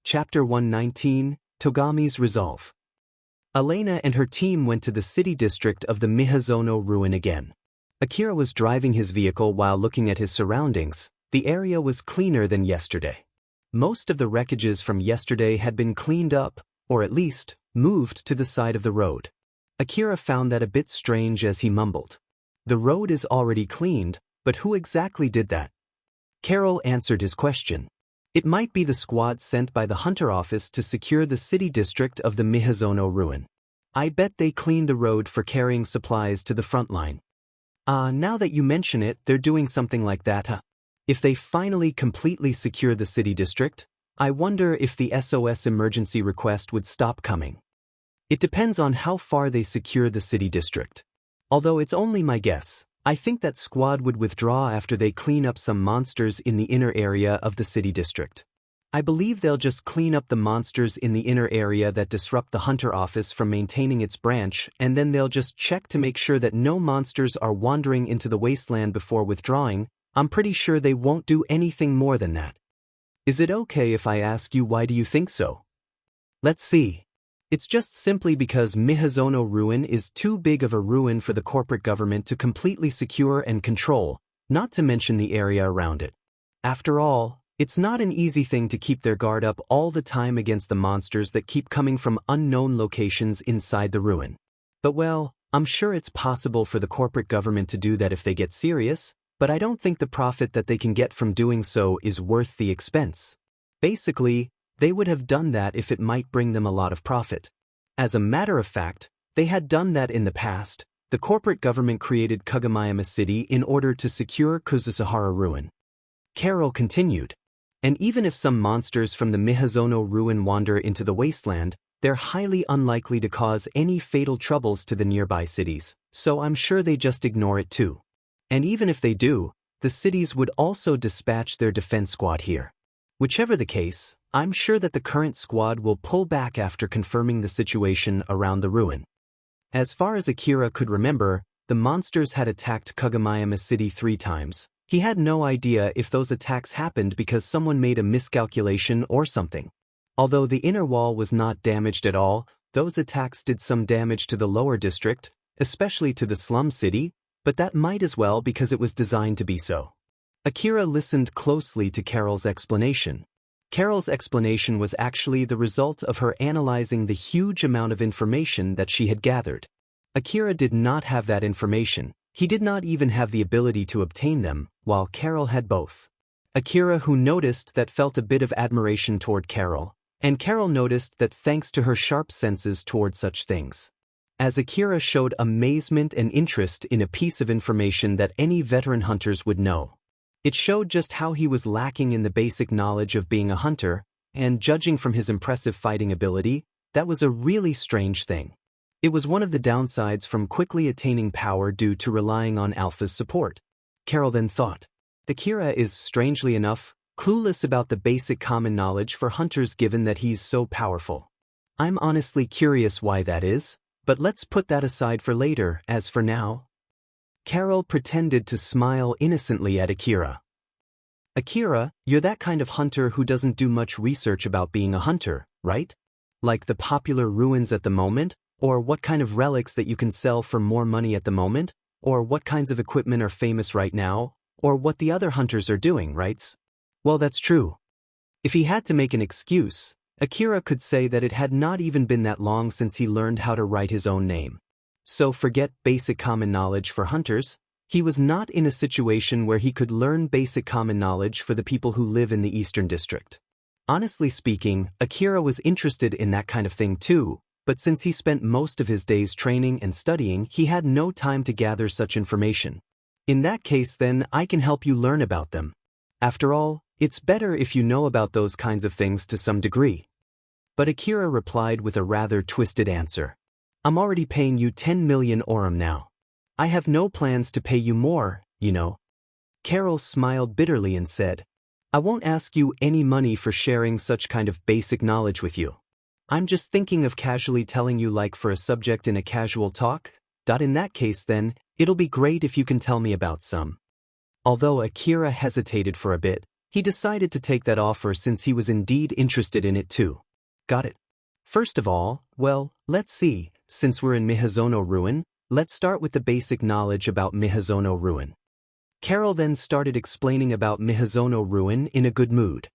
Chapter 119, Togami's Resolve. Elena and her team went to the city district of the Miyazono ruin again. Akira was driving his vehicle while looking at his surroundings. The area was cleaner than yesterday. Most of the wreckages from yesterday had been cleaned up, or at least, moved to the side of the road. Akira found that a bit strange as he mumbled. The road is already cleaned, but who exactly did that? Carol answered his question. It might be the squad sent by the Hunter office to secure the city district of the Miyazono ruin. I bet they cleaned the road for carrying supplies to the front line. Now that you mention it, they're doing something like that, huh? If they finally completely secure the city district, I wonder if the SOS emergency request would stop coming. It depends on how far they secure the city district. Although it's only my guess, I think that squad would withdraw after they clean up some monsters in the inner area of the city district. I believe they'll just clean up the monsters in the inner area that disrupt the Hunter office from maintaining its branch, and then they'll just check to make sure that no monsters are wandering into the wasteland before withdrawing. I'm pretty sure they won't do anything more than that. Is it okay if I ask you why do you think so? Let's see. It's just simply because Miyazono ruin is too big of a ruin for the corporate government to completely secure and control, not to mention the area around it. After all, it's not an easy thing to keep their guard up all the time against the monsters that keep coming from unknown locations inside the ruin. But well, I'm sure it's possible for the corporate government to do that if they get serious, but I don't think the profit that they can get from doing so is worth the expense. Basically, they would have done that if it might bring them a lot of profit. As a matter of fact, they had done that in the past. The corporate government created Kagomayama City in order to secure Kuzusahara ruin. Carol continued. And even if some monsters from the Miyazono ruin wander into the wasteland, they're highly unlikely to cause any fatal troubles to the nearby cities, so I'm sure they just ignore it too. And even if they do, the cities would also dispatch their defense squad here. Whichever the case, I'm sure that the current squad will pull back after confirming the situation around the ruin. As far as Akira could remember, the monsters had attacked Kagomayama City 3 times. He had no idea if those attacks happened because someone made a miscalculation or something. Although the inner wall was not damaged at all, those attacks did some damage to the lower district, especially to the slum city, but that might as well because it was designed to be so. Akira listened closely to Carol's explanation. Carol's explanation was actually the result of her analyzing the huge amount of information that she had gathered. Akira did not have that information. He did not even have the ability to obtain them, while Carol had both. Akira, who noticed that, felt a bit of admiration toward Carol, and Carol noticed that thanks to her sharp senses toward such things. As Akira showed amazement and interest in a piece of information that any veteran hunters would know. It showed just how he was lacking in the basic knowledge of being a hunter, and judging from his impressive fighting ability, that was a really strange thing. It was one of the downsides from quickly attaining power due to relying on Alpha's support. Carol then thought. Akira is, strangely enough, clueless about the basic common knowledge for hunters given that he's so powerful. I'm honestly curious why that is, but let's put that aside for later. As for now, Carol pretended to smile innocently at Akira. Akira, you're that kind of hunter who doesn't do much research about being a hunter, right? Like the popular ruins at the moment, or what kind of relics that you can sell for more money at the moment, or what kinds of equipment are famous right now, or what the other hunters are doing, right? Well, that's true. If he had to make an excuse, Akira could say that it had not even been that long since he learned how to write his own name. So forget basic common knowledge for hunters. He was not in a situation where he could learn basic common knowledge for the people who live in the Eastern District. Honestly speaking, Akira was interested in that kind of thing too, but since he spent most of his days training and studying, he had no time to gather such information. In that case then, I can help you learn about them. After all, it's better if you know about those kinds of things to some degree. But Akira replied with a rather twisted answer. I'm already paying you 10 million orum now. I have no plans to pay you more, you know. Carol smiled bitterly and said, I won't ask you any money for sharing such kind of basic knowledge with you. I'm just thinking of casually telling you like for a subject in a casual talk. In that case then, it'll be great if you can tell me about some. Although Akira hesitated for a bit, He decided to take that offer since he was indeed interested in it too. Got it. First of all, well, let's see, since we're in Miyazono Ruin, let's start with the basic knowledge about Miyazono Ruin. Carol then started explaining about Miyazono Ruin in a good mood.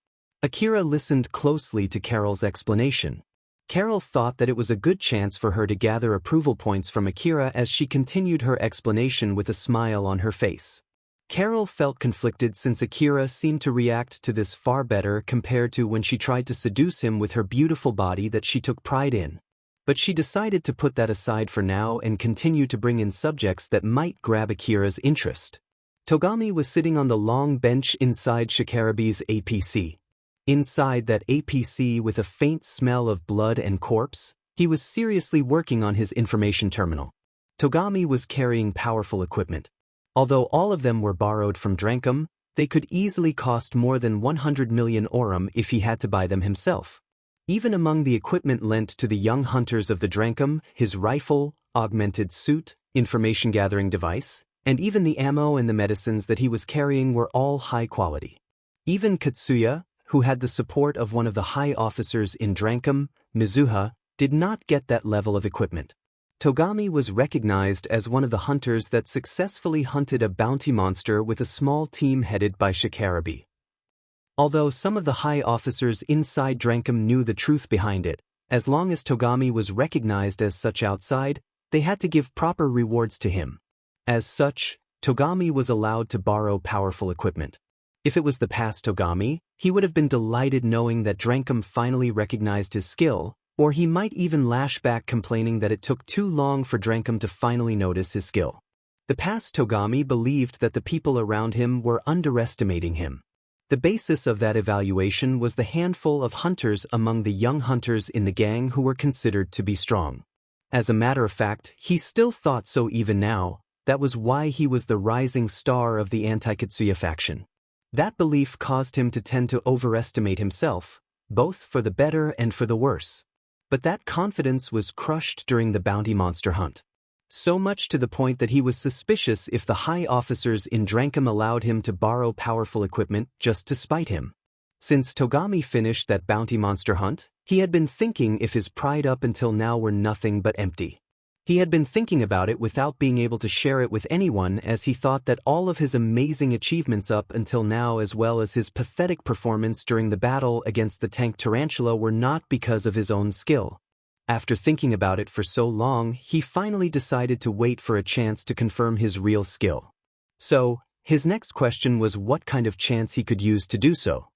Akira listened closely to Carol's explanation. Carol thought that it was a good chance for her to gather approval points from Akira as she continued her explanation with a smile on her face. Carol felt conflicted since Akira seemed to react to this far better compared to when she tried to seduce him with her beautiful body that she took pride in. But she decided to put that aside for now and continue to bring in subjects that might grab Akira's interest. Togami was sitting on the long bench inside Shikarabe's APC. Inside that APC with a faint smell of blood and corpse, he was seriously working on his information terminal. Togami was carrying powerful equipment. Although all of them were borrowed from Drankum, they could easily cost more than 100 million orum if he had to buy them himself. Even among the equipment lent to the young hunters of the Drankum, his rifle, augmented suit, information gathering device, and even the ammo and the medicines that he was carrying were all high quality. Even Katsuya, who had the support of one of the high officers in Drankum, Mizuha, did not get that level of equipment. Togami was recognized as one of the hunters that successfully hunted a bounty monster with a small team headed by Shikarabe. Although some of the high officers inside Drankum knew the truth behind it, as long as Togami was recognized as such outside, they had to give proper rewards to him. As such, Togami was allowed to borrow powerful equipment. If it was the past Togami, he would have been delighted knowing that Drankum finally recognized his skill, or he might even lash back complaining that it took too long for Drankum to finally notice his skill. The past Togami believed that the people around him were underestimating him. The basis of that evaluation was the handful of hunters among the young hunters in the gang who were considered to be strong. As a matter of fact, he still thought so even now. That was why he was the rising star of the anti-Katsuya faction. That belief caused him to tend to overestimate himself, both for the better and for the worse. But that confidence was crushed during the bounty monster hunt. So much to the point that he was suspicious if the high officers in Drankum allowed him to borrow powerful equipment just to spite him. Since Togami finished that bounty monster hunt, he had been thinking if his pride up until now were nothing but empty. He had been thinking about it without being able to share it with anyone as he thought that all of his amazing achievements up until now as well as his pathetic performance during the battle against the tank tarantula were not because of his own skill. After thinking about it for so long, he finally decided to wait for a chance to confirm his real skill. So, his next question was what kind of chance he could use to do so.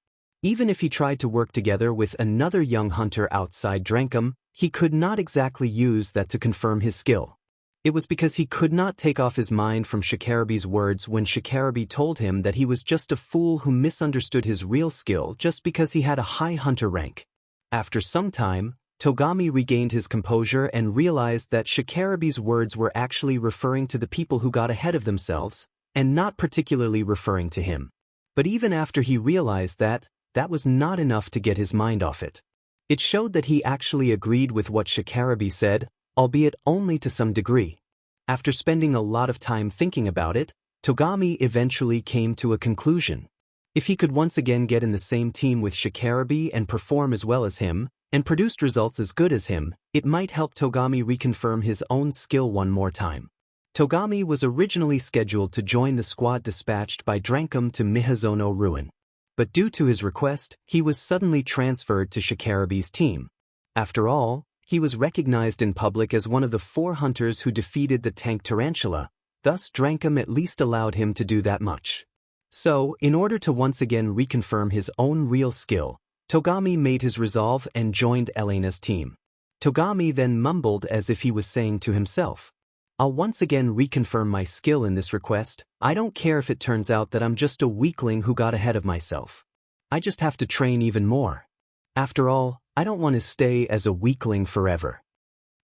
Even if he tried to work together with another young hunter outside Drankum, he could not exactly use that to confirm his skill. It was because he could not take off his mind from Shikarabe's words when Shikarabe told him that he was just a fool who misunderstood his real skill just because he had a high hunter rank. After some time, Togami regained his composure and realized that Shikarabe's words were actually referring to the people who got ahead of themselves, and not particularly referring to him. But even after he realized that, that was not enough to get his mind off it. It showed that he actually agreed with what Shikarabe said, albeit only to some degree. After spending a lot of time thinking about it, Togami eventually came to a conclusion. If he could once again get in the same team with Shikarabe and perform as well as him, and produced results as good as him, it might help Togami reconfirm his own skill one more time. Togami was originally scheduled to join the squad dispatched by Drankum to Miyazono Ruin. But due to his request, he was suddenly transferred to Shikarabe's team. After all, he was recognized in public as one of the 4 hunters who defeated the tank tarantula, thus Drankum at least allowed him to do that much. So, in order to once again reconfirm his own real skill, Togami made his resolve and joined Elena's team. Togami then mumbled as if he was saying to himself, "I'll once again reconfirm my skill in this request. I don't care if it turns out that I'm just a weakling who got ahead of myself. I just have to train even more. After all, I don't want to stay as a weakling forever."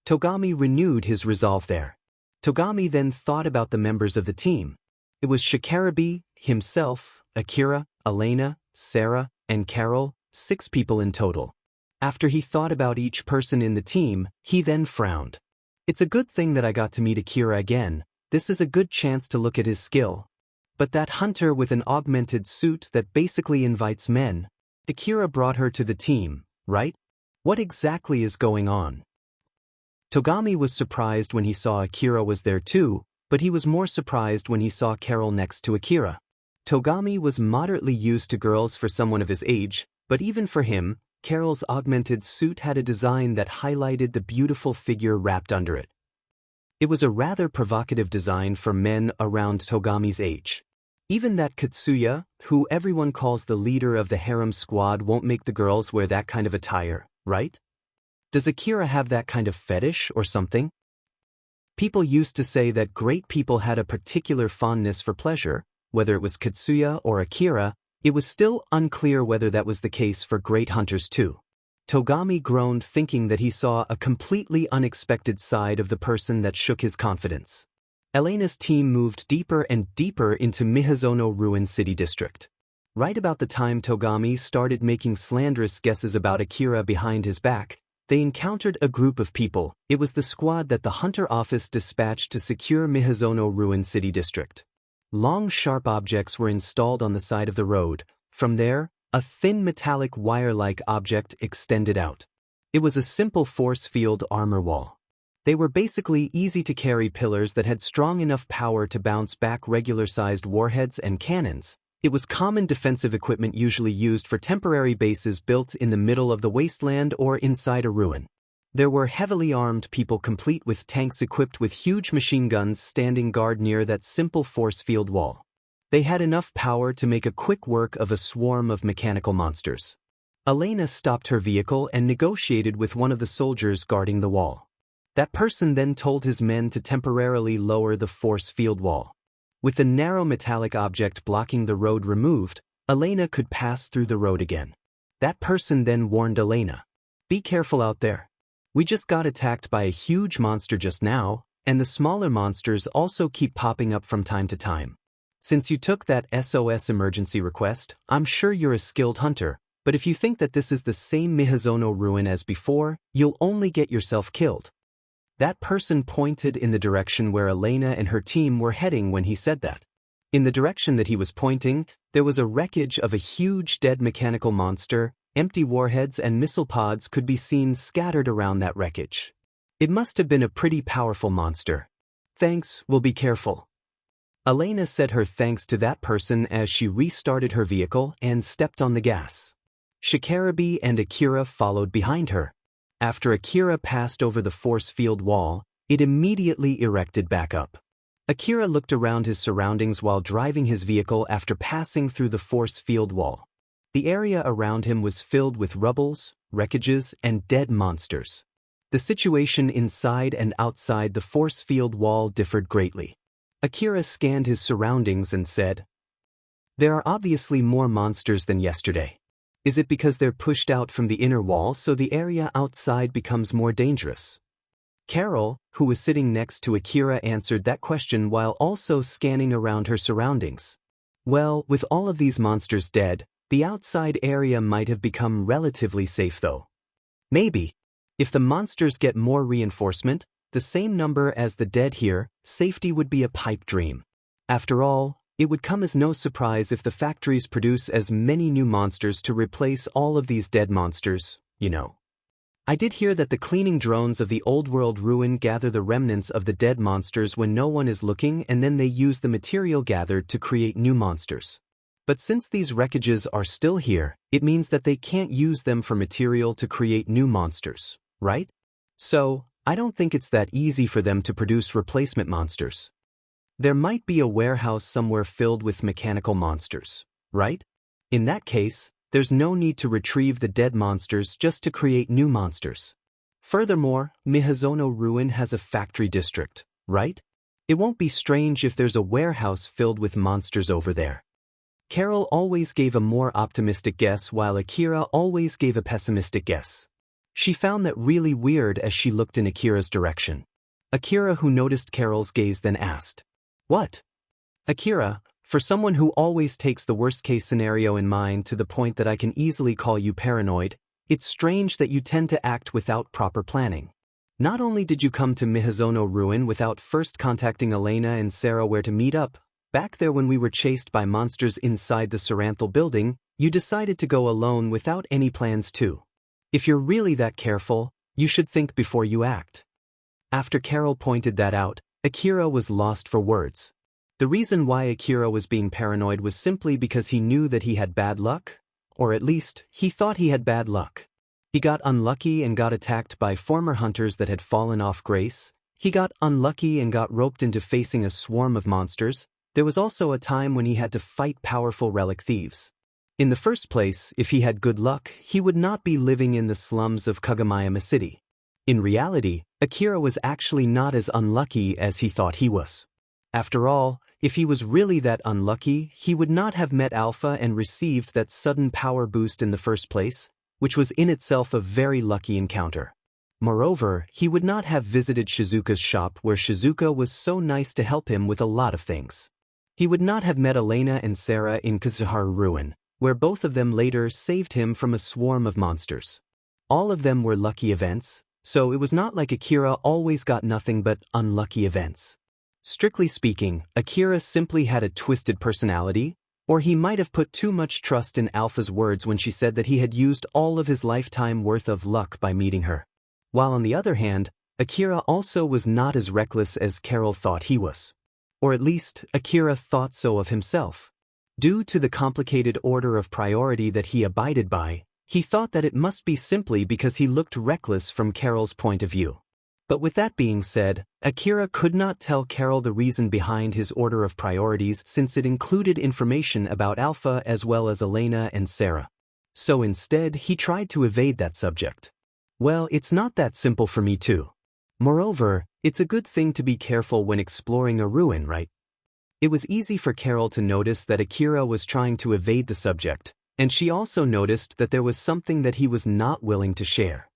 Togami renewed his resolve there. Togami then thought about the members of the team. It was Shikarabe, himself, Akira, Elena, Sarah, and Carol, 6 people in total. After he thought about each person in the team, he then frowned. It's a good thing that I got to meet Akira again. This is a good chance to look at his skill. But that hunter with an augmented suit that basically invites men. Akira brought her to the team, right? What exactly is going on? Togami was surprised when he saw Akira was there too, but he was more surprised when he saw Carol next to Akira. Togami was moderately used to girls for someone of his age, but even for him, Carol's augmented suit had a design that highlighted the beautiful figure wrapped under it. It was a rather provocative design for men around Togami's age. Even that Katsuya, who everyone calls the leader of the harem squad, won't make the girls wear that kind of attire, right? Does Akira have that kind of fetish or something? People used to say that great people had a particular fondness for pleasure. Whether it was Katsuya or Akira, it was still unclear whether that was the case for great hunters too. Togami groaned, thinking that he saw a completely unexpected side of the person that shook his confidence. Elena's team moved deeper and deeper into Miyazono Ruin City District. Right about the time Togami started making slanderous guesses about Akira behind his back, they encountered a group of people. It was the squad that the Hunter office dispatched to secure Miyazono Ruin City District. Long sharp objects were installed on the side of the road. From there, a thin metallic wire-like object extended out. It was a simple force field armor wall. They were basically easy-to-carry pillars that had strong enough power to bounce back regular-sized warheads and cannons. It was common defensive equipment usually used for temporary bases built in the middle of the wasteland or inside a ruin. There were heavily armed people complete with tanks equipped with huge machine guns standing guard near that simple force field wall. They had enough power to make a quick work of a swarm of mechanical monsters. Elena stopped her vehicle and negotiated with one of the soldiers guarding the wall. That person then told his men to temporarily lower the force field wall. With the narrow metallic object blocking the road removed, Elena could pass through the road again. That person then warned Elena, "Be careful out there. We just got attacked by a huge monster just now, and the smaller monsters also keep popping up from time to time. Since you took that SOS emergency request, I'm sure you're a skilled hunter, but if you think that this is the same Miyazono ruin as before, you'll only get yourself killed." That person pointed in the direction where Elena and her team were heading when he said that. In the direction that he was pointing, there was a wreckage of a huge dead mechanical monster. Empty warheads and missile pods could be seen scattered around that wreckage. It must have been a pretty powerful monster. "Thanks, we'll be careful." Elena said her thanks to that person as she restarted her vehicle and stepped on the gas. Shikarabe and Akira followed behind her. After Akira passed over the force field wall, it immediately erected back up. Akira looked around his surroundings while driving his vehicle after passing through the force field wall. The area around him was filled with rubbles, wreckages, and dead monsters. The situation inside and outside the force field wall differed greatly. Akira scanned his surroundings and said, "There are obviously more monsters than yesterday. Is it because they're pushed out from the inner wall so the area outside becomes more dangerous?" Carol, who was sitting next to Akira, answered that question while also scanning around her surroundings. "Well, with all of these monsters dead, the outside area might have become relatively safe though. Maybe. If the monsters get more reinforcement, the same number as the dead here, safety would be a pipe dream. After all, it would come as no surprise if the factories produce as many new monsters to replace all of these dead monsters, you know. I did hear that the cleaning drones of the old world ruin gather the remnants of the dead monsters when no one is looking, and then they use the material gathered to create new monsters. But since these wreckages are still here, it means that they can't use them for material to create new monsters, right? So, I don't think it's that easy for them to produce replacement monsters. There might be a warehouse somewhere filled with mechanical monsters, right? In that case, there's no need to retrieve the dead monsters just to create new monsters. Furthermore, Miyazono Ruin has a factory district, right? It won't be strange if there's a warehouse filled with monsters over there. Carol always gave a more optimistic guess while Akira always gave a pessimistic guess. She found that really weird as she looked in Akira's direction. Akira, who noticed Carol's gaze, then asked, "What?" "Akira, for someone who always takes the worst-case scenario in mind to the point that I can easily call you paranoid, it's strange that you tend to act without proper planning. Not only did you come to Miyazono Ruin without first contacting Elena and Sarah where to meet up, Back there when we were chased by monsters inside the Saranthal building, you decided to go alone without any plans too. If you're really that careful, you should think before you act. After Carol pointed that out, Akira was lost for words. The reason why Akira was being paranoid was simply because he knew that he had bad luck, or at least, he thought he had bad luck. He got unlucky and got attacked by former hunters that had fallen off grace. He got unlucky and got roped into facing a swarm of monsters. There was also a time when he had to fight powerful relic thieves. In the first place, if he had good luck, he would not be living in the slums of Kagomayama City. In reality, Akira was actually not as unlucky as he thought he was. After all, if he was really that unlucky, he would not have met Alpha and received that sudden power boost in the first place, which was in itself a very lucky encounter. Moreover, he would not have visited Shizuka's shop where Shizuka was so nice to help him with a lot of things. He would not have met Elena and Sarah in Kazuharu Ruin, where both of them later saved him from a swarm of monsters. All of them were lucky events, so it was not like Akira always got nothing but unlucky events. Strictly speaking, Akira simply had a twisted personality, or he might have put too much trust in Alpha's words when she said that he had used all of his lifetime worth of luck by meeting her. While on the other hand, Akira also was not as reckless as Carol thought he was. Or at least, Akira thought so of himself. Due to the complicated order of priority that he abided by, he thought that it must be simply because he looked reckless from Carol's point of view. But with that being said, Akira could not tell Carol the reason behind his order of priorities since it included information about Alpha as well as Elena and Sarah. So instead, he tried to evade that subject. Well, it's not that simple for me too. Moreover, it's a good thing to be careful when exploring a ruin, right? It was easy for Carol to notice that Akira was trying to evade the subject, and she also noticed that there was something that he was not willing to share.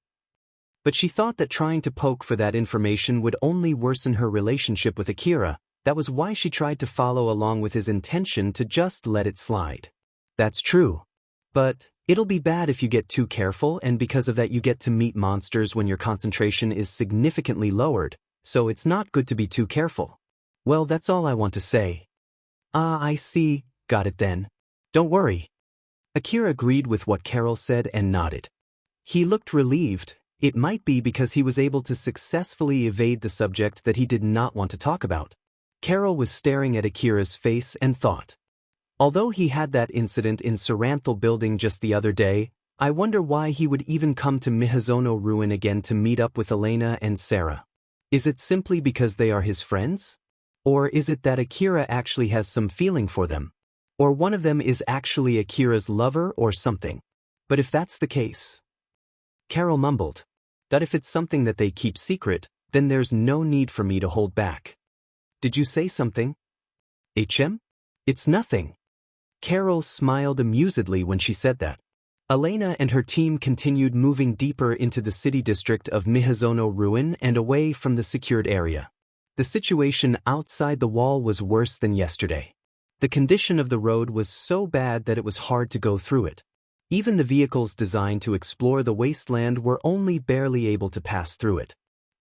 But she thought that trying to poke for that information would only worsen her relationship with Akira. That was why she tried to follow along with his intention to just let it slide. That's true. But it'll be bad if you get too careful, and because of that you get to meet monsters when your concentration is significantly lowered, so it's not good to be too careful. Well, that's all I want to say. Ah, I see, got it then. Don't worry. Akira agreed with what Carol said and nodded. He looked relieved. It might be because he was able to successfully evade the subject that he did not want to talk about. Carol was staring at Akira's face and thought. Although he had that incident in Saranthal building just the other day, I wonder why he would even come to Mihazono Ruin again to meet up with Elena and Sarah. Is it simply because they are his friends? Or is it that Akira actually has some feeling for them? Or one of them is actually Akira's lover or something? But if that's the case, Carol mumbled, that if it's something that they keep secret, then there's no need for me to hold back. Did you say something? HM? It's nothing. Carol smiled amusedly when she said that. Elena and her team continued moving deeper into the city district of Mihazono Ruin and away from the secured area. The situation outside the wall was worse than yesterday. The condition of the road was so bad that it was hard to go through it. Even the vehicles designed to explore the wasteland were only barely able to pass through it.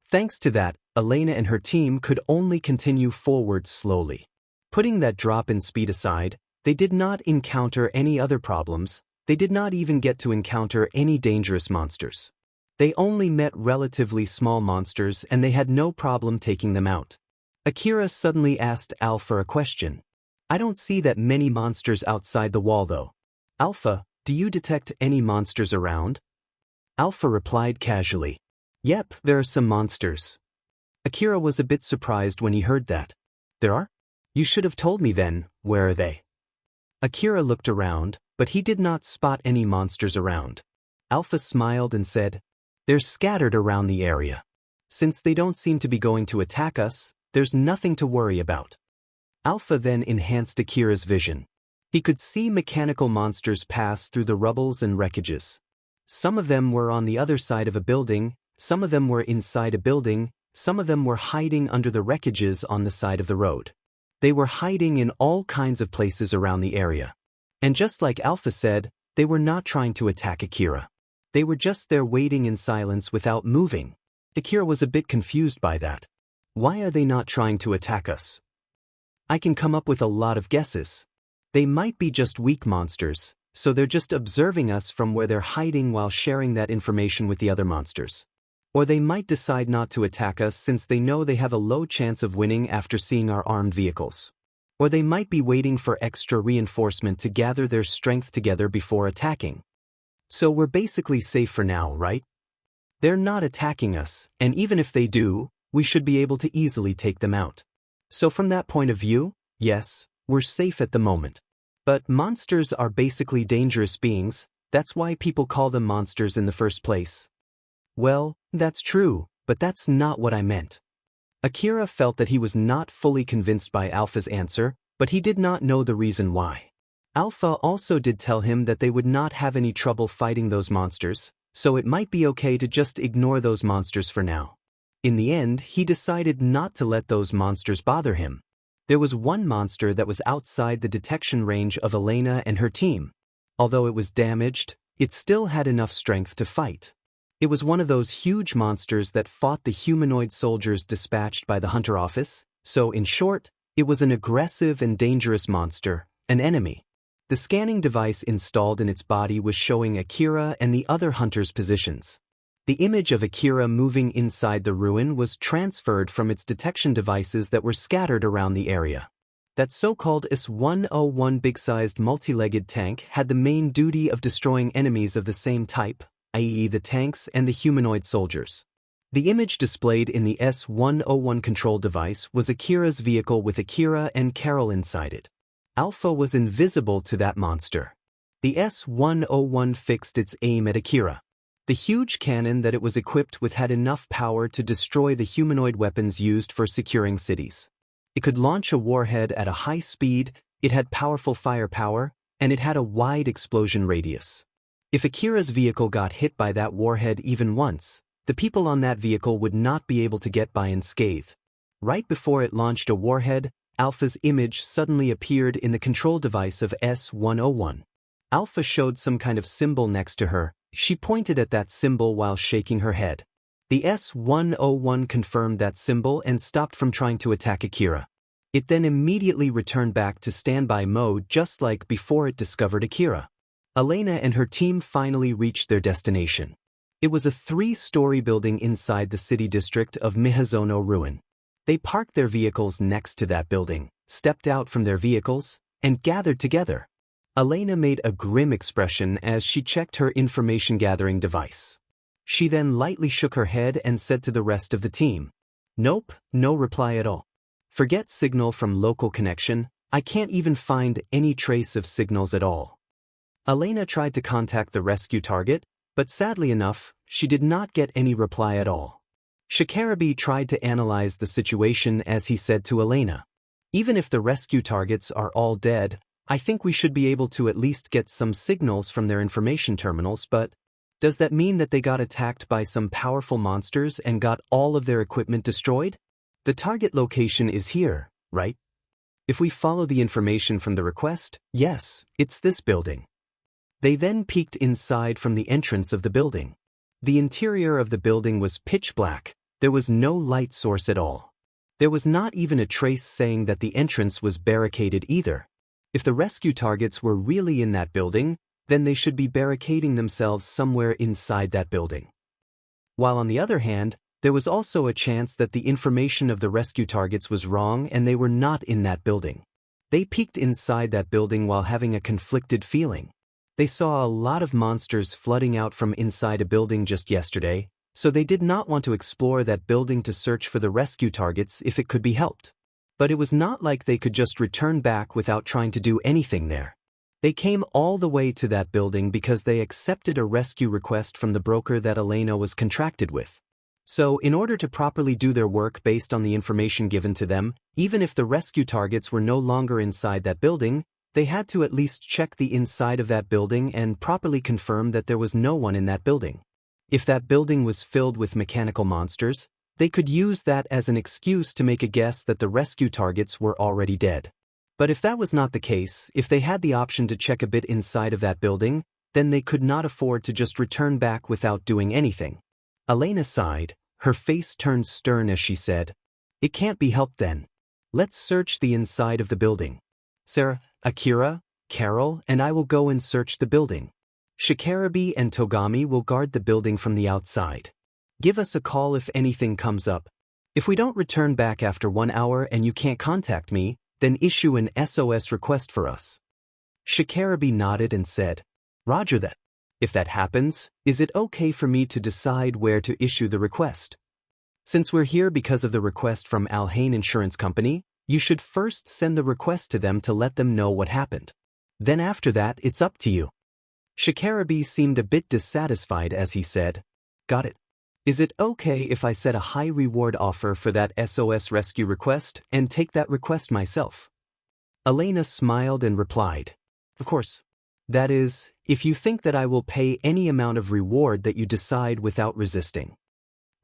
Thanks to that, Elena and her team could only continue forward slowly. Putting that drop in speed aside, they did not encounter any other problems. They did not even get to encounter any dangerous monsters. They only met relatively small monsters and they had no problem taking them out. Akira suddenly asked Alpha a question. I don't see that many monsters outside the wall though. Alpha, do you detect any monsters around? Alpha replied casually. Yep, there are some monsters. Akira was a bit surprised when he heard that. There are? You should have told me then. Where are they? Akira looked around, but he did not spot any monsters around. Alpha smiled and said, they're scattered around the area. Since they don't seem to be going to attack us, there's nothing to worry about. Alpha then enhanced Akira's vision. He could see mechanical monsters pass through the rubbles and wreckages. Some of them were on the other side of a building, some of them were inside a building, some of them were hiding under the wreckages on the side of the road. They were hiding in all kinds of places around the area. And just like Alpha said, they were not trying to attack Akira. They were just there waiting in silence without moving. Akira was a bit confused by that. Why are they not trying to attack us? I can come up with a lot of guesses. They might be just weak monsters, so they're just observing us from where they're hiding while sharing that information with the other monsters. Or they might decide not to attack us since they know they have a low chance of winning after seeing our armed vehicles. Or they might be waiting for extra reinforcement to gather their strength together before attacking. So we're basically safe for now, right? They're not attacking us, and even if they do, we should be able to easily take them out. So from that point of view, yes, we're safe at the moment. But monsters are basically dangerous beings, that's why people call them monsters in the first place. Well, that's true, but that's not what I meant. Akira felt that he was not fully convinced by Alpha's answer, but he did not know the reason why. Alpha also did tell him that they would not have any trouble fighting those monsters, so it might be okay to just ignore those monsters for now. In the end, he decided not to let those monsters bother him. There was one monster that was outside the detection range of Elena and her team. Although it was damaged, it still had enough strength to fight. It was one of those huge monsters that fought the humanoid soldiers dispatched by the Hunter office, so in short, it was an aggressive and dangerous monster, an enemy. The scanning device installed in its body was showing Akira and the other hunters' positions. The image of Akira moving inside the ruin was transferred from its detection devices that were scattered around the area. That so-called S-101 big-sized multi-legged tank had the main duty of destroying enemies of the same type, i.e. the tanks and the humanoid soldiers. The image displayed in the S-101 control device was Akira's vehicle with Akira and Carol inside it. Alpha was invisible to that monster. The S-101 fixed its aim at Akira. The huge cannon that it was equipped with had enough power to destroy the humanoid weapons used for securing cities. It could launch a warhead at a high speed, it had powerful firepower, and it had a wide explosion radius. If Akira's vehicle got hit by that warhead even once, the people on that vehicle would not be able to get by unscathed. Right before it launched a warhead, Alpha's image suddenly appeared in the control device of S-101. Alpha showed some kind of symbol next to her. She pointed at that symbol while shaking her head. The S-101 confirmed that symbol and stopped from trying to attack Akira. It then immediately returned back to standby mode just like before it discovered Akira. Elena and her team finally reached their destination. It was a 3-story building inside the city district of Mihazono Ruin. They parked their vehicles next to that building, stepped out from their vehicles, and gathered together. Elena made a grim expression as she checked her information-gathering device. She then lightly shook her head and said to the rest of the team, "Nope, no reply at all. Forget signal from local connection, I can't even find any trace of signals at all." Elena tried to contact the rescue target, but sadly enough, she did not get any reply at all. Shikarabi tried to analyze the situation as he said to Elena, "Even if the rescue targets are all dead, I think we should be able to at least get some signals from their information terminals, but does that mean that they got attacked by some powerful monsters and got all of their equipment destroyed? The target location is here, right? If we follow the information from the request, yes, it's this building." They then peeked inside from the entrance of the building. The interior of the building was pitch black. There was no light source at all. There was not even a trace saying that the entrance was barricaded either. If the rescue targets were really in that building, then they should be barricading themselves somewhere inside that building. While on the other hand, there was also a chance that the information of the rescue targets was wrong and they were not in that building. They peeked inside that building while having a conflicted feeling. They saw a lot of monsters flooding out from inside a building just yesterday, so they did not want to explore that building to search for the rescue targets if it could be helped. But it was not like they could just return back without trying to do anything there. They came all the way to that building because they accepted a rescue request from the broker that Elena was contracted with. So, in order to properly do their work based on the information given to them, even if the rescue targets were no longer inside that building, they had to at least check the inside of that building and properly confirm that there was no one in that building. If that building was filled with mechanical monsters, they could use that as an excuse to make a guess that the rescue targets were already dead. But if that was not the case, if they had the option to check a bit inside of that building, then they could not afford to just return back without doing anything. Elena sighed, her face turned stern as she said, "It can't be helped then. Let's search the inside of the building. Sarah, Akira, Carol, and I will go and search the building. Shikarabe and Togami will guard the building from the outside. Give us a call if anything comes up. If we don't return back after 1 hour and you can't contact me, then issue an SOS request for us. Shikarabe nodded and said, Roger that. If that happens, is it okay for me to decide where to issue the request? Since we're here because of the request from Alhain Insurance Company, you should first send the request to them to let them know what happened. Then after that, it's up to you. Shikarabe seemed a bit dissatisfied as he said, Got it. Is it okay if I set a high reward offer for that SOS rescue request and take that request myself? Elena smiled and replied, Of course. That is, if you think that I will pay any amount of reward that you decide without resisting.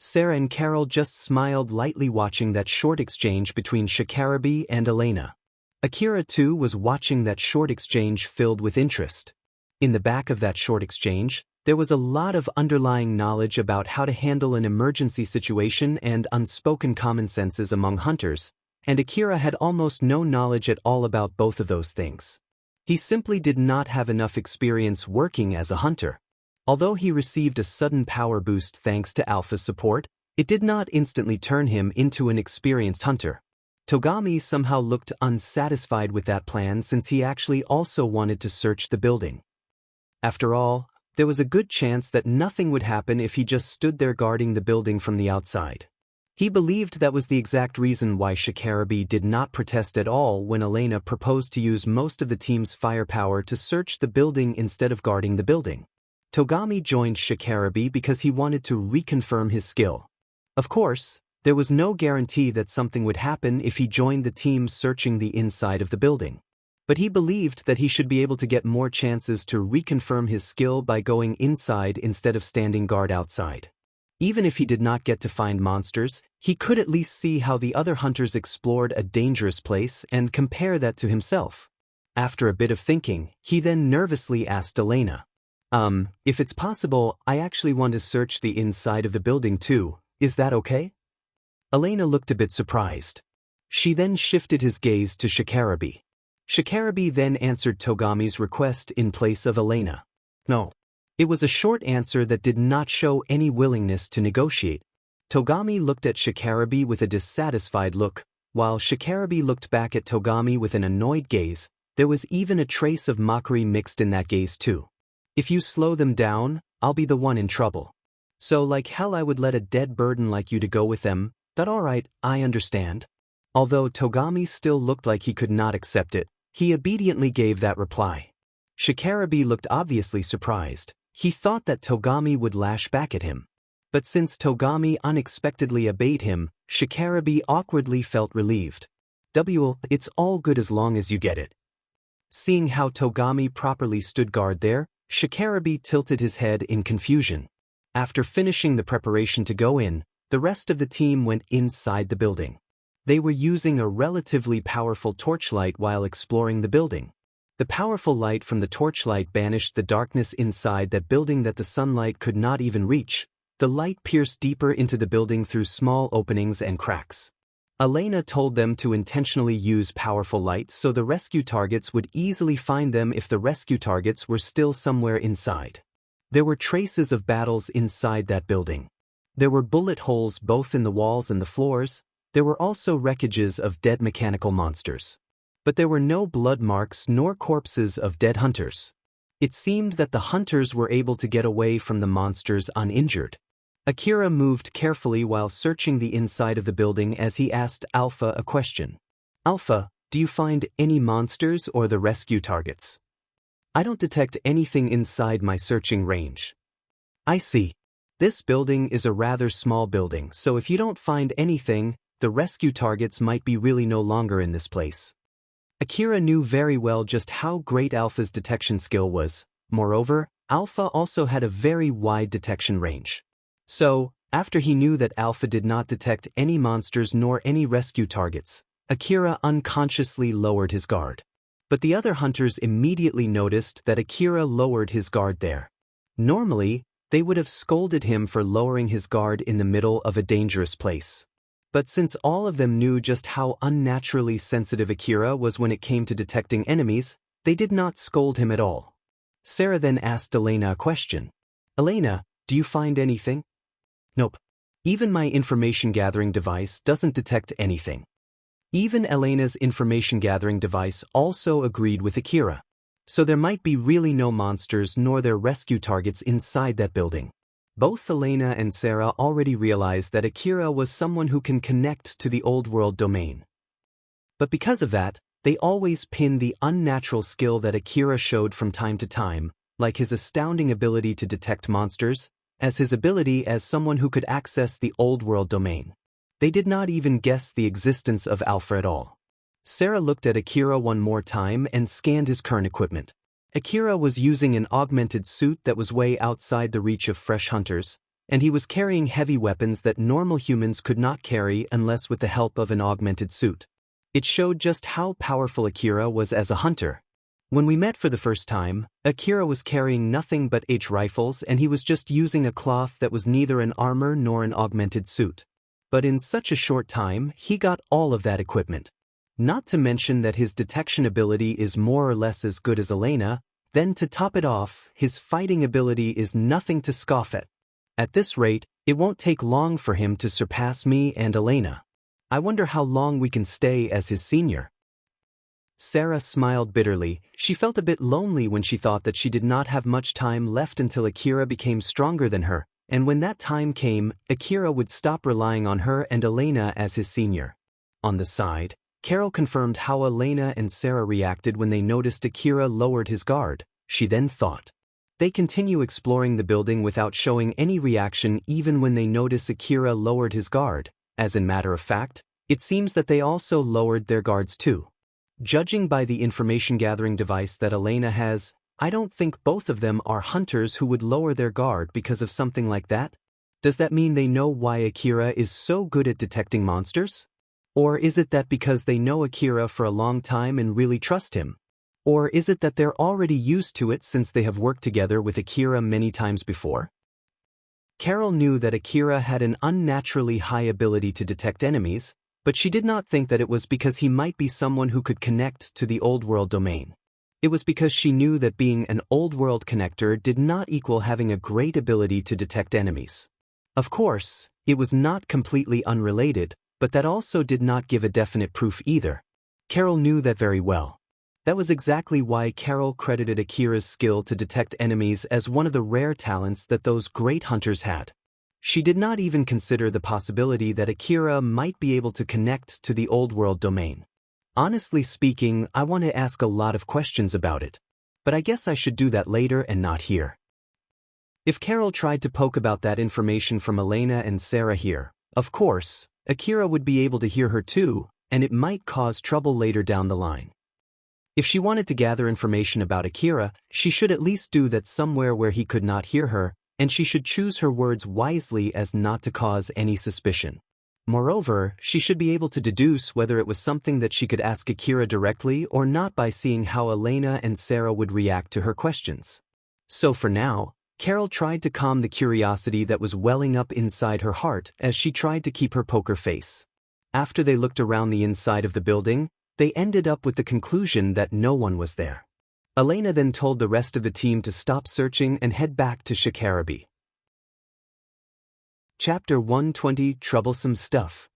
Sarah and Carol just smiled lightly watching that short exchange between Shikarabe and Elena. Akira too was watching that short exchange filled with interest. In the back of that short exchange, there was a lot of underlying knowledge about how to handle an emergency situation and unspoken common senses among hunters, and Akira had almost no knowledge at all about both of those things. He simply did not have enough experience working as a hunter. Although he received a sudden power boost thanks to Alpha's support, it did not instantly turn him into an experienced hunter. Togami somehow looked unsatisfied with that plan since he actually also wanted to search the building. After all, there was a good chance that nothing would happen if he just stood there guarding the building from the outside. He believed that was the exact reason why Shikarabe did not protest at all when Elena proposed to use most of the team's firepower to search the building instead of guarding the building. Togami joined Shikarabe because he wanted to reconfirm his skill. Of course, there was no guarantee that something would happen if he joined the team searching the inside of the building. But he believed that he should be able to get more chances to reconfirm his skill by going inside instead of standing guard outside. Even if he did not get to find monsters, he could at least see how the other hunters explored a dangerous place and compare that to himself. After a bit of thinking, he then nervously asked Elena, If it's possible, I actually want to search the inside of the building too, is that okay? Elena looked a bit surprised. She then shifted his gaze to Shikarabe. Shikarabe then answered Togami's request in place of Elena. No. It was a short answer that did not show any willingness to negotiate. Togami looked at Shikarabe with a dissatisfied look, while Shikarabe looked back at Togami with an annoyed gaze. There was even a trace of mockery mixed in that gaze too. If you slow them down, I'll be the one in trouble. So like hell I would let a dead burden like you to go with them, that alright, I understand. Although Togami still looked like he could not accept it, he obediently gave that reply. Shikarabe looked obviously surprised. He thought that Togami would lash back at him. But since Togami unexpectedly obeyed him, Shikarabe awkwardly felt relieved. It's all good as long as you get it. Seeing how Togami properly stood guard there, Shikarabe tilted his head in confusion. After finishing the preparation to go in, the rest of the team went inside the building. They were using a relatively powerful torchlight while exploring the building. The powerful light from the torchlight banished the darkness inside that building that the sunlight could not even reach. The light pierced deeper into the building through small openings and cracks. Elena told them to intentionally use powerful light so the rescue targets would easily find them if the rescue targets were still somewhere inside. There were traces of battles inside that building. There were bullet holes both in the walls and the floors. There were also wreckages of dead mechanical monsters. But there were no blood marks nor corpses of dead hunters. It seemed that the hunters were able to get away from the monsters uninjured. Akira moved carefully while searching the inside of the building as he asked Alpha a question. Alpha, do you find any monsters or the rescue targets? I don't detect anything inside my searching range. I see. This building is a rather small building, so if you don't find anything, the rescue targets might be really no longer in this place. Akira knew very well just how great Alpha's detection skill was. Moreover, Alpha also had a very wide detection range. So, after he knew that Alpha did not detect any monsters nor any rescue targets, Akira unconsciously lowered his guard. But the other hunters immediately noticed that Akira lowered his guard there. Normally, they would have scolded him for lowering his guard in the middle of a dangerous place. But since all of them knew just how unnaturally sensitive Akira was when it came to detecting enemies, they did not scold him at all. Sarah then asked Elena a question. "Elena, do you find anything?" "Nope. Even my information gathering device doesn't detect anything." Even Elena's information gathering device also agreed with Akira. So there might be really no monsters nor their rescue targets inside that building. Both Elena and Sarah already realized that Akira was someone who can connect to the old world domain. But because of that, they always pinned the unnatural skill that Akira showed from time to time, like his astounding ability to detect monsters, as his ability as someone who could access the old world domain. They did not even guess the existence of Alpha at all. Sarah looked at Akira one more time and scanned his current equipment. Akira was using an augmented suit that was way outside the reach of fresh hunters, and he was carrying heavy weapons that normal humans could not carry unless with the help of an augmented suit. It showed just how powerful Akira was as a hunter. When we met for the first time, Akira was carrying nothing but H rifles and he was just using a cloth that was neither an armor nor an augmented suit. But in such a short time, he got all of that equipment. Not to mention that his detection ability is more or less as good as Elena, then to top it off, his fighting ability is nothing to scoff at. At this rate, it won't take long for him to surpass me and Elena. I wonder how long we can stay as his senior. Sarah smiled bitterly. She felt a bit lonely when she thought that she did not have much time left until Akira became stronger than her, and when that time came, Akira would stop relying on her and Elena as his senior. On the side, Carol confirmed how Elena and Sarah reacted when they noticed Akira lowered his guard. She then thought. They continue exploring the building without showing any reaction even when they notice Akira lowered his guard. As in matter of fact, it seems that they also lowered their guards too. Judging by the information gathering device that Elena has, I don't think both of them are hunters who would lower their guard because of something like that. Does that mean they know why Akira is so good at detecting monsters? Or is it that because they know Akira for a long time and really trust him? Or is it that they're already used to it since they have worked together with Akira many times before? Carol knew that Akira had an unnaturally high ability to detect enemies, but she did not think that it was because he might be someone who could connect to the old world domain. It was because she knew that being an old world connector did not equal having a great ability to detect enemies. Of course, it was not completely unrelated, but that also did not give a definite proof either. Carol knew that very well. That was exactly why Carol credited Akira's skill to detect enemies as one of the rare talents that those great hunters had. She did not even consider the possibility that Akira might be able to connect to the old world domain. Honestly speaking, I want to ask a lot of questions about it. But I guess I should do that later and not here. If Carol tried to poke about that information from Elena and Sarah here, of course, Akira would be able to hear her too, and it might cause trouble later down the line. If she wanted to gather information about Akira, she should at least do that somewhere where he could not hear her, and she should choose her words wisely as not to cause any suspicion. Moreover, she should be able to deduce whether it was something that she could ask Akira directly or not by seeing how Elena and Sarah would react to her questions. So for now, Carol tried to calm the curiosity that was welling up inside her heart as she tried to keep her poker face. After they looked around the inside of the building, they ended up with the conclusion that no one was there. Elena then told the rest of the team to stop searching and head back to Shikarabi. Chapter 120 Troublesome Stuff.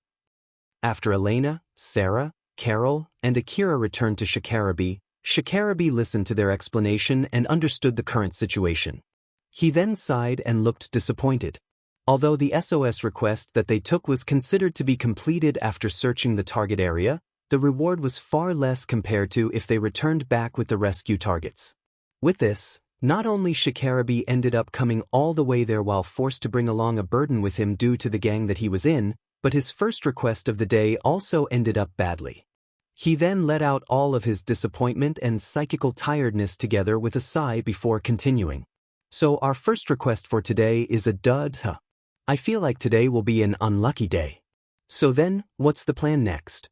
After Elena, Sarah, Carol, and Akira returned to Shikarabi, Shikarabi listened to their explanation and understood the current situation. He then sighed and looked disappointed. Although the SOS request that they took was considered to be completed after searching the target area, the reward was far less compared to if they returned back with the rescue targets. With this, not only Shikarabi ended up coming all the way there while forced to bring along a burden with him due to the gang that he was in, but his first request of the day also ended up badly. He then let out all of his disappointment and psychical tiredness together with a sigh before continuing. So our first request for today is a dud. I feel like today will be an unlucky day. So then, what's the plan next?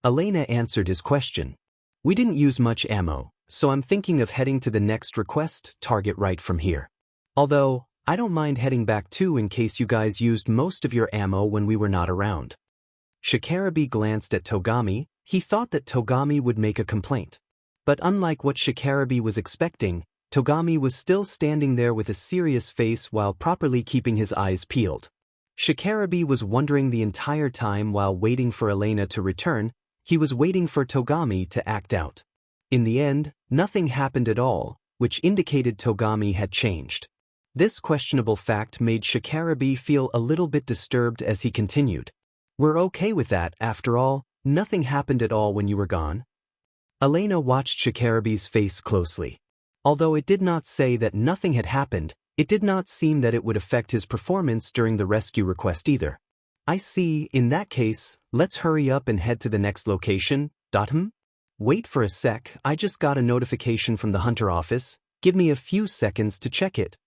Elena answered his question. We didn't use much ammo, so I'm thinking of heading to the next request target right from here. Although, I don't mind heading back too in case you guys used most of your ammo when we were not around. Shikarabe glanced at Togami. He thought that Togami would make a complaint. But unlike what Shikarabe was expecting, Togami was still standing there with a serious face while properly keeping his eyes peeled. Shikarabe was wondering the entire time while waiting for Elena to return. He was waiting for Togami to act out. In the end, nothing happened at all, which indicated Togami had changed. This questionable fact made Shikarabe feel a little bit disturbed as he continued. "We're okay with that, after all, nothing happened at all when you were gone." Elena watched Shikarabe's face closely. Although it did not say that nothing had happened, it did not seem that it would affect his performance during the rescue request either. "I see, in that case, let's hurry up and head to the next location, Wait for a sec, I just got a notification from the Hunter office, give me a few seconds to check it."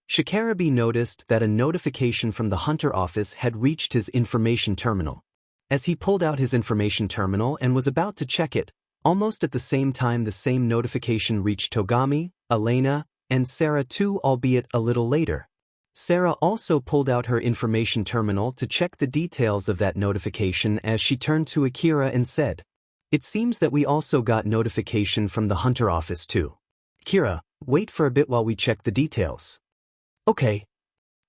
Shikarabe noticed that a notification from the Hunter office had reached his information terminal. As he pulled out his information terminal and was about to check it, almost at the same time the same notification reached Togami, Elena, and Sarah too, albeit a little later. Sarah also pulled out her information terminal to check the details of that notification as she turned to Akira and said, "It seems that we also got notification from the Hunter office too. Akira, wait for a bit while we check the details." "Okay."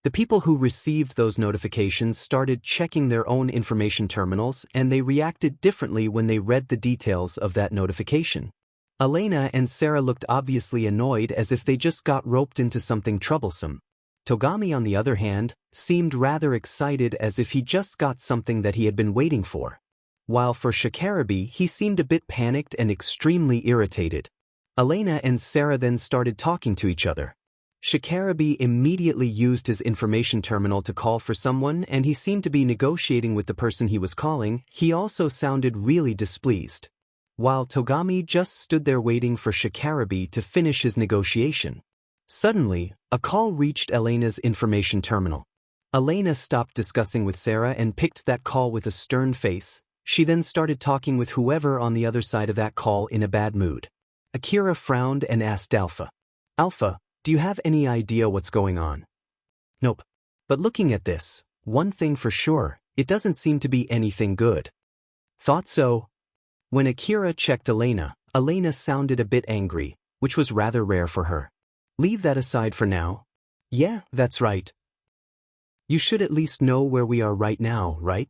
The people who received those notifications started checking their own information terminals, and they reacted differently when they read the details of that notification. Elena and Sarah looked obviously annoyed, as if they just got roped into something troublesome. Togami, on the other hand, seemed rather excited, as if he just got something that he had been waiting for. While for Shikarabe, he seemed a bit panicked and extremely irritated. Elena and Sarah then started talking to each other. Shikarabe immediately used his information terminal to call for someone, and he seemed to be negotiating with the person he was calling. He also sounded really displeased. While Togami just stood there waiting for Shikarabe to finish his negotiation. Suddenly, a call reached Elena's information terminal. Elena stopped discussing with Sarah and picked that call with a stern face. She then started talking with whoever on the other side of that call in a bad mood. Akira frowned and asked Alpha, "Alpha, do you have any idea what's going on?" "Nope. But looking at this, one thing for sure, it doesn't seem to be anything good." "Thought so." When Akira checked Elena, Elena sounded a bit angry, which was rather rare for her. "Leave that aside for now." "Yeah, that's right. You should at least know where we are right now, right?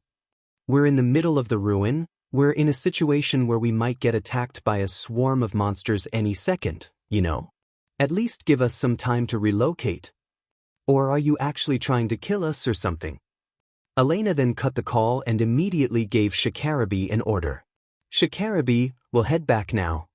We're in the middle of the ruin. We're in a situation where we might get attacked by a swarm of monsters any second, you know. At least give us some time to relocate. Or are you actually trying to kill us or something?" Elena then cut the call and immediately gave Shikarabe an order. "Shikarabe, we'll head back now."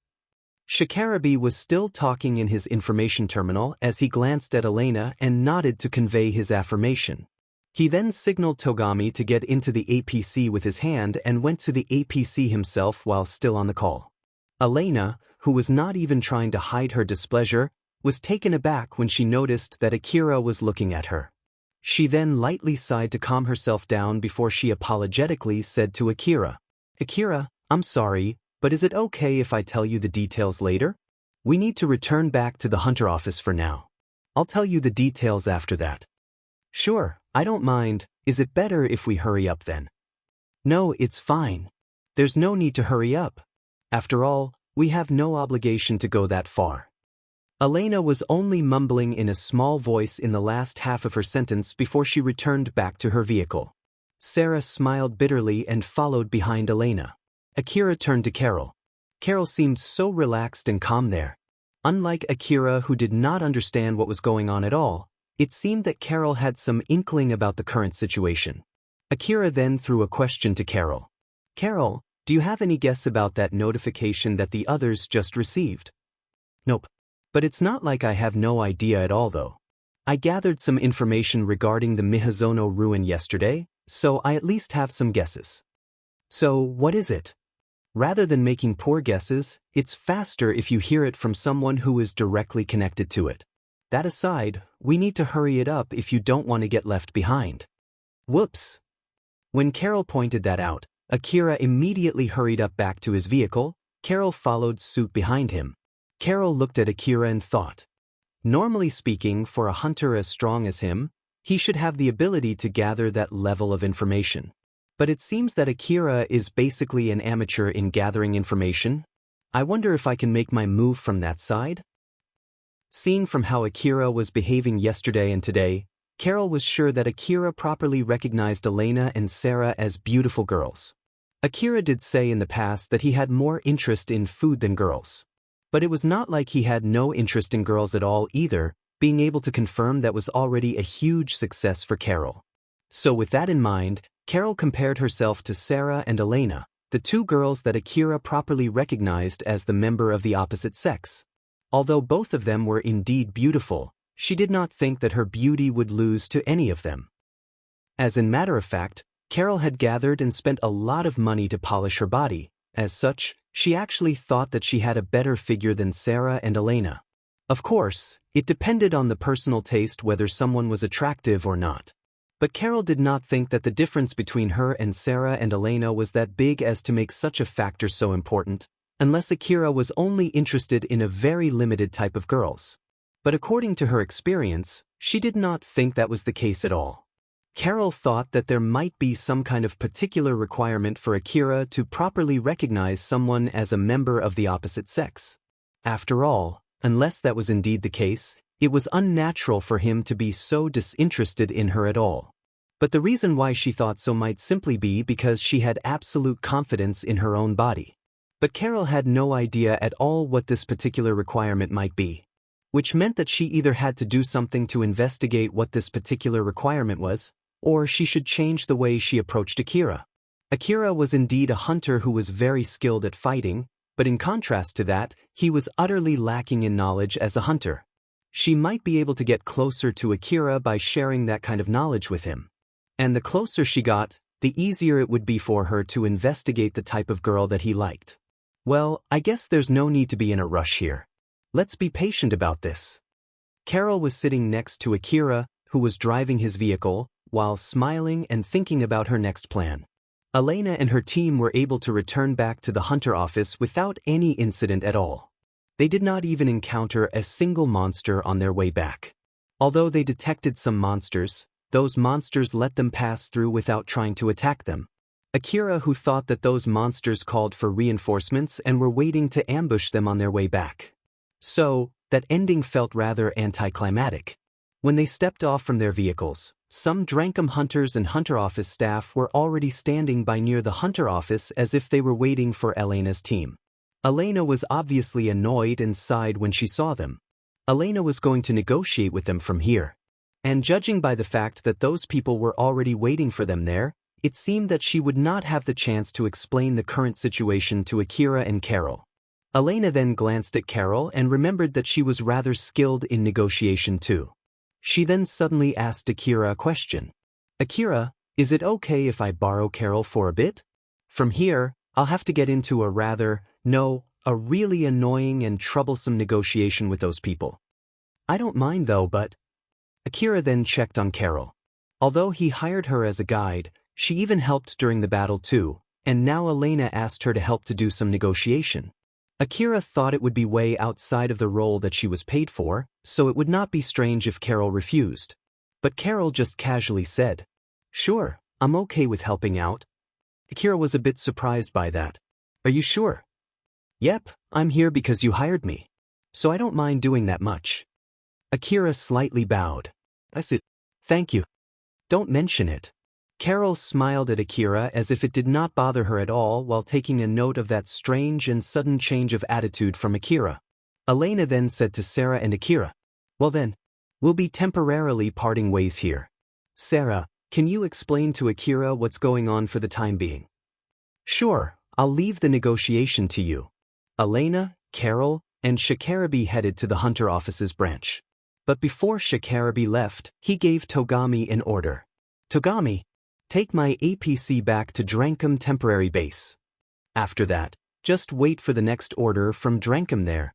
Shikarabe was still talking in his information terminal as he glanced at Elena and nodded to convey his affirmation. He then signaled Togami to get into the APC with his hand and went to the APC himself while still on the call. Elena, who was not even trying to hide her displeasure, was taken aback when she noticed that Akira was looking at her. She then lightly sighed to calm herself down before she apologetically said to Akira, "Akira, I'm sorry, but is it okay if I tell you the details later? We need to return back to the Hunter office for now. I'll tell you the details after that." "Sure, I don't mind. Is it better if we hurry up then?" "No, it's fine. There's no need to hurry up. After all, we have no obligation to go that far." Elena was only mumbling in a small voice in the last half of her sentence before she returned back to her vehicle. Sarah smiled bitterly and followed behind Elena. Akira turned to Carol. Carol seemed so relaxed and calm there. Unlike Akira, who did not understand what was going on at all, it seemed that Carol had some inkling about the current situation. Akira then threw a question to Carol. "Carol, do you have any guess about that notification that the others just received?" "Nope. But it's not like I have no idea at all though. I gathered some information regarding the Miyazono ruin yesterday, so I at least have some guesses." "So, what is it?" "Rather than making poor guesses, it's faster if you hear it from someone who is directly connected to it. That aside, we need to hurry it up if you don't want to get left behind." "Whoops." When Carol pointed that out, Akira immediately hurried up back to his vehicle. Carol followed suit behind him. Carol looked at Akira and thought, normally speaking, for a hunter as strong as him, he should have the ability to gather that level of information. But it seems that Akira is basically an amateur in gathering information. I wonder if I can make my move from that side? Seeing from how Akira was behaving yesterday and today, Carol was sure that Akira properly recognized Elena and Sarah as beautiful girls. Akira did say in the past that he had more interest in food than girls. But it was not like he had no interest in girls at all either, being able to confirm that was already a huge success for Carol. So with that in mind, Carol compared herself to Sarah and Elena, the two girls that Akira properly recognized as the member of the opposite sex. Although both of them were indeed beautiful, she did not think that her beauty would lose to any of them. As in matter of fact, Carol had gathered and spent a lot of money to polish her body. As such, she actually thought that she had a better figure than Sarah and Elena. Of course, it depended on the personal taste whether someone was attractive or not. But Carol did not think that the difference between her and Sarah and Elena was that big as to make such a factor so important, unless Akira was only interested in a very limited type of girls. But according to her experience, she did not think that was the case at all. Carol thought that there might be some kind of particular requirement for Akira to properly recognize someone as a member of the opposite sex. After all, unless that was indeed the case, it was unnatural for him to be so disinterested in her at all. But the reason why she thought so might simply be because she had absolute confidence in her own body. But Carol had no idea at all what this particular requirement might be. Which meant that she either had to do something to investigate what this particular requirement was, or she should change the way she approached Akira. Akira was indeed a hunter who was very skilled at fighting, but in contrast to that, he was utterly lacking in knowledge as a hunter. She might be able to get closer to Akira by sharing that kind of knowledge with him. And the closer she got, the easier it would be for her to investigate the type of girl that he liked. Well, I guess there's no need to be in a rush here. Let's be patient about this. Carol was sitting next to Akira, who was driving his vehicle, while smiling and thinking about her next plan. Elena and her team were able to return back to the hunter office without any incident at all. They did not even encounter a single monster on their way back. Although they detected some monsters, those monsters let them pass through without trying to attack them. Akira, who thought that those monsters called for reinforcements and were waiting to ambush them on their way back. So, that ending felt rather anticlimactic. When they stepped off from their vehicles, some Drankum hunters and hunter office staff were already standing by near the hunter office as if they were waiting for Elena's team. Elena was obviously annoyed and sighed when she saw them. Elena was going to negotiate with them from here. And judging by the fact that those people were already waiting for them there, it seemed that she would not have the chance to explain the current situation to Akira and Carol. Elena then glanced at Carol and remembered that she was rather skilled in negotiation too. She then suddenly asked Akira a question. Akira, is it okay if I borrow Carol for a bit? From here, I'll have to get into a really annoying and troublesome negotiation with those people. I don't mind though, but... Akira then checked on Carol. Although he hired her as a guide, she even helped during the battle too, and now Elena asked her to help to do some negotiation. Akira thought it would be way outside of the role that she was paid for, so it would not be strange if Carol refused. But Carol just casually said, "Sure, I'm okay with helping out." Akira was a bit surprised by that. "Are you sure?" "Yep, I'm here because you hired me. So I don't mind doing that much." Akira slightly bowed. "I said, thank you. Don't mention it." Carol smiled at Akira as if it did not bother her at all while taking a note of that strange and sudden change of attitude from Akira. Elena then said to Sarah and Akira, "Well then, we'll be temporarily parting ways here. Sarah, can you explain to Akira what's going on for the time being?" "Sure, I'll leave the negotiation to you." Elena, Carol, and Shikarabi headed to the hunter office's branch. But before Shikarabi left, he gave Togami an order. "Togami, take my APC back to Drankum temporary base. After that, just wait for the next order from Drankum there."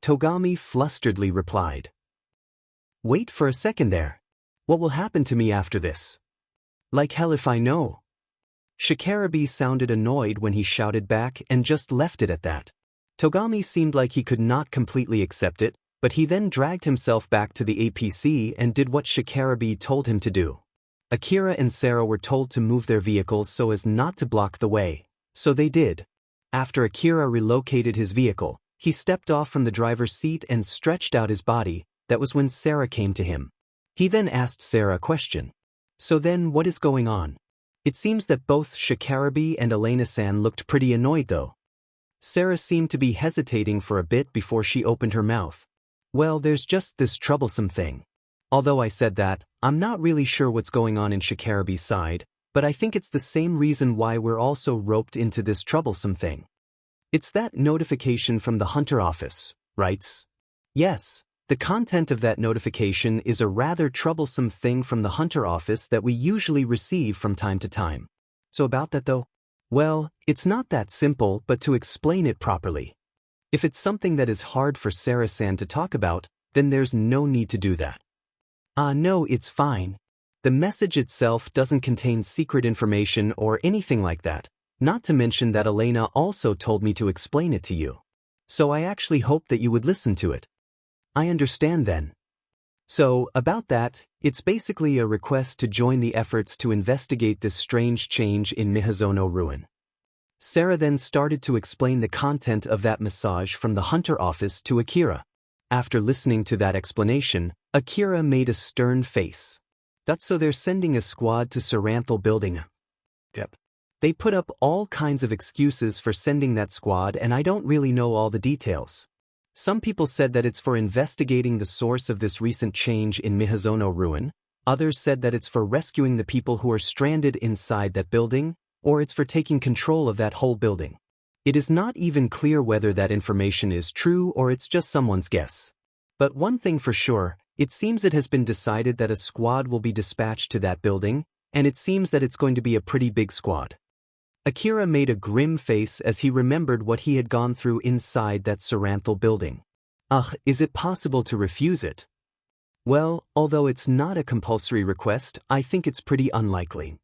Togami flusteredly replied. "Wait for a second there. What will happen to me after this? Like hell if I know." Shikarabi sounded annoyed when he shouted back and just left it at that. Togami seemed like he could not completely accept it, but he then dragged himself back to the APC and did what Shikarabi told him to do. Akira and Sarah were told to move their vehicles so as not to block the way, so they did. After Akira relocated his vehicle, he stepped off from the driver's seat and stretched out his body. That was when Sarah came to him. He then asked Sarah a question. So then what is going on? It seems that both Shikarabi and Elena-san looked pretty annoyed though. Sarah seemed to be hesitating for a bit before she opened her mouth. Well, there's just this troublesome thing. Although I said that, I'm not really sure what's going on in Shikarabi's side, but I think it's the same reason why we're also roped into this troublesome thing. It's that notification from the Hunter office, right? Yes. The content of that notification is a rather troublesome thing from the Hunter office that we usually receive from time to time. So about that though? Well, it's not that simple, but to explain it properly. If it's something that is hard for Sarah-san to talk about, then there's no need to do that. No, it's fine. The message itself doesn't contain secret information or anything like that, not to mention that Elena also told me to explain it to you. So I actually hope that you would listen to it. I understand then. So, about that, it's basically a request to join the efforts to investigate this strange change in Miyazono ruin. Sarah then started to explain the content of that message from the Hunter office to Akira. After listening to that explanation, Akira made a stern face. That's so they're sending a squad to Saranthal building. Yep. They put up all kinds of excuses for sending that squad and I don't really know all the details. Some people said that it's for investigating the source of this recent change in Miyazono ruin, others said that it's for rescuing the people who are stranded inside that building, or it's for taking control of that whole building. It is not even clear whether that information is true or it's just someone's guess. But one thing for sure, it seems it has been decided that a squad will be dispatched to that building, and it seems that it's going to be a pretty big squad. Akira made a grim face as he remembered what he had gone through inside that Saranthal building. Is it possible to refuse it? Well, although it's not a compulsory request, I think it's pretty unlikely.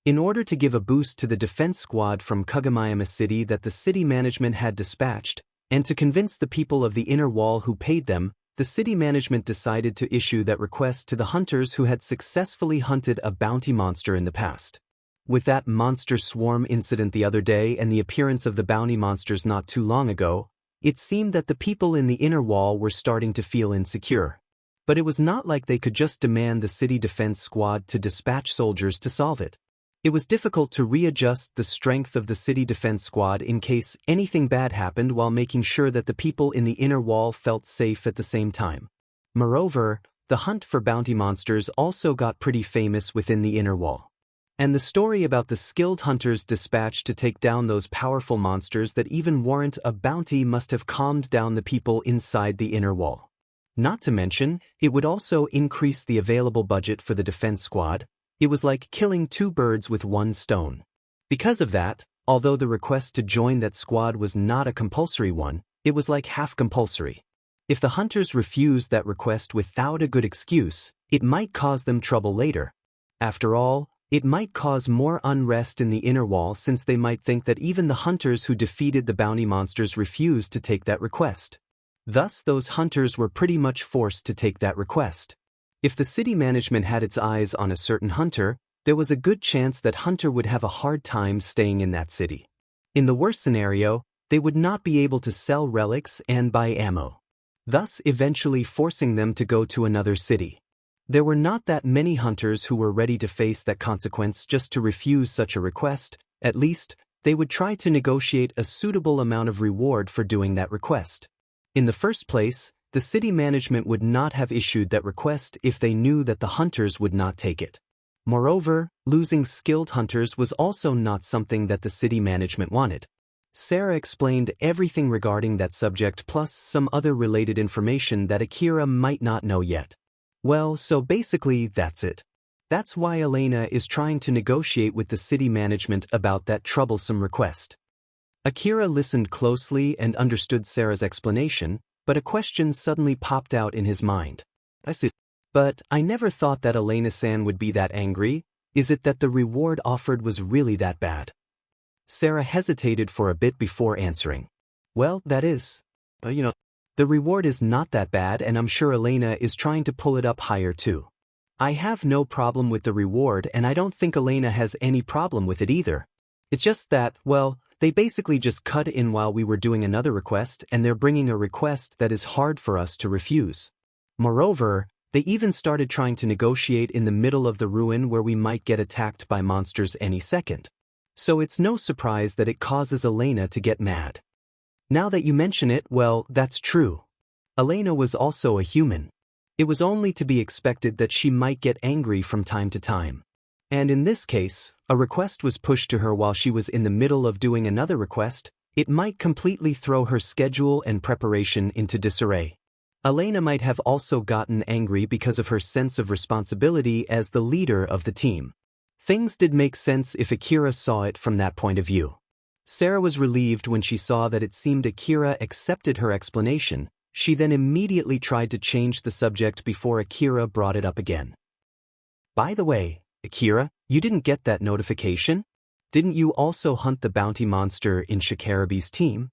In order to give a boost to the defense squad from Kagomayama City that the city management had dispatched, and to convince the people of the inner wall who paid them, the city management decided to issue that request to the hunters who had successfully hunted a bounty monster in the past. With that monster swarm incident the other day and the appearance of the bounty monsters not too long ago, it seemed that the people in the inner wall were starting to feel insecure. But it was not like they could just demand the city defense squad to dispatch soldiers to solve it. It was difficult to readjust the strength of the city defense squad in case anything bad happened while making sure that the people in the inner wall felt safe at the same time. Moreover, the hunt for bounty monsters also got pretty famous within the inner wall. And the story about the skilled hunters dispatched to take down those powerful monsters that even warrant a bounty must have calmed down the people inside the inner wall. Not to mention, it would also increase the available budget for the defense squad. It was like killing two birds with one stone. Because of that, although the request to join that squad was not a compulsory one, it was like half compulsory. If the hunters refused that request without a good excuse, it might cause them trouble later. After all, it might cause more unrest in the inner wall since they might think that even the hunters who defeated the bounty monsters refused to take that request. Thus, those hunters were pretty much forced to take that request. If the city management had its eyes on a certain hunter, there was a good chance that hunter would have a hard time staying in that city. In the worst scenario, they would not be able to sell relics and buy ammo, thus eventually forcing them to go to another city. There were not that many hunters who were ready to face that consequence just to refuse such a request. At least, they would try to negotiate a suitable amount of reward for doing that request. In the first place, the city management would not have issued that request if they knew that the hunters would not take it. Moreover, losing skilled hunters was also not something that the city management wanted. Sarah explained everything regarding that subject plus some other related information that Akira might not know yet. Well, so basically that's it. That's why Elena is trying to negotiate with the city management about that troublesome request. Akira listened closely and understood Sarah's explanation, but a question suddenly popped out in his mind. I see. But I never thought that Elena-san would be that angry. Is it that the reward offered was really that bad? Sarah hesitated for a bit before answering. Well, that is. The reward is not that bad and I'm sure Elena is trying to pull it up higher too. I have no problem with the reward and I don't think Elena has any problem with it either. It's just that, well, they basically just cut in while we were doing another request and they're bringing a request that is hard for us to refuse. Moreover, they even started trying to negotiate in the middle of the ruin where we might get attacked by monsters any second. So it's no surprise that it causes Elena to get mad. Now that you mention it, well, that's true. Elena was also a human. It was only to be expected that she might get angry from time to time. And in this case, a request was pushed to her while she was in the middle of doing another request. It might completely throw her schedule and preparation into disarray. Elena might have also gotten angry because of her sense of responsibility as the leader of the team. Things did make sense if Akira saw it from that point of view. Sarah was relieved when she saw that it seemed Akira accepted her explanation. She then immediately tried to change the subject before Akira brought it up again. By the way, Akira, you didn't get that notification? Didn't you also hunt the bounty monster in Shikarabe's team?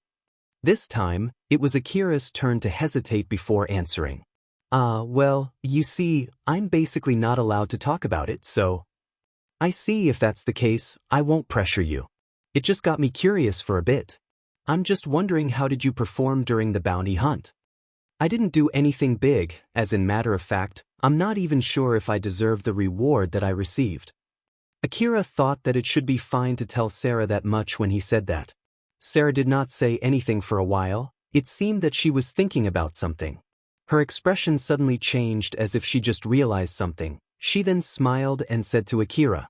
This time, it was Akira's turn to hesitate before answering. Well, you see, I'm basically not allowed to talk about it, so... I see. If that's the case, I won't pressure you. It just got me curious for a bit. I'm just wondering, how did you perform during the bounty hunt? I didn't do anything big, as in matter of fact, I'm not even sure if I deserve the reward that I received. Akira thought that it should be fine to tell Sarah that much when he said that. Sarah did not say anything for a while. It seemed that she was thinking about something. Her expression suddenly changed as if she just realized something. She then smiled and said to Akira,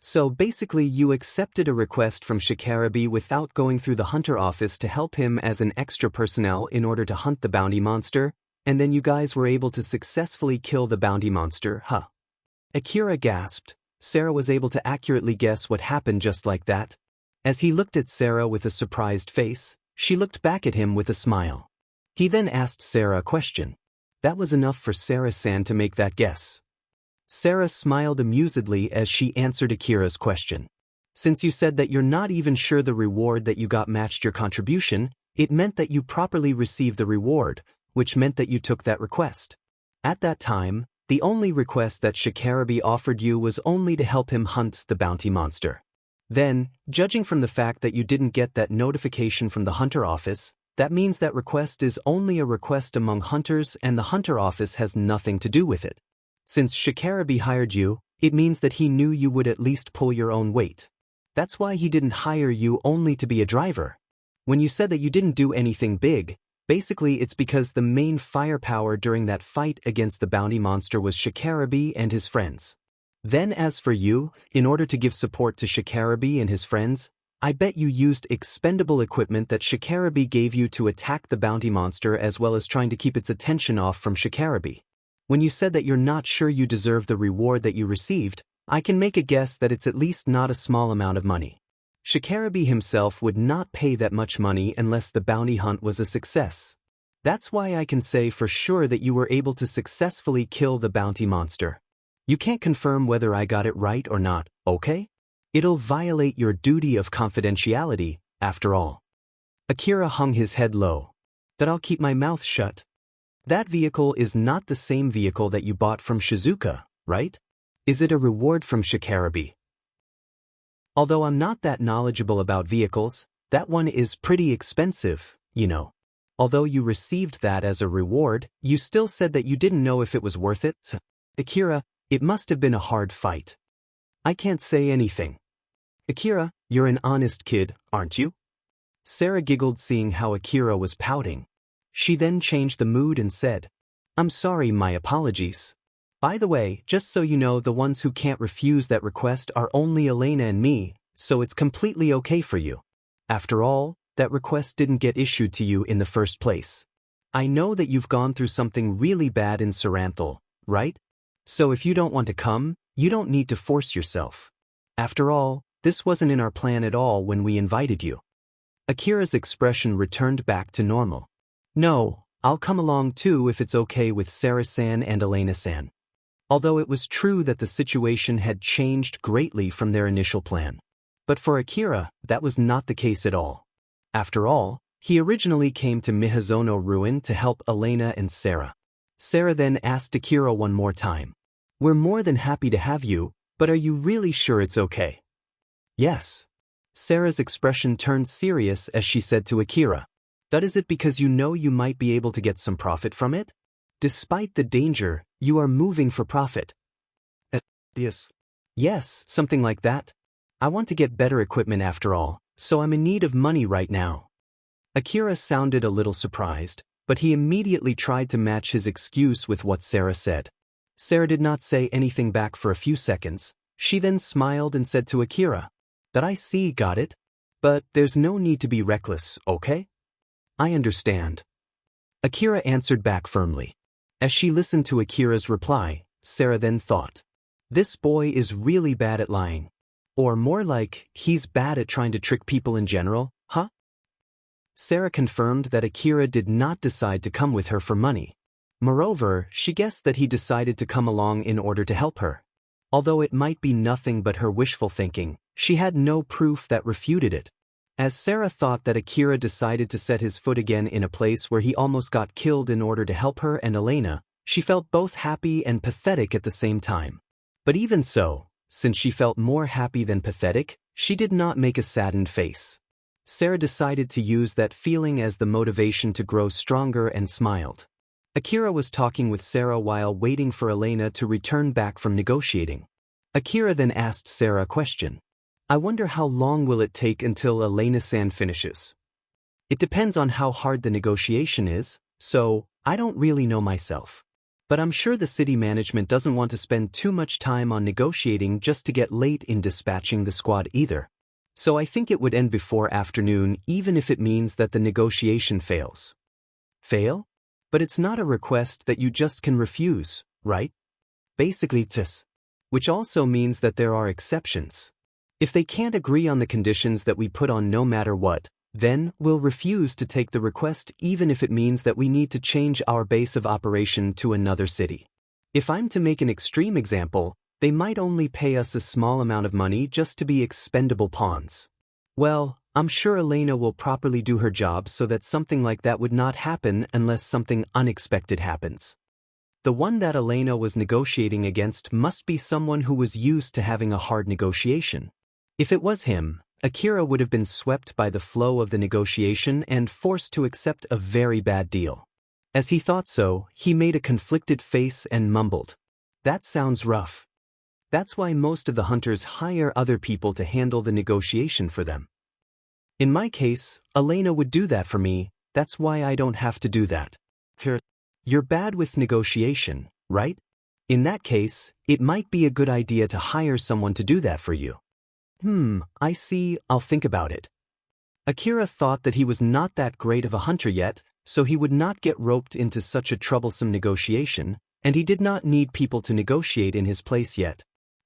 so basically you accepted a request from Shikarabe without going through the hunter office to help him as an extra personnel in order to hunt the bounty monster, and then you guys were able to successfully kill the bounty monster, huh? Akira gasped. Sarah was able to accurately guess what happened just like that. As he looked at Sarah with a surprised face, she looked back at him with a smile. He then asked Sarah a question. That was enough for Sarah-san to make that guess. Sarah smiled amusedly as she answered Akira's question. Since you said that you're not even sure the reward that you got matched your contribution, it meant that you properly received the reward, which meant that you took that request. At that time, the only request that Shikarabe offered you was only to help him hunt the bounty monster. Then, judging from the fact that you didn't get that notification from the hunter office, that means that request is only a request among hunters and the hunter office has nothing to do with it. Since Shikarabe hired you, it means that he knew you would at least pull your own weight. That's why he didn't hire you only to be a driver. When you said that you didn't do anything big, basically it's because the main firepower during that fight against the bounty monster was Shikarabe and his friends. Then as for you, in order to give support to Shikarabe and his friends, I bet you used expendable equipment that Shikarabe gave you to attack the bounty monster as well as trying to keep its attention off from Shikarabe. When you said that you're not sure you deserve the reward that you received, I can make a guess that it's at least not a small amount of money. Shikarabe himself would not pay that much money unless the bounty hunt was a success. That's why I can say for sure that you were able to successfully kill the bounty monster. You can't confirm whether I got it right or not, okay? It'll violate your duty of confidentiality, after all. Akira hung his head low. That I'll keep my mouth shut. That vehicle is not the same vehicle that you bought from Shizuka, right? Is it a reward from Shikarabe? Although I'm not that knowledgeable about vehicles, that one is pretty expensive, you know. Although you received that as a reward, you still said that you didn't know if it was worth it. Akira, it must have been a hard fight. I can't say anything. Akira, you're an honest kid, aren't you? Sarah giggled seeing how Akira was pouting. She then changed the mood and said, I'm sorry, my apologies. By the way, just so you know, the ones who can't refuse that request are only Elena and me, so it's completely okay for you. After all, that request didn't get issued to you in the first place. I know that you've gone through something really bad in Saranthal, right? So if you don't want to come, you don't need to force yourself. After all, this wasn't in our plan at all when we invited you. Akira's expression returned back to normal. No, I'll come along too if it's okay with Sarah-san and Elena-san. Although it was true that the situation had changed greatly from their initial plan. But for Akira, that was not the case at all. After all, he originally came to Mihazono Ruin to help Elena and Sarah. Sarah then asked Akira one more time. We're more than happy to have you, but are you really sure it's okay? Yes. Sarah's expression turned serious as she said to Akira. That is it because you know you might be able to get some profit from it? Despite the danger, you are moving for profit. Yes. Yes, something like that. I want to get better equipment after all, so I'm in need of money right now. Akira sounded a little surprised, but he immediately tried to match his excuse with what Sarah said. Sarah did not say anything back for a few seconds. She then smiled and said to Akira, "That I see, got it? But there's no need to be reckless, okay? I understand." Akira answered back firmly. As she listened to Akira's reply, Sarah then thought, "This boy is really bad at lying. Or more like, he's bad at trying to trick people in general, huh?" Sarah confirmed that Akira did not decide to come with her for money. Moreover, she guessed that he decided to come along in order to help her. Although it might be nothing but her wishful thinking, she had no proof that refuted it. As Sarah thought that Akira decided to set his foot again in a place where he almost got killed in order to help her and Elena, she felt both happy and pathetic at the same time. But even so, since she felt more happy than pathetic, she did not make a saddened face. Sarah decided to use that feeling as the motivation to grow stronger and smiled. Akira was talking with Sarah while waiting for Elena to return back from negotiating. Akira then asked Sarah a question. "I wonder how long will it take until Elena-san finishes?" "It depends on how hard the negotiation is, so I don't really know myself. But I'm sure the city management doesn't want to spend too much time on negotiating just to get late in dispatching the squad either. So I think it would end before afternoon even if it means that the negotiation fails." "Fail? But it's not a request that you just can refuse, right? Basically tis. Which also means that there are exceptions. If they can't agree on the conditions that we put on no matter what, then we'll refuse to take the request even if it means that we need to change our base of operation to another city. If I'm to make an extreme example, they might only pay us a small amount of money just to be expendable pawns. Well, I'm sure Elena will properly do her job so that something like that would not happen unless something unexpected happens. The one that Elena was negotiating against must be someone who was used to having a hard negotiation. If it was him, Akira would have been swept by the flow of the negotiation and forced to accept a very bad deal. As he thought so, he made a conflicted face and mumbled, "That sounds rough." That's why most of the hunters hire other people to handle the negotiation for them. In my case, Elena would do that for me, that's why I don't have to do that. You're bad with negotiation, right? In that case, it might be a good idea to hire someone to do that for you. I see, I'll think about it. Akira thought that he was not that great of a hunter yet, so he would not get roped into such a troublesome negotiation, and he did not need people to negotiate in his place yet.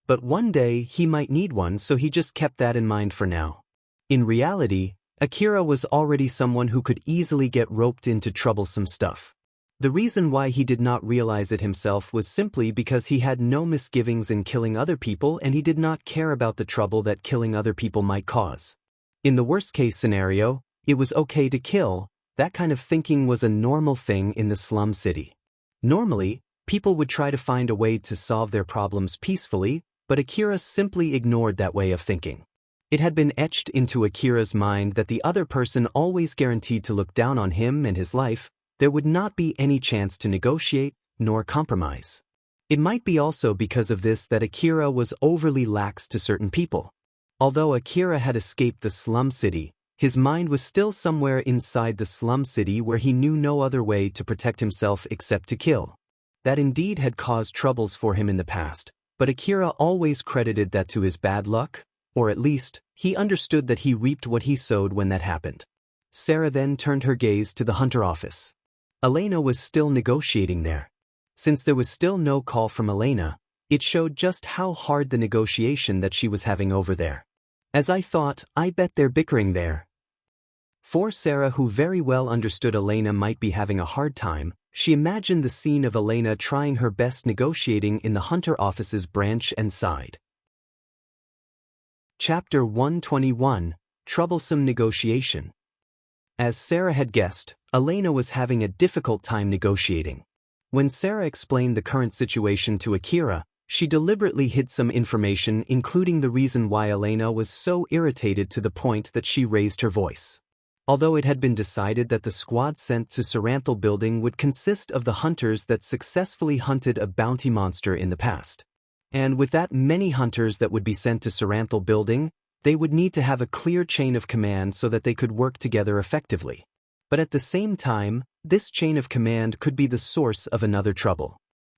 But one day he might need one, so he just kept that in mind for now. In reality, Akira was already someone who could easily get roped into troublesome stuff. The reason why he did not realize it himself was simply because he had no misgivings in killing other people and he did not care about the trouble that killing other people might cause. In the worst-case scenario, it was okay to kill. That kind of thinking was a normal thing in the slum city. Normally, people would try to find a way to solve their problems peacefully, but Akira simply ignored that way of thinking. It had been etched into Akira's mind that the other person always guaranteed to look down on him and his life. There would not be any chance to negotiate, nor compromise. It might be also because of this that Akira was overly lax to certain people. Although Akira had escaped the slum city, his mind was still somewhere inside the slum city where he knew no other way to protect himself except to kill. That indeed had caused troubles for him in the past, but Akira always credited that to his bad luck, or at least, he understood that he reaped what he sowed when that happened. Sarah then turned her gaze to the hunter office. Elena was still negotiating there. Since there was still no call from Elena, it showed just how hard the negotiation that she was having over there. As I thought, I bet they're bickering there. For Sarah, who very well understood Elena might be having a hard time, she imagined the scene of Elena trying her best negotiating in the hunter office's branch and side. Chapter 121, Troublesome Negotiation. As Sarah had guessed, Elena was having a difficult time negotiating. When Sarah explained the current situation to Akira, She deliberately hid some information, including the reason why Elena was so irritated to the point that she raised her voice. Although it had been decided that the squad sent to Saranthal Building would consist of the hunters that successfully hunted a bounty monster in the past. And with that many hunters that would be sent to Saranthal Building, they would need to have a clear chain of command so that they could work together effectively. But at the same time, this chain of command could be the source of another trouble.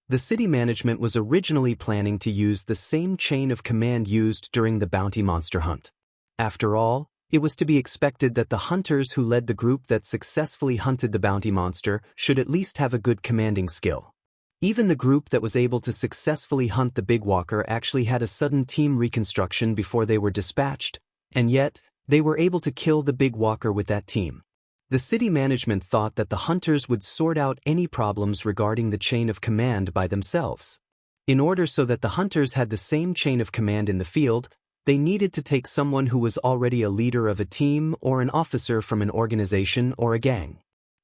The city management was originally planning to use the same chain of command used during the bounty monster hunt. After all, it was to be expected that the hunters who led the group that successfully hunted the bounty monster should at least have a good commanding skill. Even the group that was able to successfully hunt the big walker actually had a sudden team reconstruction before they were dispatched, and yet, they were able to kill the big walker with that team. The city management thought that the hunters would sort out any problems regarding the chain of command by themselves. In order so that the hunters had the same chain of command in the field, they needed to take someone who was already a leader of a team or an officer from an organization or a gang.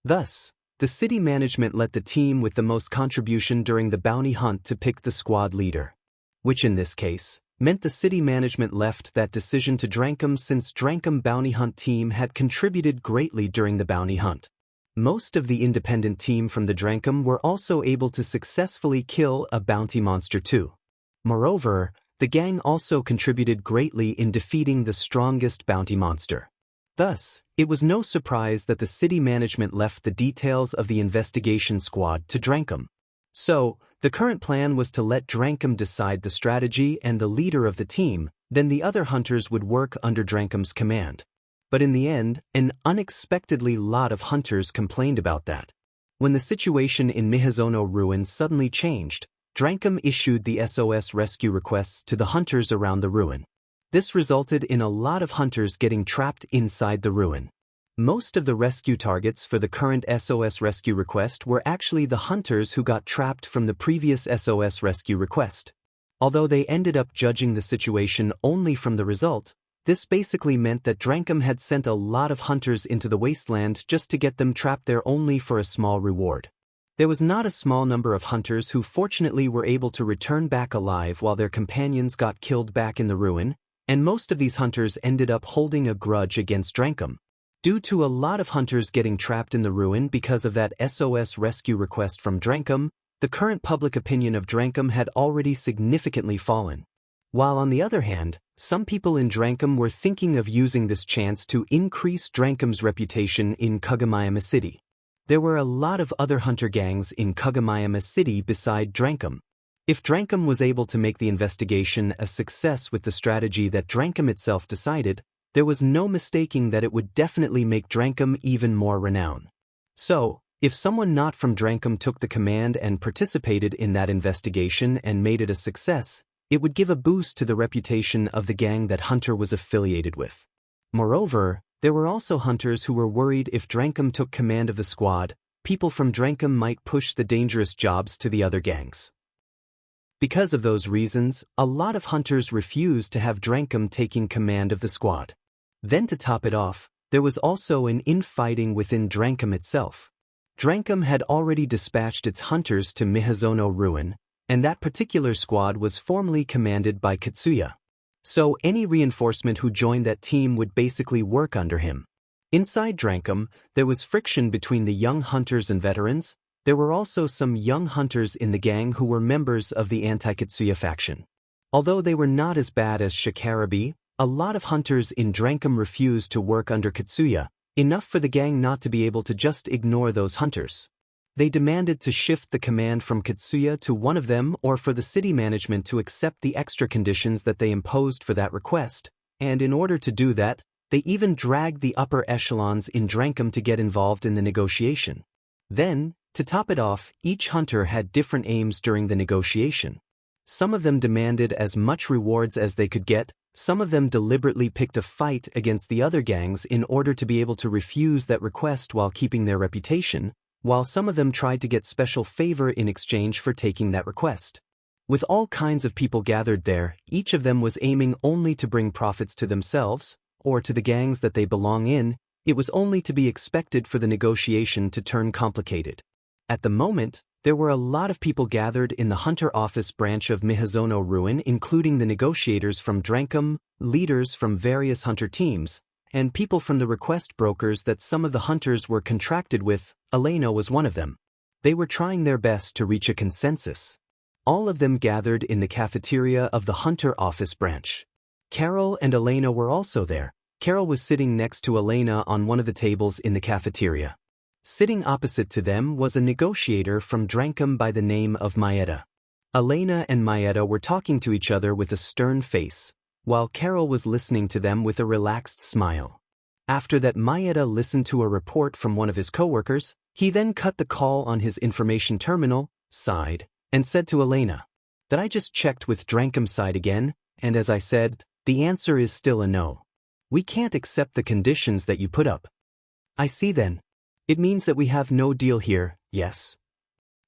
Thus, the city management let the team with the most contribution during the bounty hunt to pick the squad leader, which in this case meant the city management left that decision to Drankum since Drankum bounty hunt team had contributed greatly during the bounty hunt. Most of the independent team from the Drankum were also able to successfully kill a bounty monster too. Moreover, the gang also contributed greatly in defeating the strongest bounty monster. Thus, it was no surprise that the city management left the details of the investigation squad to Drankum. So, the current plan was to let Drankum decide the strategy and the leader of the team, then the other hunters would work under Drankum's command. But in the end, an unexpectedly lot of hunters complained about that. When the situation in Mihazono Ruin suddenly changed, Drankum issued the SOS rescue requests to the hunters around the ruin. This resulted in a lot of hunters getting trapped inside the ruin. Most of the rescue targets for the current SOS rescue request were actually the hunters who got trapped from the previous SOS rescue request. Although they ended up judging the situation only from the result, this basically meant that Drankum had sent a lot of hunters into the wasteland just to get them trapped there only for a small reward. There was not a small number of hunters who fortunately were able to return back alive while their companions got killed back in the ruin, and most of these hunters ended up holding a grudge against Drankum. Due to a lot of hunters getting trapped in the ruin because of that SOS rescue request from Drankum, the current public opinion of Drankum had already significantly fallen. While on the other hand, some people in Drankum were thinking of using this chance to increase Drankum's reputation in Kagomayama City. There were a lot of other hunter gangs in Kagomayama City beside Drankum. If Drankum was able to make the investigation a success with the strategy that Drankum itself decided, there was no mistaking that it would definitely make Drankum even more renowned. So, if someone not from Drankum took the command and participated in that investigation and made it a success, it would give a boost to the reputation of the gang that Hunter was affiliated with. Moreover, there were also hunters who were worried if Drankum took command of the squad, people from Drankum might push the dangerous jobs to the other gangs. Because of those reasons, a lot of hunters refused to have Drankum taking command of the squad. Then to top it off, there was also an infighting within Drankum itself. Drankum had already dispatched its hunters to Mihazono Ruin, and that particular squad was formerly commanded by Katsuya. So any reinforcement who joined that team would basically work under him. Inside Drankum, there was friction between the young hunters and veterans. There were also some young hunters in the gang who were members of the anti-Katsuya faction. Although they were not as bad as Shikarabe, a lot of hunters in Drankum refused to work under Katsuya, enough for the gang not to be able to just ignore those hunters. They demanded to shift the command from Katsuya to one of them or for the city management to accept the extra conditions that they imposed for that request, and in order to do that, they even dragged the upper echelons in Drankum to get involved in the negotiation. Then, to top it off, each hunter had different aims during the negotiation. Some of them demanded as much rewards as they could get, some of them deliberately picked a fight against the other gangs in order to be able to refuse that request while keeping their reputation, while some of them tried to get special favor in exchange for taking that request. With all kinds of people gathered there, each of them was aiming only to bring profits to themselves, or to the gangs that they belong in. It was only to be expected for the negotiation to turn complicated. At the moment, There were a lot of people gathered in the Hunter Office branch of Mihazono Ruin, including the negotiators from Drankum, leaders from various hunter teams, and people from the request brokers that some of the hunters were contracted with. Elena was one of them. They were trying their best to reach a consensus. All of them gathered in the cafeteria of the Hunter Office branch. Carol and Elena were also there. Carol was sitting next to Elena on one of the tables in the cafeteria. Sitting opposite to them was a negotiator from Drankum by the name of Maeda. Elena and Maeda were talking to each other with a stern face, while Carol was listening to them with a relaxed smile. After that, Maeda listened to a report from one of his coworkers. He then cut the call on his information terminal, sighed, and said to Elena, "That I just checked with Drankum side again, and as I said, the answer is still a no. We can't accept the conditions that you put up." "I see then. It means that we have no deal here, yes?"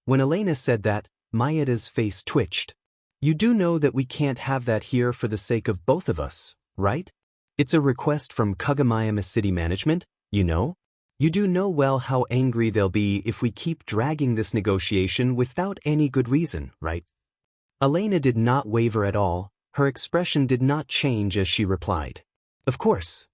When Elena said that, Maeda's face twitched. "You do know that we can't have that here for the sake of both of us, right? It's a request from Kagomayama City Management, you know? You do know well how angry they'll be if we keep dragging this negotiation without any good reason, right?" Elena did not waver at all. Her expression did not change as she replied, "Of course.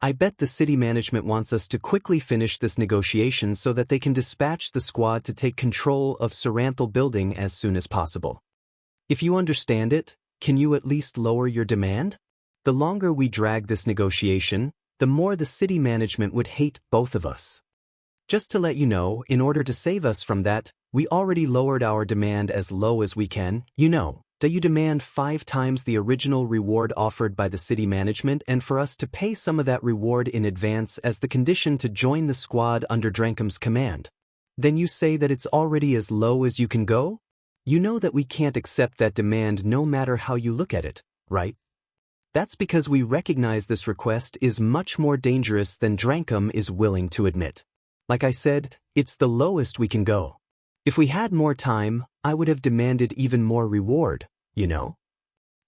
I bet the city management wants us to quickly finish this negotiation so that they can dispatch the squad to take control of Saranthal building as soon as possible. If you understand it, can you at least lower your demand? The longer we drag this negotiation, the more the city management would hate both of us. Just to let you know, in order to save us from that, we already lowered our demand as low as we can, you know. Do you demand 5 times the original reward offered by the city management and for us to pay some of that reward in advance as the condition to join the squad under Drankum's command? Then you say that it's already as low as you can go? You know that we can't accept that demand no matter how you look at it, right? That's because we recognize this request is much more dangerous than Drankum is willing to admit. Like I said, it's the lowest we can go. If we had more time, I would have demanded even more reward, you know?"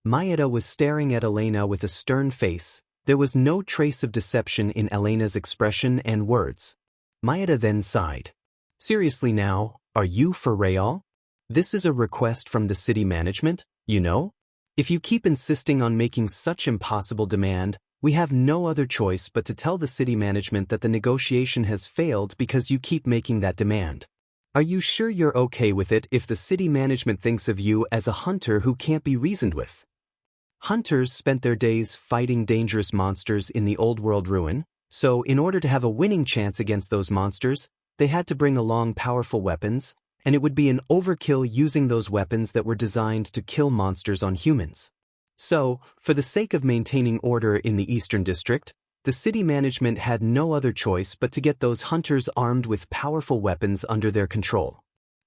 Maeda was staring at Elena with a stern face. There was no trace of deception in Elena's expression and words. Maeda then sighed. "Seriously now, are you for real? This is a request from the city management, you know? If you keep insisting on making such impossible demand, we have no other choice but to tell the city management that the negotiation has failed because you keep making that demand. Are you sure you're okay with it if the city management thinks of you as a hunter who can't be reasoned with?" Hunters spent their days fighting dangerous monsters in the old world ruin, so in order to have a winning chance against those monsters, they had to bring along powerful weapons, and it would be an overkill using those weapons that were designed to kill monsters on humans. So, for the sake of maintaining order in the Eastern District, the city management had no other choice but to get those hunters armed with powerful weapons under their control.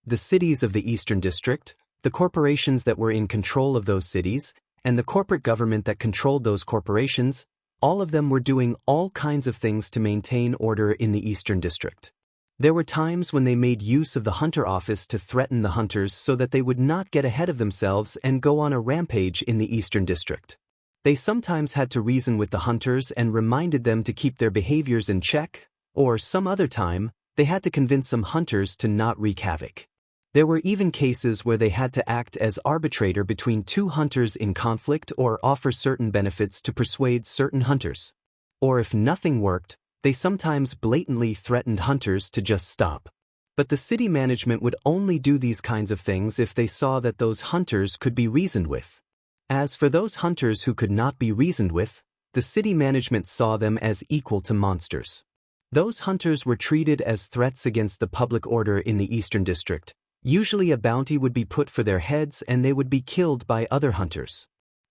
The cities of the Eastern District, the corporations that were in control of those cities, and the corporate government that controlled those corporations, all of them were doing all kinds of things to maintain order in the Eastern District. There were times when they made use of the Hunter Office to threaten the hunters so that they would not get ahead of themselves and go on a rampage in the Eastern District. They sometimes had to reason with the hunters and reminded them to keep their behaviors in check, or some other time, they had to convince some hunters to not wreak havoc. There were even cases where they had to act as arbitrator between two hunters in conflict or offer certain benefits to persuade certain hunters. Or if nothing worked, they sometimes blatantly threatened hunters to just stop. But the city management would only do these kinds of things if they saw that those hunters could be reasoned with. As for those hunters who could not be reasoned with, the city management saw them as equal to monsters. Those hunters were treated as threats against the public order in the Eastern District. Usually a bounty would be put for their heads and they would be killed by other hunters.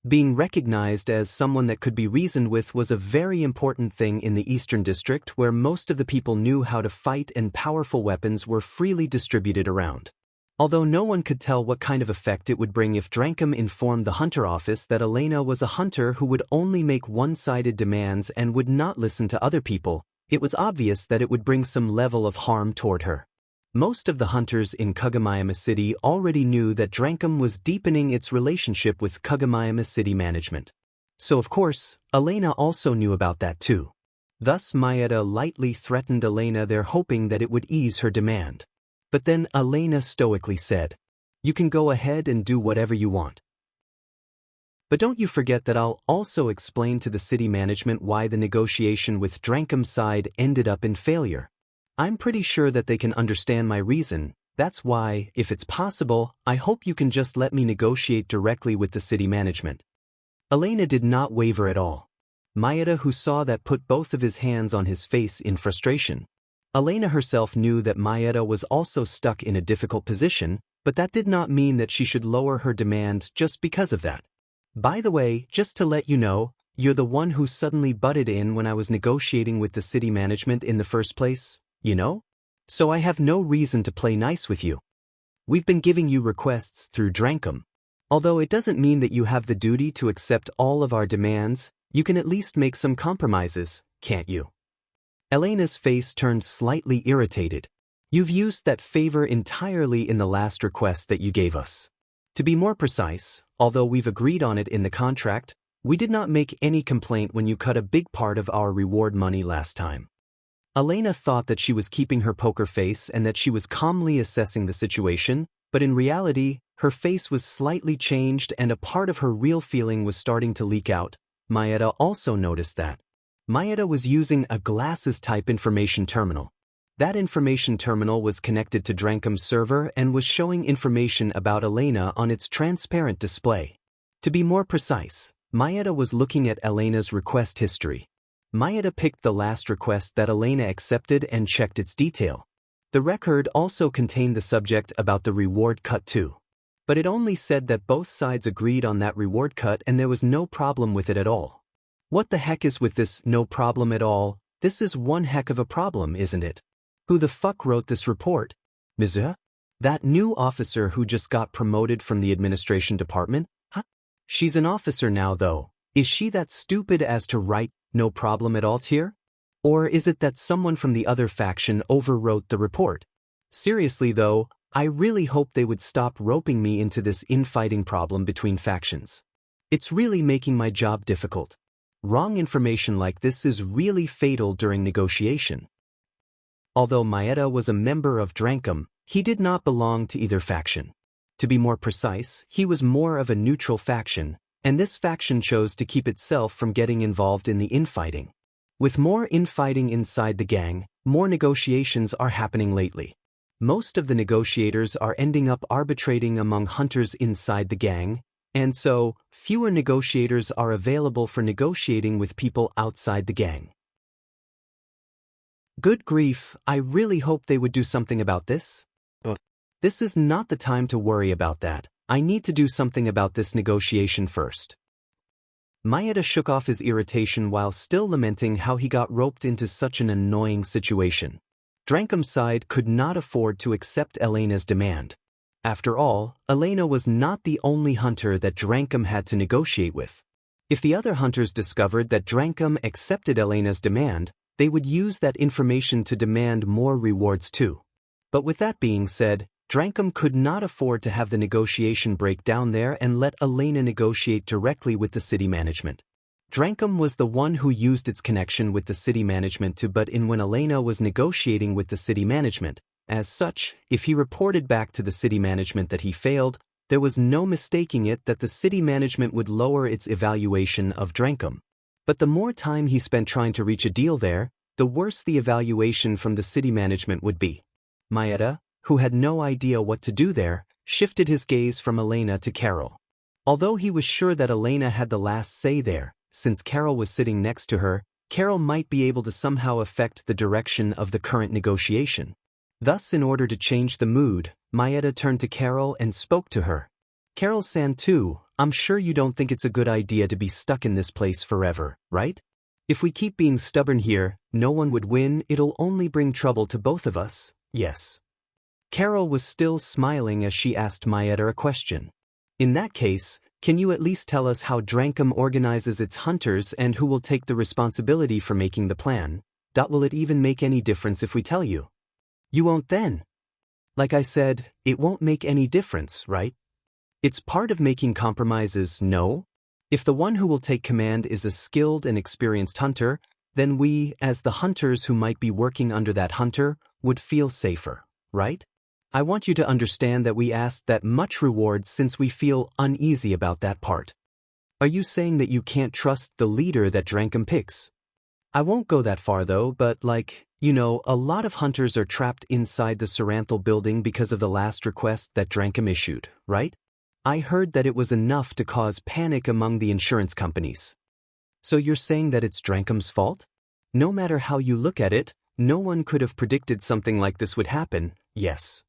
Being recognized as someone that could be reasoned with was a very important thing in the Eastern District, where most of the people knew how to fight and powerful weapons were freely distributed around. Although no one could tell what kind of effect it would bring if Drankum informed the Hunter Office that Elena was a hunter who would only make one-sided demands and would not listen to other people, it was obvious that it would bring some level of harm toward her. Most of the hunters in Kagomayama City already knew that Drankum was deepening its relationship with Kagomayama City management. So of course, Elena also knew about that too. Thus Maeda lightly threatened Elena there, hoping that it would ease her demand. But then Elena stoically said, "You can go ahead and do whatever you want. But don't you forget that I'll also explain to the city management why the negotiation with Drankum's side ended up in failure. I'm pretty sure that they can understand my reason. That's why, if it's possible, I hope you can just let me negotiate directly with the city management." Elena did not waver at all. Maeda, who saw that, put both of his hands on his face in frustration. Elena herself knew that Maeda was also stuck in a difficult position, but that did not mean that she should lower her demand just because of that. "By the way, just to let you know, you're the one who suddenly butted in when I was negotiating with the city management in the first place, you know? So I have no reason to play nice with you. We've been giving you requests through Drankum. Although it doesn't mean that you have the duty to accept all of our demands, you can at least make some compromises, can't you?" Elena's face turned slightly irritated. "You've used that favor entirely in the last request that you gave us. To be more precise, although we've agreed on it in the contract, we did not make any complaint when you cut a big part of our reward money last time." Elena thought that she was keeping her poker face and that she was calmly assessing the situation, but in reality, her face was slightly changed and a part of her real feeling was starting to leak out. Maeda also noticed that. Maeda was using a glasses-type information terminal. That information terminal was connected to Drankum's server and was showing information about Elena on its transparent display. To be more precise, Maeda was looking at Elena's request history. Maeda picked the last request that Elena accepted and checked its detail. The record also contained the subject about the reward cut too. But it only said that both sides agreed on that reward cut and there was no problem with it at all. What the heck is with this "no problem at all"? This is one heck of a problem, isn't it? Who the fuck wrote this report? Monsieur? That new officer who just got promoted from the administration department? Huh? She's an officer now though. Is she that stupid as to write "no problem at all" here? Or is it that someone from the other faction overwrote the report? Seriously though, I really hope they would stop roping me into this infighting problem between factions. It's really making my job difficult. Wrong information like this is really fatal during negotiation. Although Maeda was a member of Drankum, he did not belong to either faction. To be more precise, he was more of a neutral faction, and this faction chose to keep itself from getting involved in the infighting. With more infighting inside the gang, more negotiations are happening lately. Most of the negotiators are ending up arbitrating among hunters inside the gang, and so, fewer negotiators are available for negotiating with people outside the gang. Good grief, I really hope they would do something about this. This is not the time to worry about that. I need to do something about this negotiation first. Maeda shook off his irritation while still lamenting how he got roped into such an annoying situation. Drankum's side could not afford to accept Elena's demand. After all, Elena was not the only hunter that Drankum had to negotiate with. If the other hunters discovered that Drankum accepted Elena's demand, they would use that information to demand more rewards too. But with that being said, Drankum could not afford to have the negotiation break down there and let Elena negotiate directly with the city management. Drankum was the one who used its connection with the city management to butt in when Elena was negotiating with the city management. As such, if he reported back to the city management that he failed, there was no mistaking it that the city management would lower its evaluation of Drankum. But the more time he spent trying to reach a deal there, the worse the evaluation from the city management would be. Maeda, who had no idea what to do there, shifted his gaze from Elena to Carol. Although he was sure that Elena had the last say there, since Carol was sitting next to her, Carol might be able to somehow affect the direction of the current negotiation. Thus, in order to change the mood, Maeda turned to Carol and spoke to her. "Carol-san too, I'm sure you don't think it's a good idea to be stuck in this place forever, right? If we keep being stubborn here, no one would win, it'll only bring trouble to both of us, yes?" Carol was still smiling as she asked Maeda a question. "In that case, can you at least tell us how Drankum organizes its hunters and who will take the responsibility for making the plan? Will it even make any difference if we tell you? You won't then? Like I said, it won't make any difference, right? It's part of making compromises, no? If the one who will take command is a skilled and experienced hunter, then we, as the hunters who might be working under that hunter, would feel safer, right? I want you to understand that we asked that much reward since we feel uneasy about that part. Are you saying that you can't trust the leader that Drankum picks? I won't go that far though, but a lot of hunters are trapped inside the Saranthal building because of the last request that Drankum issued, right? I heard that it was enough to cause panic among the insurance companies. So you're saying that it's Drankum's fault? No matter how you look at it, no one could have predicted something like this would happen, yes.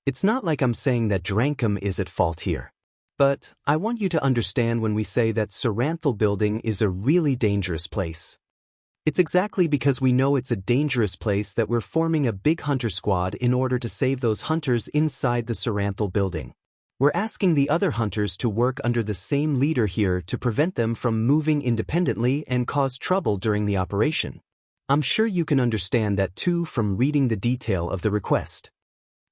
It's not like I'm saying that Drankum is at fault here. But I want you to understand when we say that Saranthal building is a really dangerous place. It's exactly because we know it's a dangerous place that we're forming a big hunter squad in order to save those hunters inside the Saranthal building. We're asking the other hunters to work under the same leader here to prevent them from moving independently and cause trouble during the operation. I'm sure you can understand that too from reading the detail of the request.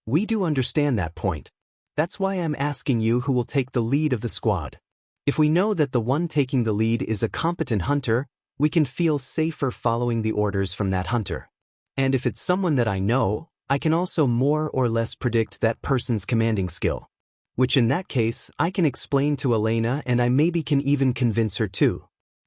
We do understand that point. That's why I'm asking you who will take the lead of the squad. If we know that the one taking the lead is a competent hunter, we can feel safer following the orders from that hunter. And if it's someone that I know, I can also more or less predict that person's commanding skill. Which in that case, I can explain to Elena and I maybe can even convince her too.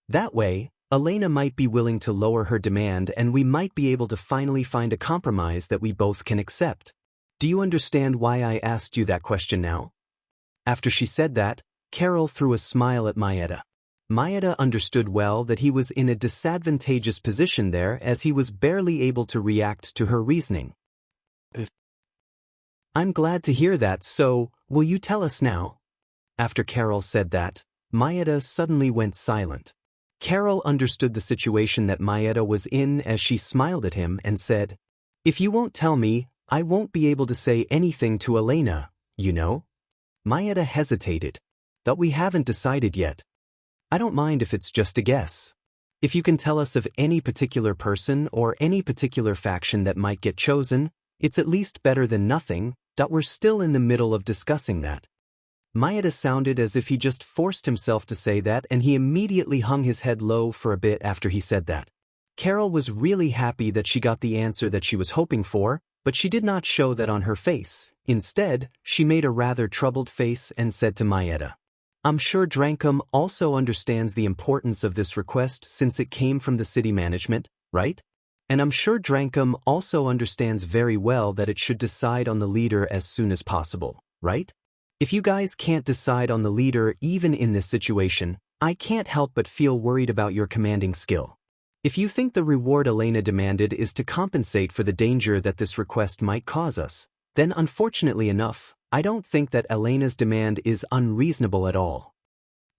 That way, Elena might be willing to lower her demand and we might be able to finally find a compromise that we both can accept. Do you understand why I asked you that question now? After she said that, Carol threw a smile at Maeda. Maeda understood well that he was in a disadvantageous position there as he was barely able to react to her reasoning. I'm glad to hear that, so, will you tell us now? After Carol said that, Maeda suddenly went silent. Carol understood the situation that Maeda was in as she smiled at him and said, "If you won't tell me, I won't be able to say anything to Elena, you know?" Maeda hesitated. "But we haven't decided yet. I don't mind if it's just a guess. If you can tell us of any particular person or any particular faction that might get chosen, it's at least better than nothing, that we're still in the middle of discussing that." Maeda sounded as if he just forced himself to say that and he immediately hung his head low for a bit after he said that. Carol was really happy that she got the answer that she was hoping for, but she did not show that on her face. Instead, she made a rather troubled face and said to Maeda, "I'm sure Drankum also understands the importance of this request since it came from the city management, right? And I'm sure Drankum also understands very well that it should decide on the leader as soon as possible, right? If you guys can't decide on the leader even in this situation, I can't help but feel worried about your commanding skill. If you think the reward Elena demanded is to compensate for the danger that this request might cause us, then unfortunately enough, I don't think that Elena's demand is unreasonable at all."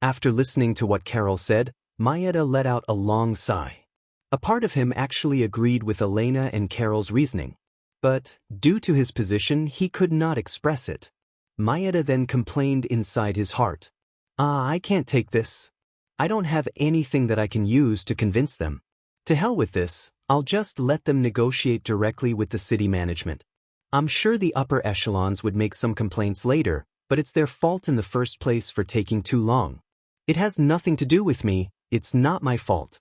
After listening to what Carol said, Maeda let out a long sigh. A part of him actually agreed with Elena and Carol's reasoning. But, due to his position, he could not express it. Maeda then complained inside his heart. I can't take this. I don't have anything that I can use to convince them. To hell with this, I'll just let them negotiate directly with the city management. I'm sure the upper echelons would make some complaints later, but it's their fault in the first place for taking too long. It has nothing to do with me, it's not my fault."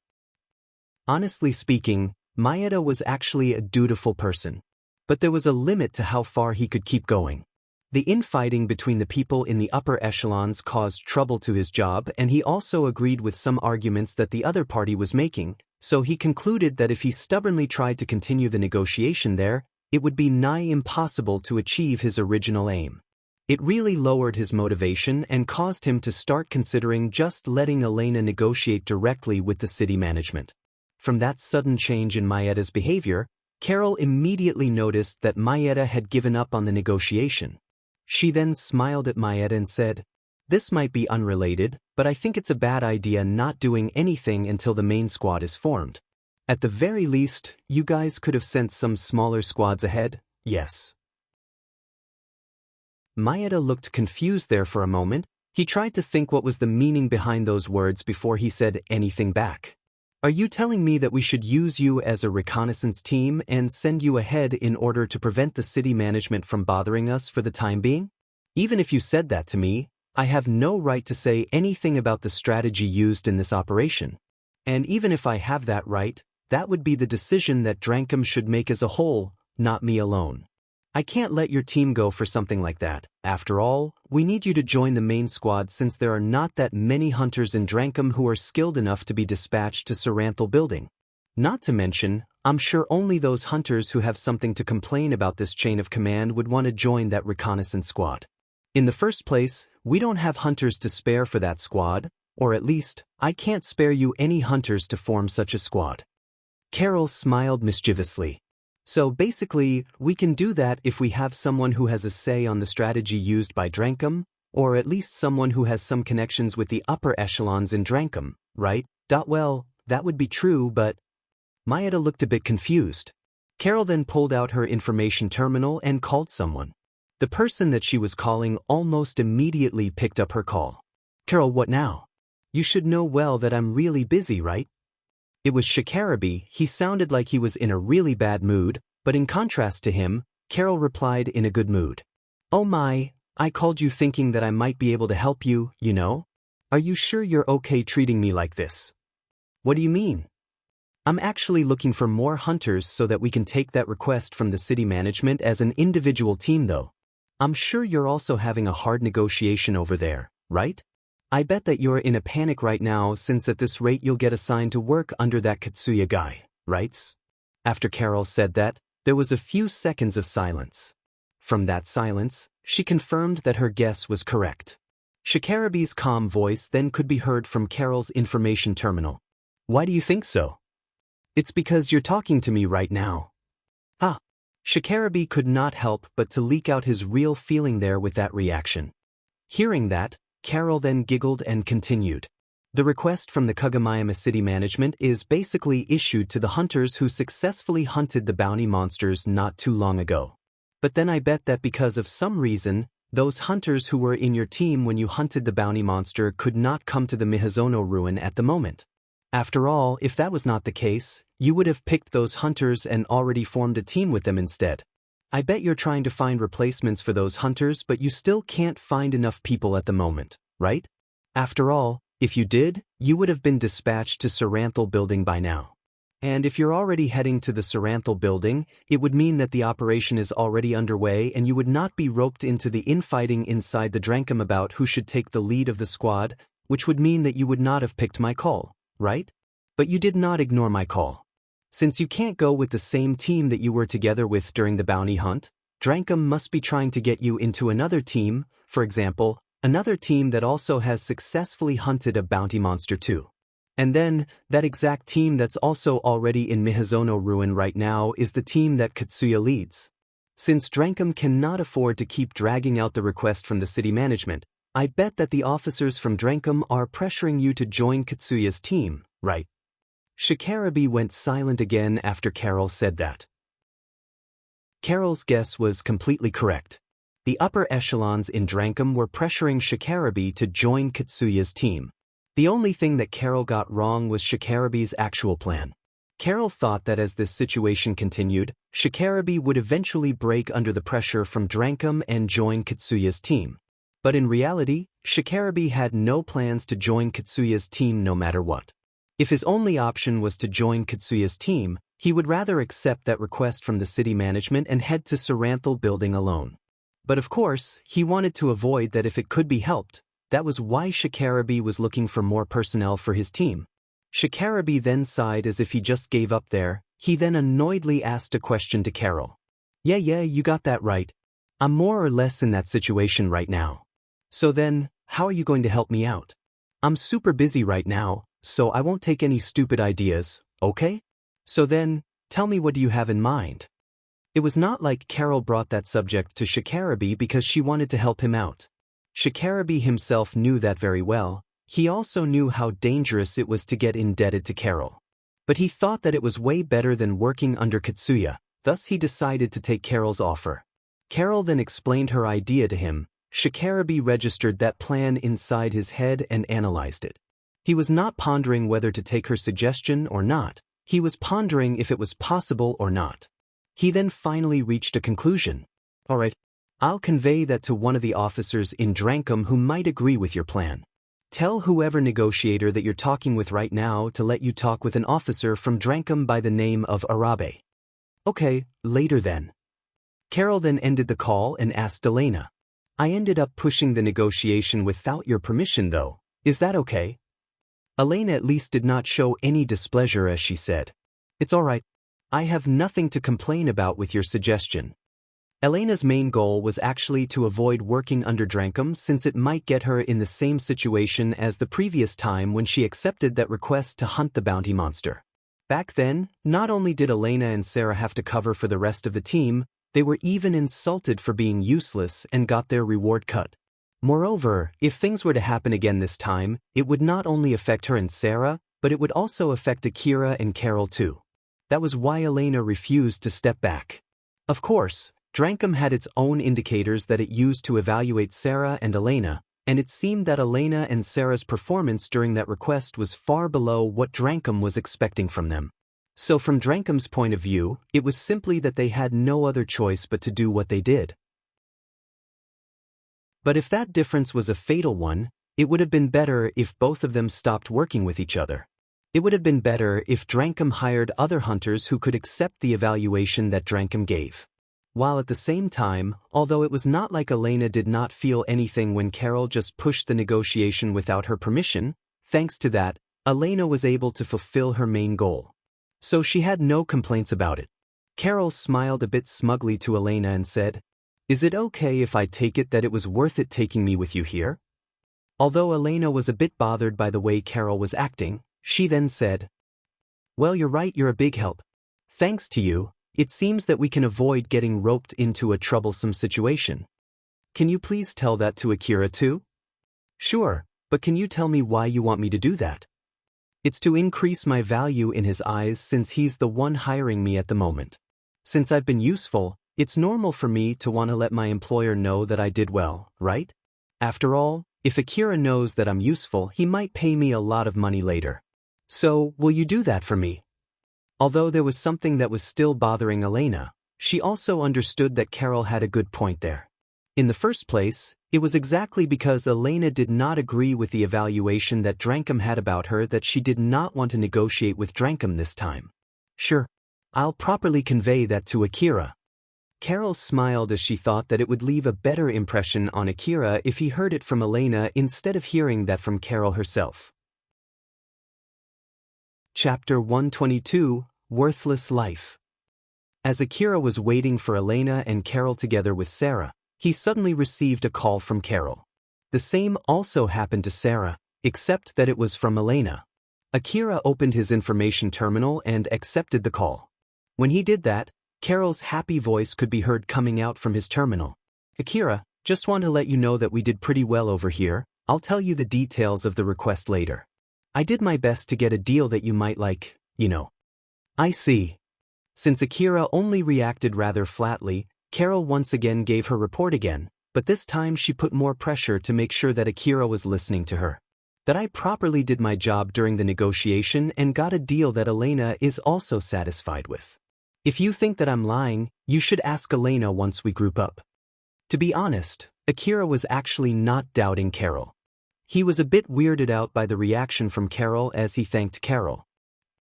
Honestly speaking, Maeda was actually a dutiful person. But there was a limit to how far he could keep going. The infighting between the people in the upper echelons caused trouble to his job, and he also agreed with some arguments that the other party was making, so he concluded that if he stubbornly tried to continue the negotiation there, it would be nigh impossible to achieve his original aim. It really lowered his motivation and caused him to start considering just letting Elena negotiate directly with the city management. From that sudden change in Maeda's behavior, Carol immediately noticed that Maeda had given up on the negotiation. She then smiled at Maeda and said, "This might be unrelated, but I think it's a bad idea not doing anything until the main squad is formed. At the very least, you guys could have sent some smaller squads ahead, yes?" Maeda looked confused there for a moment. He tried to think what was the meaning behind those words before he said anything back. "Are you telling me that we should use you as a reconnaissance team and send you ahead in order to prevent the city management from bothering us for the time being? Even if you said that to me, I have no right to say anything about the strategy used in this operation. And even if I have that right, that would be the decision that Drankum should make as a whole, not me alone. I can't let your team go for something like that. After all, we need you to join the main squad since there are not that many hunters in Drankum who are skilled enough to be dispatched to Saranthal building. Not to mention, I'm sure only those hunters who have something to complain about this chain of command would want to join that reconnaissance squad. In the first place, we don't have hunters to spare for that squad, or at least, I can't spare you any hunters to form such a squad. Carol smiled mischievously. So basically, we can do that if we have someone who has a say on the strategy used by Drankum, or at least someone who has some connections with the upper echelons in Drankum, right? Well, that would be true, but Maeda looked a bit confused. Carol then pulled out her information terminal and called someone. The person that she was calling almost immediately picked up her call. Carol, what now? You should know well that I'm really busy, right? It was Shikarabi. He sounded like he was in a really bad mood, but in contrast to him, Carol replied in a good mood. Oh my, I called you thinking that I might be able to help you, you know? Are you sure you're okay treating me like this? What do you mean? I'm actually looking for more hunters so that we can take that request from the city management as an individual team though. I'm sure you're also having a hard negotiation over there, right? I bet that you're in a panic right now since at this rate you'll get assigned to work under that Katsuya guy, right? After Carol said that, there was a few seconds of silence. From that silence, she confirmed that her guess was correct. Shikarabi's calm voice then could be heard from Carol's information terminal. Why do you think so? It's because you're talking to me right now. Ah. Shikarabi could not help but to leak out his real feeling there with that reaction. Hearing that, Carol then giggled and continued. The request from the Kagamayama city management is basically issued to the hunters who successfully hunted the bounty monsters not too long ago. But then I bet that because of some reason, those hunters who were in your team when you hunted the bounty monster could not come to the Mihazono ruin at the moment. After all, if that was not the case, you would have picked those hunters and already formed a team with them instead. I bet you're trying to find replacements for those hunters, but you still can't find enough people at the moment, right? After all, if you did, you would have been dispatched to Saranthal building by now. And if you're already heading to the Saranthal building, it would mean that the operation is already underway and you would not be roped into the infighting inside the Drankum about who should take the lead of the squad, which would mean that you would not have picked my call, right? But you did not ignore my call. Since you can't go with the same team that you were together with during the bounty hunt, Drankum must be trying to get you into another team, for example, another team that also has successfully hunted a bounty monster too. And then, that exact team that's also already in Mihazono ruin right now is the team that Katsuya leads. Since Drankum cannot afford to keep dragging out the request from the city management, I bet that the officers from Drankum are pressuring you to join Katsuya's team, right? Shikarabi went silent again after Carol said that. Carol's guess was completely correct. The upper echelons in Drankum were pressuring Shikarabi to join Katsuya's team. The only thing that Carol got wrong was Shikarabi's actual plan. Carol thought that as this situation continued, Shikarabi would eventually break under the pressure from Drankum and join Katsuya's team. But in reality, Shikarabi had no plans to join Katsuya's team no matter what. If his only option was to join Katsuya's team, he would rather accept that request from the city management and head to Saranthal building alone. But of course, he wanted to avoid that if it could be helped. That was why Shikarabi was looking for more personnel for his team. Shikarabi then sighed as if he just gave up there. He then annoyedly asked a question to Carol. Yeah, you got that right. I'm more or less in that situation right now. So then, how are you going to help me out? I'm super busy right now, so I won't take any stupid ideas, okay? So then, tell me, what do you have in mind? It was not like Carol brought that subject to Shikarabi because she wanted to help him out. Shikarabi himself knew that very well. He also knew how dangerous it was to get indebted to Carol. But he thought that it was way better than working under Katsuya, thus he decided to take Carol's offer. Carol then explained her idea to him. Shikarabi registered that plan inside his head and analyzed it. He was not pondering whether to take her suggestion or not. He was pondering if it was possible or not. He then finally reached a conclusion. All right, I'll convey that to one of the officers in Drankum who might agree with your plan. Tell whoever negotiator that you're talking with right now to let you talk with an officer from Drankum by the name of Arabe. Okay, later then. Carol then ended the call and asked Elena. I ended up pushing the negotiation without your permission though. Is that okay? Elena at least did not show any displeasure as she said, It's alright. I have nothing to complain about with your suggestion. Elena's main goal was actually to avoid working under Drankum since it might get her in the same situation as the previous time when she accepted that request to hunt the bounty monster. Back then, not only did Elena and Sarah have to cover for the rest of the team, they were even insulted for being useless and got their reward cut. Moreover, if things were to happen again this time, it would not only affect her and Sarah, but it would also affect Akira and Carol too. That was why Elena refused to step back. Of course, Drankum had its own indicators that it used to evaluate Sarah and Elena, and it seemed that Elena and Sarah's performance during that request was far below what Drankum was expecting from them. So from Drankum's point of view, it was simply that they had no other choice but to do what they did. But if that difference was a fatal one, it would have been better if both of them stopped working with each other. It would have been better if Drankum hired other hunters who could accept the evaluation that Drankum gave. While at the same time, although it was not like Elena did not feel anything when Carol just pushed the negotiation without her permission, thanks to that, Elena was able to fulfill her main goal. So she had no complaints about it. Carol smiled a bit smugly to Elena and said, Is it okay if I take it that it was worth it taking me with you here? Although Elena was a bit bothered by the way Carol was acting, she then said, Well, you're right, you're a big help. Thanks to you, it seems that we can avoid getting roped into a troublesome situation. Can you please tell that to Akira too? Sure, but can you tell me why you want me to do that? It's to increase my value in his eyes since he's the one hiring me at the moment. Since I've been useful, it's normal for me to want to let my employer know that I did well, right? After all, if Akira knows that I'm useful, he might pay me a lot of money later. So, will you do that for me? Although there was something that was still bothering Elena, she also understood that Carol had a good point there. In the first place, it was exactly because Elena did not agree with the evaluation that Drankum had about her that she did not want to negotiate with Drankum this time. Sure, I'll properly convey that to Akira. Carol smiled as she thought that it would leave a better impression on Akira if he heard it from Elena instead of hearing that from Carol herself. Chapter 122, Worthless Life. As Akira was waiting for Elena and Carol together with Sarah, he suddenly received a call from Carol. The same also happened to Sarah, except that it was from Elena. Akira opened his information terminal and accepted the call. When he did that, Carol's happy voice could be heard coming out from his terminal. Akira, just want to let you know that we did pretty well over here. I'll tell you the details of the request later. I did my best to get a deal that you might like, you know. I see. Since Akira only reacted rather flatly, Carol once again gave her report again, but this time she put more pressure to make sure that Akira was listening to her. That I properly did my job during the negotiation and got a deal that Elena is also satisfied with. If you think that I'm lying, you should ask Elena once we group up. To be honest, Akira was actually not doubting Carol. He was a bit weirded out by the reaction from Carol as he thanked Carol.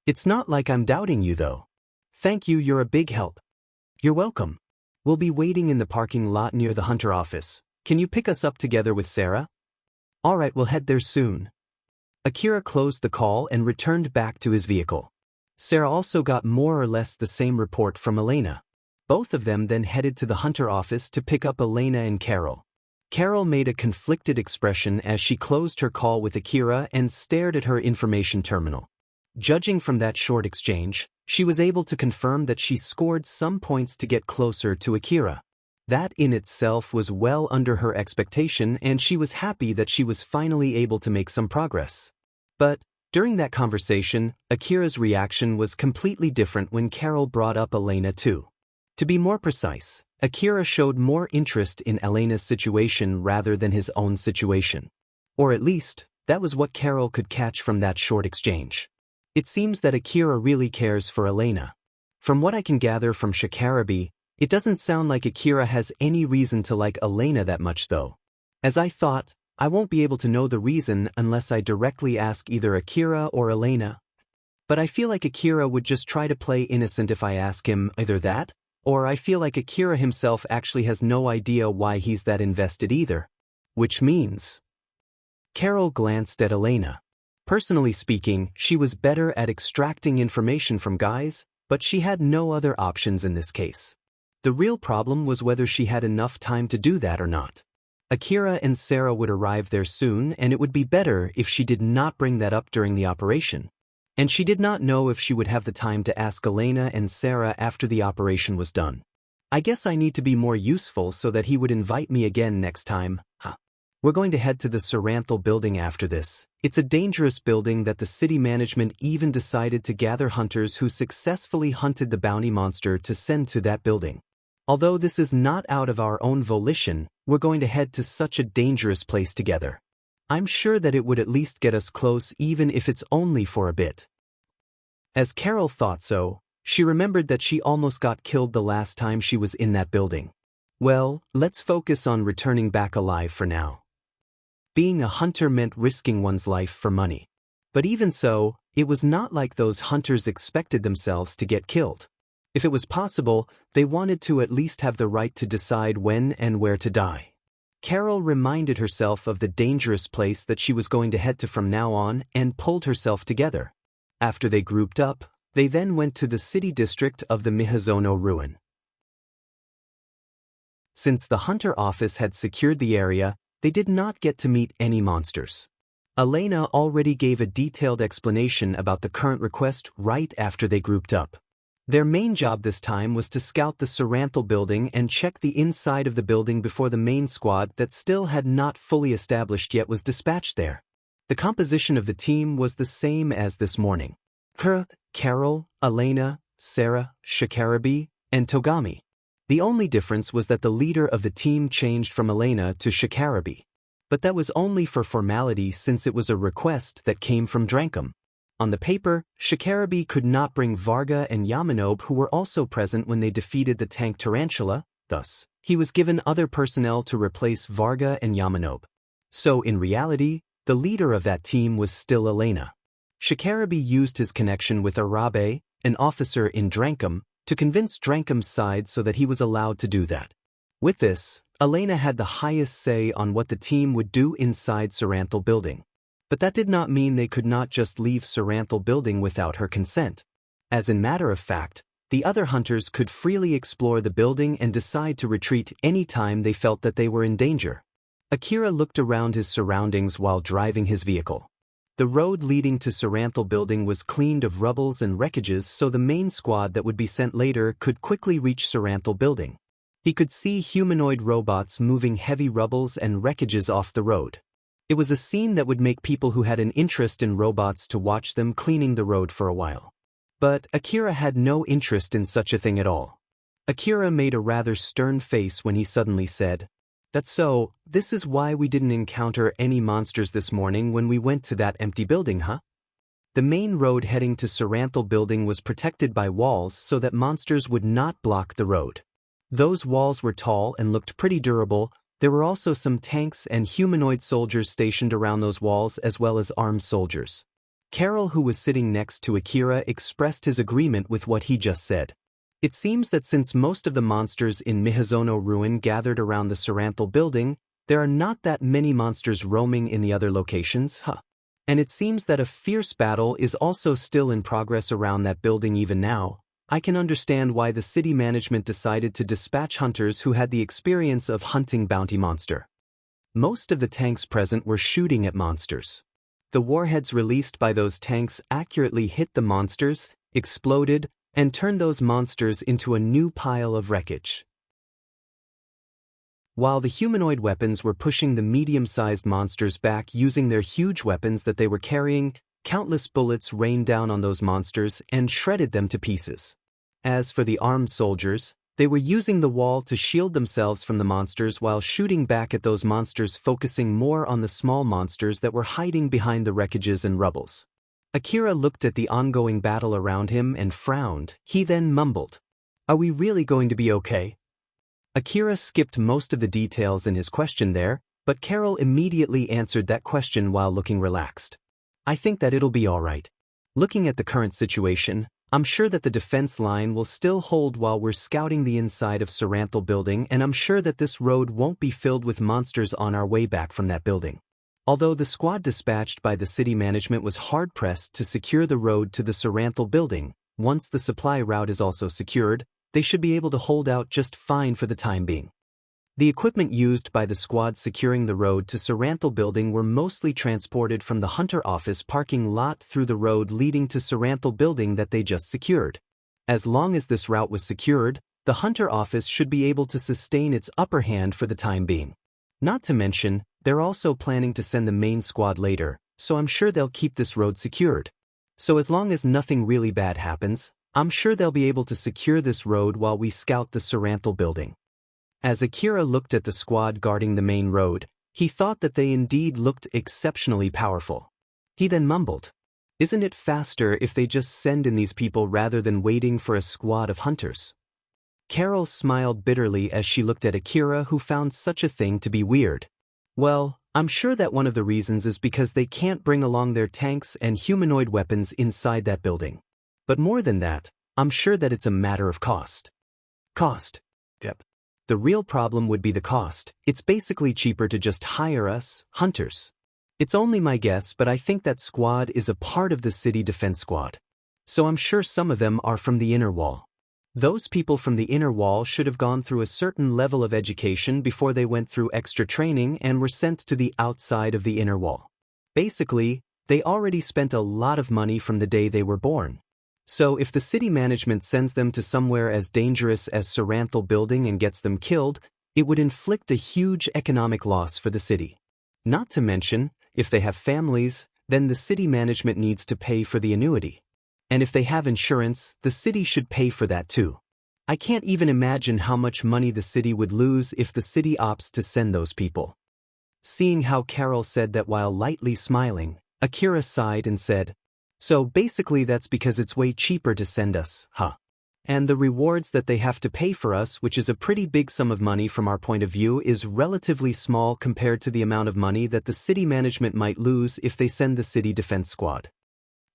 It's not like I'm doubting you though. Thank you, you're a big help. You're welcome. We'll be waiting in the parking lot near the Hunter office. Can you pick us up together with Sarah? Alright, we'll head there soon. Akira closed the call and returned back to his vehicle. Sarah also got more or less the same report from Elena. Both of them then headed to the Hunter office to pick up Elena and Carol. Carol made a conflicted expression as she closed her call with Akira and stared at her information terminal. Judging from that short exchange, she was able to confirm that she scored some points to get closer to Akira. That in itself was well under her expectation and she was happy that she was finally able to make some progress. But, during that conversation, Akira's reaction was completely different when Carol brought up Elena too. To be more precise, Akira showed more interest in Elena's situation rather than his own situation. Or at least, that was what Carol could catch from that short exchange. It seems that Akira really cares for Elena. From what I can gather from Shikarabi, it doesn't sound like Akira has any reason to like Elena that much though. As I thought, I won't be able to know the reason unless I directly ask either Akira or Elena. But I feel like Akira would just try to play innocent if I ask him either that, Or I feel like Akira himself actually has no idea why he's that invested either. Which means... Carol glanced at Elena. Personally speaking, she was better at extracting information from guys, but she had no other options in this case. The real problem was whether she had enough time to do that or not. Akira and Sarah would arrive there soon, and it would be better if she did not bring that up during the operation. And she did not know if she would have the time to ask Elena and Sarah after the operation was done. I guess I need to be more useful so that he would invite me again next time, huh? We're going to head to the Saranthal building after this. It's a dangerous building that the city management even decided to gather hunters who successfully hunted the bounty monster to send to that building. Although this is not out of our own volition, we're going to head to such a dangerous place together. I'm sure that it would at least get us close even if it's only for a bit. As Carol thought so, she remembered that she almost got killed the last time she was in that building. Well, let's focus on returning back alive for now. Being a hunter meant risking one's life for money. But even so, it was not like those hunters expected themselves to get killed. If it was possible, they wanted to at least have the right to decide when and where to die. Carol reminded herself of the dangerous place that she was going to head to from now on and pulled herself together. After they grouped up, they then went to the city district of the Mihazono ruin. Since the hunter office had secured the area, they did not get to meet any monsters. Elena already gave a detailed explanation about the current request right after they grouped up. Their main job this time was to scout the Saranthal building and check the inside of the building before the main squad that still had not fully established yet was dispatched there. The composition of the team was the same as this morning. Carol, Elena, Sarah, Shikarabi, and Togami. The only difference was that the leader of the team changed from Elena to Shikarabi. But that was only for formality since it was a request that came from Drankum. On the paper, Shikarabi could not bring Varga and Yamanobe, who were also present when they defeated the tank Tarantula, thus, he was given other personnel to replace Varga and Yamanobe. So in reality, the leader of that team was still Elena. Shikarabi used his connection with Arabe, an officer in Drankum, to convince Drankum's side so that he was allowed to do that. With this, Elena had the highest say on what the team would do inside Saranthal building. But that did not mean they could not just leave Saranthal building without her consent. As in matter of fact, the other hunters could freely explore the building and decide to retreat any time they felt that they were in danger. Akira looked around his surroundings while driving his vehicle. The road leading to Saranthal building was cleaned of rubbles and wreckages so the main squad that would be sent later could quickly reach Saranthal building. He could see humanoid robots moving heavy rubbles and wreckages off the road. It was a scene that would make people who had an interest in robots to watch them cleaning the road for a while. But Akira had no interest in such a thing at all. Akira made a rather stern face when he suddenly said, "That's so, this is why we didn't encounter any monsters this morning when we went to that empty building, huh?" The main road heading to Saranthal building was protected by walls so that monsters would not block the road. Those walls were tall and looked pretty durable. There were also some tanks and humanoid soldiers stationed around those walls as well as armed soldiers. Carol, who was sitting next to Akira, expressed his agreement with what he just said. It seems that since most of the monsters in Mihazono ruin gathered around the Saranthal building, there are not that many monsters roaming in the other locations, huh? And it seems that a fierce battle is also still in progress around that building even now. I can understand why the city management decided to dispatch hunters who had the experience of hunting bounty monster. Most of the tanks present were shooting at monsters. The warheads released by those tanks accurately hit the monsters, exploded, and turned those monsters into a new pile of wreckage. While the humanoid weapons were pushing the medium-sized monsters back using their huge weapons that they were carrying, countless bullets rained down on those monsters and shredded them to pieces. As for the armed soldiers, they were using the wall to shield themselves from the monsters while shooting back at those monsters, focusing more on the small monsters that were hiding behind the wreckages and rubbles. Akira looked at the ongoing battle around him and frowned. He then mumbled, "Are we really going to be okay?" Akira skipped most of the details in his question there, but Carol immediately answered that question while looking relaxed. "I think that it'll be all right. Looking at the current situation, I'm sure that the defense line will still hold while we're scouting the inside of Saranthal building, and I'm sure that this road won't be filled with monsters on our way back from that building. Although the squad dispatched by the city management was hard-pressed to secure the road to the Saranthal building, once the supply route is also secured, they should be able to hold out just fine for the time being. The equipment used by the squad securing the road to Saranthal building were mostly transported from the Hunter office parking lot through the road leading to Saranthal building that they just secured. As long as this route was secured, the Hunter office should be able to sustain its upper hand for the time being. Not to mention, they're also planning to send the main squad later, so I'm sure they'll keep this road secured. So as long as nothing really bad happens, I'm sure they'll be able to secure this road while we scout the Saranthal building. As Akira looked at the squad guarding the main road, he thought that they indeed looked exceptionally powerful. He then mumbled, "Isn't it faster if they just send in these people rather than waiting for a squad of hunters?" Carol smiled bitterly as she looked at Akira, who found such a thing to be weird. "Well, I'm sure that one of the reasons is because they can't bring along their tanks and humanoid weapons inside that building. But more than that, I'm sure that it's a matter of cost." Cost? Yep. The real problem would be the cost. It's basically cheaper to just hire us, hunters. It's only my guess, but I think that squad is a part of the city defense squad. So I'm sure some of them are from the inner wall. Those people from the inner wall should have gone through a certain level of education before they went through extra training and were sent to the outside of the inner wall. Basically, they already spent a lot of money from the day they were born. So if the city management sends them to somewhere as dangerous as Saranthal building and gets them killed, it would inflict a huge economic loss for the city. Not to mention, if they have families, then the city management needs to pay for the annuity. And if they have insurance, the city should pay for that too. I can't even imagine how much money the city would lose if the city opts to send those people. Seeing how Carol said that while lightly smiling, Akira sighed and said, "So basically that's because it's way cheaper to send us, huh? And the rewards that they have to pay for us, which is a pretty big sum of money from our point of view, is relatively small compared to the amount of money that the city management might lose if they send the city defense squad."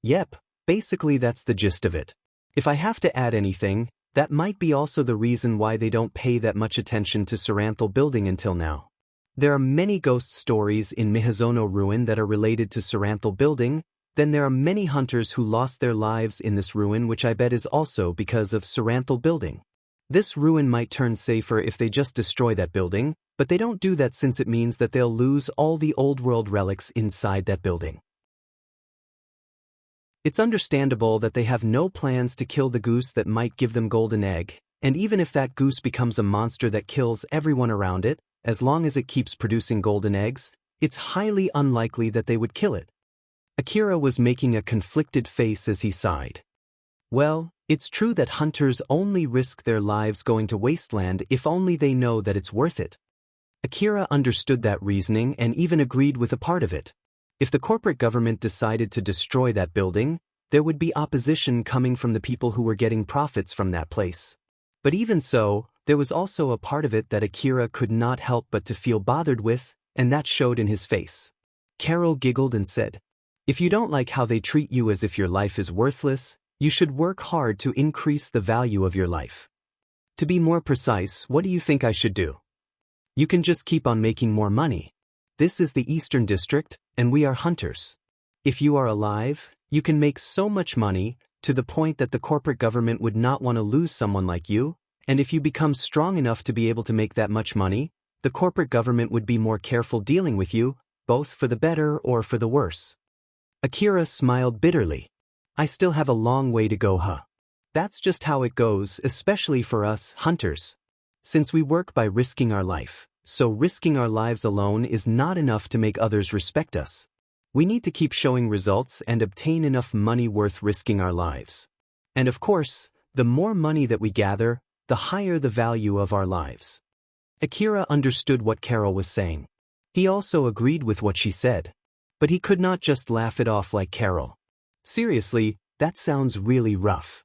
Yep, basically that's the gist of it. If I have to add anything, that might be also the reason why they don't pay that much attention to Saranthal building until now. There are many ghost stories in Mihazono ruin that are related to Saranthal building. Then there are many hunters who lost their lives in this ruin, which I bet is also because of Saranthal building. This ruin might turn safer if they just destroy that building, but they don't do that since it means that they'll lose all the old world relics inside that building. It's understandable that they have no plans to kill the goose that might give them golden egg, and even if that goose becomes a monster that kills everyone around it, as long as it keeps producing golden eggs, it's highly unlikely that they would kill it. Akira was making a conflicted face as he sighed. Well, it's true that hunters only risk their lives going to wasteland if only they know that it's worth it. Akira understood that reasoning and even agreed with a part of it. If the corporate government decided to destroy that building, there would be opposition coming from the people who were getting profits from that place. But even so, there was also a part of it that Akira could not help but to feel bothered with, and that showed in his face. Carol giggled and said, "If you don't like how they treat you as if your life is worthless, you should work hard to increase the value of your life. To be more precise, what do you think I should do? You can just keep on making more money. This is the Eastern District, and we are hunters. If you are alive, you can make so much money, to the point that the corporate government would not want to lose someone like you, and if you become strong enough to be able to make that much money, the corporate government would be more careful dealing with you, both for the better or for the worse." Akira smiled bitterly. "I still have a long way to go, huh? That's just how it goes, especially for us, hunters. Since we work by risking our life, so risking our lives alone is not enough to make others respect us. We need to keep showing results and obtain enough money worth risking our lives. And of course, the more money that we gather, the higher the value of our lives." Akira understood what Carol was saying. He also agreed with what she said. But he could not just laugh it off like Carol. "Seriously, that sounds really rough."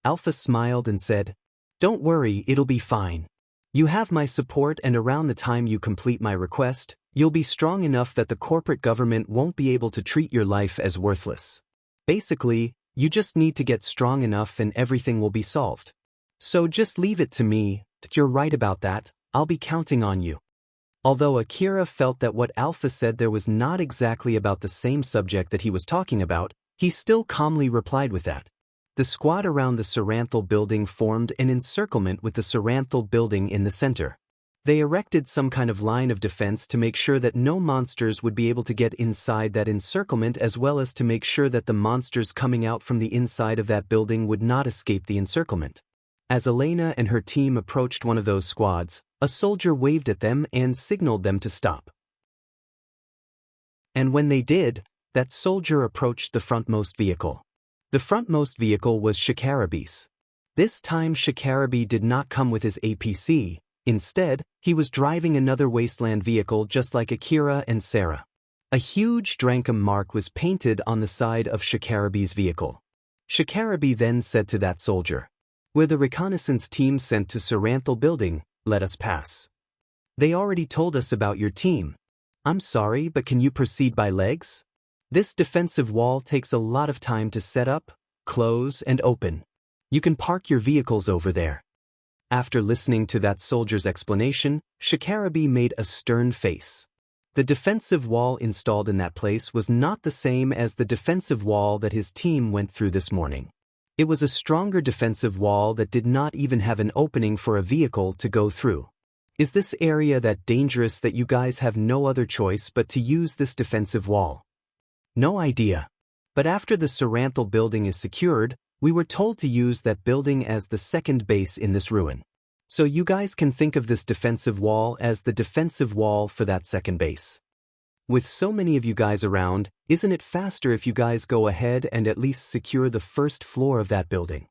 Alpha smiled and said, "Don't worry, it'll be fine. You have my support, and around the time you complete my request, you'll be strong enough that the corporate government won't be able to treat your life as worthless. Basically, You just need to get strong enough and everything will be solved. So just leave it to me. You're right about that. I'll be counting on you. Although Akira felt that what Alpha said there was not exactly about the same subject that he was talking about, he still calmly replied with that. The squad around the Saranthal building formed an encirclement with the Saranthal building in the center. They erected some kind of line of defense to make sure that no monsters would be able to get inside that encirclement, as well as to make sure that the monsters coming out from the inside of that building would not escape the encirclement. As Elena and her team approached one of those squads, a soldier waved at them and signaled them to stop. And when they did, that soldier approached the frontmost vehicle. The frontmost vehicle was Shikarabe's. This time Shikarabe did not come with his APC. Instead, he was driving another wasteland vehicle just like Akira and Sarah. A huge Drankum mark was painted on the side of Shikarabe's vehicle. Shikarabe then said to that soldier, "We're the reconnaissance team sent to Saranthal building, let us pass." "They already told us about your team." "I'm sorry, but can you proceed by legs? This defensive wall takes a lot of time to set up, close, and open. You can park your vehicles over there." After listening to that soldier's explanation, Shikarabe made a stern face. The defensive wall installed in that place was not the same as the defensive wall that his team went through this morning. It was a stronger defensive wall that did not even have an opening for a vehicle to go through. "Is this area that dangerous that you guys have no other choice but to use this defensive wall?" "No idea. But after the Saranthal building is secured, we were told to use that building as the second base in this ruin. So you guys can think of this defensive wall as the defensive wall for that second base. With so many of you guys around, isn't it faster if you guys go ahead and at least secure the first floor of that building?"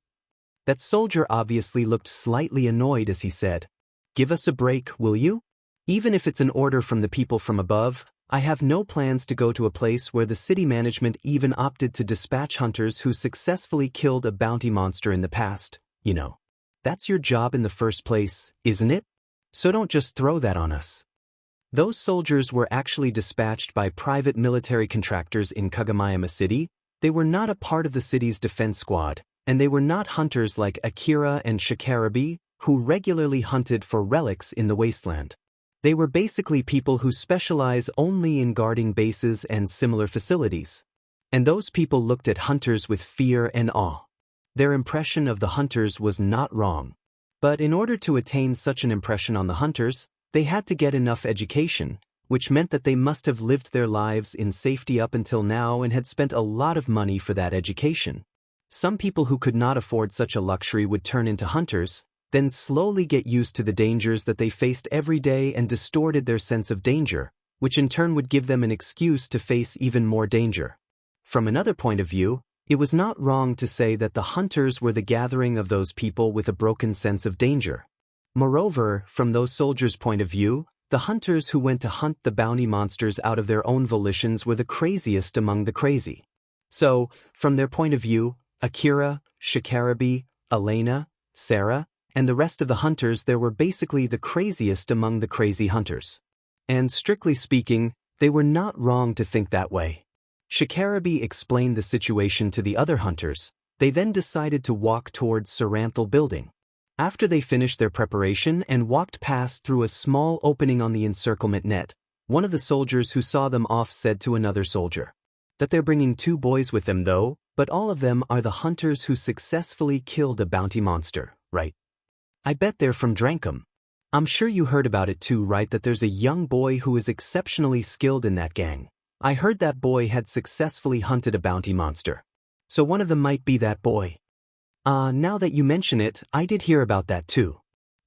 That soldier obviously looked slightly annoyed as he said, "Give us a break, will you? Even if it's an order from the people from above, I have no plans to go to a place where the city management even opted to dispatch hunters who successfully killed a bounty monster in the past, you know. That's your job in the first place, isn't it? So don't just throw that on us." Those soldiers were actually dispatched by private military contractors in Kagamayama City. They were not a part of the city's defense squad, and they were not hunters like Akira and Shikarabe, who regularly hunted for relics in the wasteland. They were basically people who specialize only in guarding bases and similar facilities. And those people looked at hunters with fear and awe. Their impression of the hunters was not wrong. But in order to attain such an impression on the hunters, they had to get enough education, which meant that they must have lived their lives in safety up until now and had spent a lot of money for that education. Some people who could not afford such a luxury would turn into hunters, then slowly get used to the dangers that they faced every day and distorted their sense of danger, which in turn would give them an excuse to face even more danger. From another point of view, it was not wrong to say that the hunters were the gathering of those people with a broken sense of danger. Moreover, from those soldiers' point of view, the hunters who went to hunt the bounty monsters out of their own volitions were the craziest among the crazy. So, from their point of view, Akira, Shikarabe, Elena, Sarah, and the rest of the hunters there were basically the craziest among the crazy hunters. And strictly speaking, they were not wrong to think that way. Shikarabe explained the situation to the other hunters. They then decided to walk towards Saranthal building. After they finished their preparation and walked past through a small opening on the encirclement net, one of the soldiers who saw them off said to another soldier, "That they're bringing 2 boys with them though, but all of them are the hunters who successfully killed a bounty monster, right? I bet they're from Drankum. I'm sure you heard about it too, right, that there's a young boy who is exceptionally skilled in that gang. I heard that boy had successfully hunted a bounty monster. So one of them might be that boy." Now that you mention it, I did hear about that too.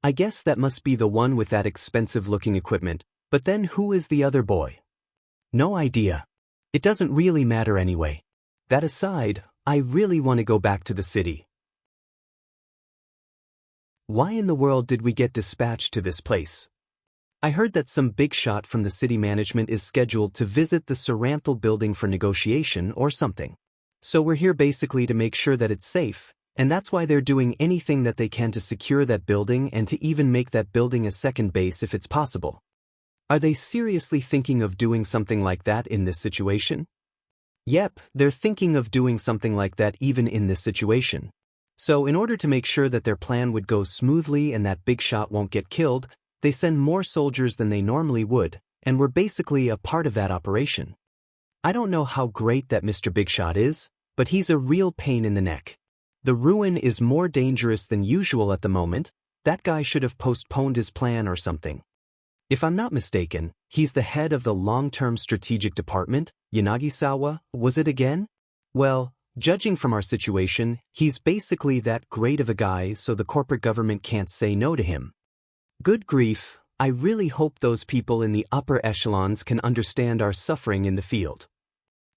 I guess that must be the one with that expensive-looking equipment, but then who is the other boy? No idea. It doesn't really matter anyway. That aside, I really want to go back to the city. Why in the world did we get dispatched to this place? I heard that some big shot from the city management is scheduled to visit the Saranthal building for negotiation or something. So we're here basically to make sure that it's safe, and that's why they're doing anything that they can to secure that building and to even make that building a second base if it's possible. Are they seriously thinking of doing something like that in this situation? Yep, they're thinking of doing something like that even in this situation. So in order to make sure that their plan would go smoothly and that Big Shot won't get killed, they send more soldiers than they normally would, and we're basically a part of that operation. I don't know how great that Mr. Big Shot is, but he's a real pain in the neck. The ruin is more dangerous than usual at the moment. That guy should have postponed his plan or something. If I'm not mistaken, he's the head of the long-term strategic department, Yanagisawa, was it again? Well, judging from our situation, he's basically that great of a guy, so the corporate government can't say no to him. Good grief, I really hope those people in the upper echelons can understand our suffering in the field.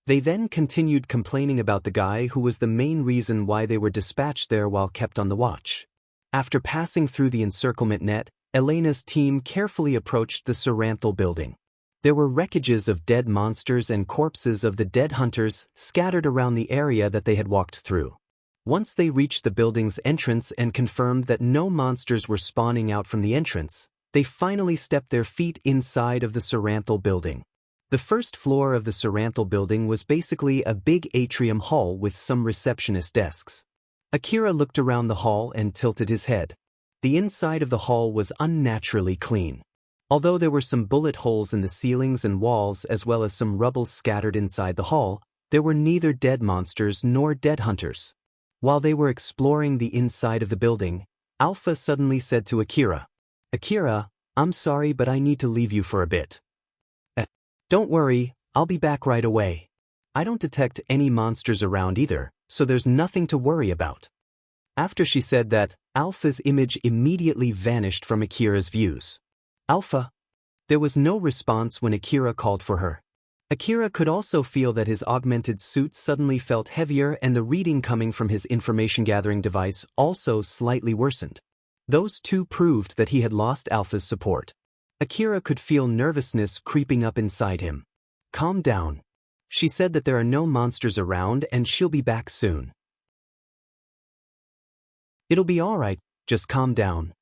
They then continued complaining about the guy who was the main reason why they were dispatched there while kept on the watch. After passing through the encirclement net, Elena's team carefully approached the Saranthal building. There were wreckages of dead monsters and corpses of the dead hunters scattered around the area that they had walked through. Once they reached the building's entrance and confirmed that no monsters were spawning out from the entrance, they finally stepped their feet inside of the Saranthal building. The first floor of the Saranthal building was basically a big atrium hall with some receptionist desks. Akira looked around the hall and tilted his head. The inside of the hall was unnaturally clean. Although there were some bullet holes in the ceilings and walls as well as some rubble scattered inside the hall, there were neither dead monsters nor dead hunters. While they were exploring the inside of the building, Alpha suddenly said to Akira, "Akira, I'm sorry but I need to leave you for a bit." "Don't worry, I'll be back right away. I don't detect any monsters around either, so there's nothing to worry about." After she said that, Alpha's image immediately vanished from Akira's views. "Alpha?" There was no response when Akira called for her. Akira could also feel that his augmented suit suddenly felt heavier and the reading coming from his information-gathering device also slightly worsened. Those two proved that he had lost Alpha's support. Akira could feel nervousness creeping up inside him. "Calm down." She said that there are no monsters around and she'll be back soon. "It'll be alright, just calm down."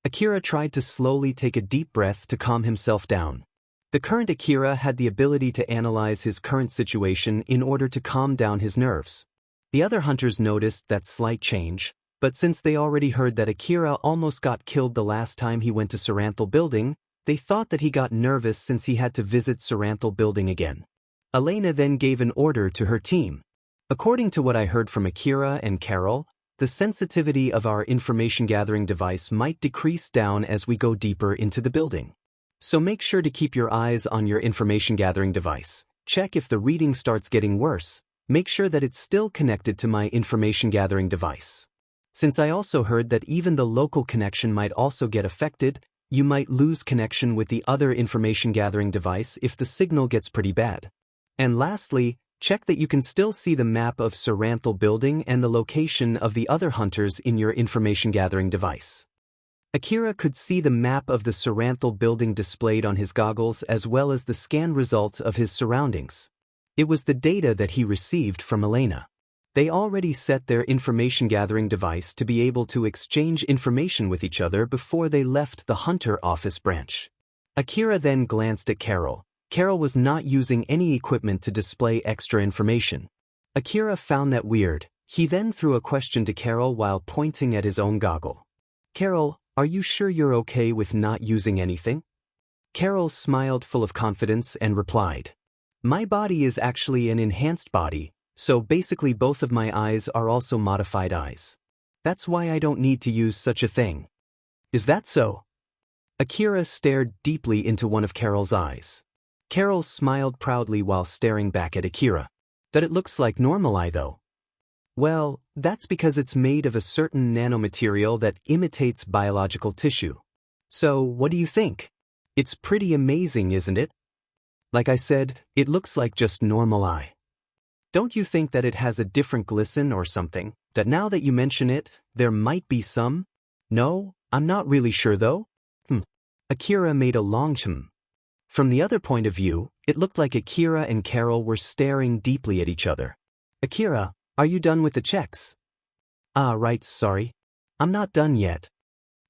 Akira tried to slowly take a deep breath to calm himself down. The current Akira had the ability to analyze his current situation in order to calm down his nerves. The other hunters noticed that slight change, but since they already heard that Akira almost got killed the last time he went to Saranthal building, they thought that he got nervous since he had to visit Saranthal building again. Elena then gave an order to her team. "According to what I heard from Akira and Carol, the sensitivity of our information-gathering device might decrease down as we go deeper into the building. So make sure to keep your eyes on your information-gathering device. Check if the reading starts getting worse. Make sure that it's still connected to my information-gathering device. Since I also heard that even the local connection might also get affected, you might lose connection with the other information-gathering device if the signal gets pretty bad. And lastly, check that you can still see the map of Saranthal building and the location of the other hunters in your information-gathering device." Akira could see the map of the Saranthal building displayed on his goggles as well as the scan result of his surroundings. It was the data that he received from Elena. They already set their information-gathering device to be able to exchange information with each other before they left the Hunter office branch. Akira then glanced at Carol. Carol was not using any equipment to display extra information. Akira found that weird. He then threw a question to Carol while pointing at his own goggle. "Carol, are you sure you're okay with not using anything?" Carol smiled full of confidence and replied, "My body is actually an enhanced body, so basically both of my eyes are also modified eyes. That's why I don't need to use such a thing." "Is that so?" Akira stared deeply into one of Carol's eyes. Carol smiled proudly while staring back at Akira. "That it looks like normal eye though." "Well, that's because it's made of a certain nanomaterial that imitates biological tissue. So, what do you think? It's pretty amazing, isn't it? Like I said, it looks like just normal eye. Don't you think that it has a different glisten or something, that now that you mention it, there might be some? No, I'm not really sure though." Akira made a long From the other point of view, it looked like Akira and Carol were staring deeply at each other. "Akira, are you done with the checks?" "Ah, right, sorry. I'm not done yet."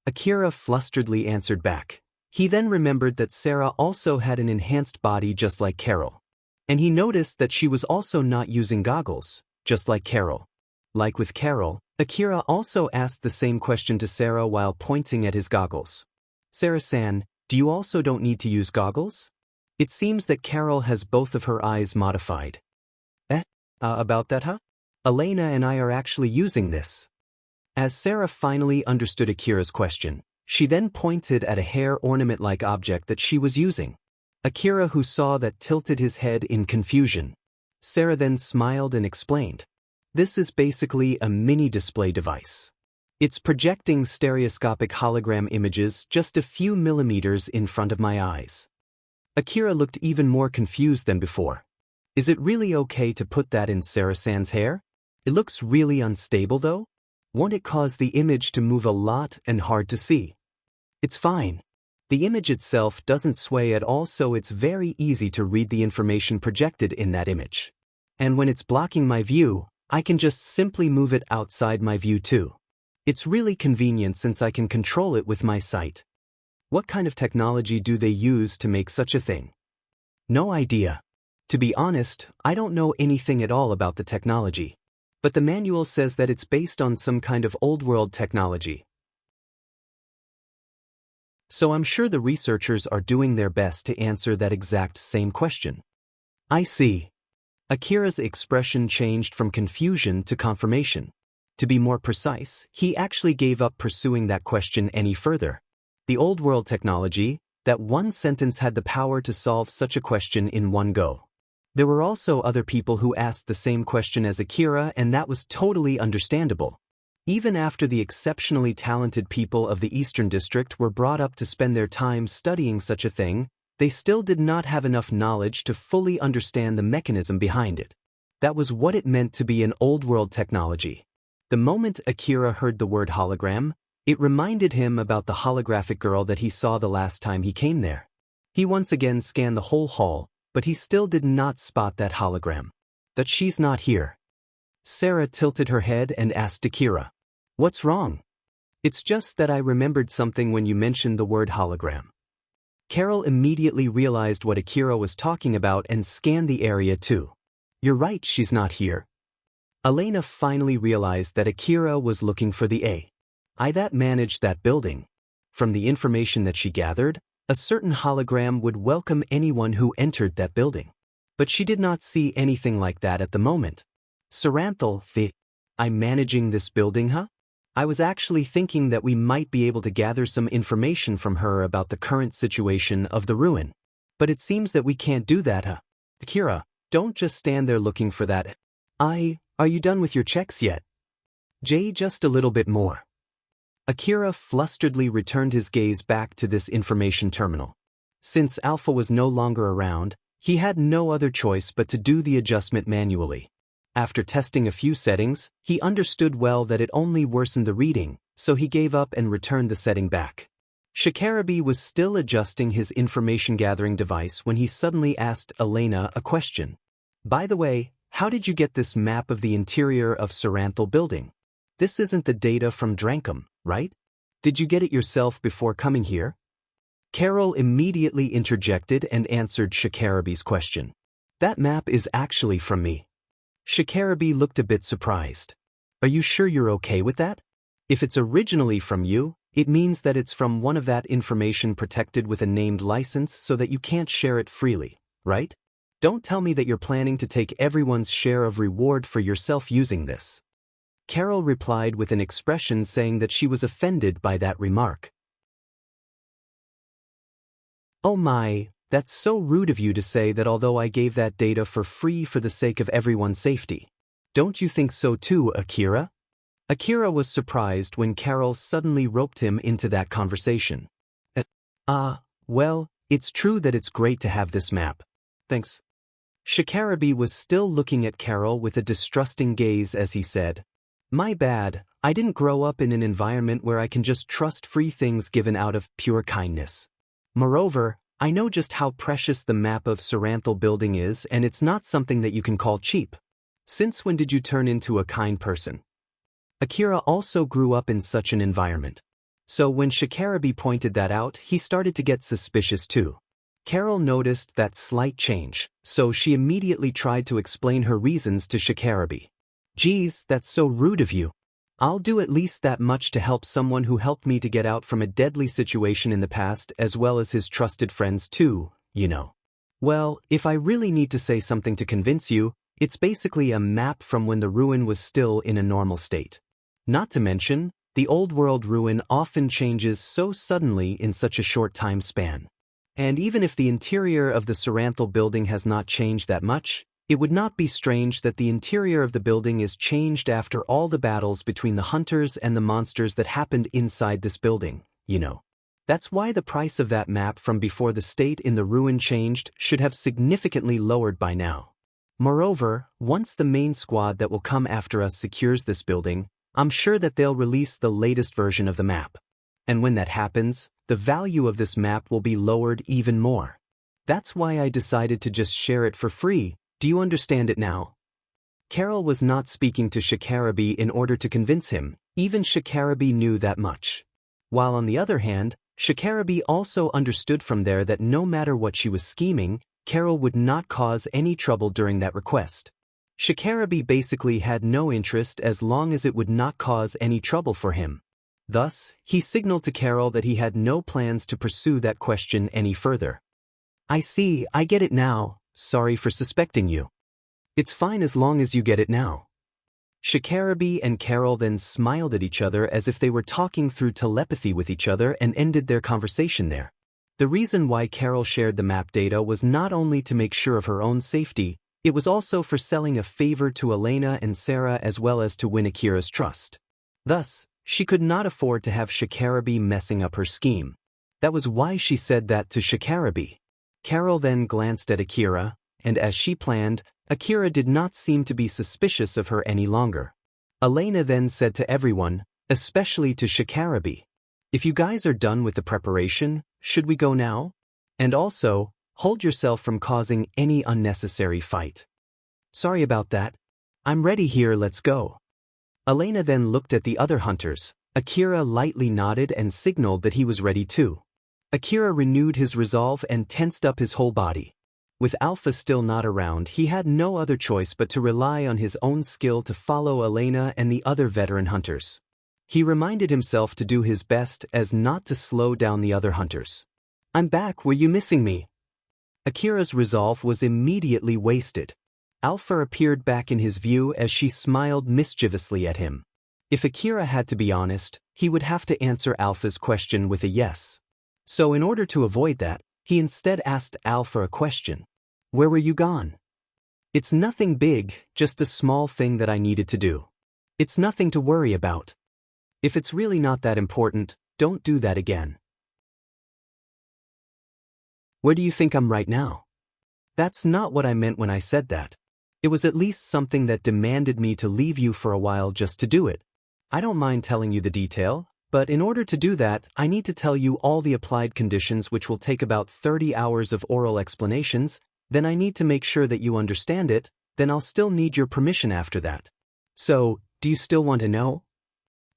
Akira flusteredly answered back. He then remembered that Sarah also had an enhanced body just like Carol. And he noticed that she was also not using goggles, just like Carol. Like with Carol, Akira also asked the same question to Sarah while pointing at his goggles. Sarah-san, do you also don't need to use goggles? It seems that Carol has both of her eyes modified. About that, huh? Elena and I are actually using this. As Sarah finally understood Akira's question, she then pointed at a hair ornament-like object that she was using. Akira, who saw that, tilted his head in confusion. Sarah then smiled and explained. This is basically a mini display device. It's projecting stereoscopic hologram images just a few millimeters in front of my eyes. Akira looked even more confused than before. Is it really okay to put that in Sarah-san's hair? It looks really unstable though. Won't it cause the image to move a lot and hard to see? It's fine. The image itself doesn't sway at all, so it's very easy to read the information projected in that image. And when it's blocking my view, I can just simply move it outside my view too. It's really convenient since I can control it with my sight. What kind of technology do they use to make such a thing? No idea. To be honest, I don't know anything at all about the technology. But the manual says that it's based on some kind of old-world technology. So I'm sure the researchers are doing their best to answer that exact same question. I see. Akira's expression changed from confusion to confirmation. To be more precise, he actually gave up pursuing that question any further. The old-world technology, that one sentence had the power to solve such a question in one go. There were also other people who asked the same question as Akira, and that was totally understandable. Even after the exceptionally talented people of the Eastern District were brought up to spend their time studying such a thing, they still did not have enough knowledge to fully understand the mechanism behind it. That was what it meant to be an old-world technology. The moment Akira heard the word hologram, it reminded him about the holographic girl that he saw the last time he came there. He once again scanned the whole hall, but he still did not spot that hologram. That she's not here. Sarah tilted her head and asked Akira, "What's wrong?" "It's just that I remembered something when you mentioned the word hologram." Carol immediately realized what Akira was talking about and scanned the area too. "You're right, she's not here." Elena finally realized that Akira was looking for the AI that managed that building. From the information that she gathered, a certain hologram would welcome anyone who entered that building. But she did not see anything like that at the moment. Saranthal, I'm managing this building, huh? I was actually thinking that we might be able to gather some information from her about the current situation of the ruin. But it seems that we can't do that, huh? Akira, don't just stand there looking for that. Are you done with your checks yet? Jay, just a little bit more. Akira flusteredly returned his gaze back to this information terminal. Since Alpha was no longer around, he had no other choice but to do the adjustment manually. After testing a few settings, he understood well that it only worsened the reading, so he gave up and returned the setting back. Shikarabi was still adjusting his information-gathering device when he suddenly asked Elena a question. "By the way, how did you get this map of the interior of Saranthal building? This isn't the data from Drankum, right? Did you get it yourself before coming here?" Carol immediately interjected and answered Shikarabi's question. "That map is actually from me." Shikarabi looked a bit surprised. "Are you sure you're okay with that? If it's originally from you, it means that it's from one of that information protected with a named license so that you can't share it freely, right? Don't tell me that you're planning to take everyone's share of reward for yourself using this." Carol replied with an expression saying that she was offended by that remark. "Oh my, that's so rude of you to say that although I gave that data for free for the sake of everyone's safety. Don't you think so too, Akira?" Akira was surprised when Carol suddenly roped him into that conversation. Well, it's true that it's great to have this map. Thanks." Shikarabi was still looking at Carol with a distrusting gaze as he said, "My bad, I didn't grow up in an environment where I can just trust free things given out of pure kindness. Moreover, I know just how precious the map of Saranthal building is, and it's not something that you can call cheap. Since when did you turn into a kind person?" Akira also grew up in such an environment. So when Shikarabi pointed that out, he started to get suspicious too. Carol noticed that slight change, so she immediately tried to explain her reasons to Shikarabi. "Geez, that's so rude of you. I'll do at least that much to help someone who helped me to get out from a deadly situation in the past as well as his trusted friends too, you know." "Well, if I really need to say something to convince you, it's basically a map from when the ruin was still in a normal state. Not to mention, the old world ruin often changes so suddenly in such a short time span. And even if the interior of the Saranthal building has not changed that much, it would not be strange that the interior of the building is changed after all the battles between the hunters and the monsters that happened inside this building, you know. That's why the price of that map from before the state in the ruin changed should have significantly lowered by now. Moreover, once the main squad that will come after us secures this building, I'm sure that they'll release the latest version of the map. And when that happens, the value of this map will be lowered even more. That's why I decided to just share it for free. Do you understand it now?" Carol was not speaking to Shikarabi in order to convince him, even Shikarabi knew that much. While on the other hand, Shikarabi also understood from there that no matter what she was scheming, Carol would not cause any trouble during that request. Shikarabi basically had no interest as long as it would not cause any trouble for him. Thus, he signaled to Carol that he had no plans to pursue that question any further. "I see, I get it now. Sorry for suspecting you. It's fine as long as you get it now." Shikarabi and Carol then smiled at each other as if they were talking through telepathy with each other and ended their conversation there. The reason why Carol shared the map data was not only to make sure of her own safety, it was also for selling a favor to Elena and Sarah as well as to win Akira's trust. Thus, she could not afford to have Shikarabi messing up her scheme. That was why she said that to Shikarabi. Carol then glanced at Akira, and as she planned, Akira did not seem to be suspicious of her any longer. Elena then said to everyone, especially to Shikarabi, "If you guys are done with the preparation, should we go now? And also, hold yourself from causing any unnecessary fight." "Sorry about that. I'm ready here, let's go." Elena then looked at the other hunters. Akira lightly nodded and signaled that he was ready too. Akira renewed his resolve and tensed up his whole body. With Alpha still not around, he had no other choice but to rely on his own skill to follow Elena and the other veteran hunters. He reminded himself to do his best as not to slow down the other hunters. "I'm back, were you missing me?" Akira's resolve was immediately wasted. Alpha appeared back in his view as she smiled mischievously at him. If Akira had to be honest, he would have to answer Alpha's question with a yes. So in order to avoid that, he instead asked Alpha a question. "Where were you gone?" "It's nothing big, just a small thing that I needed to do. It's nothing to worry about. If it's really not that important, don't do that again." "Where do you think I'm right now?" "That's not what I meant when I said that. It was at least something that demanded me to leave you for a while just to do it. I don't mind telling you the detail, but in order to do that, I need to tell you all the applied conditions, which will take about 30 hours of oral explanations. Then I need to make sure that you understand it, then I'll still need your permission after that. So, do you still want to know?"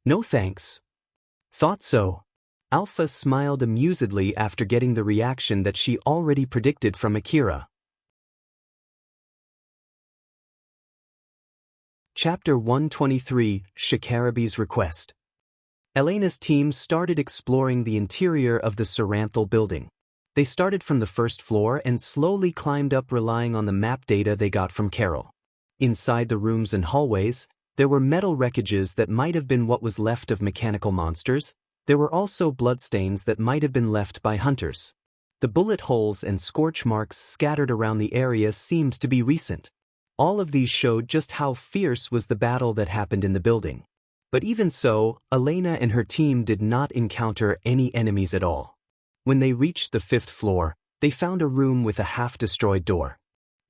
"No thanks." "Thought so." Alpha smiled amusedly after getting the reaction that she already predicted from Akira. Chapter 123, Shikarabi's Request. Elena's team started exploring the interior of the Saranthal building. They started from the first floor and slowly climbed up, relying on the map data they got from Carol. Inside the rooms and hallways, there were metal wreckages that might have been what was left of mechanical monsters. There were also bloodstains that might have been left by hunters. The bullet holes and scorch marks scattered around the area seemed to be recent. All of these showed just how fierce was the battle that happened in the building. But even so, Elena and her team did not encounter any enemies at all. When they reached the 5th floor, they found a room with a half-destroyed door.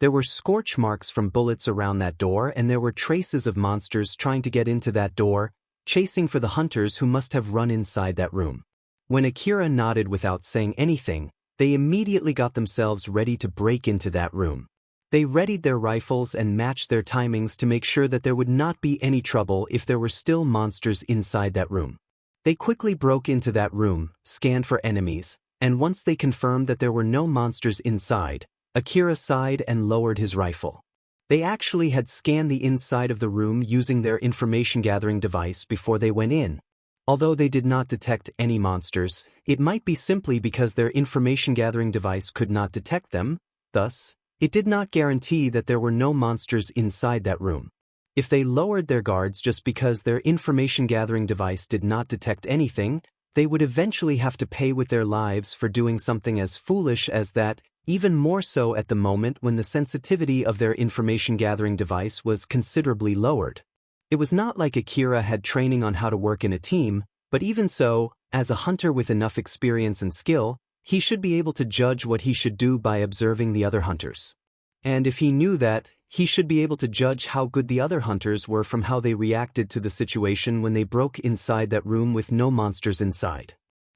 There were scorch marks from bullets around that door, and there were traces of monsters trying to get into that door, chasing for the hunters who must have run inside that room. When Akira nodded without saying anything, they immediately got themselves ready to break into that room. They readied their rifles and matched their timings to make sure that there would not be any trouble if there were still monsters inside that room. They quickly broke into that room, scanned for enemies, and once they confirmed that there were no monsters inside, Akira sighed and lowered his rifle. They actually had scanned the inside of the room using their information-gathering device before they went in. Although they did not detect any monsters, it might be simply because their information-gathering device could not detect them, thus, it did not guarantee that there were no monsters inside that room. If they lowered their guards just because their information-gathering device did not detect anything, they would eventually have to pay with their lives for doing something as foolish as that, even more so at the moment when the sensitivity of their information-gathering device was considerably lowered. It was not like Akira had training on how to work in a team, but even so, as a hunter with enough experience and skill, he should be able to judge what he should do by observing the other hunters. And if he knew that, he should be able to judge how good the other hunters were from how they reacted to the situation when they broke inside that room with no monsters inside.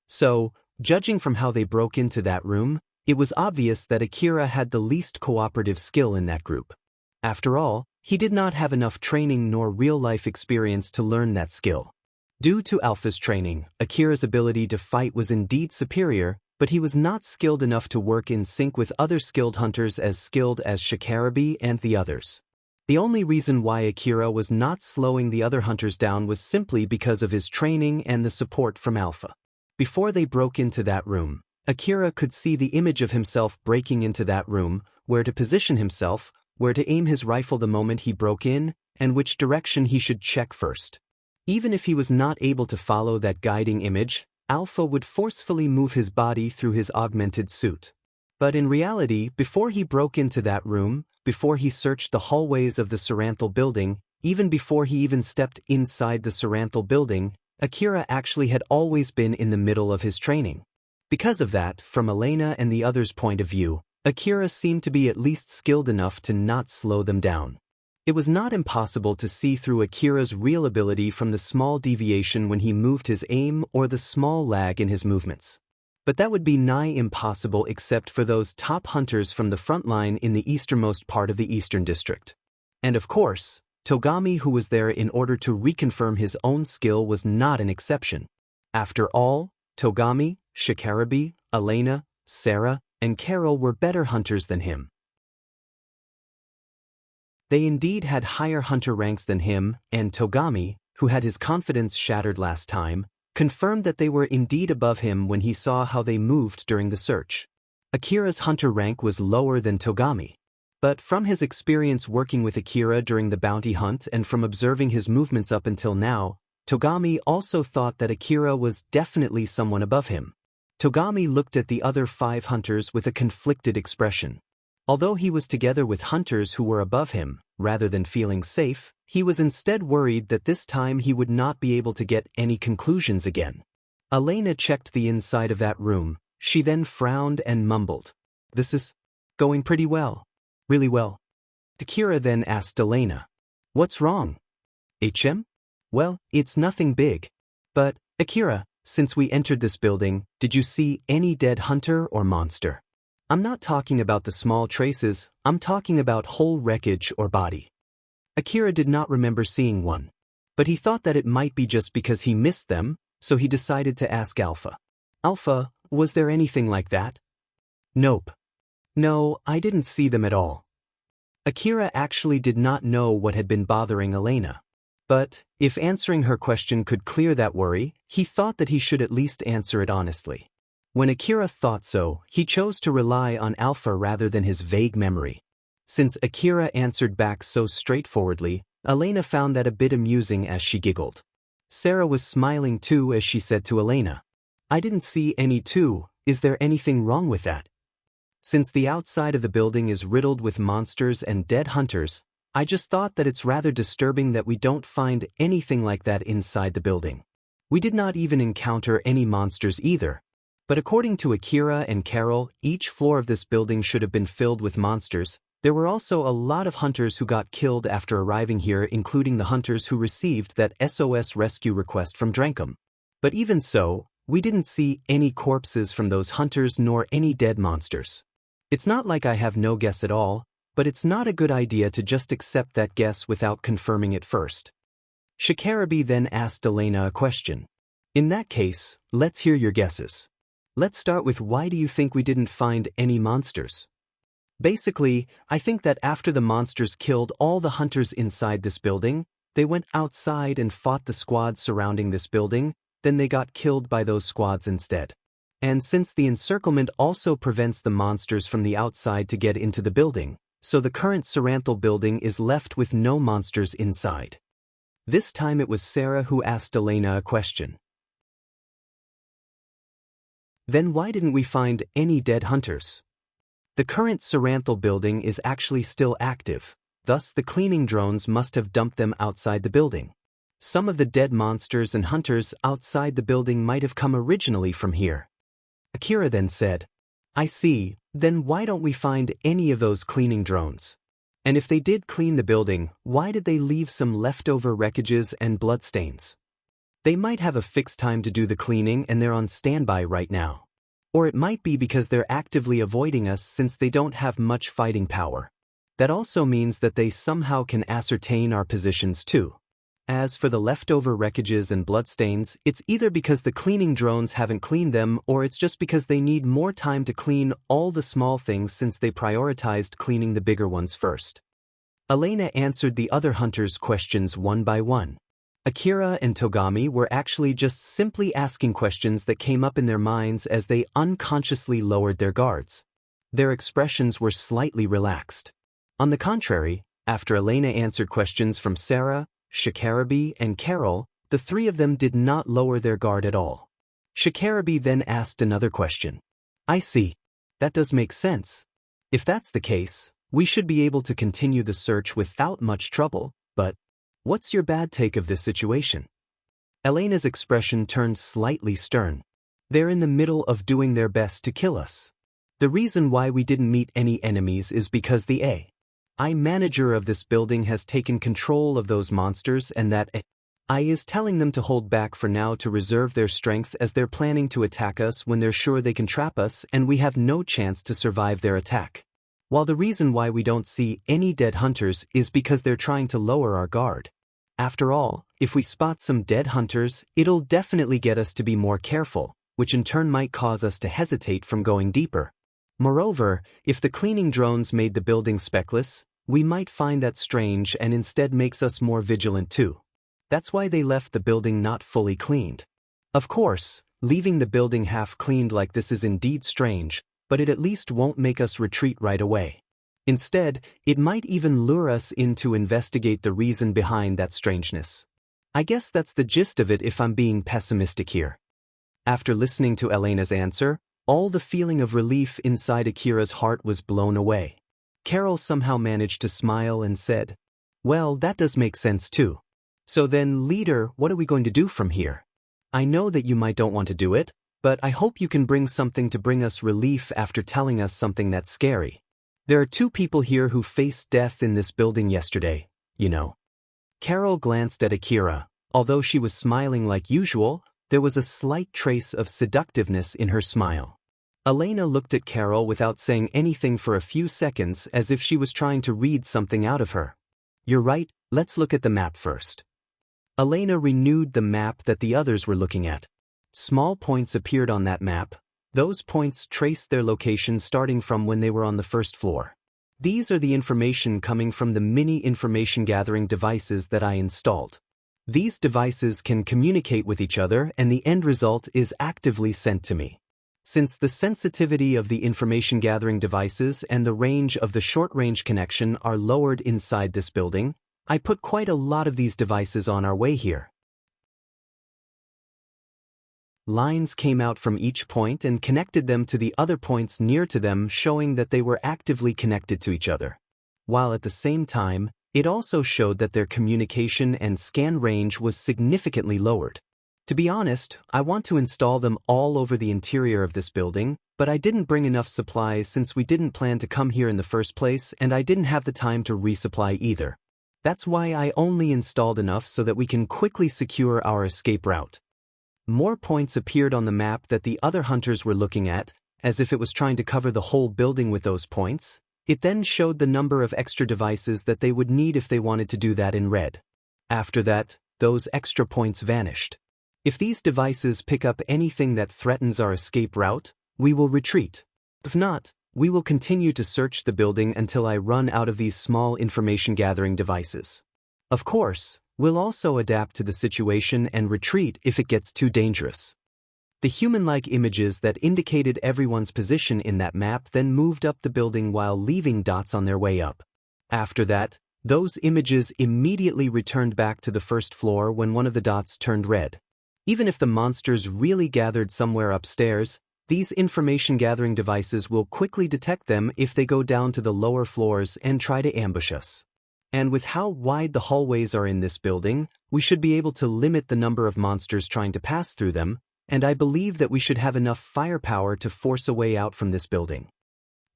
So, judging from how they broke into that room, it was obvious that Akira had the least cooperative skill in that group. After all, he did not have enough training nor real-life experience to learn that skill. Due to Alpha's training, Akira's ability to fight was indeed superior, but he was not skilled enough to work in sync with other skilled hunters as skilled as Shikarabe and the others. The only reason why Akira was not slowing the other hunters down was simply because of his training and the support from Alpha. Before they broke into that room, Akira could see the image of himself breaking into that room, where to position himself, where to aim his rifle the moment he broke in, and which direction he should check first. Even if he was not able to follow that guiding image, Alpha would forcefully move his body through his augmented suit. But in reality, before he broke into that room, before he searched the hallways of the Saranthal building, even before he even stepped inside the Saranthal building, Akira actually had always been in the middle of his training. Because of that, from Elena and the others' point of view, Akira seemed to be at least skilled enough to not slow them down. It was not impossible to see through Akira's real ability from the small deviation when he moved his aim or the small lag in his movements. But that would be nigh impossible except for those top hunters from the front line in the easternmost part of the Eastern District. And of course, Togami, who was there in order to reconfirm his own skill, was not an exception. After all, Togami, Shikarabe, Elena, Sarah, and Carol were better hunters than him. They indeed had higher hunter ranks than him, and Togami, who had his confidence shattered last time, confirmed that they were indeed above him when he saw how they moved during the search. Akira's hunter rank was lower than Togami. But from his experience working with Akira during the bounty hunt and from observing his movements up until now, Togami also thought that Akira was definitely someone above him. Togami looked at the other 5 hunters with a conflicted expression. Although he was together with hunters who were above him, rather than feeling safe, he was instead worried that this time he would not be able to get any conclusions again. Elena checked the inside of that room. She then frowned and mumbled, "This is going pretty well. Really well." Akira then asked Elena, "What's wrong?" "HM? Well, it's nothing big. But, Akira, since we entered this building, did you see any dead hunter or monster? I'm not talking about the small traces, I'm talking about whole wreckage or body." Akira did not remember seeing one. But he thought that it might be just because he missed them, so he decided to ask Alpha. "Alpha, was there anything like that?" "Nope. No, I didn't see them at all." Akira actually did not know what had been bothering Elena. But, if answering her question could clear that worry, he thought that he should at least answer it honestly. When Akira thought so, he chose to rely on Alpha rather than his vague memory. Since Akira answered back so straightforwardly, Elena found that a bit amusing as she giggled. Sarah was smiling too as she said to Elena, "I didn't see any too, is there anything wrong with that? Since the outside of the building is riddled with monsters and dead hunters, I just thought that it's rather disturbing that we don't find anything like that inside the building. We did not even encounter any monsters either. But according to Akira and Carol, each floor of this building should have been filled with monsters. There were also a lot of hunters who got killed after arriving here, including the hunters who received that SOS rescue request from Drankum. But even so, we didn't see any corpses from those hunters nor any dead monsters. It's not like I have no guess at all, but it's not a good idea to just accept that guess without confirming it first." Shikarabe then asked Elena a question. "In that case, let's hear your guesses." Let's start with why do you think we didn't find any monsters? Basically, I think that after the monsters killed all the hunters inside this building, they went outside and fought the squads surrounding this building, then they got killed by those squads instead. And since the encirclement also prevents the monsters from the outside to get into the building, so the current Saranthal building is left with no monsters inside. This time it was Sarah who asked Elena a question. Then why didn't we find any dead hunters? The current Saranthal building is actually still active, thus the cleaning drones must have dumped them outside the building. Some of the dead monsters and hunters outside the building might have come originally from here. Akira then said, I see, then why don't we find any of those cleaning drones? And if they did clean the building, why did they leave some leftover wreckages and bloodstains? They might have a fixed time to do the cleaning and they're on standby right now. Or it might be because they're actively avoiding us since they don't have much fighting power. That also means that they somehow can ascertain our positions too. As for the leftover wreckages and bloodstains, it's either because the cleaning drones haven't cleaned them or it's just because they need more time to clean all the small things since they prioritized cleaning the bigger ones first. Elena answered the other hunters' questions one by one. Akira and Togami were actually just simply asking questions that came up in their minds as they unconsciously lowered their guards. Their expressions were slightly relaxed. On the contrary, after Elena answered questions from Sarah, Shikarabi, and Carol, the three of them did not lower their guard at all. Shikarabi then asked another question. I see. That does make sense. If that's the case, we should be able to continue the search without much trouble, but what's your bad take of this situation? Elena's expression turned slightly stern. They're in the middle of doing their best to kill us. The reason why we didn't meet any enemies is because the AI manager of this building has taken control of those monsters and that AI is telling them to hold back for now to reserve their strength as they're planning to attack us when they're sure they can trap us and we have no chance to survive their attack. While the reason why we don't see any dead hunters is because they're trying to lower our guard. After all, if we spot some dead hunters, it'll definitely get us to be more careful, which in turn might cause us to hesitate from going deeper. Moreover, if the cleaning drones made the building speckless, we might find that strange and instead makes us more vigilant too. That's why they left the building not fully cleaned. Of course, leaving the building half cleaned like this is indeed strange, but it at least won't make us retreat right away. Instead, it might even lure us in to investigate the reason behind that strangeness. I guess that's the gist of it if I'm being pessimistic here. After listening to Elena's answer, all the feeling of relief inside Akira's heart was blown away. Carol somehow managed to smile and said, well, that does make sense too. So then, leader, what are we going to do from here? I know that you might don't want to do it, but I hope you can bring something to bring us relief after telling us something that's scary. There are 2 people here who faced death in this building yesterday, you know. Carol glanced at Akira. Although she was smiling like usual, there was a slight trace of seductiveness in her smile. Elena looked at Carol without saying anything for a few seconds as if she was trying to read something out of her. You're right, let's look at the map first. Elena renewed the map that the others were looking at. Small points appeared on that map. Those points traced their location starting from when they were on the first floor. These are the information coming from the mini information gathering devices that I installed. These devices can communicate with each other and the end result is actively sent to me. Since the sensitivity of the information gathering devices and the range of the short-range connection are lowered inside this building, I put quite a lot of these devices on our way here. Lines came out from each point and connected them to the other points near to them, showing that they were actively connected to each other. While at the same time, it also showed that their communication and scan range was significantly lowered. To be honest, I want to install them all over the interior of this building, but I didn't bring enough supplies since we didn't plan to come here in the first place and I didn't have the time to resupply either. That's why I only installed enough so that we can quickly secure our escape route. More points appeared on the map that the other hunters were looking at, as if it was trying to cover the whole building with those points. It then showed the number of extra devices that they would need if they wanted to do that in red. After that, those extra points vanished. If these devices pick up anything that threatens our escape route, we will retreat. If not, we will continue to search the building until I run out of these small information-gathering devices. Of course, we'll also adapt to the situation and retreat if it gets too dangerous. The human-like images that indicated everyone's position in that map then moved up the building while leaving dots on their way up. After that, those images immediately returned back to the first floor when one of the dots turned red. Even if the monsters really gathered somewhere upstairs, these information-gathering devices will quickly detect them if they go down to the lower floors and try to ambush us. And with how wide the hallways are in this building, we should be able to limit the number of monsters trying to pass through them, and I believe that we should have enough firepower to force a way out from this building.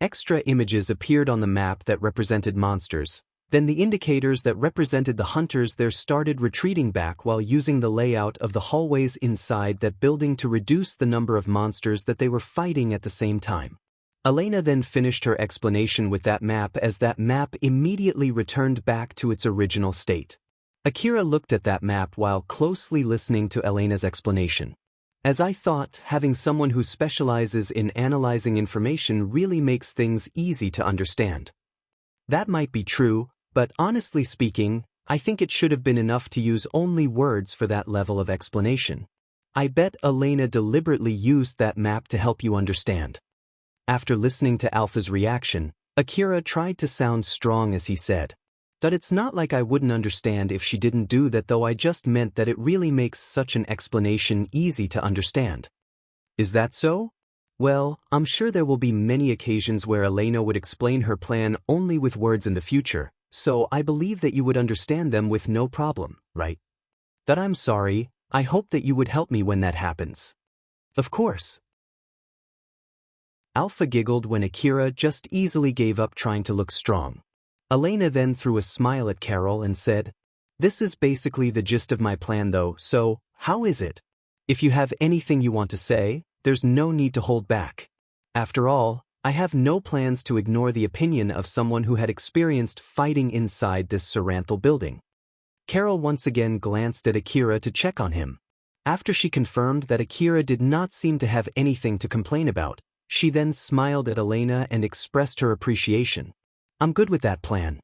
Extra images appeared on the map that represented monsters. Then the indicators that represented the hunters there started retreating back while using the layout of the hallways inside that building to reduce the number of monsters that they were fighting at the same time. Elena then finished her explanation with that map as that map immediately returned back to its original state. Akira looked at that map while closely listening to Elena's explanation. As I thought, having someone who specializes in analyzing information really makes things easy to understand. That might be true, but honestly speaking, I think it should have been enough to use only words for that level of explanation. I bet Elena deliberately used that map to help you understand. After listening to Alpha's reaction, Akira tried to sound strong as he said, "But it's not like I wouldn't understand if she didn't do that, though I just meant that it really makes such an explanation easy to understand." Is that so? Well, I'm sure there will be many occasions where Elena would explain her plan only with words in the future, so I believe that you would understand them with no problem, right? But I'm sorry, I hope that you would help me when that happens. Of course. Alpha giggled when Akira just easily gave up trying to look strong. Elena then threw a smile at Carol and said, "This is basically the gist of my plan though, so, how is it? If you have anything you want to say, there's no need to hold back. After all, I have no plans to ignore the opinion of someone who had experienced fighting inside this Saranthal building." Carol once again glanced at Akira to check on him. After she confirmed that Akira did not seem to have anything to complain about, she then smiled at Elena and expressed her appreciation. "I'm good with that plan.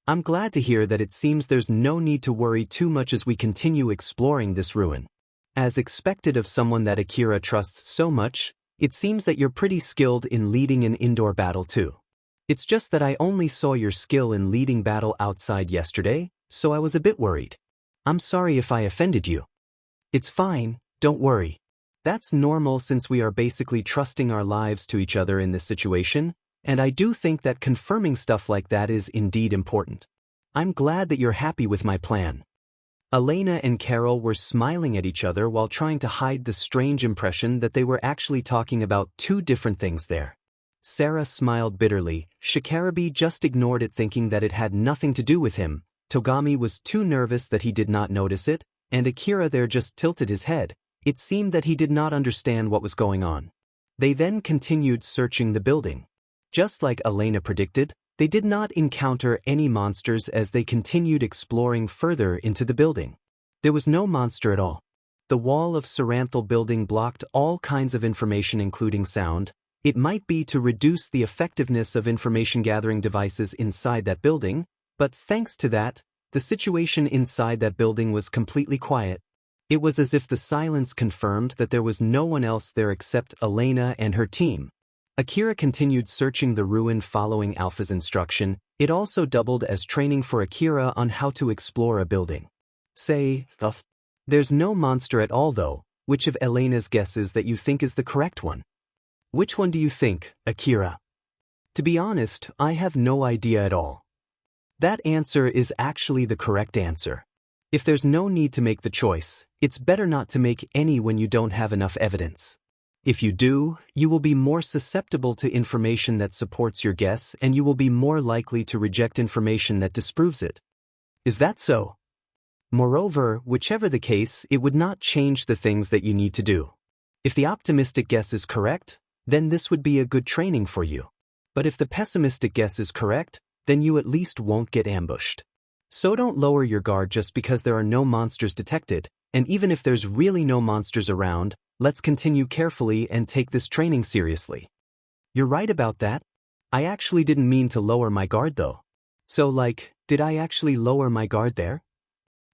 I'm glad to hear that it seems there's no need to worry too much as we continue exploring this ruin. As expected of someone that Akira trusts so much, it seems that you're pretty skilled in leading an indoor battle too. It's just that I only saw your skill in leading battle outside yesterday, so I was a bit worried. I'm sorry if I offended you." "It's fine, don't worry. That's normal since we are basically trusting our lives to each other in this situation. And I do think that confirming stuff like that is indeed important. I'm glad that you're happy with my plan." Elena and Carol were smiling at each other while trying to hide the strange impression that they were actually talking about two different things there. Sarah smiled bitterly. Shikarabi just ignored it, thinking that it had nothing to do with him. Togami was too nervous that he did not notice it, and Akira there just tilted his head. It seemed that he did not understand what was going on. They then continued searching the building. Just like Elena predicted, they did not encounter any monsters as they continued exploring further into the building. There was no monster at all. The wall of Saranthal building blocked all kinds of information including sound. It might be to reduce the effectiveness of information-gathering devices inside that building, but thanks to that, the situation inside that building was completely quiet. It was as if the silence confirmed that there was no one else there except Elena and her team. Akira continued searching the ruin following Alpha's instruction. It also doubled as training for Akira on how to explore a building. There's no monster at all though. Which of Elena's guesses that you think is the correct one? Which one do you think, Akira? To be honest, I have no idea at all. That answer is actually the correct answer. If there's no need to make the choice, it's better not to make any when you don't have enough evidence. If you do, you will be more susceptible to information that supports your guess and you will be more likely to reject information that disproves it. Is that so? Moreover, whichever the case, it would not change the things that you need to do. If the optimistic guess is correct, then this would be a good training for you. But if the pessimistic guess is correct, then you at least won't get ambushed. So don't lower your guard just because there are no monsters detected, and even if there's really no monsters around, let's continue carefully and take this training seriously. You're right about that. I actually didn't mean to lower my guard though. So did I actually lower my guard there?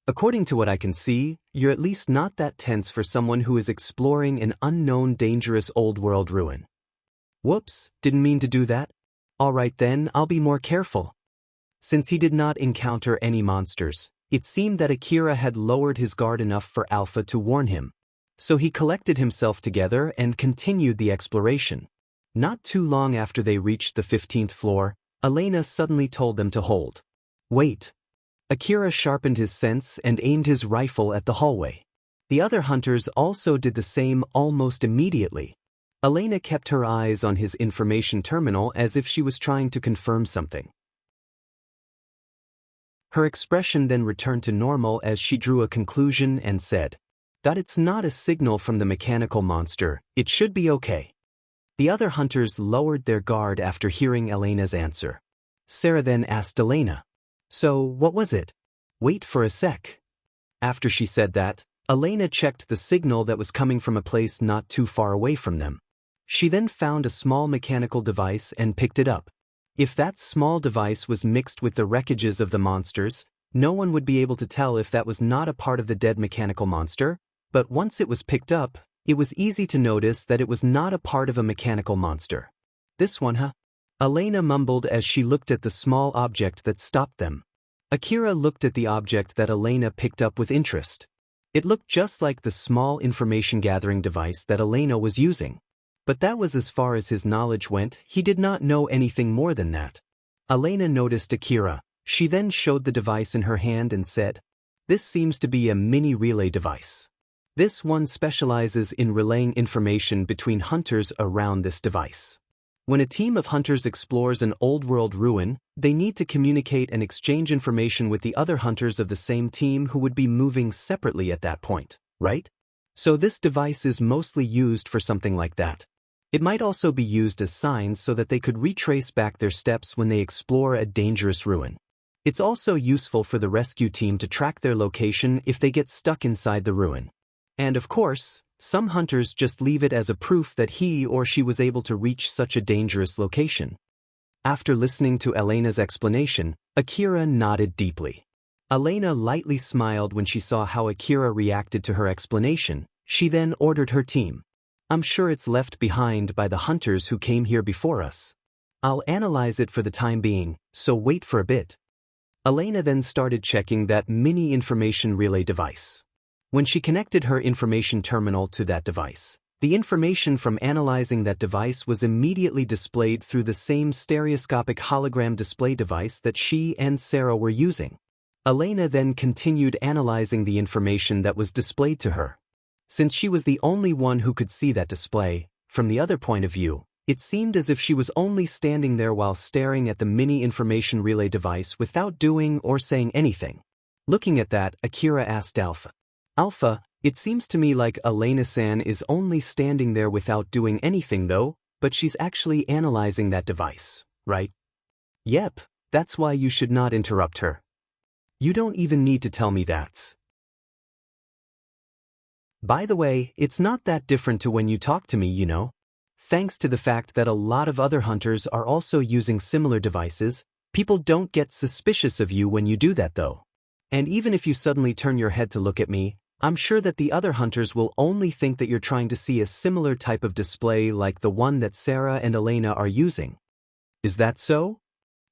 According to what I can see, you're at least not that tense for someone who is exploring an unknown dangerous old world ruin. Whoops, didn't mean to do that. Alright then, I'll be more careful. Since he did not encounter any monsters, it seemed that Akira had lowered his guard enough for Alpha to warn him. So he collected himself together and continued the exploration. Not too long after they reached the 15th floor, Elena suddenly told them to hold. Wait. Akira sharpened his sense and aimed his rifle at the hallway. The other hunters also did the same almost immediately. Elena kept her eyes on his information terminal as if she was trying to confirm something. Her expression then returned to normal as she drew a conclusion and said, "That it's not a signal from the mechanical monster, it should be okay." The other hunters lowered their guard after hearing Elena's answer. Sarah then asked Elena, "So, what was it?" "Wait for a sec." After she said that, Elena checked the signal that was coming from a place not too far away from them. She then found a small mechanical device and picked it up. If that small device was mixed with the wreckages of the monsters, no one would be able to tell if that was not a part of the dead mechanical monster, but once it was picked up, it was easy to notice that it was not a part of a mechanical monster. "This one, huh?" Elena mumbled as she looked at the small object that stopped them. Akira looked at the object that Elena picked up with interest. It looked just like the small information-gathering device that Elena was using. But that was as far as his knowledge went. He did not know anything more than that. Elena noticed Akira. She then showed the device in her hand and said, "This seems to be a mini relay device. This one specializes in relaying information between hunters around this device. When a team of hunters explores an old-world ruin, they need to communicate and exchange information with the other hunters of the same team who would be moving separately at that point, right? So this device is mostly used for something like that. It might also be used as signs so that they could retrace back their steps when they explore a dangerous ruin. It's also useful for the rescue team to track their location if they get stuck inside the ruin. And of course, some hunters just leave it as a proof that he or she was able to reach such a dangerous location." After listening to Elena's explanation, Akira nodded deeply. Elena lightly smiled when she saw how Akira reacted to her explanation. She then ordered her team, "I'm sure it's left behind by the hunters who came here before us. I'll analyze it for the time being, so wait for a bit." Elena then started checking that mini information relay device. When she connected her information terminal to that device, the information from analyzing that device was immediately displayed through the same stereoscopic hologram display device that she and Sarah were using. Elena then continued analyzing the information that was displayed to her. Since she was the only one who could see that display, from the other point of view, it seemed as if she was only standing there while staring at the mini information relay device without doing or saying anything. Looking at that, Akira asked Alpha, "Alpha, it seems to me like Elena-san is only standing there without doing anything though, but she's actually analyzing that device, right?" "Yep, that's why you should not interrupt her. You don't even need to tell me that. By the way, it's not that different to when you talk to me, you know. Thanks to the fact that a lot of other hunters are also using similar devices, people don't get suspicious of you when you do that though. And even if you suddenly turn your head to look at me, I'm sure that the other hunters will only think that you're trying to see a similar type of display like the one that Sarah and Elena are using. Is that so?"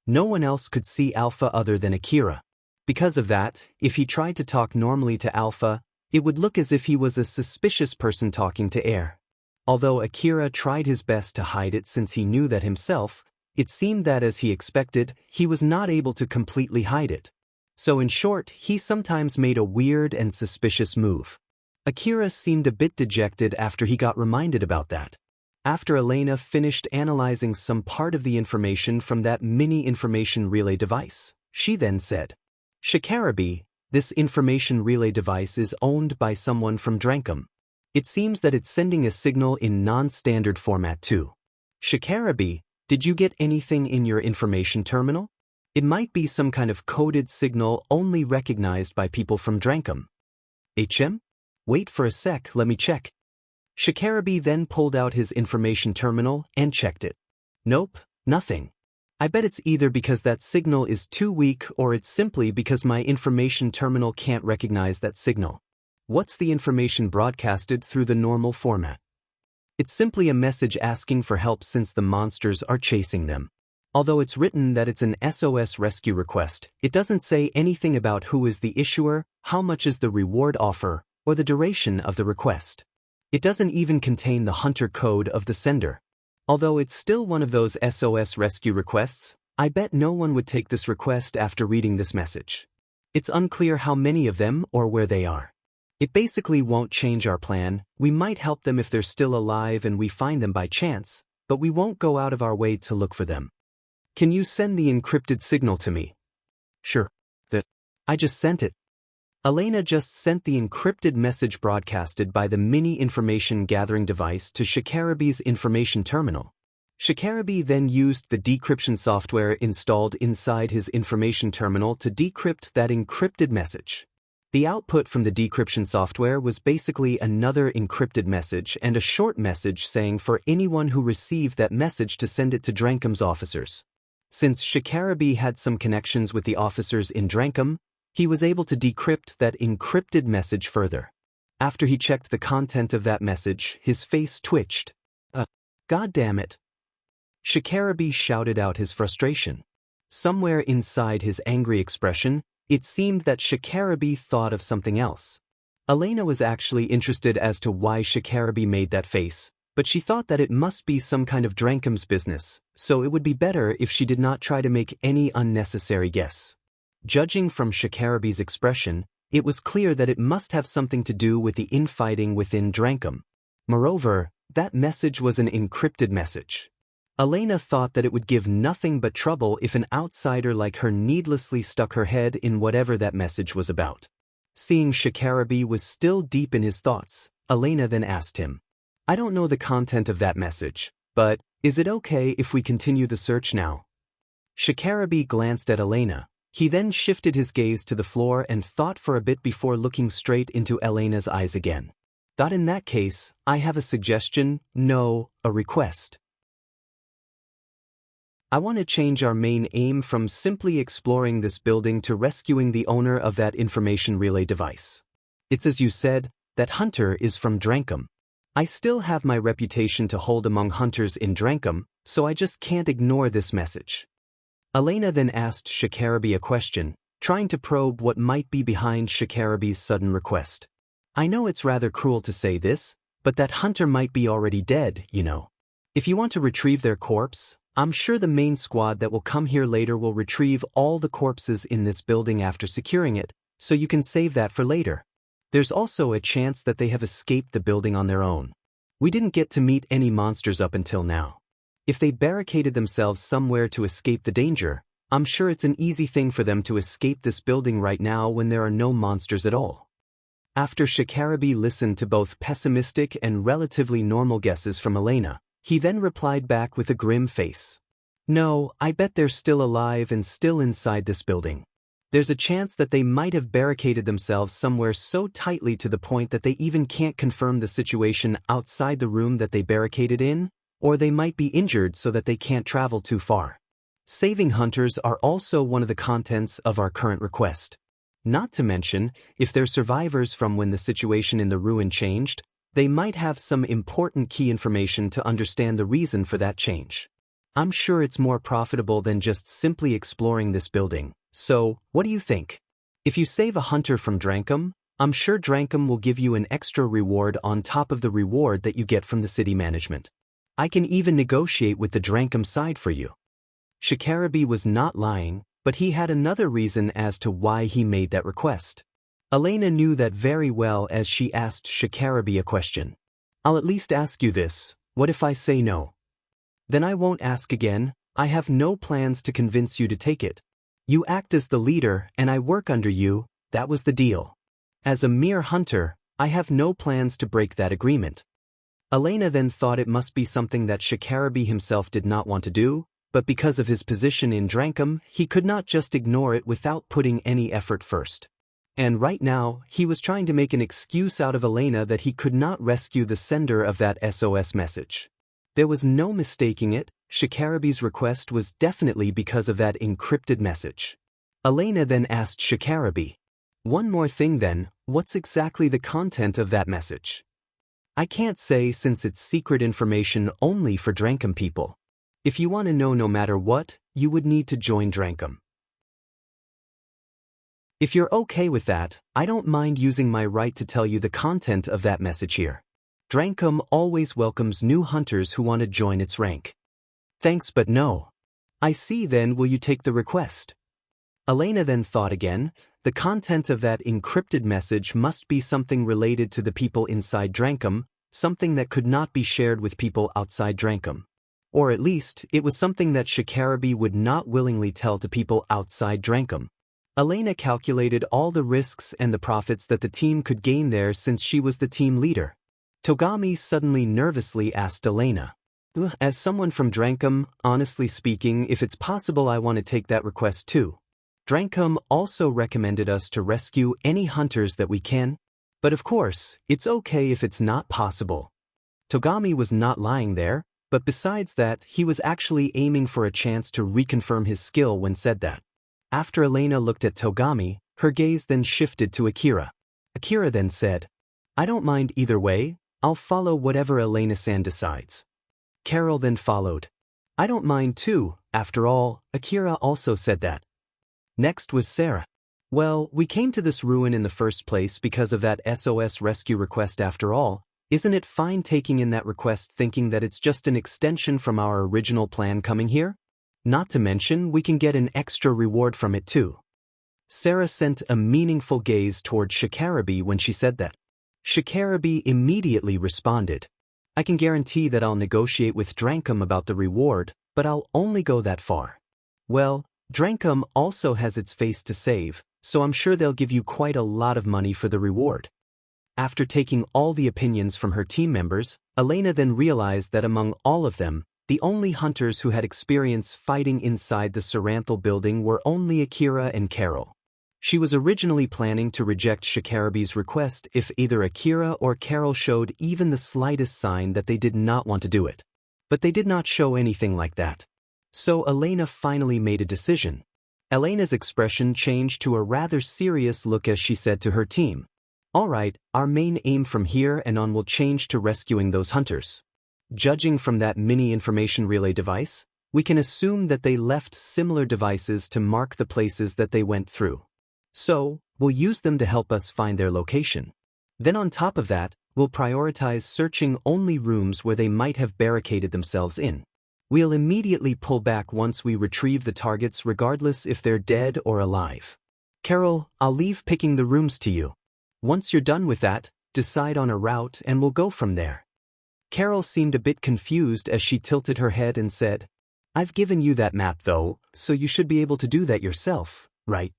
No one else could see Alpha other than Akira. Because of that, if he tried to talk normally to Alpha, it would look as if he was a suspicious person talking to air. Although Akira tried his best to hide it since he knew that himself, it seemed that as he expected, he was not able to completely hide it. So in short, he sometimes made a weird and suspicious move. Akira seemed a bit dejected after he got reminded about that. After Elena finished analyzing some part of the information from that mini information relay device, she then said, "Shikarabi, this information relay device is owned by someone from Drankum. It seems that it's sending a signal in non-standard format too. Shikarabi, did you get anything in your information terminal?" It might be some kind of coded signal only recognized by people from Drankum. HM? Wait for a sec, let me check. Shikarabi then pulled out his information terminal and checked it. Nope, nothing. I bet it's either because that signal is too weak or it's simply because my information terminal can't recognize that signal. What's the information broadcasted through the normal format? It's simply a message asking for help since the monsters are chasing them. Although it's written that it's an SOS rescue request, it doesn't say anything about who is the issuer, how much is the reward offer, or the duration of the request. It doesn't even contain the hunter code of the sender. Although it's still one of those SOS rescue requests, I bet no one would take this request after reading this message. It's unclear how many of them or where they are. It basically won't change our plan. We might help them if they're still alive and we find them by chance, but we won't go out of our way to look for them. Can you send the encrypted signal to me? Sure. I just sent it. Elena just sent the encrypted message broadcasted by the mini information gathering device to Shikarabi's information terminal. Shikarabi then used the decryption software installed inside his information terminal to decrypt that encrypted message. The output from the decryption software was basically another encrypted message and a short message saying for anyone who received that message to send it to Drankum's officers. Since Shikarabi had some connections with the officers in Drankum, he was able to decrypt that encrypted message further. After he checked the content of that message, his face twitched. God damn it. Shikarabi shouted out his frustration. Somewhere inside his angry expression, it seemed that Shikarabi thought of something else. Elena was actually interested as to why Shikarabi made that face, but she thought that it must be some kind of Drankum's business, so it would be better if she did not try to make any unnecessary guess. Judging from Shikarabi's expression, it was clear that it must have something to do with the infighting within Drankum. Moreover, that message was an encrypted message. Elena thought that it would give nothing but trouble if an outsider like her needlessly stuck her head in whatever that message was about. Seeing Shikarabi was still deep in his thoughts, Elena then asked him, I don't know the content of that message, but is it okay if we continue the search now? Shikarabi glanced at Elena. He then shifted his gaze to the floor and thought for a bit before looking straight into Elena's eyes again. In that case, I have a suggestion, no, a request. I want to change our main aim from simply exploring this building to rescuing the owner of that information relay device. It's as you said, that hunter is from Drankum. I still have my reputation to hold among hunters in Drankum, so I just can't ignore this message. Elena then asked Shikarabi a question, trying to probe what might be behind Shikarabi's sudden request. I know it's rather cruel to say this, but that hunter might be already dead, you know. If you want to retrieve their corpse, I'm sure the main squad that will come here later will retrieve all the corpses in this building after securing it, so you can save that for later. There's also a chance that they have escaped the building on their own. We didn't get to meet any monsters up until now. If they barricaded themselves somewhere to escape the danger, I'm sure it's an easy thing for them to escape this building right now when there are no monsters at all. After Shikarabi listened to both pessimistic and relatively normal guesses from Elena, he then replied back with a grim face. No, I bet they're still alive and still inside this building. There's a chance that they might have barricaded themselves somewhere so tightly to the point that they even can't confirm the situation outside the room that they barricaded in, or they might be injured so that they can't travel too far. Saving hunters are also one of the contents of our current request. Not to mention, if they're survivors from when the situation in the ruin changed, they might have some important key information to understand the reason for that change. I'm sure it's more profitable than just simply exploring this building. So, what do you think? If you save a hunter from Drankum, I'm sure Drankum will give you an extra reward on top of the reward that you get from the city management. I can even negotiate with the Drankum side for you. Shikarabi was not lying, but he had another reason as to why he made that request. Elena knew that very well as she asked Shikarabi a question. I'll at least ask you this, what if I say no? Then I won't ask again, I have no plans to convince you to take it. You act as the leader and I work under you, that was the deal. As a mere hunter, I have no plans to break that agreement. Elena then thought it must be something that Shikarabi himself did not want to do, but because of his position in Drankum, he could not just ignore it without putting any effort first. And right now, he was trying to make an excuse out of Elena that he could not rescue the sender of that SOS message. There was no mistaking it, Shikarabi's request was definitely because of that encrypted message. Elena then asked Shikarabi, "One more thing then, what's exactly the content of that message?" "I can't say since it's secret information only for Drankum people. If you want to know no matter what, you would need to join Drankum. If you're okay with that, I don't mind using my right to tell you the content of that message here. Drankum always welcomes new hunters who want to join its rank." "Thanks but no." "I see then, will you take the request?" Elena then thought again. The content of that encrypted message must be something related to the people inside Drankum, something that could not be shared with people outside Drankum. Or at least, it was something that Shikarabi would not willingly tell to people outside Drankum. Elena calculated all the risks and the profits that the team could gain there since she was the team leader. Togami suddenly nervously asked Elena, "As someone from Drankum, honestly speaking, if it's possible I want to take that request too. Drankum also recommended us to rescue any hunters that we can. But of course, it's okay if it's not possible." Togami was not lying there, but besides that, he was actually aiming for a chance to reconfirm his skill when said that. After Elena looked at Togami, her gaze then shifted to Akira. Akira then said, "I don't mind either way, I'll follow whatever Elena-san decides." Carol then followed. "I don't mind too, after all," Akira also said that. Next was Sarah. "Well, we came to this ruin in the first place because of that SOS rescue request after all. Isn't it fine taking in that request thinking that it's just an extension from our original plan coming here? Not to mention, we can get an extra reward from it too." Sarah sent a meaningful gaze toward Shikarabi when she said that. Shikarabi immediately responded, "I can guarantee that I'll negotiate with Drankum about the reward, but I'll only go that far. Well, Drankum also has its face to save, so I'm sure they'll give you quite a lot of money for the reward." After taking all the opinions from her team members, Elena then realized that among all of them, the only hunters who had experience fighting inside the Saranthal building were only Akira and Carol. She was originally planning to reject Shikarabi's request if either Akira or Carol showed even the slightest sign that they did not want to do it. But they did not show anything like that. So Elena finally made a decision. Elena's expression changed to a rather serious look as she said to her team, "All right, our main aim from here and on will change to rescuing those hunters. Judging from that mini information relay device, we can assume that they left similar devices to mark the places that they went through. So, we'll use them to help us find their location. Then on top of that, we'll prioritize searching only rooms where they might have barricaded themselves in. We'll immediately pull back once we retrieve the targets regardless if they're dead or alive. Carol, I'll leave picking the rooms to you. Once you're done with that, decide on a route and we'll go from there." Carol seemed a bit confused as she tilted her head and said, "I've given you that map though, so you should be able to do that yourself, right?"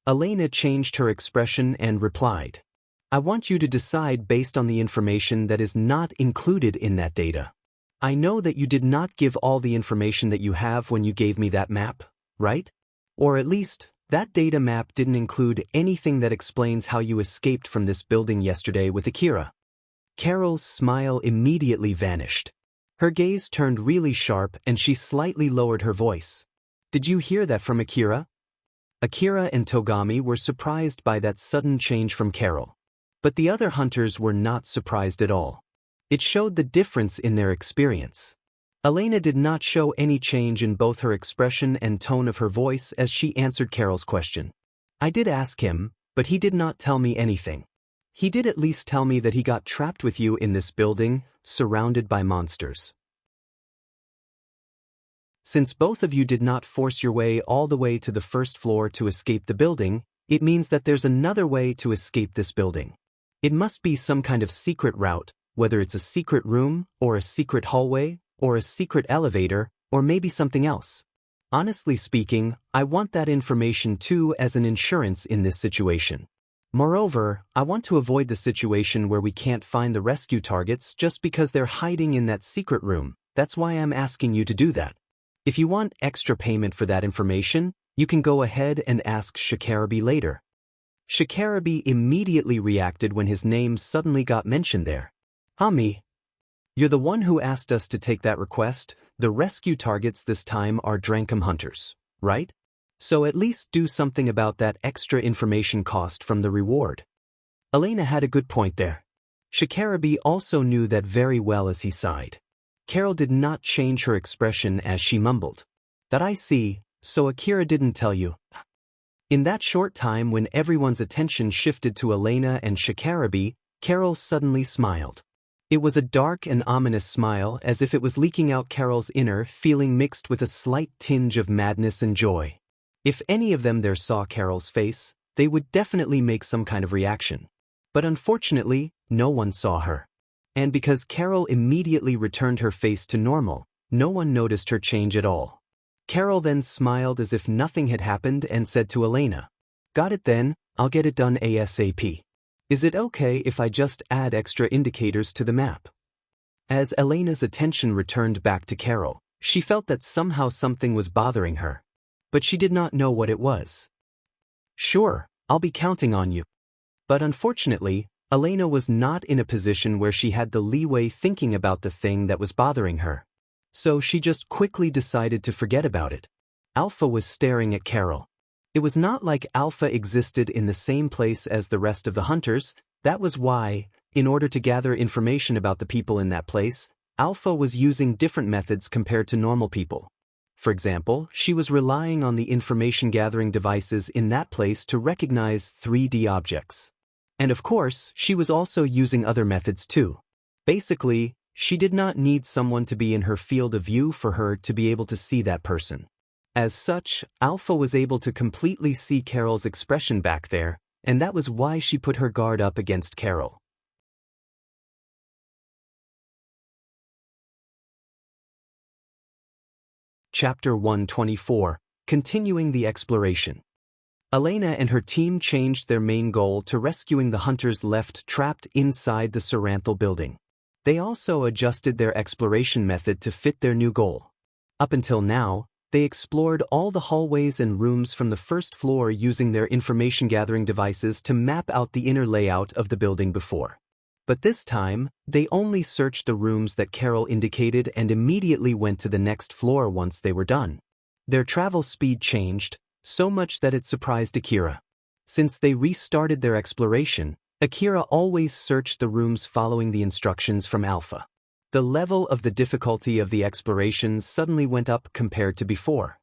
Elena changed her expression and replied, "I want you to decide based on the information that is not included in that data. I know that you did not give all the information that you have when you gave me that map, right? Or at least, that data map didn't include anything that explains how you escaped from this building yesterday with Akira." Carol's smile immediately vanished. Her gaze turned really sharp and she slightly lowered her voice. "Did you hear that from Akira?" Akira and Togami were surprised by that sudden change from Carol. But the other hunters were not surprised at all. It showed the difference in their experience. Elena did not show any change in both her expression and tone of her voice as she answered Carol's question. "I did ask him, but he did not tell me anything. He did at least tell me that he got trapped with you in this building, surrounded by monsters. Since both of you did not force your way all the way to the first floor to escape the building, it means that there's another way to escape this building. It must be some kind of secret route, whether it's a secret room, or a secret hallway, or a secret elevator, or maybe something else. Honestly speaking, I want that information too as an insurance in this situation. Moreover, I want to avoid the situation where we can't find the rescue targets just because they're hiding in that secret room. That's why I'm asking you to do that." If you want extra payment for that information, you can go ahead and ask Shikarabi later. Shikarabi immediately reacted when his name suddenly got mentioned there. Me. You're the one who asked us to take that request. The rescue targets this time are Drankum hunters, right? So at least do something about that extra information cost from the reward. Elena had a good point there. Shikarabi also knew that very well as he sighed. Carol did not change her expression as she mumbled. That I see, so Akira didn't tell you. In that short time when everyone's attention shifted to Elena and Shikarabi, Carol suddenly smiled. It was a dark and ominous smile, as if it was leaking out Carol's inner feeling mixed with a slight tinge of madness and joy. If any of them there saw Carol's face, they would definitely make some kind of reaction. But unfortunately, no one saw her. And because Carol immediately returned her face to normal, no one noticed her change at all. Carol then smiled as if nothing had happened and said to Elena, "Got it then, I'll get it done ASAP. Is it okay if I just add extra indicators to the map?" As Elena's attention returned back to Carol, she felt that somehow something was bothering her. But she did not know what it was. "Sure, I'll be counting on you." But unfortunately, Elena was not in a position where she had the leeway thinking about the thing that was bothering her. So she just quickly decided to forget about it. Alpha was staring at Carol. It was not like Alpha existed in the same place as the rest of the hunters. That was why, in order to gather information about the people in that place, Alpha was using different methods compared to normal people. For example, she was relying on the information-gathering devices in that place to recognize 3D objects. And of course, she was also using other methods too. Basically, she did not need someone to be in her field of view for her to be able to see that person. As such, Alpha was able to completely see Carol's expression back there, and that was why she put her guard up against Carol. Chapter 124, Continuing the Exploration. Elena and her team changed their main goal to rescuing the hunters left trapped inside the Saranthal building. They also adjusted their exploration method to fit their new goal. Up until now, they explored all the hallways and rooms from the first floor using their information-gathering devices to map out the inner layout of the building before. But this time, they only searched the rooms that Carol indicated and immediately went to the next floor once they were done. Their travel speed changed, so much that it surprised Akira. Since they restarted their exploration, Akira always searched the rooms following the instructions from Alpha. The level of the difficulty of the explorations suddenly went up compared to before.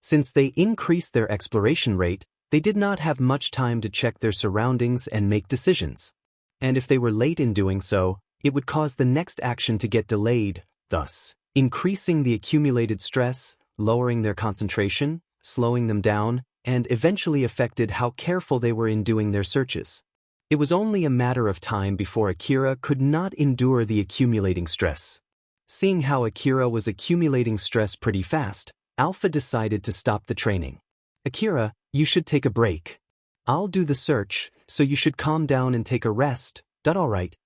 Since they increased their exploration rate, they did not have much time to check their surroundings and make decisions. And if they were late in doing so, it would cause the next action to get delayed, thus increasing the accumulated stress, lowering their concentration, slowing them down, and eventually affected how careful they were in doing their searches. It was only a matter of time before Akira could not endure the accumulating stress. Seeing how Akira was accumulating stress pretty fast, Alpha decided to stop the training. "Akira, you should take a break. I'll do the search, so you should calm down and take a rest. Alright?"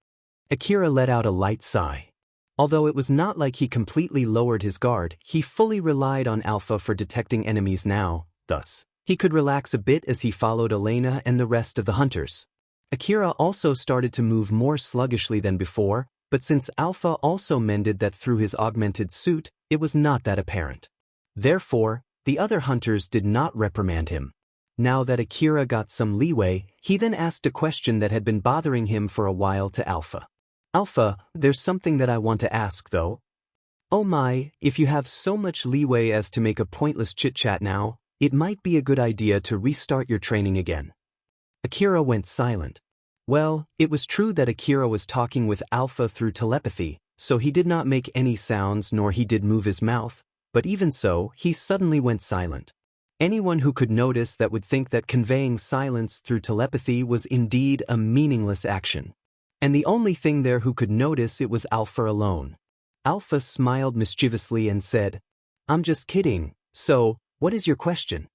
Akira let out a light sigh. Although it was not like he completely lowered his guard, he fully relied on Alpha for detecting enemies now, thus, he could relax a bit as he followed Elena and the rest of the hunters. Akira also started to move more sluggishly than before, but since Alpha also mended that through his augmented suit, it was not that apparent. Therefore, the other hunters did not reprimand him. Now that Akira got some leeway, he then asked a question that had been bothering him for a while to Alpha. "Alpha, there's something that I want to ask though." "Oh my, if you have so much leeway as to make a pointless chit-chat now, it might be a good idea to restart your training again." Akira went silent. Well, it was true that Akira was talking with Alpha through telepathy, so he did not make any sounds nor he did move his mouth, but even so, he suddenly went silent. Anyone who could notice that would think that conveying silence through telepathy was indeed a meaningless action. And the only thing there who could notice it was Alpha alone. Alpha smiled mischievously and said, "I'm just kidding, so, what is your question?"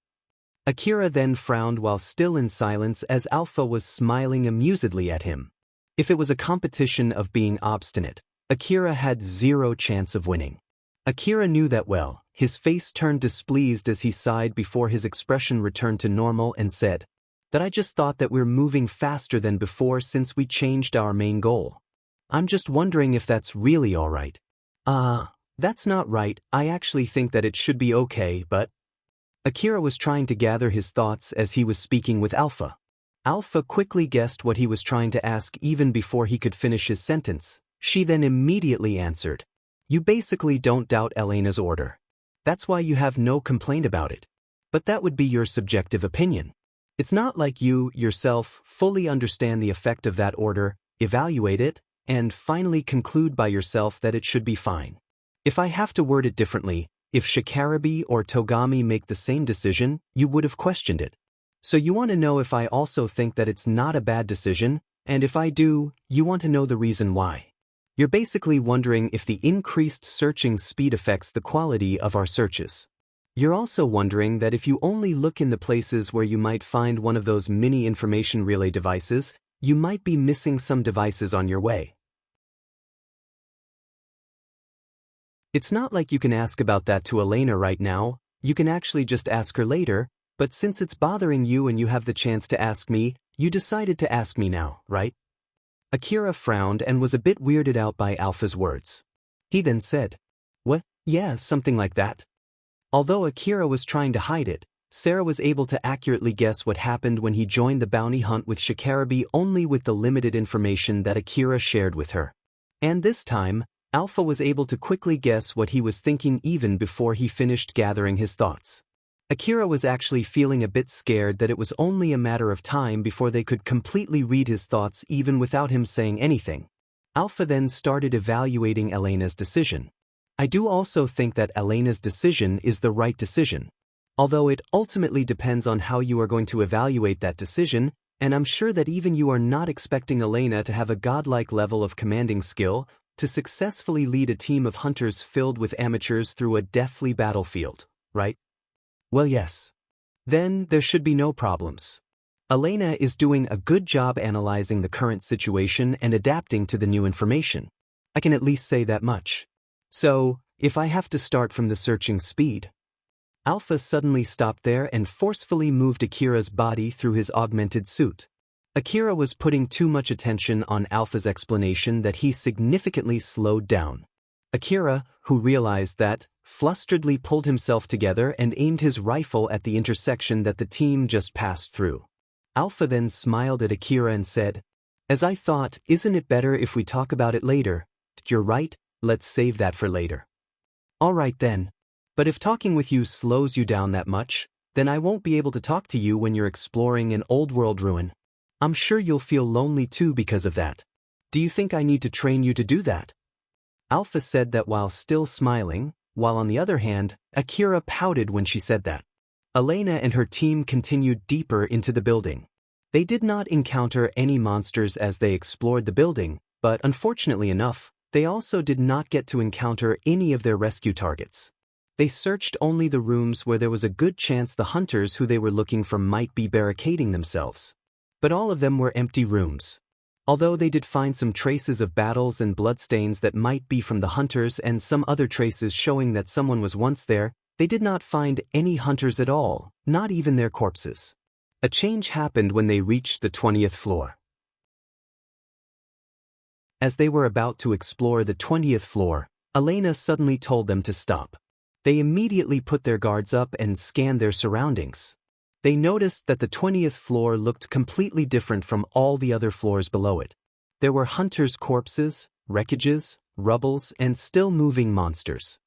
Akira then frowned while still in silence as Alpha was smiling amusedly at him. If it was a competition of being obstinate, Akira had zero chance of winning. Akira knew that well. His face turned displeased as he sighed before his expression returned to normal and said, "That I just thought that we're moving faster than before since we changed our main goal. I'm just wondering if that's really all right." That's not right. I actually think that it should be okay, but... Akira was trying to gather his thoughts as he was speaking with Alpha. Alpha quickly guessed what he was trying to ask even before he could finish his sentence. She then immediately answered, "You basically don't doubt Elena's order. That's why you have no complaint about it. But that would be your subjective opinion. It's not like you, yourself, fully understand the effect of that order, evaluate it, and finally conclude by yourself that it should be fine. If I have to word it differently, if Shikarabe or Togami make the same decision, you would have questioned it. So you want to know if I also think that it's not a bad decision, and if I do, you want to know the reason why. You're basically wondering if the increased searching speed affects the quality of our searches. You're also wondering that if you only look in the places where you might find one of those mini information relay devices, you might be missing some devices on your way. It's not like you can ask about that to Elena right now, you can actually just ask her later, but since it's bothering you and you have the chance to ask me, you decided to ask me now, right?" Akira frowned and was a bit weirded out by Alpha's words. He then said, "What? Yeah, something like that." Although Akira was trying to hide it, Sarah was able to accurately guess what happened when he joined the bounty hunt with Shikarabe only with the limited information that Akira shared with her. And this time, Alpha was able to quickly guess what he was thinking even before he finished gathering his thoughts. Akira was actually feeling a bit scared that it was only a matter of time before they could completely read his thoughts even without him saying anything. Alpha then started evaluating Elena's decision. "I do also think that Elena's decision is the right decision. Although it ultimately depends on how you are going to evaluate that decision, and I'm sure that even you are not expecting Elena to have a godlike level of commanding skill, to successfully lead a team of hunters filled with amateurs through a deathly battlefield, right? Well, yes. Then there should be no problems. Elena is doing a good job analyzing the current situation and adapting to the new information. I can at least say that much. So, if I have to start from the searching speed..." Alpha suddenly stopped there and forcefully moved Akira's body through his augmented suit. Akira was putting too much attention on Alpha's explanation that he significantly slowed down. Akira, who realized that, flusteredly pulled himself together and aimed his rifle at the intersection that the team just passed through. Alpha then smiled at Akira and said, "As I thought, isn't it better if we talk about it later? You're right, let's save that for later." "All right then. But if talking with you slows you down that much, then I won't be able to talk to you when you're exploring an old world ruin. I'm sure you'll feel lonely too because of that. Do you think I need to train you to do that?" Alpha said that while still smiling, while on the other hand, Akira pouted when she said that. Elena and her team continued deeper into the building. They did not encounter any monsters as they explored the building, but unfortunately enough, they also did not get to encounter any of their rescue targets. They searched only the rooms where there was a good chance the hunters who they were looking for might be barricading themselves. But all of them were empty rooms. Although they did find some traces of battles and bloodstains that might be from the hunters and some other traces showing that someone was once there, they did not find any hunters at all, not even their corpses. A change happened when they reached the 20th floor. As they were about to explore the 20th floor, Elena suddenly told them to stop. They immediately put their guards up and scanned their surroundings. They noticed that the 20th floor looked completely different from all the other floors below it. There were hunters' corpses, wreckages, rubbles, and still moving monsters.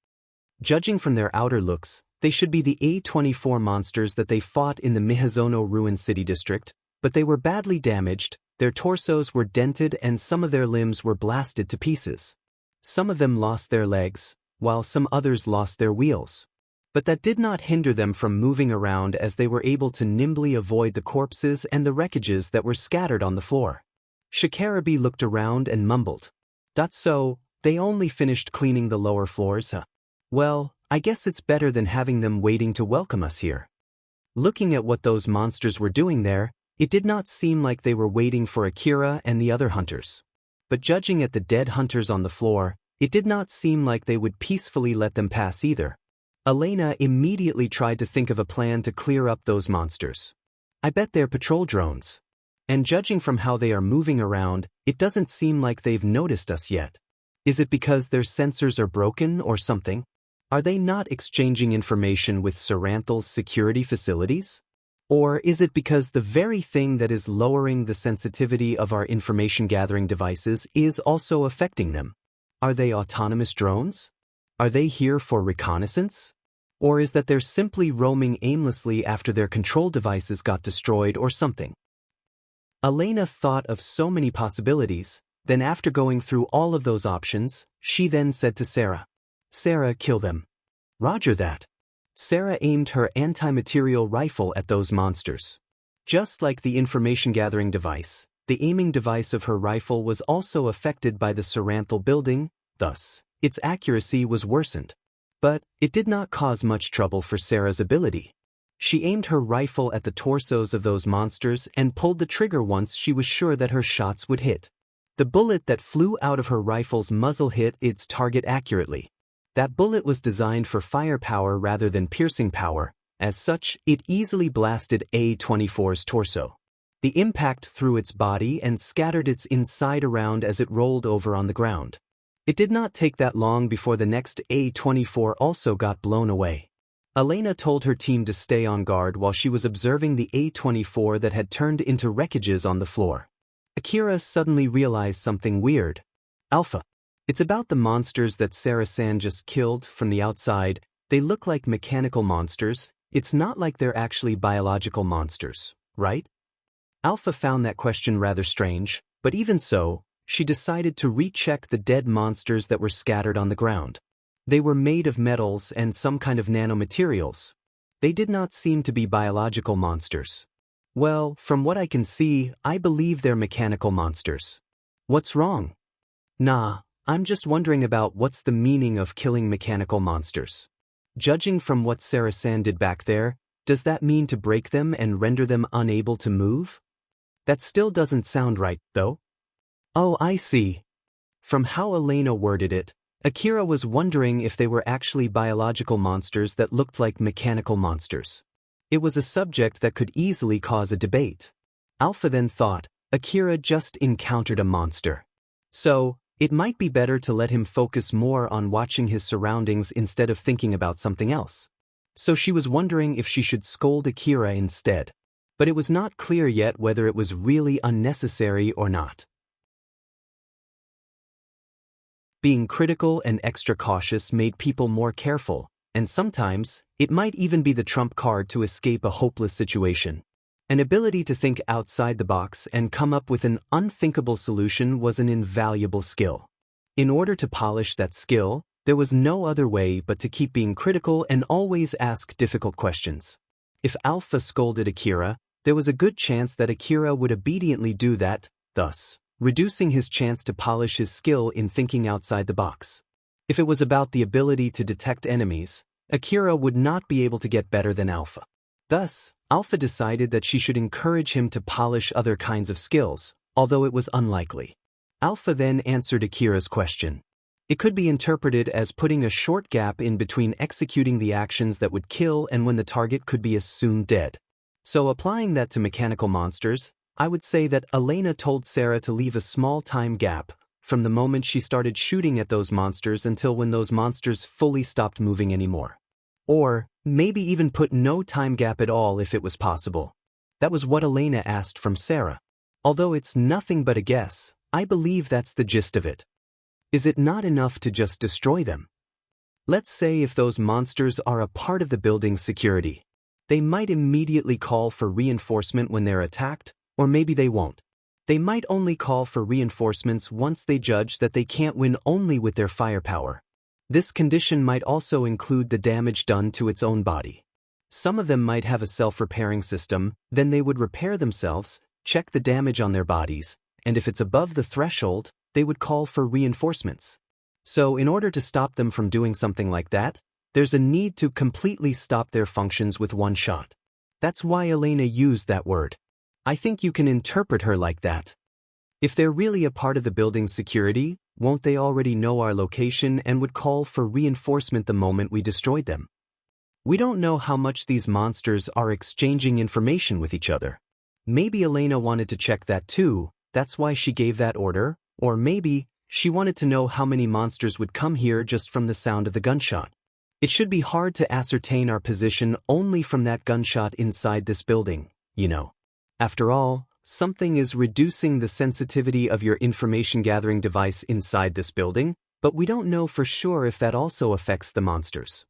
Judging from their outer looks, they should be the A24 monsters that they fought in the Miyazono Ruin City District, but they were badly damaged, their torsos were dented and some of their limbs were blasted to pieces. Some of them lost their legs, while some others lost their wheels. But that did not hinder them from moving around as they were able to nimbly avoid the corpses and the wreckages that were scattered on the floor. Shikarabe looked around and mumbled, "That's so, they only finished cleaning the lower floors, huh? Well, I guess it's better than having them waiting to welcome us here." Looking at what those monsters were doing there, it did not seem like they were waiting for Akira and the other hunters. But judging at the dead hunters on the floor, it did not seem like they would peacefully let them pass either. Elena immediately tried to think of a plan to clear up those monsters. I bet they're patrol drones. And judging from how they are moving around, it doesn't seem like they've noticed us yet. Is it because their sensors are broken or something? Are they not exchanging information with Saranthal's security facilities? Or is it because the very thing that is lowering the sensitivity of our information-gathering devices is also affecting them? Are they autonomous drones? Are they here for reconnaissance? Or is that they're simply roaming aimlessly after their control devices got destroyed or something? Elena thought of so many possibilities, then after going through all of those options, she then said to Sarah, "Sarah, kill them." Roger that. Sarah aimed her anti-material rifle at those monsters. Just like the information-gathering device, the aiming device of her rifle was also affected by the Saranthal building, thus, its accuracy was worsened. But it did not cause much trouble for Sarah's ability. She aimed her rifle at the torsos of those monsters and pulled the trigger once she was sure that her shots would hit. The bullet that flew out of her rifle's muzzle hit its target accurately. That bullet was designed for firepower rather than piercing power. As such, it easily blasted A-24's torso. The impact threw its body and scattered its inside around as it rolled over on the ground. It did not take that long before the next A-24 also got blown away. Elena told her team to stay on guard while she was observing the A-24 that had turned into wreckages on the floor. Akira suddenly realized something weird. Alpha. It's about the monsters that Sarah-san just killed from the outside. They look like mechanical monsters. It's not like they're actually biological monsters, right? Alpha found that question rather strange, but even so, she decided to recheck the dead monsters that were scattered on the ground. They were made of metals and some kind of nanomaterials. They did not seem to be biological monsters. Well, from what I can see, I believe they're mechanical monsters. What's wrong? Nah, I'm just wondering about what's the meaning of killing mechanical monsters. Judging from what Sarah-san did back there, does that mean to break them and render them unable to move? That still doesn't sound right, though. Oh, I see. From how Elena worded it, Akira was wondering if they were actually biological monsters that looked like mechanical monsters. It was a subject that could easily cause a debate. Alpha then thought, Akira just encountered a monster. So, it might be better to let him focus more on watching his surroundings instead of thinking about something else. So she was wondering if she should scold Akira instead. But it was not clear yet whether it was really unnecessary or not. Being critical and extra cautious made people more careful, and sometimes, it might even be the trump card to escape a hopeless situation. An ability to think outside the box and come up with an unthinkable solution was an invaluable skill. In order to polish that skill, there was no other way but to keep being critical and always ask difficult questions. If Alpha scolded Akira, there was a good chance that Akira would obediently do that, thus reducing his chance to polish his skill in thinking outside the box. If it was about the ability to detect enemies, Akira would not be able to get better than Alpha. Thus, Alpha decided that she should encourage him to polish other kinds of skills, although it was unlikely. Alpha then answered Akira's question. It could be interpreted as putting a short gap in between executing the actions that would kill and when the target could be as soon dead. So applying that to mechanical monsters, I would say that Elena told Sarah to leave a small time gap from the moment she started shooting at those monsters until when those monsters fully stopped moving anymore. Or, maybe even put no time gap at all if it was possible. That was what Elena asked from Sarah. Although it's nothing but a guess, I believe that's the gist of it. Is it not enough to just destroy them? Let's say if those monsters are a part of the building's security. They might immediately call for reinforcement when they're attacked, or maybe they won't. They might only call for reinforcements once they judge that they can't win only with their firepower. This condition might also include the damage done to its own body. Some of them might have a self-repairing system, then they would repair themselves, check the damage on their bodies, and if it's above the threshold, they would call for reinforcements. So in order to stop them from doing something like that, there's a need to completely stop their functions with one shot. That's why Elena used that word. I think you can interpret her like that. If they're really a part of the building's security, won't they already know our location and would call for reinforcement the moment we destroyed them? We don't know how much these monsters are exchanging information with each other. Maybe Elena wanted to check that too, that's why she gave that order, or maybe she wanted to know how many monsters would come here just from the sound of the gunshot. It should be hard to ascertain our position only from that gunshot inside this building, you know. After all, something is reducing the sensitivity of your information gathering device inside this building, but we don't know for sure if that also affects the monsters.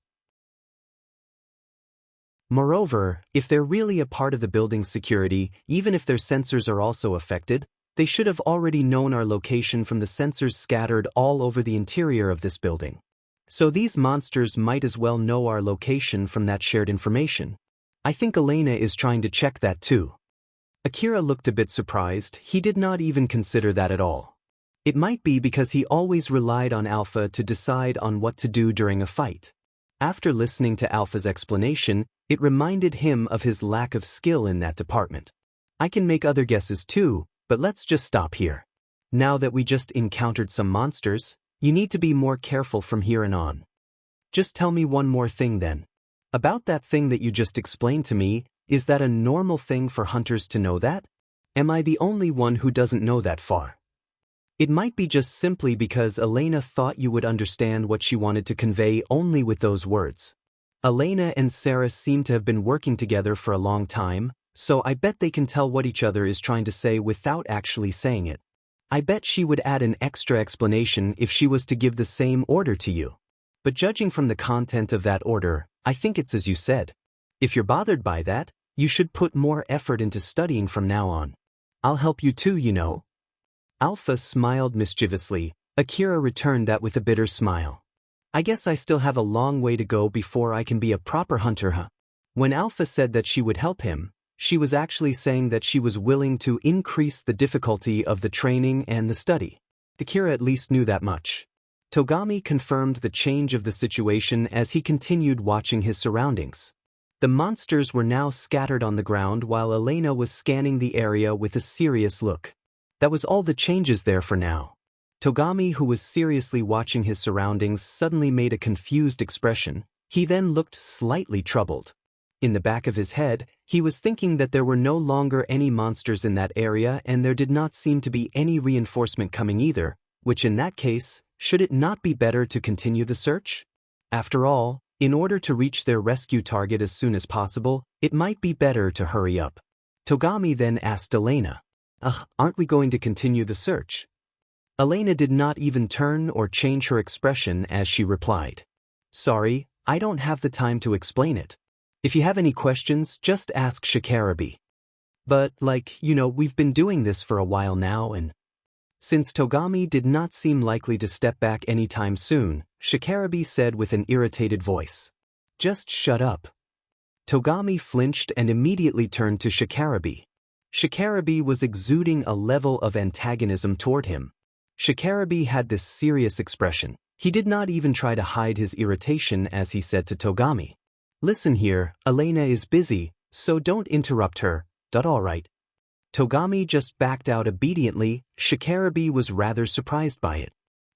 Moreover, if they're really a part of the building's security, even if their sensors are also affected, they should have already known our location from the sensors scattered all over the interior of this building. So these monsters might as well know our location from that shared information. I think Elena is trying to check that too. Akira looked a bit surprised. He did not even consider that at all. It might be because he always relied on Alpha to decide on what to do during a fight. After listening to Alpha's explanation, it reminded him of his lack of skill in that department. I can make other guesses too, but let's just stop here. Now that we just encountered some monsters, you need to be more careful from here on. Just tell me one more thing then. About that thing that you just explained to me, is that a normal thing for hunters to know that? Am I the only one who doesn't know that far? It might be just simply because Elena thought you would understand what she wanted to convey only with those words. Elena and Sarah seem to have been working together for a long time, so I bet they can tell what each other is trying to say without actually saying it. I bet she would add an extra explanation if she was to give the same order to you. But judging from the content of that order, I think it's as you said. If you're bothered by that, you should put more effort into studying from now on. I'll help you too, you know. Alpha smiled mischievously. Akira returned that with a bitter smile. I guess I still have a long way to go before I can be a proper hunter, huh? When Alpha said that she would help him, she was actually saying that she was willing to increase the difficulty of the training and the study. Akira at least knew that much. Togami confirmed the change of the situation as he continued watching his surroundings. The monsters were now scattered on the ground while Elena was scanning the area with a serious look. That was all the changes there for now. Togami, who was seriously watching his surroundings, suddenly made a confused expression. He then looked slightly troubled. In the back of his head, he was thinking that there were no longer any monsters in that area and there did not seem to be any reinforcement coming either, which in that case, should it not be better to continue the search? After all, in order to reach their rescue target as soon as possible, it might be better to hurry up. Togami then asked Elena, aren't we going to continue the search? Elena did not even turn or change her expression as she replied. Sorry, I don't have the time to explain it. If you have any questions, just ask Shikarabi. But, we've been doing this for a while now and… Since Togami did not seem likely to step back anytime soon, Shikarabi said with an irritated voice. Just shut up. Togami flinched and immediately turned to Shikarabi. Shikarabi was exuding a level of antagonism toward him. Shikarabi had this serious expression. He did not even try to hide his irritation as he said to Togami. Listen here, Elena is busy, so don't interrupt her, all right. Togami just backed out obediently. Shikarabi was rather surprised by it.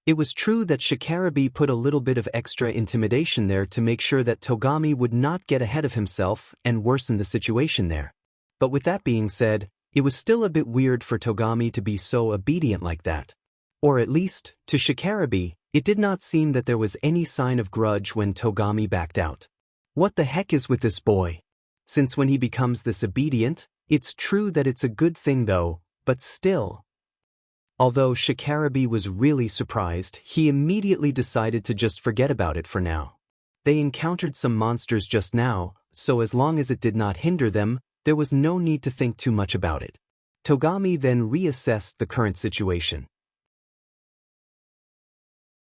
It was true that Shikarabi put a little bit of extra intimidation there to make sure that Togami would not get ahead of himself and worsen the situation there. But with that being said, it was still a bit weird for Togami to be so obedient like that. Or at least, to Shikarabi, it did not seem that there was any sign of grudge when Togami backed out. What the heck is with this boy? Since when he becomes this obedient, it's true that it's a good thing though, but still. Although Shikarabi was really surprised, he immediately decided to just forget about it for now. They encountered some monsters just now, so as long as it did not hinder them, there was no need to think too much about it. Togami then reassessed the current situation.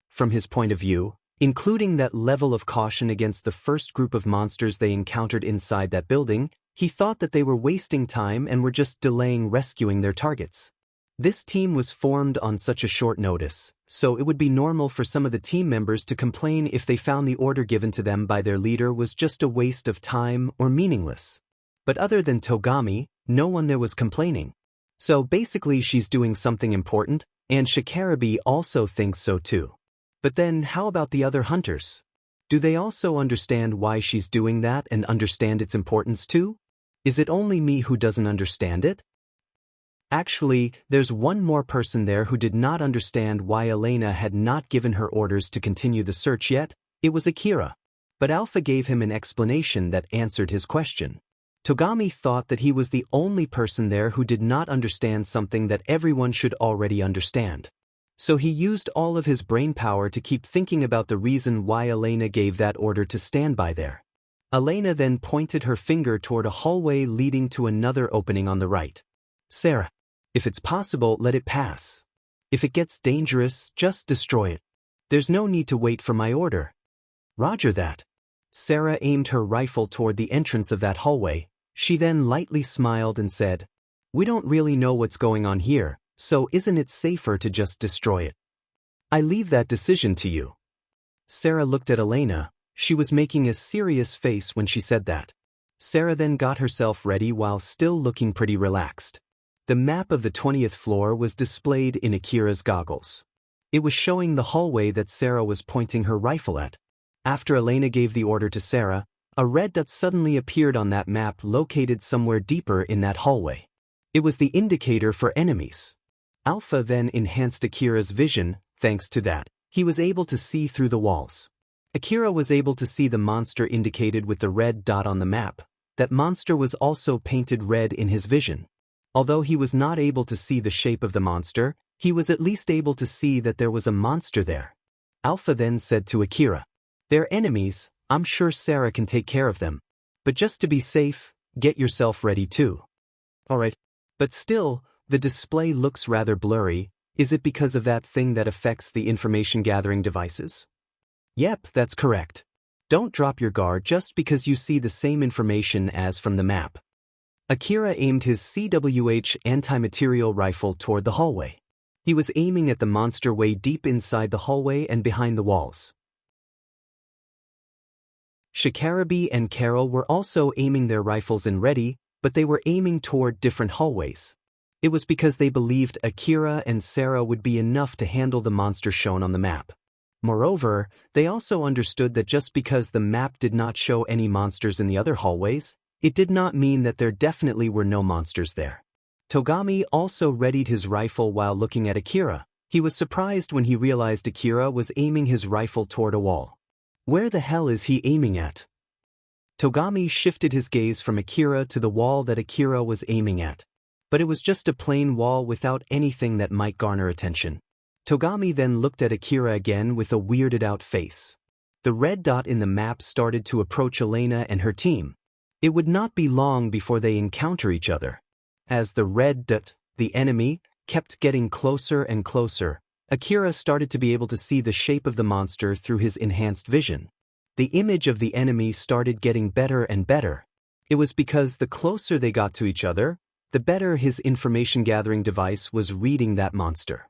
From his point of view, including that level of caution against the first group of monsters they encountered inside that building, he thought that they were wasting time and were just delaying rescuing their targets. This team was formed on such a short notice, so it would be normal for some of the team members to complain if they found the order given to them by their leader was just a waste of time or meaningless. But other than Togami, no one there was complaining. So basically she's doing something important, and Shikarabi also thinks so too. But then how about the other hunters? Do they also understand why she's doing that and understand its importance too? Is it only me who doesn't understand it? Actually, there's one more person there who did not understand why Elena had not given her orders to continue the search yet. It was Akira. But Alpha gave him an explanation that answered his question. Togami thought that he was the only person there who did not understand something that everyone should already understand. So he used all of his brain power to keep thinking about the reason why Elena gave that order to stand by there. Elena then pointed her finger toward a hallway leading to another opening on the right. Sarah, if it's possible, let it pass. If it gets dangerous, just destroy it. There's no need to wait for my order. Roger that. Sarah aimed her rifle toward the entrance of that hallway. She then lightly smiled and said, "We don't really know what's going on here, so isn't it safer to just destroy it? I leave that decision to you." Sarah looked at Elena. She was making a serious face when she said that. Sarah then got herself ready while still looking pretty relaxed. The map of the 20th floor was displayed in Akira's goggles. It was showing the hallway that Sarah was pointing her rifle at. After Elena gave the order to Sarah, a red dot suddenly appeared on that map located somewhere deeper in that hallway. It was the indicator for enemies. Alpha then enhanced Akira's vision. Thanks to that, he was able to see through the walls. Akira was able to see the monster indicated with the red dot on the map. That monster was also painted red in his vision. Although he was not able to see the shape of the monster, he was at least able to see that there was a monster there. Alpha then said to Akira, "They're enemies, I'm sure Sarah can take care of them. But just to be safe, get yourself ready too." Alright. But still, the display looks rather blurry. Is it because of that thing that affects the information gathering devices? Yep, that's correct. Don't drop your guard just because you see the same information as from the map. Akira aimed his CWH anti-material rifle toward the hallway. He was aiming at the monster way deep inside the hallway and behind the walls. Shikarabi and Carol were also aiming their rifles and ready, but they were aiming toward different hallways. It was because they believed Akira and Sarah would be enough to handle the monster shown on the map. Moreover, they also understood that just because the map did not show any monsters in the other hallways, it did not mean that there definitely were no monsters there. Togami also readied his rifle while looking at Akira. He was surprised when he realized Akira was aiming his rifle toward a wall. Where the hell is he aiming at? Togami shifted his gaze from Akira to the wall that Akira was aiming at. But it was just a plain wall without anything that might garner attention. Togami then looked at Akira again with a weirded-out face. The red dot in the map started to approach Elena and her team. It would not be long before they encounter each other. As the red dot, the enemy, kept getting closer and closer, Akira started to be able to see the shape of the monster through his enhanced vision. The image of the enemy started getting better and better. It was because the closer they got to each other, the better his information-gathering device was reading that monster.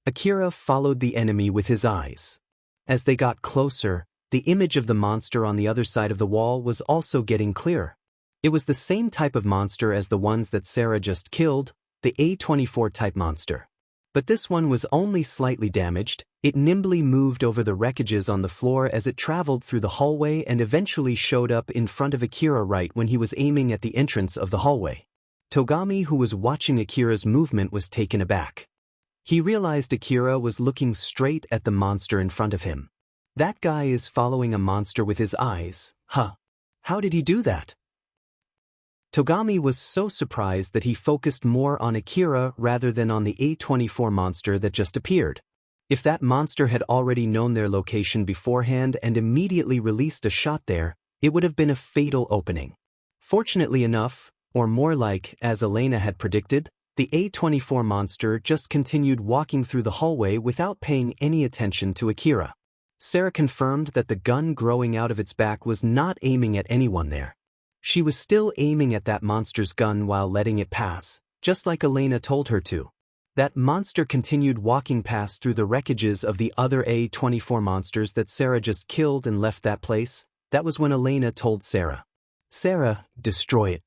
Akira followed the enemy with his eyes. As they got closer, the image of the monster on the other side of the wall was also getting clearer. It was the same type of monster as the ones that Sarah just killed, the A24 type monster. But this one was only slightly damaged. It nimbly moved over the wreckages on the floor as it traveled through the hallway and eventually showed up in front of Akira right when he was aiming at the entrance of the hallway. Togami, who was watching Akira's movement, was taken aback. He realized Akira was looking straight at the monster in front of him. That guy is following a monster with his eyes, huh? How did he do that? Togami was so surprised that he focused more on Akira rather than on the A24 monster that just appeared. If that monster had already known their location beforehand and immediately released a shot there, it would have been a fatal opening. Fortunately enough, or more like, as Elena had predicted, the A24 monster just continued walking through the hallway without paying any attention to Akira. Sarah confirmed that the gun growing out of its back was not aiming at anyone there. She was still aiming at that monster's gun while letting it pass, just like Elena told her to. That monster continued walking past through the wreckages of the other A24 monsters that Sarah just killed and left that place. That was when Elena told Sarah, "Sarah, destroy it."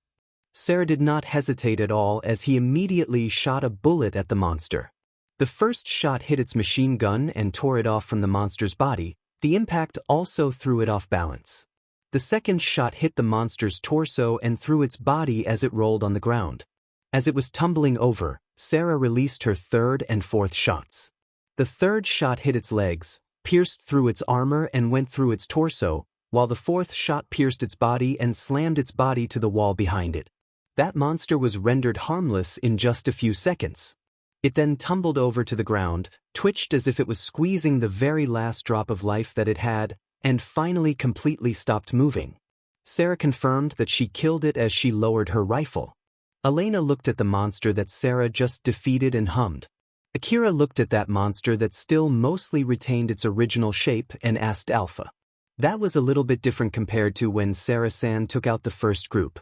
Sarah did not hesitate at all as he immediately shot a bullet at the monster. The first shot hit its machine gun and tore it off from the monster's body. The impact also threw it off balance. The second shot hit the monster's torso and through its body as it rolled on the ground. As it was tumbling over, Sarah released her third and fourth shots. The third shot hit its legs, pierced through its armor and went through its torso, while the fourth shot pierced its body and slammed its body to the wall behind it. That monster was rendered harmless in just a few seconds. It then tumbled over to the ground, twitched as if it was squeezing the very last drop of life that it had, and finally completely stopped moving. Sarah confirmed that she killed it as she lowered her rifle. Elena looked at the monster that Sarah just defeated and hummed. Akira looked at that monster that still mostly retained its original shape and asked Alpha. That was a little bit different compared to when Sarah-san took out the first group.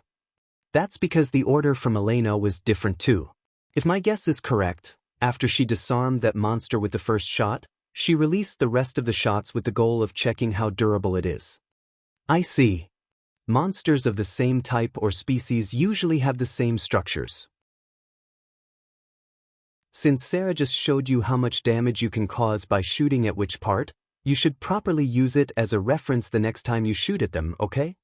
That's because the order from Elena was different too. If my guess is correct, after she disarmed that monster with the first shot, she released the rest of the shots with the goal of checking how durable it is. I see. Monsters of the same type or species usually have the same structures. Since Sarah just showed you how much damage you can cause by shooting at which part, you should properly use it as a reference the next time you shoot at them, okay?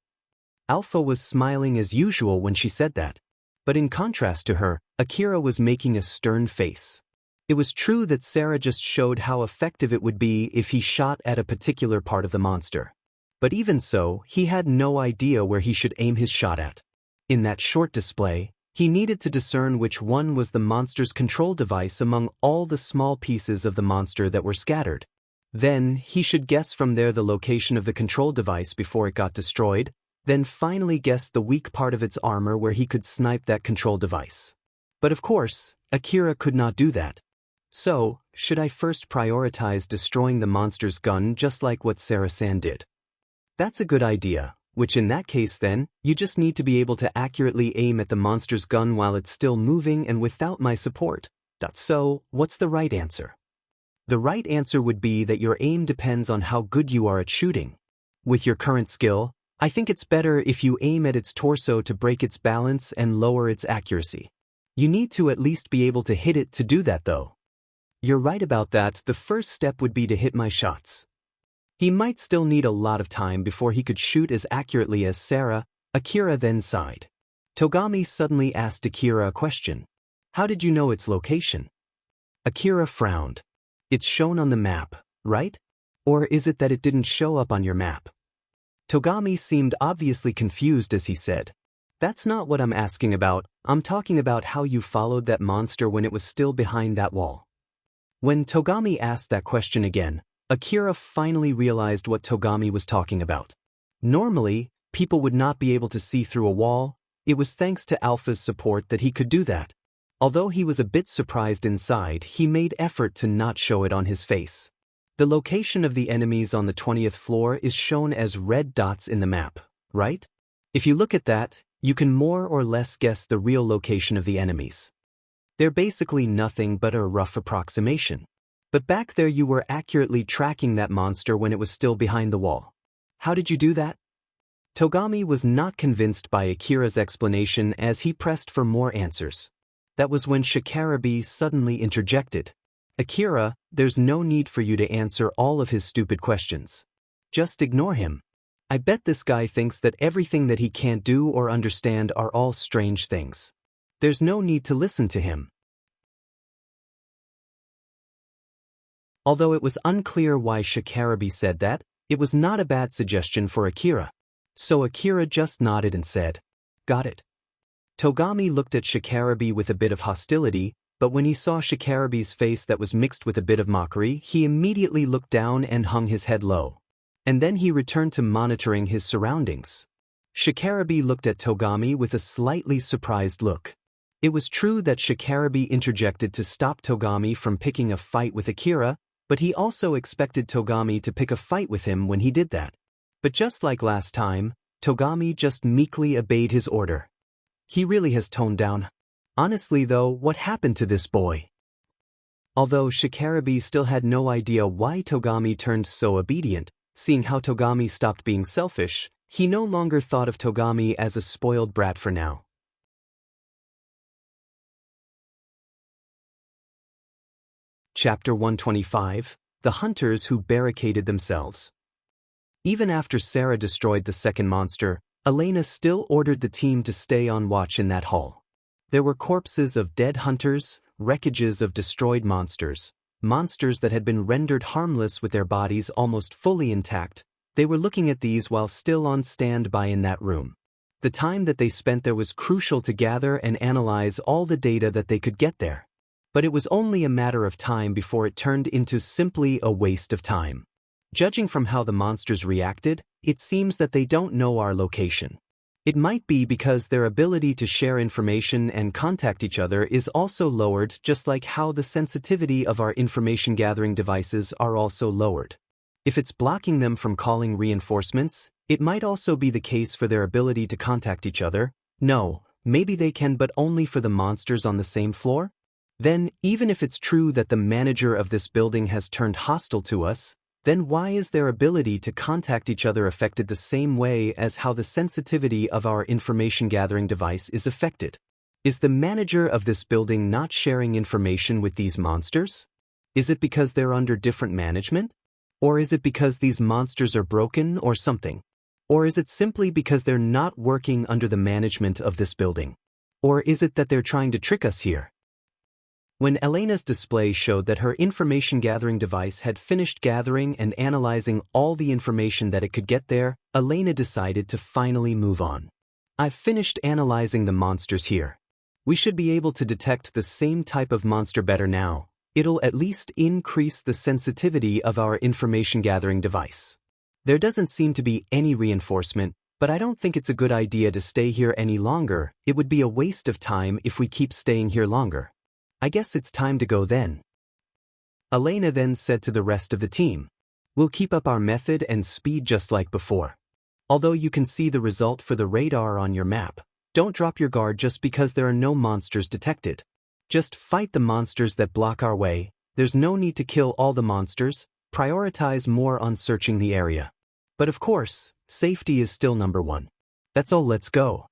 Alpha was smiling as usual when she said that. But in contrast to her, Akira was making a stern face. It was true that Sarah just showed how effective it would be if he shot at a particular part of the monster. But even so, he had no idea where he should aim his shot at. In that short display, he needed to discern which one was the monster's control device among all the small pieces of the monster that were scattered. Then, he should guess from there the location of the control device before it got destroyed, then finally guess the weak part of its armor where he could snipe that control device. But of course, Akira could not do that. So, should I first prioritize destroying the monster's gun just like what Sarah-san did? That's a good idea, which in that case then, you just need to be able to accurately aim at the monster's gun while it's still moving and without my support. So, what's the right answer? The right answer would be that your aim depends on how good you are at shooting. With your current skill, I think it's better if you aim at its torso to break its balance and lower its accuracy. You need to at least be able to hit it to do that though. You're right about that. The first step would be to hit my shots. He might still need a lot of time before he could shoot as accurately as Sarah. Akira then sighed. Togami suddenly asked Akira a question. How did you know its location? Akira frowned. It's shown on the map, right? Or is it that it didn't show up on your map? Togami seemed obviously confused as he said, "That's not what I'm asking about. I'm talking about how you followed that monster when it was still behind that wall." When Togami asked that question again, Akira finally realized what Togami was talking about. Normally, people would not be able to see through a wall. It was thanks to Alpha's support that he could do that. Although he was a bit surprised inside, he made effort to not show it on his face. The location of the enemies on the 20th floor is shown as red dots in the map, right? If you look at that, you can more or less guess the real location of the enemies. They're basically nothing but a rough approximation. But back there you were accurately tracking that monster when it was still behind the wall. How did you do that? Togami was not convinced by Akira's explanation as he pressed for more answers. That was when Shikarabe suddenly interjected. Akira, there's no need for you to answer all of his stupid questions. Just ignore him. I bet this guy thinks that everything that he can't do or understand are all strange things. There's no need to listen to him. Although it was unclear why Shikarabe said that, it was not a bad suggestion for Akira. So Akira just nodded and said, "Got it." Togami looked at Shikarabe with a bit of hostility, but when he saw Shikarabe's face that was mixed with a bit of mockery, he immediately looked down and hung his head low. And then he returned to monitoring his surroundings. Shikarabe looked at Togami with a slightly surprised look. It was true that Shikarabe interjected to stop Togami from picking a fight with Akira, but he also expected Togami to pick a fight with him when he did that. But just like last time, Togami just meekly obeyed his order. He really has toned down. Honestly though, what happened to this boy? Although Shikarabe still had no idea why Togami turned so obedient, seeing how Togami stopped being selfish, he no longer thought of Togami as a spoiled brat for now. Chapter 125, The Hunters Who Barricaded Themselves. Even after Sarah destroyed the second monster, Elena still ordered the team to stay on watch in that hall. There were corpses of dead hunters, wreckages of destroyed monsters, monsters that had been rendered harmless with their bodies almost fully intact. They were looking at these while still on standby in that room. The time that they spent there was crucial to gather and analyze all the data that they could get there. But it was only a matter of time before it turned into simply a waste of time. Judging from how the monsters reacted, it seems that they don't know our location. It might be because their ability to share information and contact each other is also lowered, just like how the sensitivity of our information gathering devices are also lowered. If it's blocking them from calling reinforcements, it might also be the case for their ability to contact each other. No, maybe they can, but only for the monsters on the same floor? Then, even if it's true that the manager of this building has turned hostile to us, then why is their ability to contact each other affected the same way as how the sensitivity of our information gathering device is affected? Is the manager of this building not sharing information with these monsters? Is it because they're under different management? Or is it because these monsters are broken or something? Or is it simply because they're not working under the management of this building? Or is it that they're trying to trick us here? When Elena's display showed that her information gathering device had finished gathering and analyzing all the information that it could get there, Elena decided to finally move on. I've finished analyzing the monsters here. We should be able to detect the same type of monster better now. It'll at least increase the sensitivity of our information gathering device. There doesn't seem to be any reinforcement, but I don't think it's a good idea to stay here any longer. It would be a waste of time if we keep staying here longer. I guess it's time to go then. Elena then said to the rest of the team, "We'll keep up our method and speed just like before. Although you can see the result for the radar on your map, don't drop your guard just because there are no monsters detected. Just fight the monsters that block our way. There's no need to kill all the monsters. Prioritize more on searching the area. But of course, safety is still number one. That's all, let's go."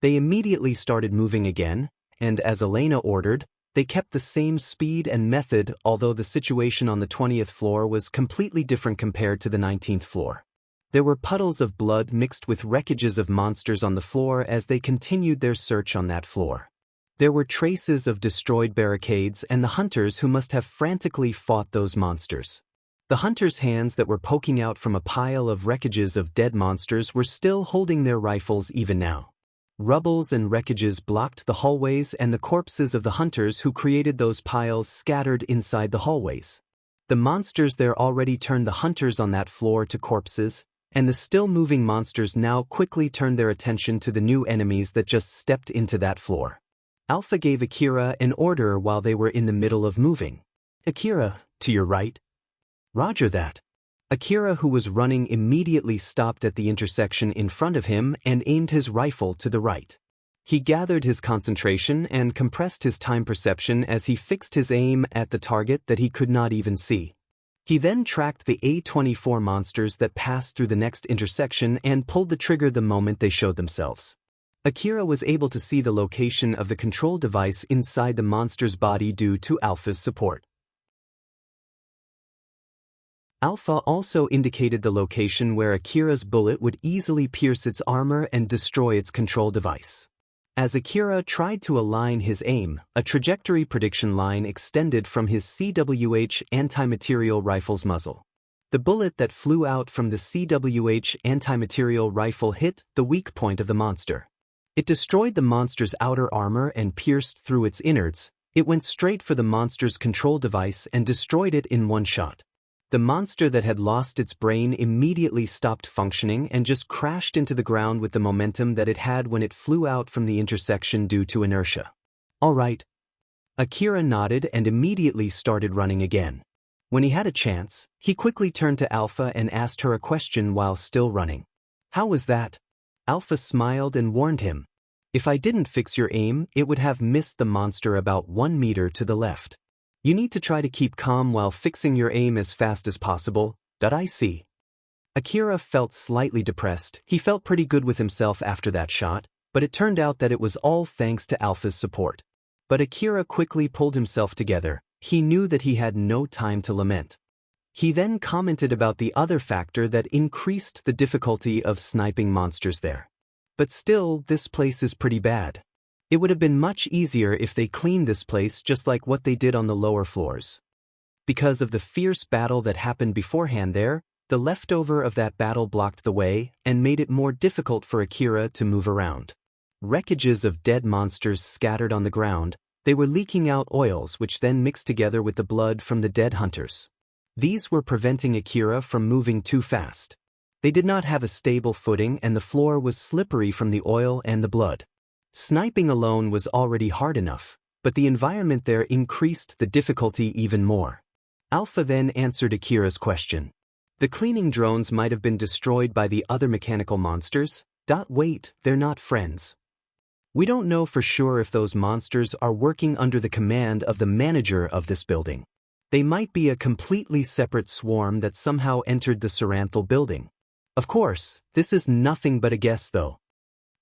They immediately started moving again, and as Elena ordered, they kept the same speed and method, although the situation on the 20th floor was completely different compared to the 19th floor. There were puddles of blood mixed with wreckages of monsters on the floor as they continued their search on that floor. There were traces of destroyed barricades and the hunters who must have frantically fought those monsters. The hunters' hands that were poking out from a pile of wreckages of dead monsters were still holding their rifles even now. Rubbles and wreckages blocked the hallways, and the corpses of the hunters who created those piles scattered inside the hallways. The monsters there already turned the hunters on that floor to corpses, and the still-moving monsters now quickly turned their attention to the new enemies that just stepped into that floor. Alpha gave Akira an order while they were in the middle of moving. "Akira, to your right." "Roger that." Akira, who was running, immediately stopped at the intersection in front of him and aimed his rifle to the right. He gathered his concentration and compressed his time perception as he fixed his aim at the target that he could not even see. He then tracked the A-24 monsters that passed through the next intersection and pulled the trigger the moment they showed themselves. Akira was able to see the location of the control device inside the monster's body due to Alpha's support. Alpha also indicated the location where Akira's bullet would easily pierce its armor and destroy its control device. As Akira tried to align his aim, a trajectory prediction line extended from his CWH anti-material rifle's muzzle. The bullet that flew out from the CWH anti-material rifle hit the weak point of the monster. It destroyed the monster's outer armor and pierced through its innards. It went straight for the monster's control device and destroyed it in one shot. The monster that had lost its brain immediately stopped functioning and just crashed into the ground with the momentum that it had when it flew out from the intersection due to inertia. "All right." Akira nodded and immediately started running again. When he had a chance, he quickly turned to Alpha and asked her a question while still running. "How was that?" Alpha smiled and warned him. "If I didn't fix your aim, it would have missed the monster about 1 meter to the left. You need to try to keep calm while fixing your aim as fast as possible." I see. Akira felt slightly depressed. He felt pretty good with himself after that shot, but it turned out that it was all thanks to Alpha's support. But Akira quickly pulled himself together. He knew that he had no time to lament. He then commented about the other factor that increased the difficulty of sniping monsters there. But still, this place is pretty bad. It would have been much easier if they cleaned this place just like what they did on the lower floors. Because of the fierce battle that happened beforehand there, the leftover of that battle blocked the way and made it more difficult for Akira to move around. Wreckages of dead monsters scattered on the ground, they were leaking out oils which then mixed together with the blood from the dead hunters. These were preventing Akira from moving too fast. They did not have a stable footing and the floor was slippery from the oil and the blood. Sniping alone was already hard enough, but the environment there increased the difficulty even more. Alpha then answered Akira's question. The cleaning drones might have been destroyed by the other mechanical monsters. Wait, they're not friends. We don't know for sure if those monsters are working under the command of the manager of this building. They might be a completely separate swarm that somehow entered the Saranthal building. Of course, this is nothing but a guess though.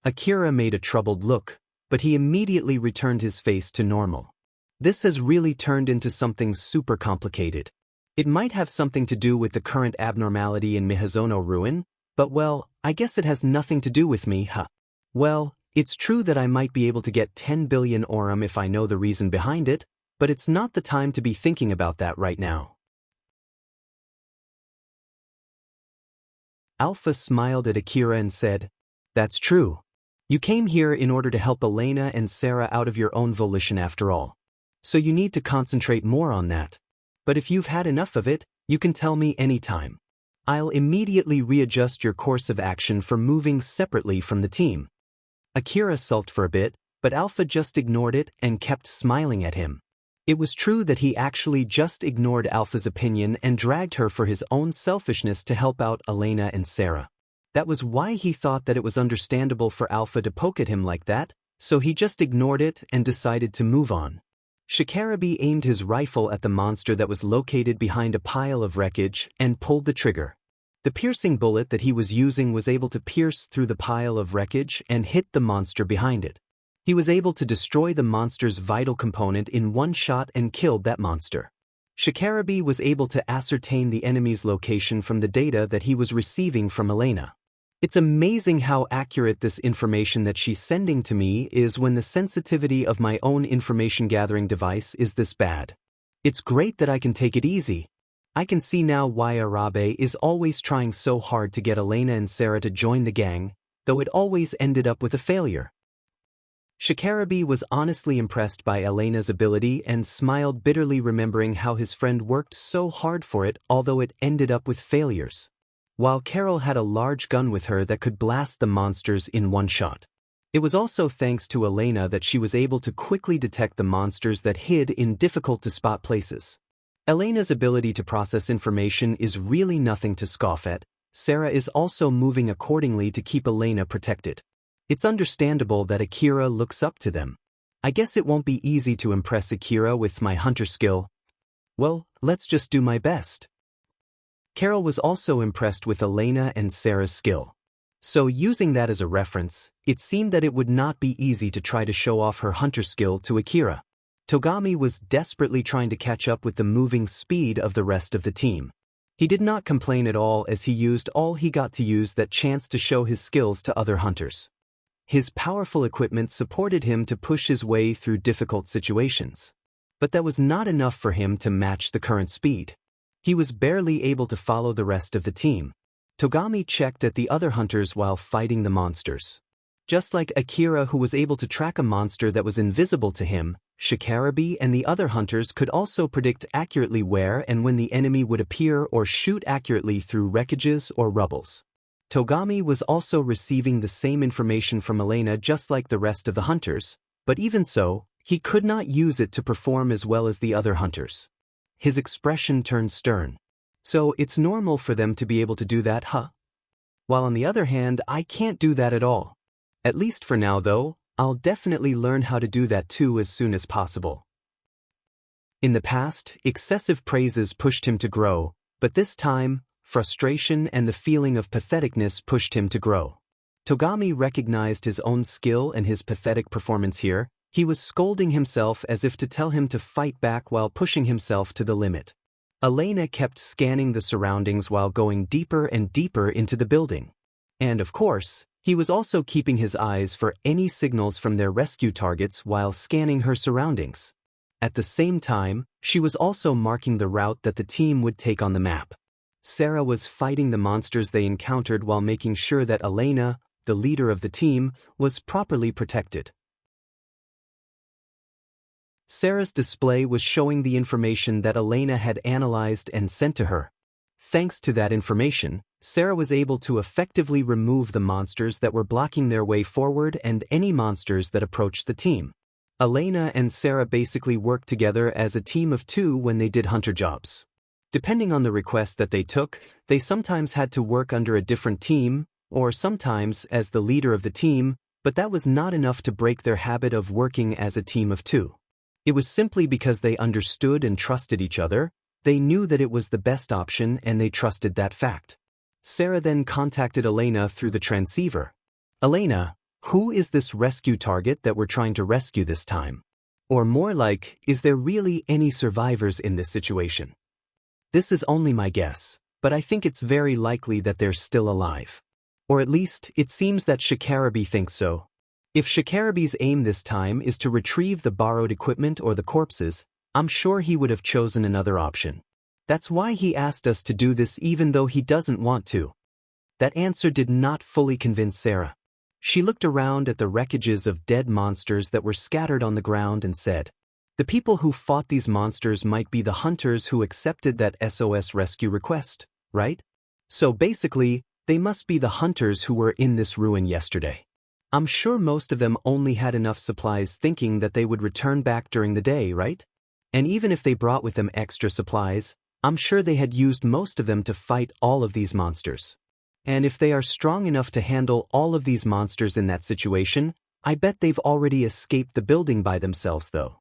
Akira made a troubled look, but he immediately returned his face to normal. This has really turned into something super complicated. It might have something to do with the current abnormality in Miyazono Ruin, but well, I guess it has nothing to do with me, huh? Well, it's true that I might be able to get 10 billion Aurum if I know the reason behind it, but it's not the time to be thinking about that right now. Alpha smiled at Akira and said, "That's true. You came here in order to help Elena and Sarah out of your own volition after all. So you need to concentrate more on that. But if you've had enough of it, you can tell me anytime. I'll immediately readjust your course of action for moving separately from the team." Akira sulked for a bit, but Alpha just ignored it and kept smiling at him. It was true that he actually just ignored Alpha's opinion and dragged her for his own selfishness to help out Elena and Sarah. That was why he thought that it was understandable for Alpha to poke at him like that, so he just ignored it and decided to move on. Shikarabe aimed his rifle at the monster that was located behind a pile of wreckage and pulled the trigger. The piercing bullet that he was using was able to pierce through the pile of wreckage and hit the monster behind it. He was able to destroy the monster's vital component in one shot and killed that monster. Shikarabe was able to ascertain the enemy's location from the data that he was receiving from Elena. It's amazing how accurate this information that she's sending to me is when the sensitivity of my own information gathering device is this bad. It's great that I can take it easy. I can see now why Arabe is always trying so hard to get Elena and Sarah to join the gang, though it always ended up with a failure. Shikarabe was honestly impressed by Elena's ability and smiled bitterly remembering how his friend worked so hard for it although it ended up with failures. While Carol had a large gun with her that could blast the monsters in one shot. It was also thanks to Elena that she was able to quickly detect the monsters that hid in difficult-to-spot places. Elena's ability to process information is really nothing to scoff at. Sarah is also moving accordingly to keep Elena protected. It's understandable that Akira looks up to them. I guess it won't be easy to impress Akira with my hunter skill. Well, let's just do my best. Carol was also impressed with Elena and Sarah's skill. So using that as a reference, it seemed that it would not be easy to try to show off her hunter skill to Akira. Togami was desperately trying to catch up with the moving speed of the rest of the team. He did not complain at all as he used all he got to use that chance to show his skills to other hunters. His powerful equipment supported him to push his way through difficult situations. But that was not enough for him to match the current speed. He was barely able to follow the rest of the team. Togami checked at the other hunters while fighting the monsters. Just like Akira, who was able to track a monster that was invisible to him, Shikarabe and the other hunters could also predict accurately where and when the enemy would appear or shoot accurately through wreckages or rubbles. Togami was also receiving the same information from Elena just like the rest of the hunters, but even so, he could not use it to perform as well as the other hunters. His expression turned stern. So it's normal for them to be able to do that, huh? While on the other hand, I can't do that at all. At least for now though, I'll definitely learn how to do that too as soon as possible. In the past, excessive praises pushed him to grow, but this time, frustration and the feeling of patheticness pushed him to grow. Togami recognized his own skill and his pathetic performance here. He was scolding himself as if to tell him to fight back while pushing himself to the limit. Elena kept scanning the surroundings while going deeper and deeper into the building. And of course, he was also keeping his eyes for any signals from their rescue targets while scanning her surroundings. At the same time, she was also marking the route that the team would take on the map. Sarah was fighting the monsters they encountered while making sure that Elena, the leader of the team, was properly protected. Sarah's display was showing the information that Elena had analyzed and sent to her. Thanks to that information, Sarah was able to effectively remove the monsters that were blocking their way forward and any monsters that approached the team. Elena and Sarah basically worked together as a team of two when they did hunter jobs. Depending on the request that they took, they sometimes had to work under a different team, or sometimes as the leader of the team, but that was not enough to break their habit of working as a team of two. It was simply because they understood and trusted each other. They knew that it was the best option and they trusted that fact. Sarah then contacted Elena through the transceiver. Elena, who is this rescue target that we're trying to rescue this time? Or more like, is there really any survivors in this situation? This is only my guess, but I think it's very likely that they're still alive. Or at least, it seems that Shikarabi thinks so. If Shikarabi's aim this time is to retrieve the borrowed equipment or the corpses, I'm sure he would have chosen another option. That's why he asked us to do this even though he doesn't want to. That answer did not fully convince Sarah. She looked around at the wreckages of dead monsters that were scattered on the ground and said, the people who fought these monsters might be the hunters who accepted that SOS rescue request, right? So basically, they must be the hunters who were in this ruin yesterday. I'm sure most of them only had enough supplies thinking that they would return back during the day, right? And even if they brought with them extra supplies, I'm sure they had used most of them to fight all of these monsters. And if they are strong enough to handle all of these monsters in that situation, I bet they've already escaped the building by themselves though.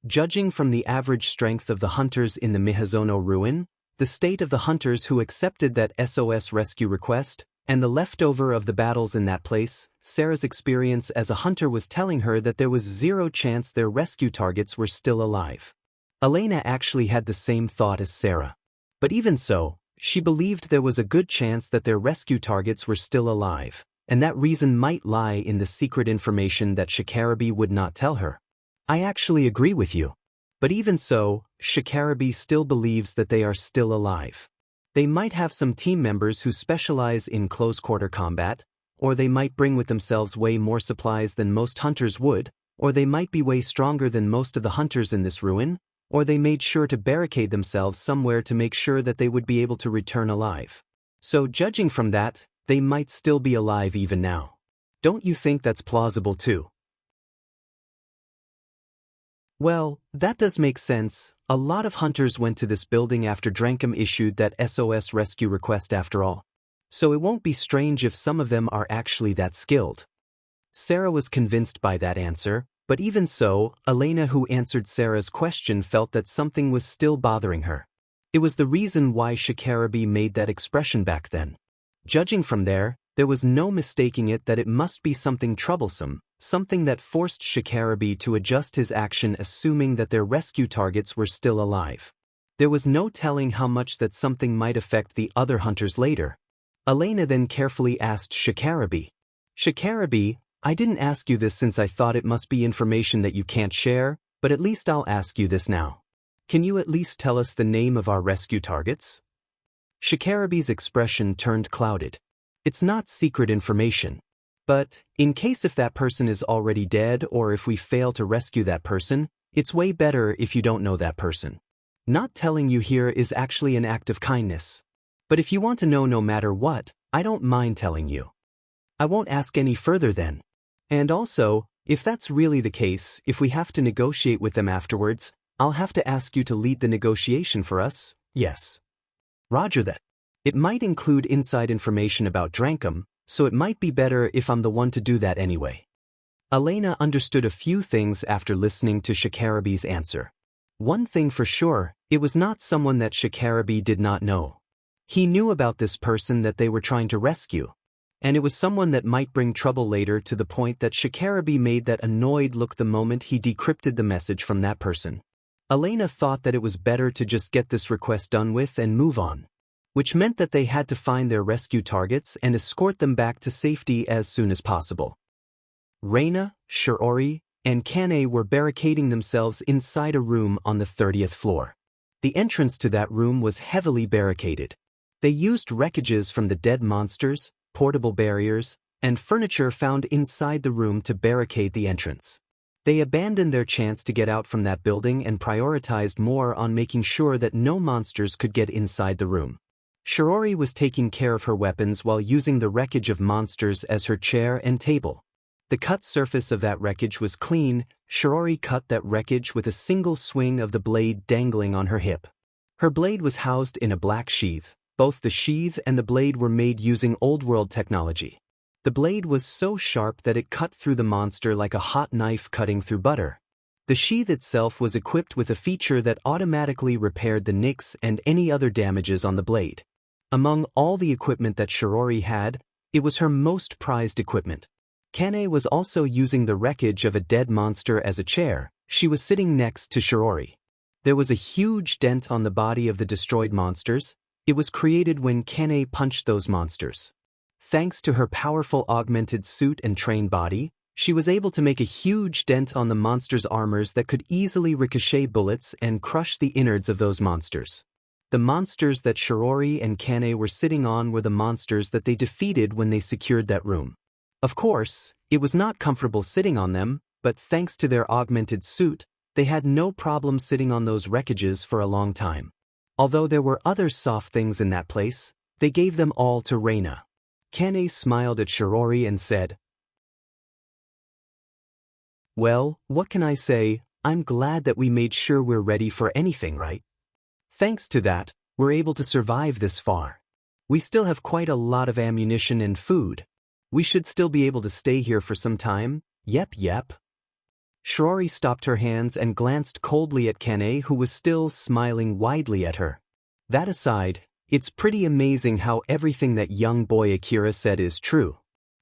Judging from the average strength of the hunters in the Mihazono ruin, the state of the hunters who accepted that SOS rescue request, and the leftover of the battles in that place, Sarah's experience as a hunter was telling her that there was zero chance their rescue targets were still alive. Elena actually had the same thought as Sarah. But even so, she believed there was a good chance that their rescue targets were still alive, and that reason might lie in the secret information that Shikarabi would not tell her. I actually agree with you. But even so, Shikarabi still believes that they are still alive. They might have some team members who specialize in close-quarter combat, or they might bring with themselves way more supplies than most hunters would, or they might be way stronger than most of the hunters in this ruin, or they made sure to barricade themselves somewhere to make sure that they would be able to return alive. So judging from that, they might still be alive even now. Don't you think that's plausible too? Well, that does make sense. A lot of hunters went to this building after Drankum issued that SOS rescue request after all. So it won't be strange if some of them are actually that skilled. Sarah was convinced by that answer, but even so, Elena, who answered Sarah's question, felt that something was still bothering her. It was the reason why Shikarabi made that expression back then. Judging from there was no mistaking it that it must be something troublesome, something that forced Shikarabi to adjust his action assuming that their rescue targets were still alive. There was no telling how much that something might affect the other hunters later. Elena then carefully asked Shikarabi, "Shikarabi, I didn't ask you this since I thought it must be information that you can't share, but at least I'll ask you this now. Can you at least tell us the name of our rescue targets?" Shikarabi's expression turned clouded. It's not secret information. But, in case if that person is already dead or if we fail to rescue that person, it's way better if you don't know that person. Not telling you here is actually an act of kindness. But if you want to know no matter what, I don't mind telling you. I won't ask any further then. And also, if that's really the case, if we have to negotiate with them afterwards, I'll have to ask you to lead the negotiation for us, yes. Roger that. It might include inside information about Drankum, so it might be better if I'm the one to do that anyway. Elena understood a few things after listening to Shikarabi's answer. One thing for sure, it was not someone that Shikarabi did not know. He knew about this person that they were trying to rescue. And it was someone that might bring trouble later, to the point that Shikarabi made that annoyed look the moment he decrypted the message from that person. Elena thought that it was better to just get this request done with and move on, which meant that they had to find their rescue targets and escort them back to safety as soon as possible. Reina, Shiori, and Kane were barricading themselves inside a room on the 30th floor. The entrance to that room was heavily barricaded. They used wreckages from the dead monsters, portable barriers, and furniture found inside the room to barricade the entrance. They abandoned their chance to get out from that building and prioritized more on making sure that no monsters could get inside the room. Shiori was taking care of her weapons while using the wreckage of monsters as her chair and table. The cut surface of that wreckage was clean. Shiori cut that wreckage with a single swing of the blade dangling on her hip. Her blade was housed in a black sheath. Both the sheath and the blade were made using old-world technology. The blade was so sharp that it cut through the monster like a hot knife cutting through butter. The sheath itself was equipped with a feature that automatically repaired the nicks and any other damages on the blade. Among all the equipment that Shiori had, it was her most prized equipment. Kane was also using the wreckage of a dead monster as a chair. She was sitting next to Shiori. There was a huge dent on the body of the destroyed monsters. It was created when Kane punched those monsters. Thanks to her powerful augmented suit and trained body, she was able to make a huge dent on the monsters' armors that could easily ricochet bullets and crush the innards of those monsters. The monsters that Shiori and Kane were sitting on were the monsters that they defeated when they secured that room. Of course, it was not comfortable sitting on them, but thanks to their augmented suit, they had no problem sitting on those wreckages for a long time. Although there were other soft things in that place, they gave them all to Reina. Kane smiled at Shiori and said, "Well, what can I say? I'm glad that we made sure we're ready for anything, right? Thanks to that, we're able to survive this far. We still have quite a lot of ammunition and food. We should still be able to stay here for some time. Yep. Shiori stopped her hands and glanced coldly at Kane, who was still smiling widely at her. That aside, it's pretty amazing how everything that young boy Akira said is true.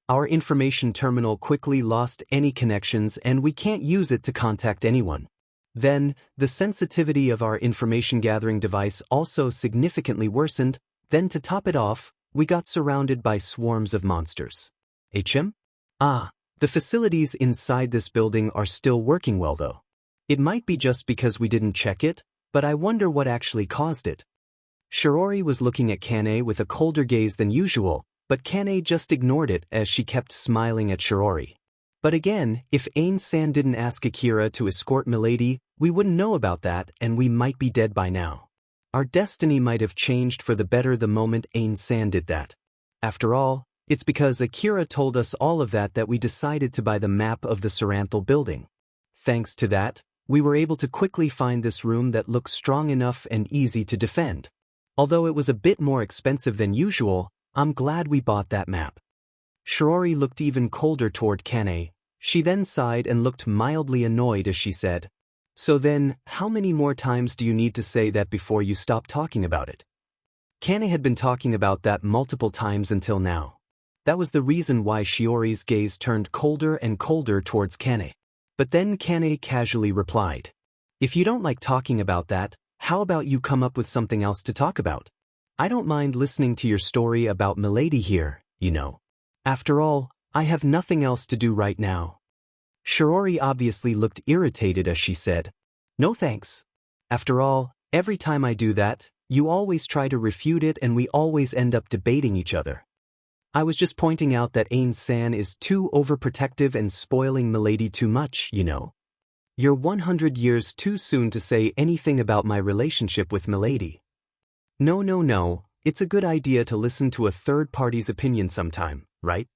Our information terminal quickly lost any connections and we can't use it to contact anyone. Then, the sensitivity of our information gathering device also significantly worsened. Then to top it off, we got surrounded by swarms of monsters. The facilities inside this building are still working well though. It might be just because we didn't check it, but I wonder what actually caused it." Shiori was looking at Kane with a colder gaze than usual, but Kane just ignored it as she kept smiling at Shiori. But again, if Ain-san didn't ask Akira to escort Milady, we wouldn't know about that and we might be dead by now. Our destiny might have changed for the better the moment Ain-san did that. After all, it's because Akira told us all of that we decided to buy the map of the Saranthal building. Thanks to that, we were able to quickly find this room that looks strong enough and easy to defend. Although it was a bit more expensive than usual, I'm glad we bought that map. Shiori looked even colder toward Kane. She then sighed and looked mildly annoyed as she said, "So then, how many more times do you need to say that before you stop talking about it?" Kane had been talking about that multiple times until now. That was the reason why Shiori's gaze turned colder and colder towards Kane. But then Kane casually replied, "If you don't like talking about that, how about you come up with something else to talk about? I don't mind listening to your story about Milady here, you know. After all, I have nothing else to do right now." Shiori obviously looked irritated as she said, "No thanks. After all, every time I do that, you always try to refute it and we always end up debating each other. I was just pointing out that Ain-san is too overprotective and spoiling Milady too much, you know. You're 100 years too soon to say anything about my relationship with Milady. No, it's a good idea to listen to a third party's opinion sometime, right?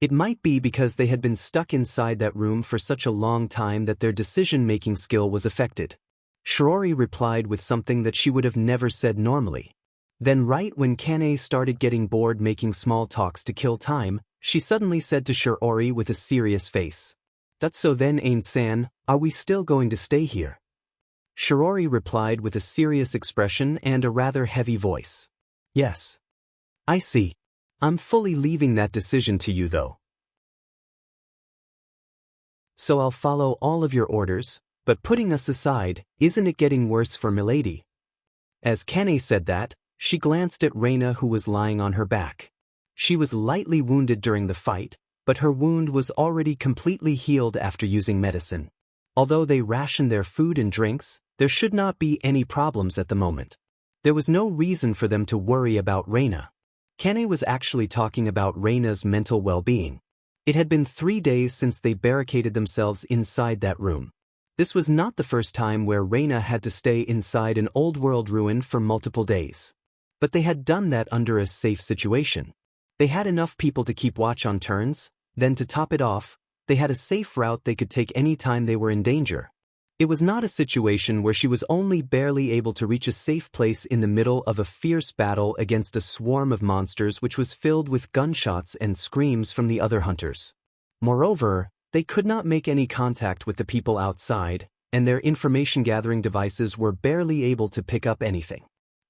It might be because they had been stuck inside that room for such a long time that their decision-making skill was affected." Shiori replied with something that she would have never said normally. Then right when Kane started getting bored making small talks to kill time, she suddenly said to Shiori with a serious face, "That's so then Ain-san, are we still going to stay here?" Shiori replied with a serious expression and a rather heavy voice, "Yes. I see. I'm fully leaving that decision to you though. So I'll follow all of your orders, But putting us aside, isn't it getting worse for Milady? As Kane said that, she glanced at Reyna, who was lying on her back. She was lightly wounded during the fight, but her wound was already completely healed after using medicine. Although they rationed their food and drinks, there should not be any problems at the moment. There was no reason for them to worry about Reyna. Kane was actually talking about Reyna's mental well-being. It had been 3 days since they barricaded themselves inside that room. This was not the first time where Reyna had to stay inside an old-world ruin for multiple days. But they had done that under a safe situation. They had enough people to keep watch on turns, then to top it off, they had a safe route they could take any time they were in danger. It was not a situation where she was only barely able to reach a safe place in the middle of a fierce battle against a swarm of monsters which was filled with gunshots and screams from the other hunters. Moreover, they could not make any contact with the people outside, and their information-gathering devices were barely able to pick up anything.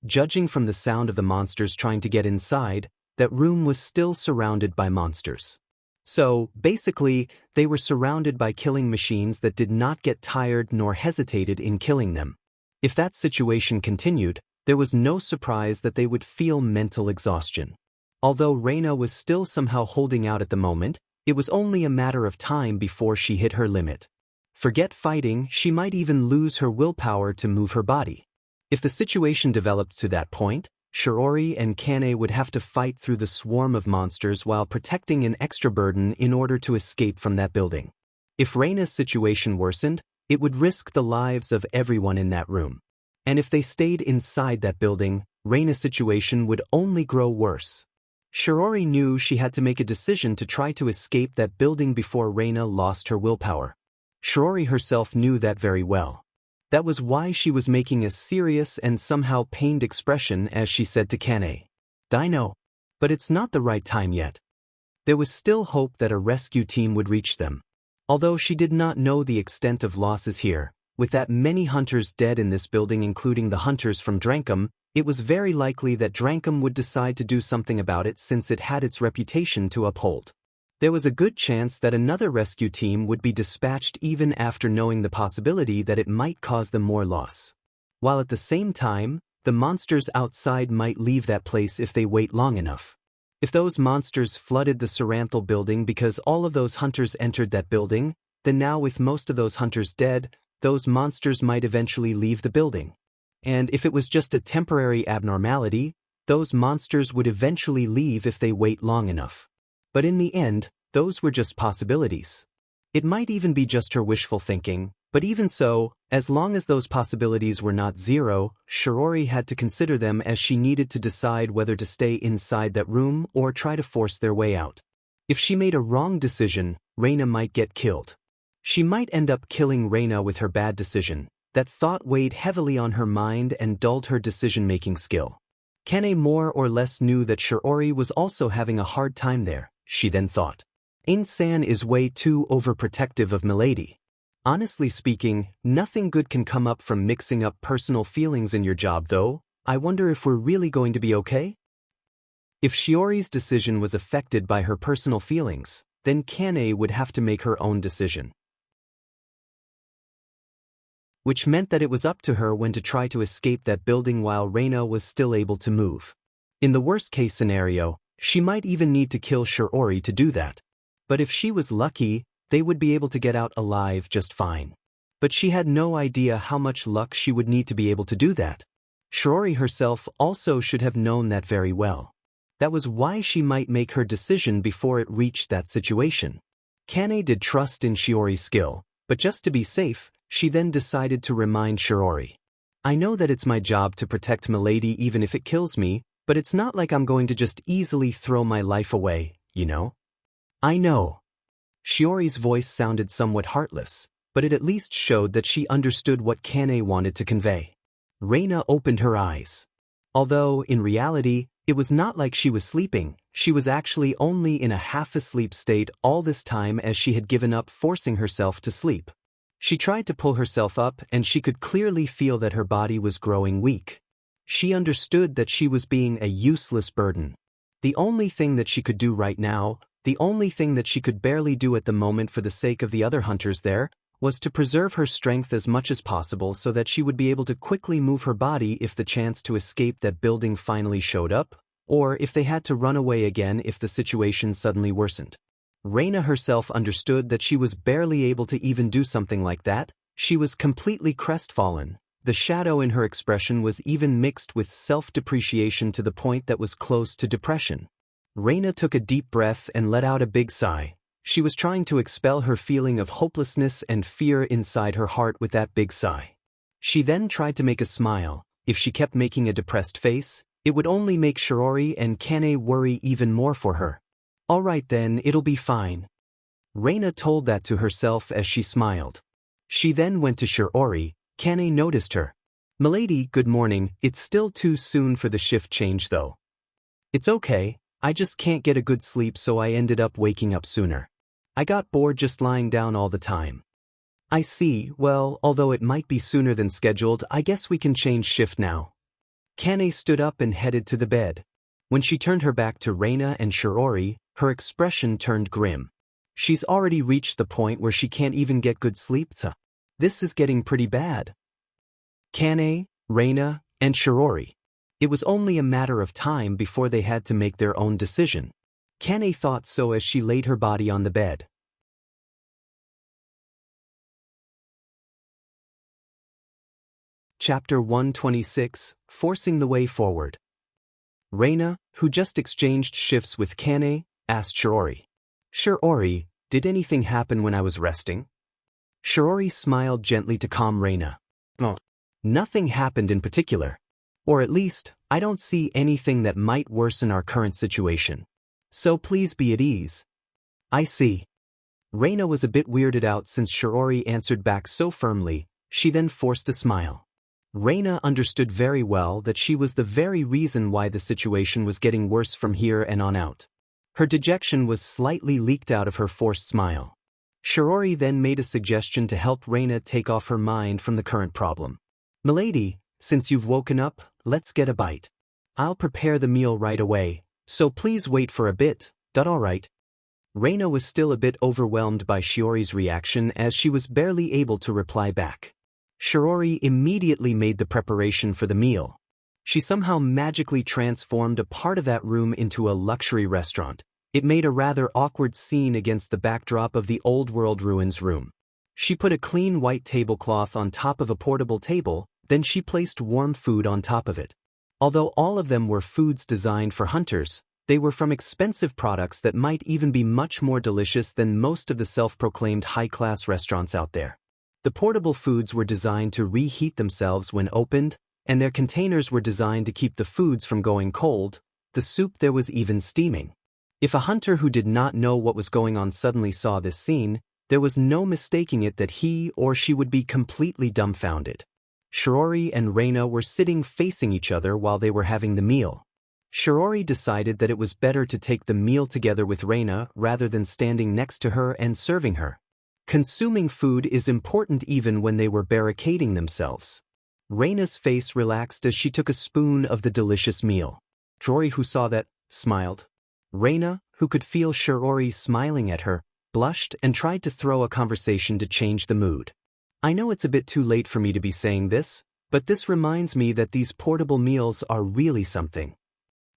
Judging from the sound of the monsters trying to get inside, that room was still surrounded by monsters. So, basically, they were surrounded by killing machines that did not get tired nor hesitated in killing them. If that situation continued, there was no surprise that they would feel mental exhaustion. Although Reyna was still somehow holding out at the moment, it was only a matter of time before she hit her limit. Forget fighting, she might even lose her willpower to move her body. If the situation developed to that point, Shiori and Kane would have to fight through the swarm of monsters while protecting an extra burden in order to escape from that building. If Reyna's situation worsened, it would risk the lives of everyone in that room. And if they stayed inside that building, Reyna's situation would only grow worse. Shiori knew she had to make a decision to try to escape that building before Reyna lost her willpower. Shiori herself knew that very well. That was why she was making a serious and somehow pained expression as she said to Kane, "I know, but it's not the right time yet." There was still hope that a rescue team would reach them. Although she did not know the extent of losses here, with that many hunters dead in this building including the hunters from Drankum, it was very likely that Drankum would decide to do something about it since it had its reputation to uphold. There was a good chance that another rescue team would be dispatched even after knowing the possibility that it might cause them more loss. While at the same time, the monsters outside might leave that place if they wait long enough. If those monsters flooded the Saranthal building because all of those hunters entered that building, then now with most of those hunters dead, those monsters might eventually leave the building. And if it was just a temporary abnormality, those monsters would eventually leave if they wait long enough. But in the end, those were just possibilities. It might even be just her wishful thinking, but even so, as long as those possibilities were not zero, Shiori had to consider them as she needed to decide whether to stay inside that room or try to force their way out. If she made a wrong decision, Reyna might get killed. She might end up killing Reyna with her bad decision. That thought weighed heavily on her mind and dulled her decision-making skill. Kane more or less knew that Shiori was also having a hard time there. She then thought, "Ain-san is way too overprotective of Milady. Honestly speaking, nothing good can come up from mixing up personal feelings in your job though. I wonder if we're really going to be okay?" If Shiori's decision was affected by her personal feelings, then Kane would have to make her own decision. Which meant that it was up to her when to try to escape that building while Reyna was still able to move. In the worst-case scenario, she might even need to kill Shiori to do that. But if she was lucky, they would be able to get out alive just fine. But she had no idea how much luck she would need to be able to do that. Shiori herself also should have known that very well. That was why she might make her decision before it reached that situation. Kane did trust in Shiori's skill, but just to be safe, she then decided to remind Shiori. "I know that it's my job to protect Milady even if it kills me, but it's not like I'm going to just easily throw my life away, you know?" "I know." Shiori's voice sounded somewhat heartless, but it at least showed that she understood what Kane wanted to convey. Reyna opened her eyes. Although, in reality, it was not like she was sleeping, she was actually only in a half-asleep state all this time as she had given up forcing herself to sleep. She tried to pull herself up and she could clearly feel that her body was growing weak. She understood that she was being a useless burden. The only thing that she could do right now, the only thing that she could barely do at the moment for the sake of the other hunters there, was to preserve her strength as much as possible so that she would be able to quickly move her body if the chance to escape that building finally showed up, or if they had to run away again if the situation suddenly worsened. Reina herself understood that she was barely able to even do something like that. She was completely crestfallen. The shadow in her expression was even mixed with self-depreciation to the point that was close to depression. Reina took a deep breath and let out a big sigh. She was trying to expel her feeling of hopelessness and fear inside her heart with that big sigh. She then tried to make a smile. If she kept making a depressed face, it would only make Shiori and Kane worry even more for her. "All right then, it'll be fine." Reina told that to herself as she smiled. She then went to Shiori. Kane noticed her. "Milady, good morning. It's still too soon for the shift change though." "It's okay. I just can't get a good sleep, so I ended up waking up sooner. I got bored just lying down all the time." "I see. Well, although it might be sooner than scheduled, I guess we can change shift now." Kane stood up and headed to the bed. When she turned her back to Reina and Shiori, her expression turned grim. She's already reached the point where she can't even get good sleep. This is getting pretty bad. Kane, Reina, and Shiori. It was only a matter of time before they had to make their own decision. Kane thought so as she laid her body on the bed. Chapter 126, Forcing the Way Forward. Reina, who just exchanged shifts with Kane, asked Shiori. "Shiori, did anything happen when I was resting?" Shiori smiled gently to calm Reina. "No. Nothing happened in particular. Or at least, I don't see anything that might worsen our current situation. So please be at ease." "I see." Reina was a bit weirded out since Shiori answered back so firmly. She then forced a smile. Reina understood very well that she was the very reason why the situation was getting worse from here and on out. Her dejection was slightly leaked out of her forced smile. Shiori then made a suggestion to help Reina take off her mind from the current problem. "Milady, since you've woken up, let's get a bite. I'll prepare the meal right away, so please wait for a bit, all right?" Reina was still a bit overwhelmed by Shiori's reaction as she was barely able to reply back. Shiori immediately made the preparation for the meal. She somehow magically transformed a part of that room into a luxury restaurant. It made a rather awkward scene against the backdrop of the old world ruins room. She put a clean white tablecloth on top of a portable table, then she placed warm food on top of it. Although all of them were foods designed for hunters, they were from expensive products that might even be much more delicious than most of the self-proclaimed high-class restaurants out there. The portable foods were designed to reheat themselves when opened, and their containers were designed to keep the foods from going cold. The soup there was even steaming. If a hunter who did not know what was going on suddenly saw this scene, there was no mistaking it that he or she would be completely dumbfounded. Shiori and Reina were sitting facing each other while they were having the meal. Shiori decided that it was better to take the meal together with Reina rather than standing next to her and serving her. Consuming food is important even when they were barricading themselves. Reina's face relaxed as she took a spoon of the delicious meal. Shiori, who saw that, smiled. Reina, who could feel Shiori smiling at her, blushed and tried to throw a conversation to change the mood. "I know it's a bit too late for me to be saying this, but this reminds me that these portable meals are really something.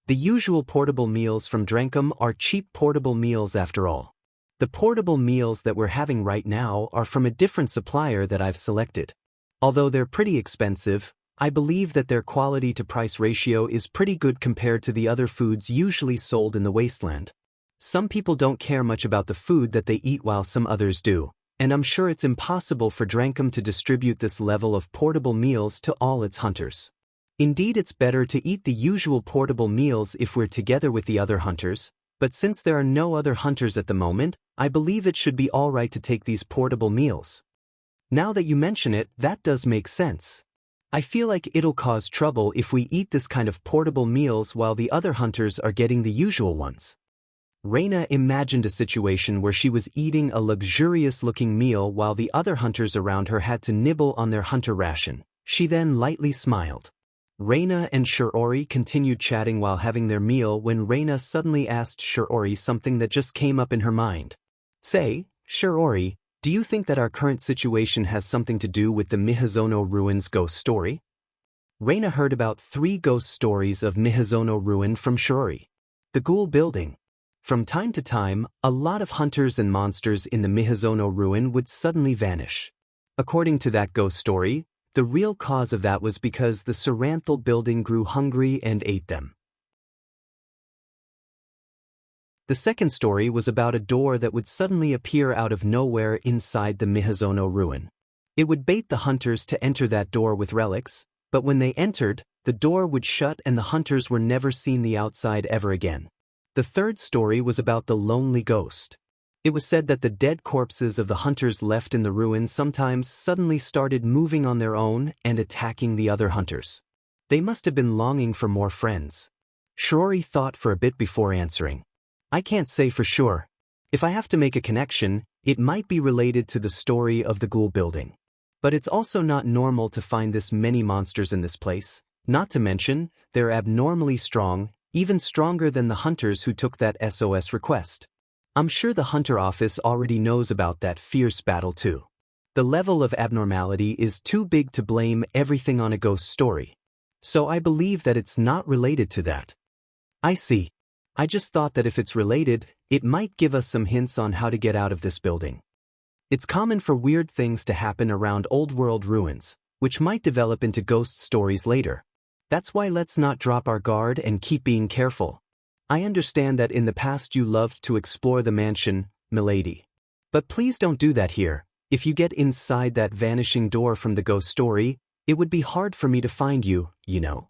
The usual portable meals from Drenkum are cheap portable meals after all. The portable meals that we're having right now are from a different supplier that I've selected. Although they're pretty expensive, I believe that their quality-to-price ratio is pretty good compared to the other foods usually sold in the wasteland. Some people don't care much about the food that they eat while some others do, and I'm sure it's impossible for Drenkum to distribute this level of portable meals to all its hunters. Indeed, it's better to eat the usual portable meals if we're together with the other hunters, but since there are no other hunters at the moment, I believe it should be all right to take these portable meals. Now that you mention it, that does make sense. I feel like it'll cause trouble if we eat this kind of portable meals while the other hunters are getting the usual ones." Reina imagined a situation where she was eating a luxurious-looking meal while the other hunters around her had to nibble on their hunter ration. She then lightly smiled. Reina and Shiori continued chatting while having their meal when Reina suddenly asked Shiori something that just came up in her mind. "Say, Shiori, Do you think that our current situation has something to do with the Miyazono Ruins ghost story? Reina heard about 3 ghost stories of Miyazono Ruin from Shiori. The Ghoul Building. From time to time, a lot of hunters and monsters in the Miyazono Ruin would suddenly vanish. According to that ghost story, the real cause of that was because the Saranthal building grew hungry and ate them. The second story was about a door that would suddenly appear out of nowhere inside the Miyazono Ruin. It would bait the hunters to enter that door with relics, but when they entered, the door would shut and the hunters were never seen the outside ever again. The third story was about the lonely ghost. It was said that the dead corpses of the hunters left in the ruin sometimes suddenly started moving on their own and attacking the other hunters. They must have been longing for more friends. Shiori thought for a bit before answering. I can't say for sure. If I have to make a connection, it might be related to the story of the Ghoul Building. But it's also not normal to find this many monsters in this place, not to mention, they're abnormally strong, even stronger than the hunters who took that SOS request. I'm sure the Hunter office already knows about that fierce battle too. The level of abnormality is too big to blame everything on a ghost story. So I believe that it's not related to that. I see. I just thought that if it's related, it might give us some hints on how to get out of this building. It's common for weird things to happen around old world ruins, which might develop into ghost stories later. That's why let's not drop our guard and keep being careful. I understand that in the past you loved to explore the mansion, milady. But please don't do that here. If you get inside that vanishing door from the ghost story, it would be hard for me to find you, you know.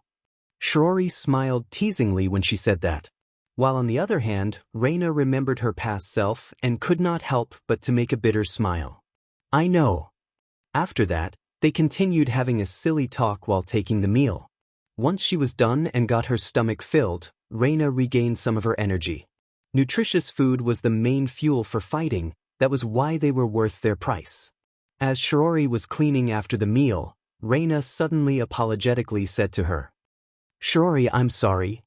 Shiori smiled teasingly when she said that. While on the other hand, Reina remembered her past self and could not help but to make a bitter smile. I know. After that, they continued having a silly talk while taking the meal. Once she was done and got her stomach filled, Reina regained some of her energy. Nutritious food was the main fuel for fighting, that was why they were worth their price. As Shiori was cleaning after the meal, Reina suddenly apologetically said to her, Shiori, I'm sorry.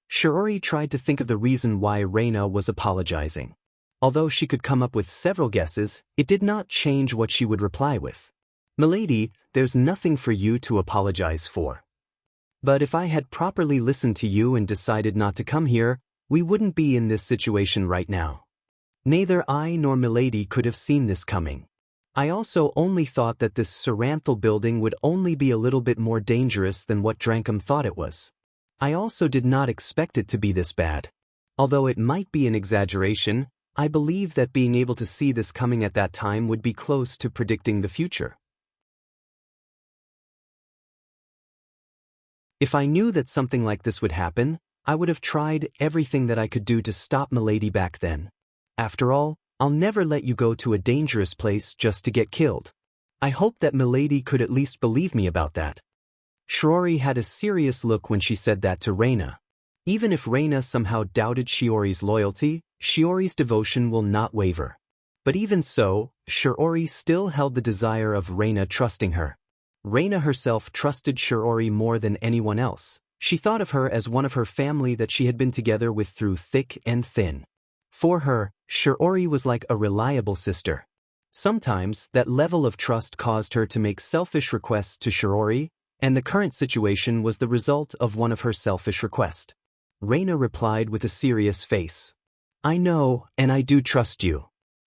Shiori tried to think of the reason why Reina was apologizing. Although she could come up with several guesses, it did not change what she would reply with. Milady, there's nothing for you to apologize for. But if I had properly listened to you and decided not to come here, we wouldn't be in this situation right now. Neither I nor Milady could have seen this coming. I also only thought that this Saranthal building would only be a little bit more dangerous than what Drankum thought it was. I also did not expect it to be this bad. Although it might be an exaggeration, I believe that being able to see this coming at that time would be close to predicting the future. If I knew that something like this would happen, I would have tried everything that I could do to stop Milady back then. After all, I'll never let you go to a dangerous place just to get killed. I hope that Milady could at least believe me about that. Shiori had a serious look when she said that to Reina. Even if Reina somehow doubted Shiori's loyalty, Shiori's devotion will not waver. But even so, Shiori still held the desire of Reina trusting her. Reina herself trusted Shiori more than anyone else. She thought of her as one of her family that she had been together with through thick and thin. For her, Shiori was like a reliable sister. Sometimes, that level of trust caused her to make selfish requests to Shiori, and the current situation was the result of one of her selfish requests. Reina replied with a serious face. I know, and I do trust you.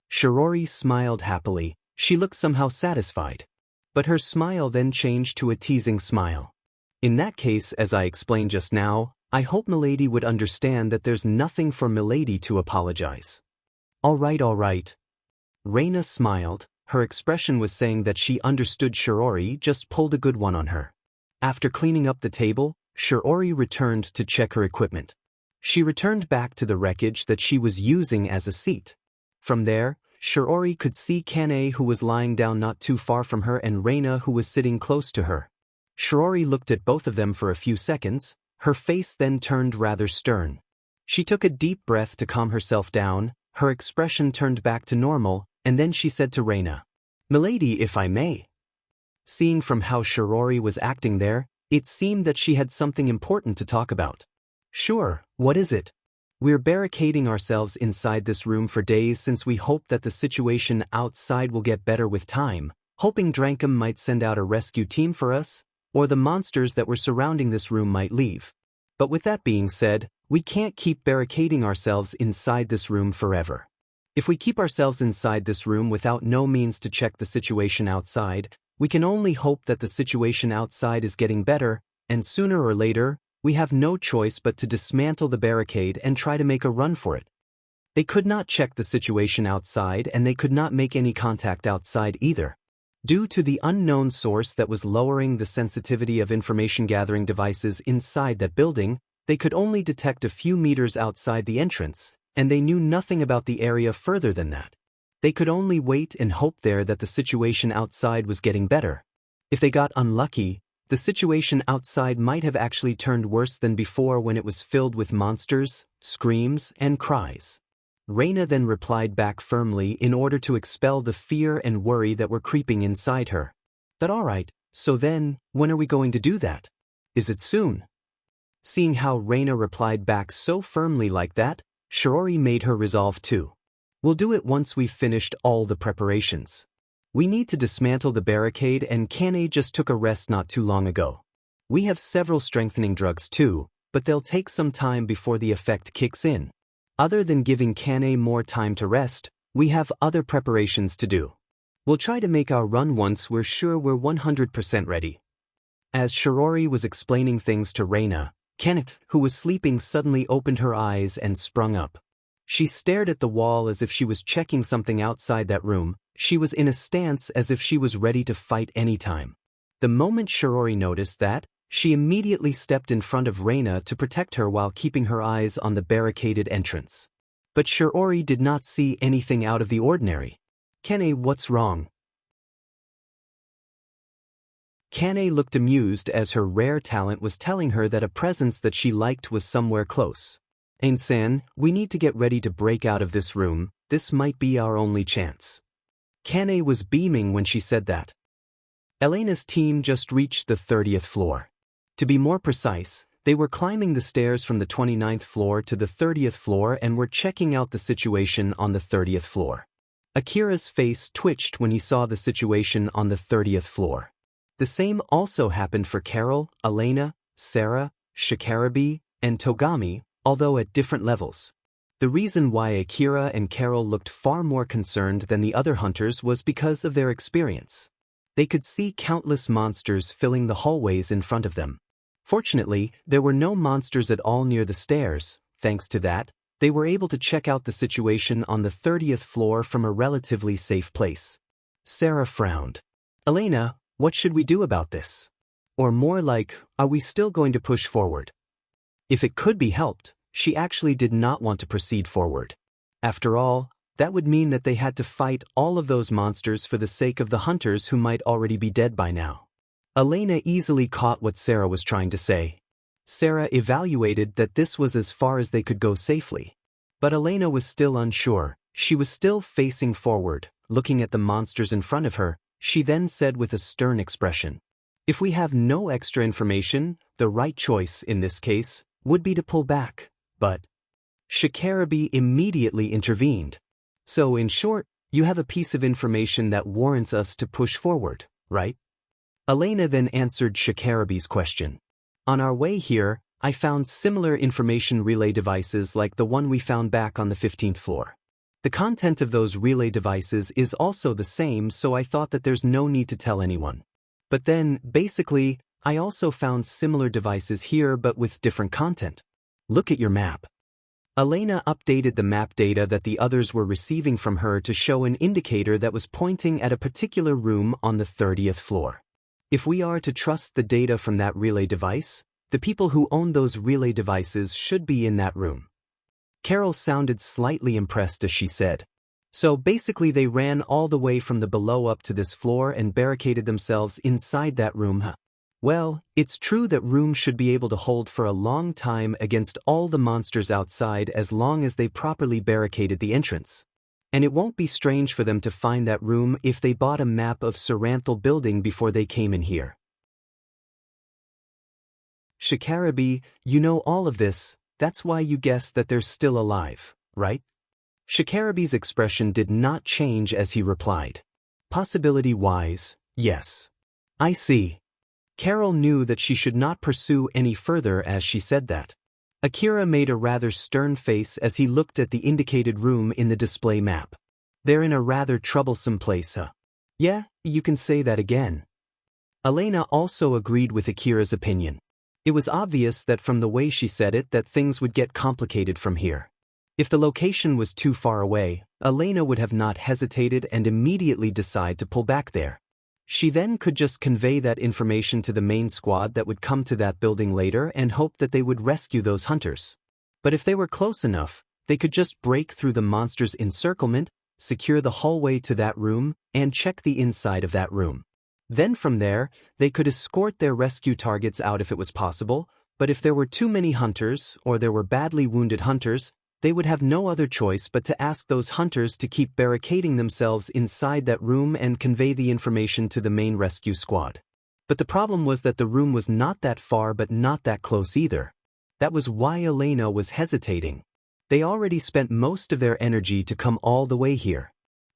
Shiori smiled happily. She looked somehow satisfied. But her smile then changed to a teasing smile. In that case, as I explained just now, I hope Milady would understand that there's nothing for Milady to apologize. All right. Reina smiled. Her expression was saying that she understood Shiori just pulled a good one on her. After cleaning up the table, Shiori returned to check her equipment. She returned back to the wreckage that she was using as a seat. From there, Shiori could see Kane, who was lying down not too far from her, and Reina, who was sitting close to her. Shiori looked at both of them for a few seconds. Her face then turned rather stern. She took a deep breath to calm herself down, her expression turned back to normal, and then she said to Reina, Milady, if I may. Seeing from how Shiori was acting there, it seemed that she had something important to talk about. Sure, what is it? We're barricading ourselves inside this room for days since we hope that the situation outside will get better with time, hoping Drankum might send out a rescue team for us, or the monsters that were surrounding this room might leave. But with that being said, we can't keep barricading ourselves inside this room forever. If we keep ourselves inside this room without no means to check the situation outside, we can only hope that the situation outside is getting better, and sooner or later, we have no choice but to dismantle the barricade and try to make a run for it. They could not check the situation outside and they could not make any contact outside either. Due to the unknown source that was lowering the sensitivity of information-gathering devices inside that building, they could only detect a few meters outside the entrance, and they knew nothing about the area further than that. They could only wait and hope there that the situation outside was getting better. If they got unlucky, the situation outside might have actually turned worse than before when it was filled with monsters, screams, and cries. Reina then replied back firmly in order to expel the fear and worry that were creeping inside her. But alright, so then, when are we going to do that? Is it soon? Seeing how Reina replied back so firmly like that, Shirori made her resolve too. We'll do it once we've finished all the preparations. We need to dismantle the barricade and Kane just took a rest not too long ago. We have several strengthening drugs too, but they'll take some time before the effect kicks in. Other than giving Kane more time to rest, we have other preparations to do. We'll try to make our run once we're sure we're 100% ready. As Shirori was explaining things to Reina, Kane, who was sleeping, suddenly opened her eyes and sprung up. She stared at the wall as if she was checking something outside that room. She was in a stance as if she was ready to fight anytime. The moment Shirori noticed that, she immediately stepped in front of Reina to protect her while keeping her eyes on the barricaded entrance. But Shirori did not see anything out of the ordinary. Kane, what's wrong? Kane looked amused as her rare talent was telling her that a presence that she liked was somewhere close. Ain-san, we need to get ready to break out of this room. This might be our only chance. Kane was beaming when she said that. Elena's team just reached the 30th floor. To be more precise, they were climbing the stairs from the 29th floor to the 30th floor and were checking out the situation on the 30th floor. Akira's face twitched when he saw the situation on the 30th floor. The same also happened for Carol, Elena, Sarah, Shikarabe, and Togami, although at different levels. The reason why Akira and Carol looked far more concerned than the other hunters was because of their experience. They could see countless monsters filling the hallways in front of them. Fortunately, there were no monsters at all near the stairs. Thanks to that, they were able to check out the situation on the 30th floor from a relatively safe place. Sarah frowned. Elena, what should we do about this? Or more like, are we still going to push forward? If it could be helped, she actually did not want to proceed forward. After all, that would mean that they had to fight all of those monsters for the sake of the hunters who might already be dead by now. Elena easily caught what Sarah was trying to say. Sarah evaluated that this was as far as they could go safely. But Elena was still unsure. She was still facing forward, looking at the monsters in front of her. She then said with a stern expression, "If we have no extra information, the right choice in this case would be to pull back." But Shikarabe immediately intervened. So in short, you have a piece of information that warrants us to push forward, right? Elena then answered Shikarabe's question. On our way here, I found similar information relay devices like the one we found back on the 15th floor. The content of those relay devices is also the same, so I thought that there's no need to tell anyone. But then, basically, I also found similar devices here but with different content. Look at your map. Elena updated the map data that the others were receiving from her to show an indicator that was pointing at a particular room on the 30th floor. If we are to trust the data from that relay device, the people who own those relay devices should be in that room. Carol sounded slightly impressed as she said. So basically they ran all the way from the below up to this floor and barricaded themselves inside that room, huh? Well, it's true that rooms should be able to hold for a long time against all the monsters outside as long as they properly barricaded the entrance. And it won't be strange for them to find that room if they bought a map of Saranthal building before they came in here. Shikarabe, you know all of this, that's why you guessed that they're still alive, right? Shikarabe's expression did not change as he replied. Possibility-wise, yes. I see. Carol knew that she should not pursue any further as she said that. Akira made a rather stern face as he looked at the indicated room in the display map. They're in a rather troublesome place, huh? Yeah, you can say that again. Elena also agreed with Akira's opinion. It was obvious that from the way she said it that things would get complicated from here. If the location was too far away, Elena would have not hesitated and immediately decide to pull back there. She then could just convey that information to the main squad that would come to that building later and hope that they would rescue those hunters. But if they were close enough, they could just break through the monster's encirclement, secure the hallway to that room, and check the inside of that room. Then from there, they could escort their rescue targets out if it was possible, but if there were too many hunters or there were badly wounded hunters, they would have no other choice but to ask those hunters to keep barricading themselves inside that room and convey the information to the main rescue squad. But the problem was that the room was not that far but not that close either. That was why Elena was hesitating. They already spent most of their energy to come all the way here.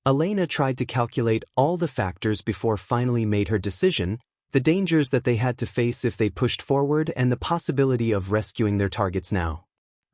Elena tried to calculate all the factors before finally made her decision, the dangers that they had to face if they pushed forward and the possibility of rescuing their targets now.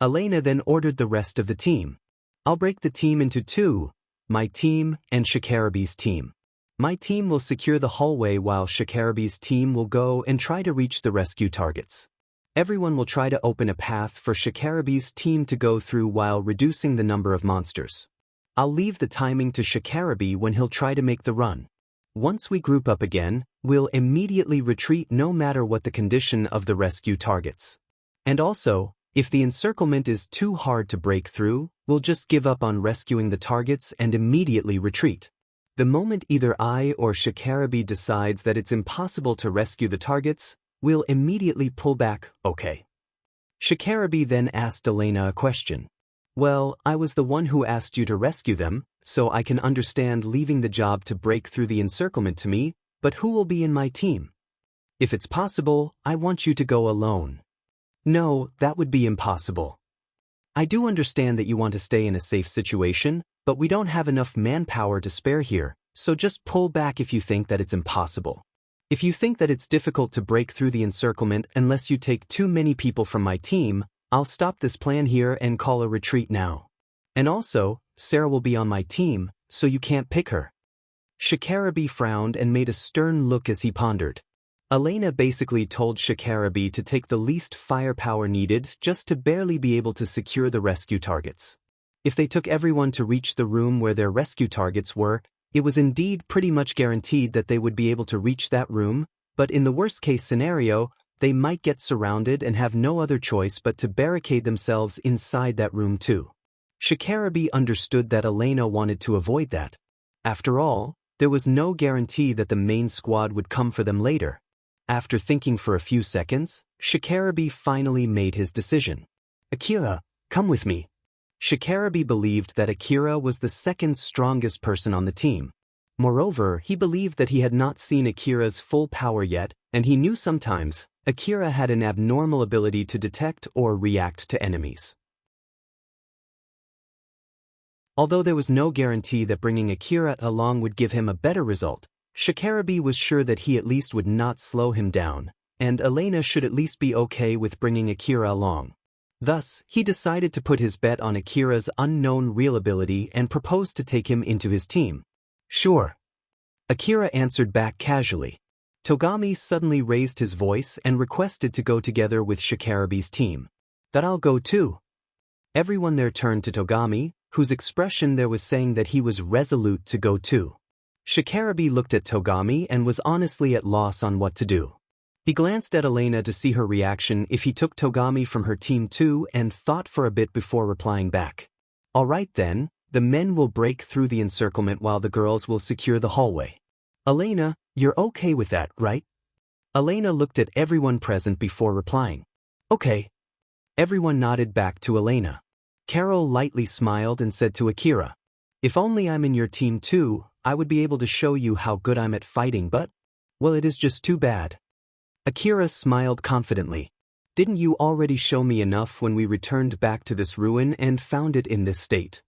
Elena then ordered the rest of the team. I'll break the team into two, my team and Shikarabe's team. My team will secure the hallway while Shikarabe's team will go and try to reach the rescue targets. Everyone will try to open a path for Shikarabe's team to go through while reducing the number of monsters. I'll leave the timing to Shikarabe when he'll try to make the run. Once we group up again, we'll immediately retreat no matter what the condition of the rescue targets. And also, if the encirclement is too hard to break through, we'll just give up on rescuing the targets and immediately retreat. The moment either I or Shikarabe decides that it's impossible to rescue the targets, we'll immediately pull back, okay? Shikarabe then asked Elena a question. Well, I was the one who asked you to rescue them, so I can understand leaving the job to break through the encirclement to me, but who will be in my team? If it's possible, I want you to go alone. No, that would be impossible. I do understand that you want to stay in a safe situation, but we don't have enough manpower to spare here, so just pull back if you think that it's impossible. If you think that it's difficult to break through the encirclement unless you take too many people from my team, I'll stop this plan here and call a retreat now. And also, Sarah will be on my team, so you can't pick her. Shikarabe frowned and made a stern look as he pondered. Elena basically told Shikarabe to take the least firepower needed just to barely be able to secure the rescue targets. If they took everyone to reach the room where their rescue targets were, it was indeed pretty much guaranteed that they would be able to reach that room, but in the worst-case scenario, they might get surrounded and have no other choice but to barricade themselves inside that room too. Shikarabe understood that Elena wanted to avoid that. After all, there was no guarantee that the main squad would come for them later. After thinking for a few seconds, Shikarabe finally made his decision. Akira, come with me. Shikarabe believed that Akira was the second strongest person on the team. Moreover, he believed that he had not seen Akira's full power yet, and he knew sometimes Akira had an abnormal ability to detect or react to enemies. Although there was no guarantee that bringing Akira along would give him a better result, Shikarabe was sure that he at least would not slow him down, and Elena should at least be okay with bringing Akira along. Thus, he decided to put his bet on Akira's unknown real ability and proposed to take him into his team. Sure. Akira answered back casually. Togami suddenly raised his voice and requested to go together with Shikarabe's team. That I'll go too. Everyone there turned to Togami, whose expression there was saying that he was resolute to go too. Shikarabe looked at Togami and was honestly at loss on what to do. He glanced at Elena to see her reaction if he took Togami from her team too and thought for a bit before replying back. All right then, the men will break through the encirclement while the girls will secure the hallway. Elena, you're okay with that, right? Elena looked at everyone present before replying. Okay. Everyone nodded back to Elena. Carol lightly smiled and said to Akira, if only I'm in your team too, I would be able to show you how good I'm at fighting, but, well, it is just too bad. Akira smiled confidently. Didn't you already show me enough when we returned back to this ruin and found it in this state?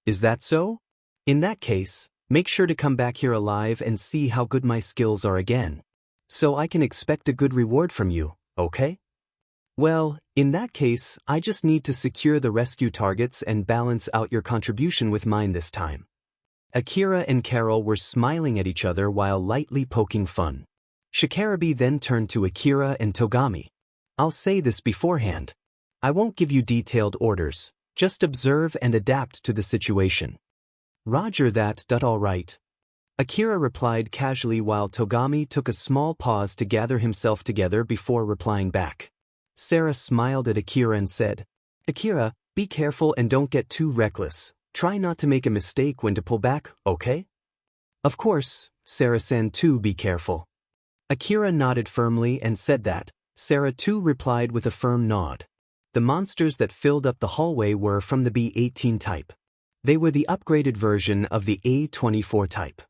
Is that so? In that case, make sure to come back here alive and see how good my skills are again. So I can expect a good reward from you, okay? Well, in that case, I just need to secure the rescue targets and balance out your contribution with mine this time. Akira and Carol were smiling at each other while lightly poking fun. Shikarabe then turned to Akira and Togami. I'll say this beforehand. I won't give you detailed orders, just observe and adapt to the situation. Roger that, all right. Akira replied casually while Togami took a small pause to gather himself together before replying back. Sarah smiled at Akira and said, Akira, be careful and don't get too reckless. Try not to make a mistake when to pull back, okay? Of course, Sarah-san too, be careful. Akira nodded firmly and said that. Sarah too replied with a firm nod. The monsters that filled up the hallway were from the B-18 type. They were the upgraded version of the A-24 type.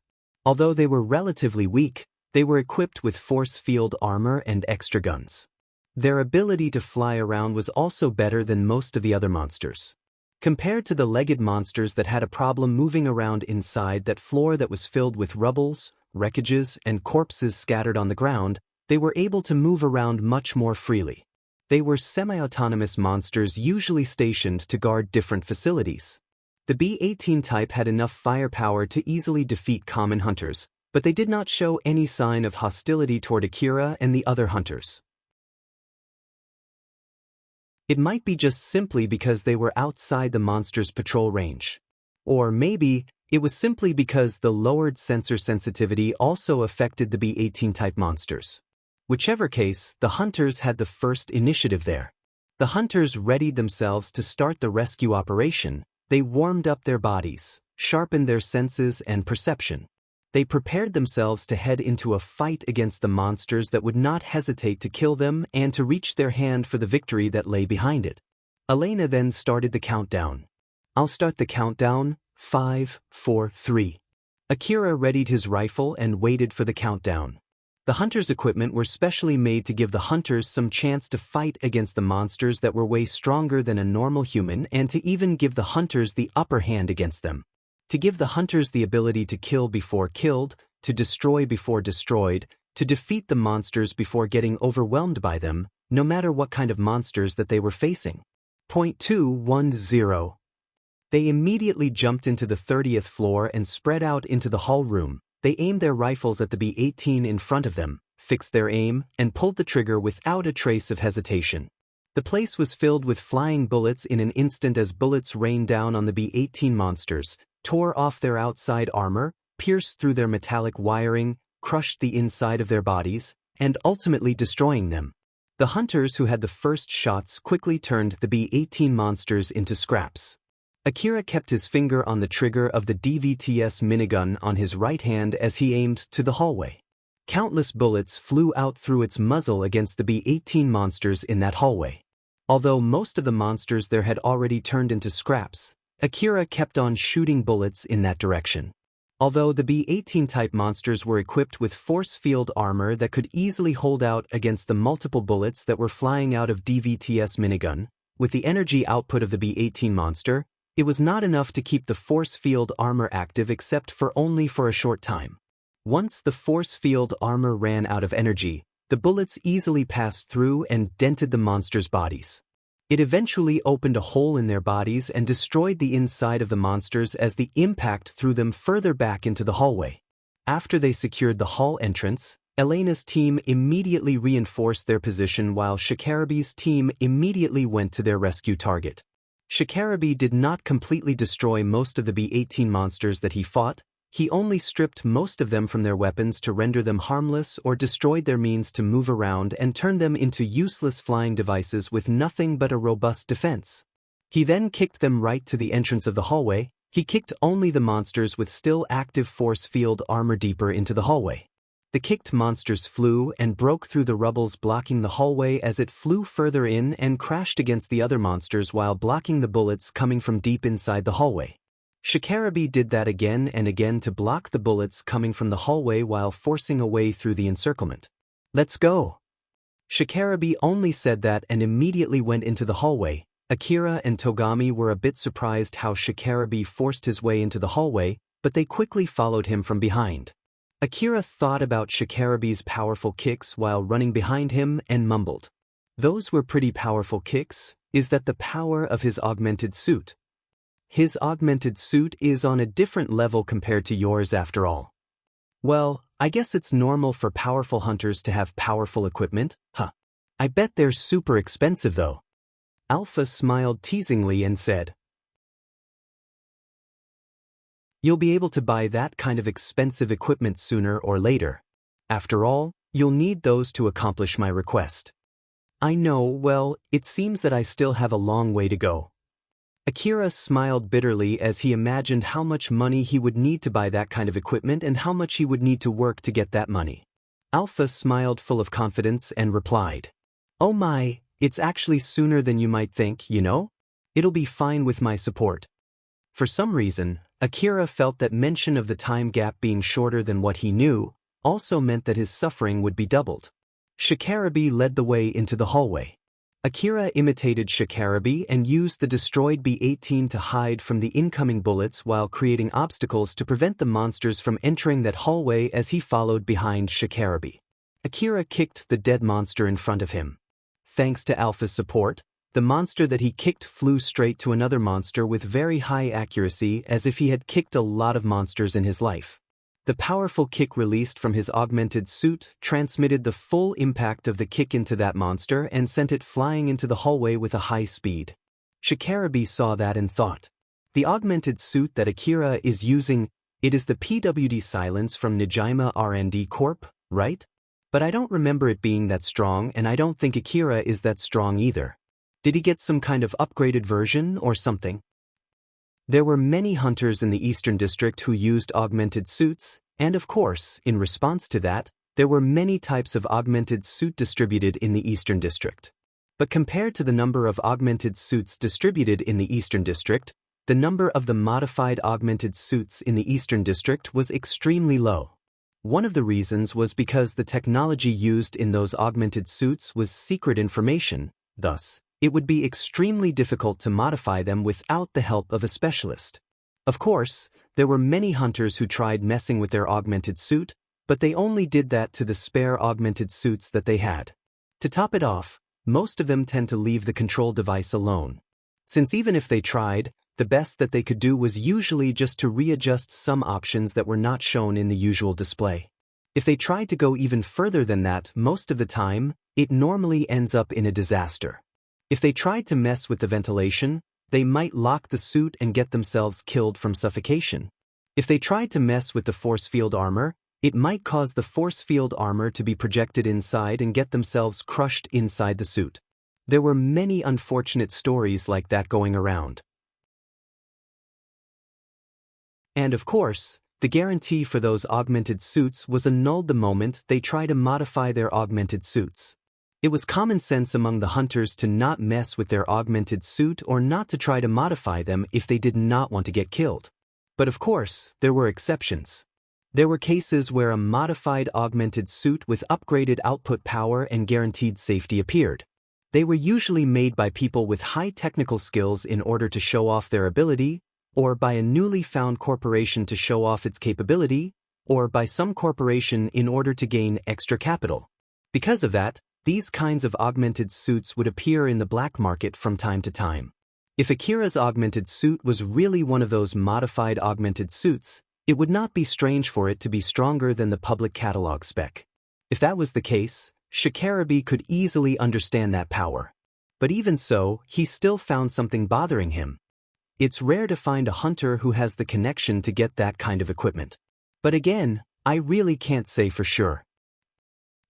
Although they were relatively weak, they were equipped with force field armor and extra guns. Their ability to fly around was also better than most of the other monsters. Compared to the legged monsters that had a problem moving around inside that floor that was filled with rubbles, wreckages, and corpses scattered on the ground, they were able to move around much more freely. They were semi-autonomous monsters usually stationed to guard different facilities. The B-18 type had enough firepower to easily defeat common hunters, but they did not show any sign of hostility toward Akira and the other hunters. It might be just simply because they were outside the monster's patrol range. Or maybe it was simply because the lowered sensor sensitivity also affected the B-18 type monsters. Whichever case, the hunters had the first initiative there. The hunters readied themselves to start the rescue operation. They warmed up their bodies, sharpened their senses and perception. They prepared themselves to head into a fight against the monsters that would not hesitate to kill them and to reach their hand for the victory that lay behind it. Elena then started the countdown. I'll start the countdown, 5, 4, 3. Akira readied his rifle and waited for the countdown. The hunters' equipment were specially made to give the hunters some chance to fight against the monsters that were way stronger than a normal human and to even give the hunters the upper hand against them. To give the hunters the ability to kill before killed, to destroy before destroyed, to defeat the monsters before getting overwhelmed by them, no matter what kind of monsters that they were facing. Point 210. They immediately jumped into the 30th floor and spread out into the hall room. They aimed their rifles at the B-18 in front of them, fixed their aim, and pulled the trigger without a trace of hesitation. The place was filled with flying bullets in an instant as bullets rained down on the B-18 monsters, tore off their outside armor, pierced through their metallic wiring, crushed the inside of their bodies, and ultimately destroying them. The hunters who had the first shots quickly turned the B-18 monsters into scraps. Akira kept his finger on the trigger of the DVTS minigun on his right hand as he aimed to the hallway. Countless bullets flew out through its muzzle against the B-18 monsters in that hallway. Although most of the monsters there had already turned into scraps, Akira kept on shooting bullets in that direction. Although the B-18 type monsters were equipped with force field armor that could easily hold out against the multiple bullets that were flying out of DVTS minigun, with the energy output of the B-18 monster, it was not enough to keep the force field armor active except for only for a short time. Once the force field armor ran out of energy, the bullets easily passed through and dented the monsters' bodies. It eventually opened a hole in their bodies and destroyed the inside of the monsters as the impact threw them further back into the hallway. After they secured the hall entrance, Elena's team immediately reinforced their position while Shikarabe's team immediately went to their rescue target. Shikarabe did not completely destroy most of the B-18 monsters that he fought. He only stripped most of them from their weapons to render them harmless or destroyed their means to move around and turned them into useless flying devices with nothing but a robust defense. He then kicked them right to the entrance of the hallway. He kicked only the monsters with still active force field armor deeper into the hallway. The kicked monsters flew and broke through the rubbles blocking the hallway as it flew further in and crashed against the other monsters while blocking the bullets coming from deep inside the hallway. Shikarabe did that again and again to block the bullets coming from the hallway while forcing a way through the encirclement. Let's go! Shikarabe only said that and immediately went into the hallway. Akira and Togami were a bit surprised how Shikarabe forced his way into the hallway, but they quickly followed him from behind. Akira thought about Shikarabe's powerful kicks while running behind him and mumbled. Those were pretty powerful kicks. Is that the power of his augmented suit? His augmented suit is on a different level compared to yours after all. Well, I guess it's normal for powerful hunters to have powerful equipment, huh? I bet they're super expensive though. Alpha smiled teasingly and said, "You'll be able to buy that kind of expensive equipment sooner or later. After all, you'll need those to accomplish my request." I know, well, it seems that I still have a long way to go. Akira smiled bitterly as he imagined how much money he would need to buy that kind of equipment and how much he would need to work to get that money. Alpha smiled full of confidence and replied, "Oh my, it's actually sooner than you might think, you know? It'll be fine with my support." For some reason, Akira felt that mention of the time gap being shorter than what he knew also meant that his suffering would be doubled. Shikarabe led the way into the hallway. Akira imitated Shikarabe and used the destroyed B-18 to hide from the incoming bullets while creating obstacles to prevent the monsters from entering that hallway as he followed behind Shikarabe. Akira kicked the dead monster in front of him. Thanks to Alpha's support, the monster that he kicked flew straight to another monster with very high accuracy as if he had kicked a lot of monsters in his life. The powerful kick released from his augmented suit transmitted the full impact of the kick into that monster and sent it flying into the hallway with a high speed. Shikarabe saw that and thought, the augmented suit that Akira is using, it is the PWD Silence from Nijima R&D Corp., right? But I don't remember it being that strong and I don't think Akira is that strong either. Did he get some kind of upgraded version or something? There were many hunters in the Eastern District who used augmented suits, and of course, in response to that, there were many types of augmented suit distributed in the Eastern District. But compared to the number of augmented suits distributed in the Eastern District, the number of the modified augmented suits in the Eastern District was extremely low. One of the reasons was because the technology used in those augmented suits was secret information, thus, it would be extremely difficult to modify them without the help of a specialist. Of course, there were many hunters who tried messing with their augmented suit, but they only did that to the spare augmented suits that they had. To top it off, most of them tend to leave the control device alone. Since even if they tried, the best that they could do was usually just to readjust some options that were not shown in the usual display. If they tried to go even further than that most of the time, it normally ends up in a disaster. If they tried to mess with the ventilation, they might lock the suit and get themselves killed from suffocation. If they tried to mess with the force field armor, it might cause the force field armor to be projected inside and get themselves crushed inside the suit. There were many unfortunate stories like that going around. And of course, the guarantee for those augmented suits was annulled the moment they tried to modify their augmented suits. It was common sense among the hunters to not mess with their augmented suit or not to try to modify them if they did not want to get killed. But of course, there were exceptions. There were cases where a modified augmented suit with upgraded output power and guaranteed safety appeared. They were usually made by people with high technical skills in order to show off their ability, or by a newly found corporation to show off its capability, or by some corporation in order to gain extra capital. Because of that, these kinds of augmented suits would appear in the black market from time to time. If Akira's augmented suit was really one of those modified augmented suits, it would not be strange for it to be stronger than the public catalog spec. If that was the case, Shikarabe could easily understand that power. But even so, he still found something bothering him. It's rare to find a hunter who has the connection to get that kind of equipment. But again, I really can't say for sure.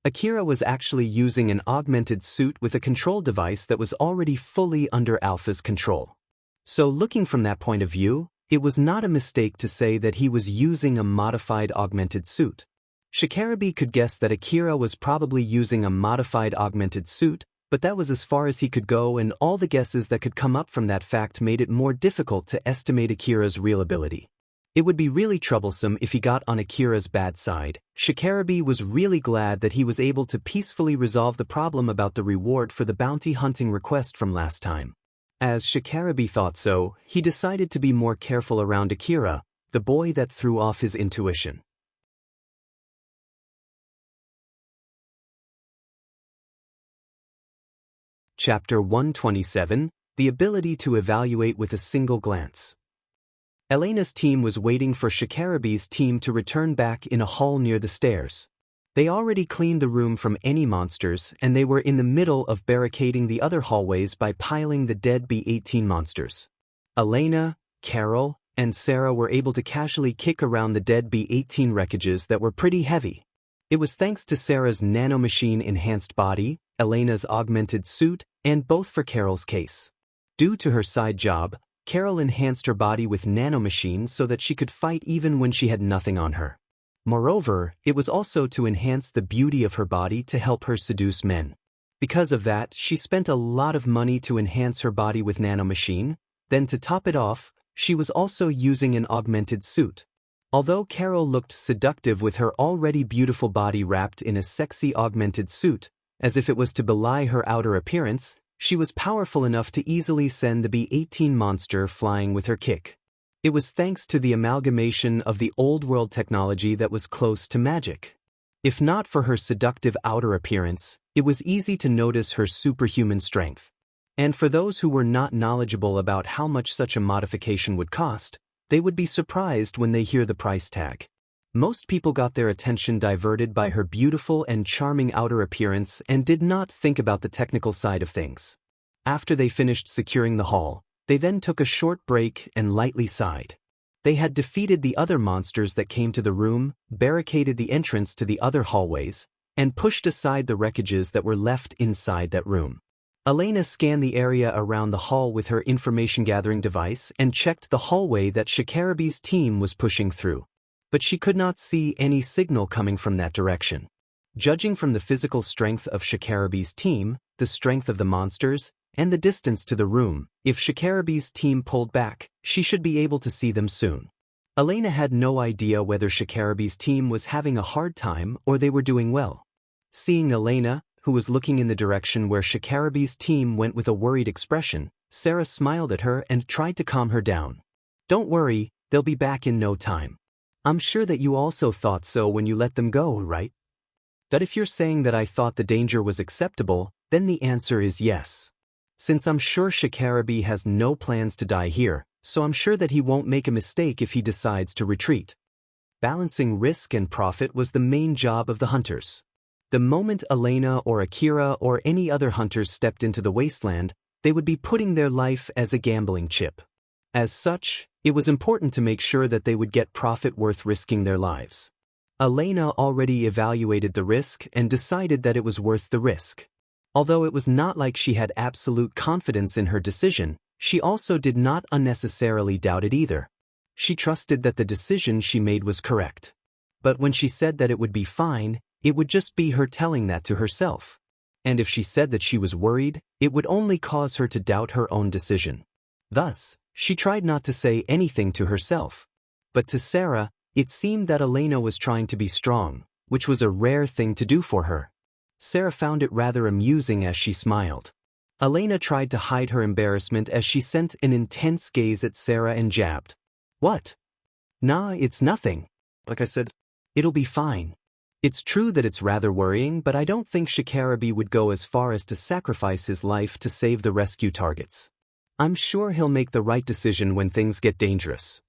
Akira was actually using an augmented suit with a control device that was already fully under Alpha's control. So looking from that point of view, it was not a mistake to say that he was using a modified augmented suit. Shikarabe could guess that Akira was probably using a modified augmented suit, but that was as far as he could go, and all the guesses that could come up from that fact made it more difficult to estimate Akira's real ability. It would be really troublesome if he got on Akira's bad side. Shikarabe was really glad that he was able to peacefully resolve the problem about the reward for the bounty hunting request from last time. As Shikarabe thought so, he decided to be more careful around Akira, the boy that threw off his intuition. Chapter 127, The Ability to Evaluate with a Single Glance. Elena's team was waiting for Shikarabe's team to return back in a hall near the stairs. They already cleaned the room from any monsters, and they were in the middle of barricading the other hallways by piling the dead B-18 monsters. Elena, Carol, and Sarah were able to casually kick around the dead B-18 wreckages that were pretty heavy. It was thanks to Sarah's nanomachine-enhanced body, Elena's augmented suit, and both for Carol's case. Due to her side job, Carol enhanced her body with nanomachines so that she could fight even when she had nothing on her. Moreover, it was also to enhance the beauty of her body to help her seduce men. Because of that, she spent a lot of money to enhance her body with nanomachine. Then to top it off, she was also using an augmented suit. Although Carol looked seductive with her already beautiful body wrapped in a sexy augmented suit, as if it was to belie her outer appearance, she was powerful enough to easily send the B-18 monster flying with her kick. It was thanks to the amalgamation of the old world technology that was close to magic. If not for her seductive outer appearance, it was easy to notice her superhuman strength. And for those who were not knowledgeable about how much such a modification would cost, they would be surprised when they hear the price tag. Most people got their attention diverted by her beautiful and charming outer appearance and did not think about the technical side of things. After they finished securing the hall, they then took a short break and lightly sighed. They had defeated the other monsters that came to the room, barricaded the entrance to the other hallways, and pushed aside the wreckages that were left inside that room. Elena scanned the area around the hall with her information-gathering device and checked the hallway that Shikarabe's team was pushing through. But she could not see any signal coming from that direction. Judging from the physical strength of Shikarabe's team, the strength of the monsters, and the distance to the room, if Shikarabe's team pulled back, she should be able to see them soon. Elena had no idea whether Shikarabe's team was having a hard time or they were doing well. Seeing Elena, who was looking in the direction where Shikarabe's team went with a worried expression, Sarah smiled at her and tried to calm her down. "Don't worry, they'll be back in no time. I'm sure that you also thought so when you let them go, right? But if you're saying that I thought the danger was acceptable, then the answer is yes. Since I'm sure Shikarabe has no plans to die here, so I'm sure that he won't make a mistake if he decides to retreat." Balancing risk and profit was the main job of the hunters. The moment Elena or Akira or any other hunters stepped into the wasteland, they would be putting their life as a gambling chip. As such, it was important to make sure that they would get profit worth risking their lives. Elena already evaluated the risk and decided that it was worth the risk. Although it was not like she had absolute confidence in her decision, she also did not unnecessarily doubt it either. She trusted that the decision she made was correct. But when she said that it would be fine, it would just be her telling that to herself. And if she said that she was worried, it would only cause her to doubt her own decision. Thus, she tried not to say anything to herself. But to Sarah, it seemed that Elena was trying to be strong, which was a rare thing to do for her. Sarah found it rather amusing as she smiled. Elena tried to hide her embarrassment as she sent an intense gaze at Sarah and jabbed. "What? Nah, it's nothing. Like I said, it'll be fine. It's true that it's rather worrying, but I don't think Shikarabe would go as far as to sacrifice his life to save the rescue targets. I'm sure he'll make the right decision when things get dangerous."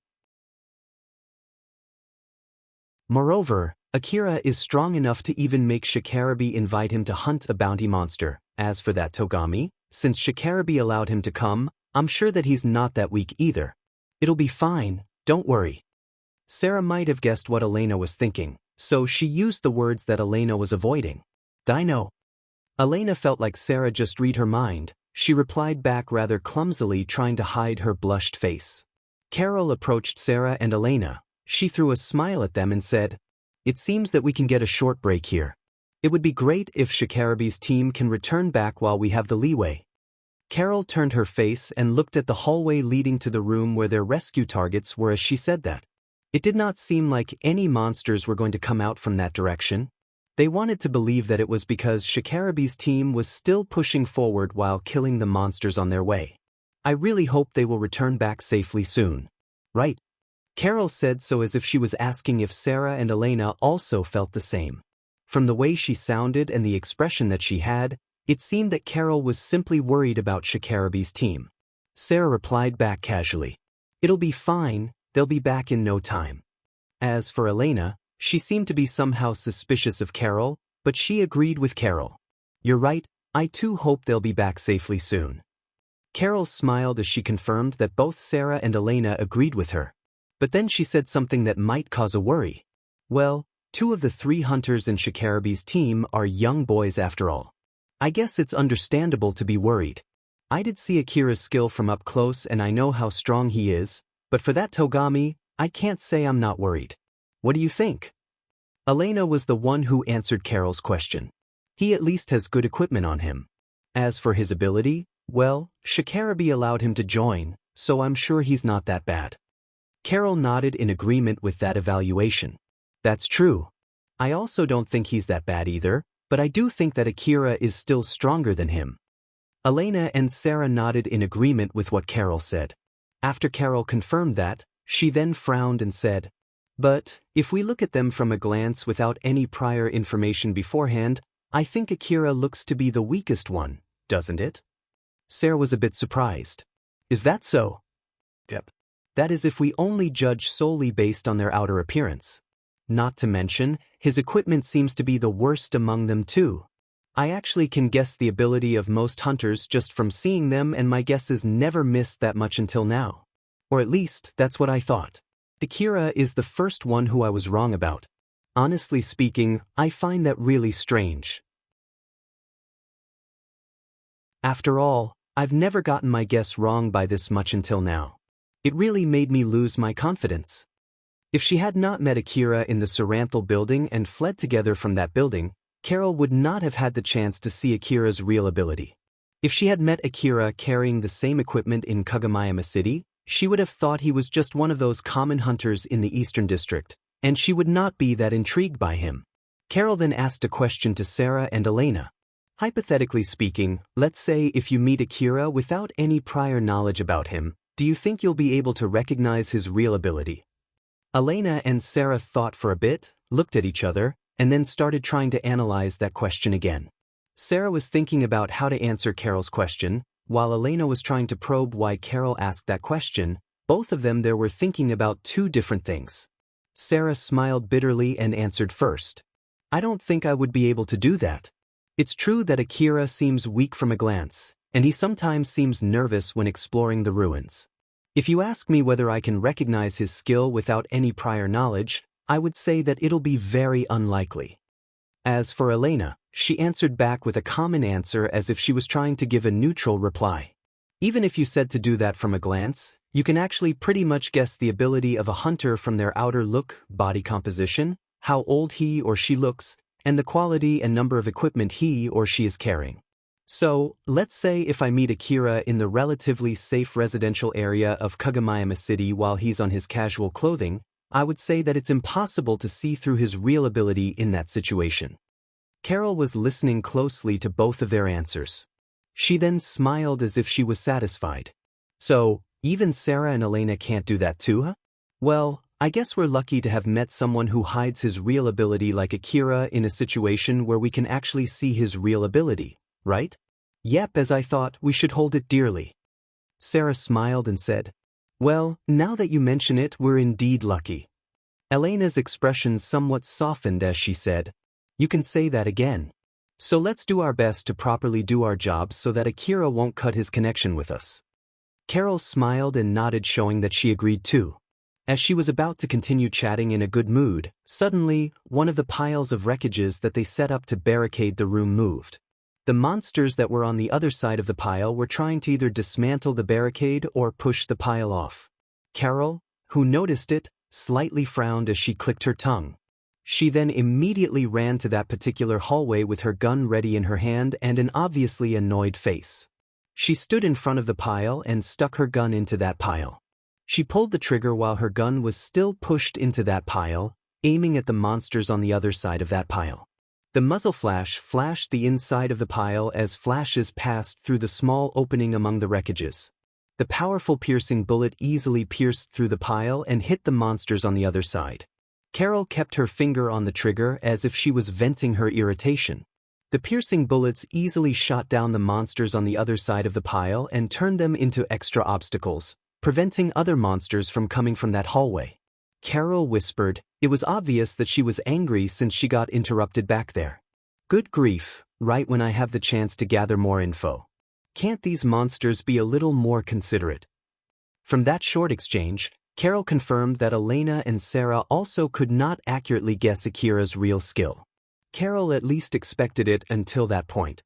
Moreover, Akira is strong enough to even make Shikarabe invite him to hunt a bounty monster. As for that Togami, since Shikarabe allowed him to come, I'm sure that he's not that weak either. "It'll be fine, don't worry." Sarah might have guessed what Elena was thinking, so she used the words that Elena was avoiding. "Dino." Elena felt like Sarah just read her mind. She replied back rather clumsily, trying to hide her blushed face. Carol approached Sarah and Elena. She threw a smile at them and said, "It seems that we can get a short break here. It would be great if Shikarabe's team can return back while we have the leeway." Carol turned her face and looked at the hallway leading to the room where their rescue targets were as she said that. It did not seem like any monsters were going to come out from that direction. They wanted to believe that it was because Shikarabe's team was still pushing forward while killing the monsters on their way. I really hope they will return back safely soon. Right? Carol said so as if she was asking if Sarah and Elena also felt the same. From the way she sounded and the expression that she had, it seemed that Carol was simply worried about Shikarabe's team. Sarah replied back casually. It'll be fine, they'll be back in no time. As for Elena, she seemed to be somehow suspicious of Carol, but she agreed with Carol. You're right, I too hope they'll be back safely soon. Carol smiled as she confirmed that both Sarah and Elena agreed with her. But then she said something that might cause a worry. Well, 2 of the 3 hunters in Shikarabe's team are young boys after all. I guess it's understandable to be worried. I did see Akira's skill from up close and I know how strong he is, but for that Togami, I can't say I'm not worried. What do you think? Elena was the one who answered Carol's question. He at least has good equipment on him. As for his ability, well, Shikarabe allowed him to join, so I'm sure he's not that bad. Carol nodded in agreement with that evaluation. That's true. I also don't think he's that bad either, but I do think that Akira is still stronger than him. Elena and Sarah nodded in agreement with what Carol said. After Carol confirmed that, she then frowned and said, but, if we look at them from a glance without any prior information beforehand, I think Akira looks to be the weakest one, doesn't it? Sarah was a bit surprised. Is that so? Yep. That is if we only judge solely based on their outer appearance. Not to mention, his equipment seems to be the worst among them too. I actually can guess the ability of most hunters just from seeing them, and my guesses never missed that much until now. Or at least, that's what I thought. Akira is the first one who I was wrong about. Honestly speaking, I find that really strange. After all, I've never gotten my guess wrong by this much until now. It really made me lose my confidence. If she had not met Akira in the Saranthal building and fled together from that building, Carol would not have had the chance to see Akira's real ability. If she had met Akira carrying the same equipment in Kagamayama City, she would have thought he was just one of those common hunters in the Eastern District, and she would not be that intrigued by him. Carol then asked a question to Sarah and Elena. Hypothetically speaking, let's say if you meet Akira without any prior knowledge about him, do you think you'll be able to recognize his real ability? Elena and Sarah thought for a bit, looked at each other, and then started trying to analyze that question again. Sarah was thinking about how to answer Carol's question, while Elena was trying to probe why Carol asked that question. Both of them were thinking about 2 different things. Sarah smiled bitterly and answered first. I don't think I would be able to do that. It's true that Akira seems weak from a glance, and he sometimes seems nervous when exploring the ruins. If you ask me whether I can recognize his skill without any prior knowledge, I would say that it'll be very unlikely. As for Elena, she answered back with a common answer as if she was trying to give a neutral reply. Even if you said to do that from a glance, you can actually pretty much guess the ability of a hunter from their outer look, body composition, how old he or she looks, and the quality and number of equipment he or she is carrying. So, let's say if I meet Akira in the relatively safe residential area of Kagamayama City while he's on his casual clothing, I would say that it's impossible to see through his real ability in that situation. Carol was listening closely to both of their answers. She then smiled as if she was satisfied. So, even Sarah and Elena can't do that too, huh? Well, I guess we're lucky to have met someone who hides his real ability like Akira in a situation where we can actually see his real ability, right? Yep, as I thought, we should hold it dearly. Sarah smiled and said, well, now that you mention it, we're indeed lucky. Elena's expression somewhat softened as she said, you can say that again. So let's do our best to properly do our jobs so that Akira won't cut his connection with us. Carol smiled and nodded, showing that she agreed too. As she was about to continue chatting in a good mood, suddenly, one of the piles of wreckages that they set up to barricade the room moved. The monsters that were on the other side of the pile were trying to either dismantle the barricade or push the pile off. Carol, who noticed it, slightly frowned as she clicked her tongue. She then immediately ran to that particular hallway with her gun ready in her hand and an obviously annoyed face. She stood in front of the pile and stuck her gun into that pile. She pulled the trigger while her gun was still pushed into that pile, aiming at the monsters on the other side of that pile. The muzzle flash flashed the inside of the pile as flashes passed through the small opening among the wreckages. The powerful piercing bullet easily pierced through the pile and hit the monsters on the other side. Carol kept her finger on the trigger as if she was venting her irritation. The piercing bullets easily shot down the monsters on the other side of the pile and turned them into extra obstacles, preventing other monsters from coming from that hallway. Carol whispered. It was obvious that she was angry since she got interrupted back there. Good grief, right when I have the chance to gather more info. Can't these monsters be a little more considerate? From that short exchange, Carol confirmed that Elena and Sarah also could not accurately guess Akira's real skill. Carol at least expected it until that point.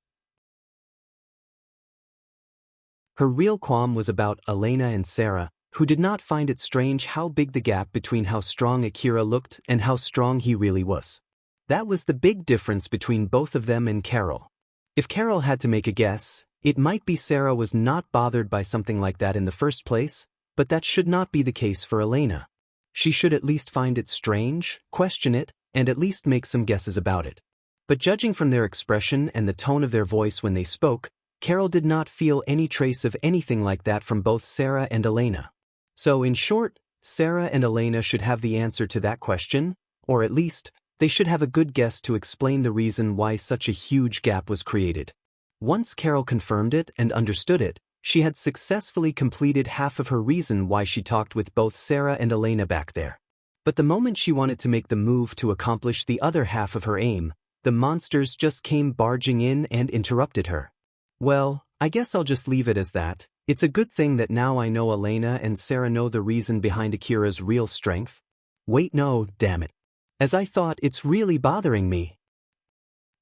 Her real qualm was about Elena and Sarah, who did not find it strange how big the gap between how strong Akira looked and how strong he really was. That was the big difference between both of them and Carol. If Carol had to make a guess, it might be Sarah was not bothered by something like that in the first place, but that should not be the case for Elena. She should at least find it strange, question it, and at least make some guesses about it. But judging from their expression and the tone of their voice when they spoke, Carol did not feel any trace of anything like that from both Sarah and Elena. So in short, Sarah and Elena should have the answer to that question, or at least, they should have a good guess to explain the reason why such a huge gap was created. Once Carol confirmed it and understood it, she had successfully completed half of her reason why she talked with both Sarah and Elena back there. But the moment she wanted to make the move to accomplish the other half of her aim, the monsters just came barging in and interrupted her. Well, I guess I'll just leave it as that. It's a good thing that now I know Elena and Sarah know the reason behind Akira's real strength. Wait, no, damn it. As I thought, it's really bothering me.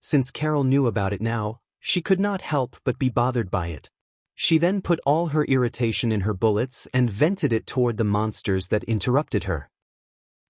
Since Carol knew about it now, she could not help but be bothered by it. She then put all her irritation in her bullets and vented it toward the monsters that interrupted her.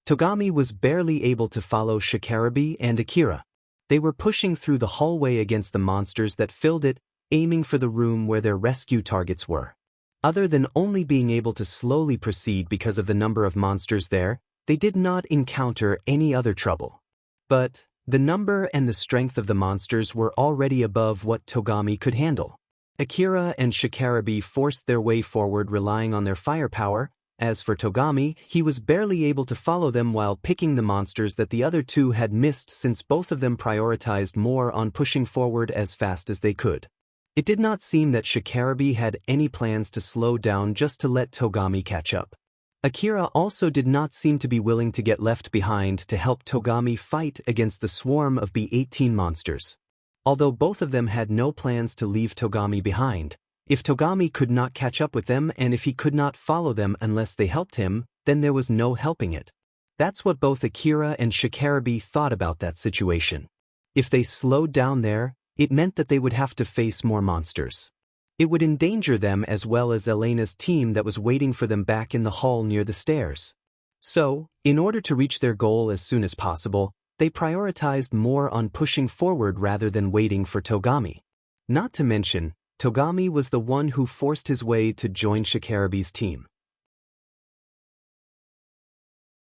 Togami was barely able to follow Shikarabe and Akira. They were pushing through the hallway against the monsters that filled it, aiming for the room where their rescue targets were. Other than only being able to slowly proceed because of the number of monsters there, they did not encounter any other trouble. But the number and the strength of the monsters were already above what Togami could handle. Akira and Shikarabe forced their way forward relying on their firepower. As for Togami, he was barely able to follow them while picking the monsters that the other two had missed since both of them prioritized more on pushing forward as fast as they could. It did not seem that Shikarabe had any plans to slow down just to let Togami catch up. Akira also did not seem to be willing to get left behind to help Togami fight against the swarm of B-18 monsters. Although both of them had no plans to leave Togami behind, if Togami could not catch up with them and if he could not follow them unless they helped him, then there was no helping it. That's what both Akira and Shikarabe thought about that situation. If they slowed down there, it meant that they would have to face more monsters. It would endanger them as well as Elena's team that was waiting for them back in the hall near the stairs. So, in order to reach their goal as soon as possible, they prioritized more on pushing forward rather than waiting for Togami. Not to mention, Togami was the one who forced his way to join Shikarabe's team.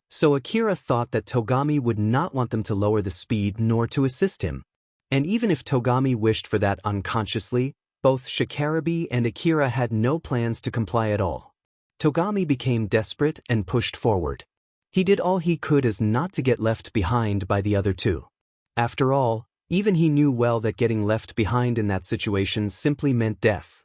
So Akira thought that Togami would not want them to lower the speed nor to assist him. And even if Togami wished for that unconsciously, both Shikarabe and Akira had no plans to comply at all. Togami became desperate and pushed forward. He did all he could as not to get left behind by the other two. After all, even he knew well that getting left behind in that situation simply meant death.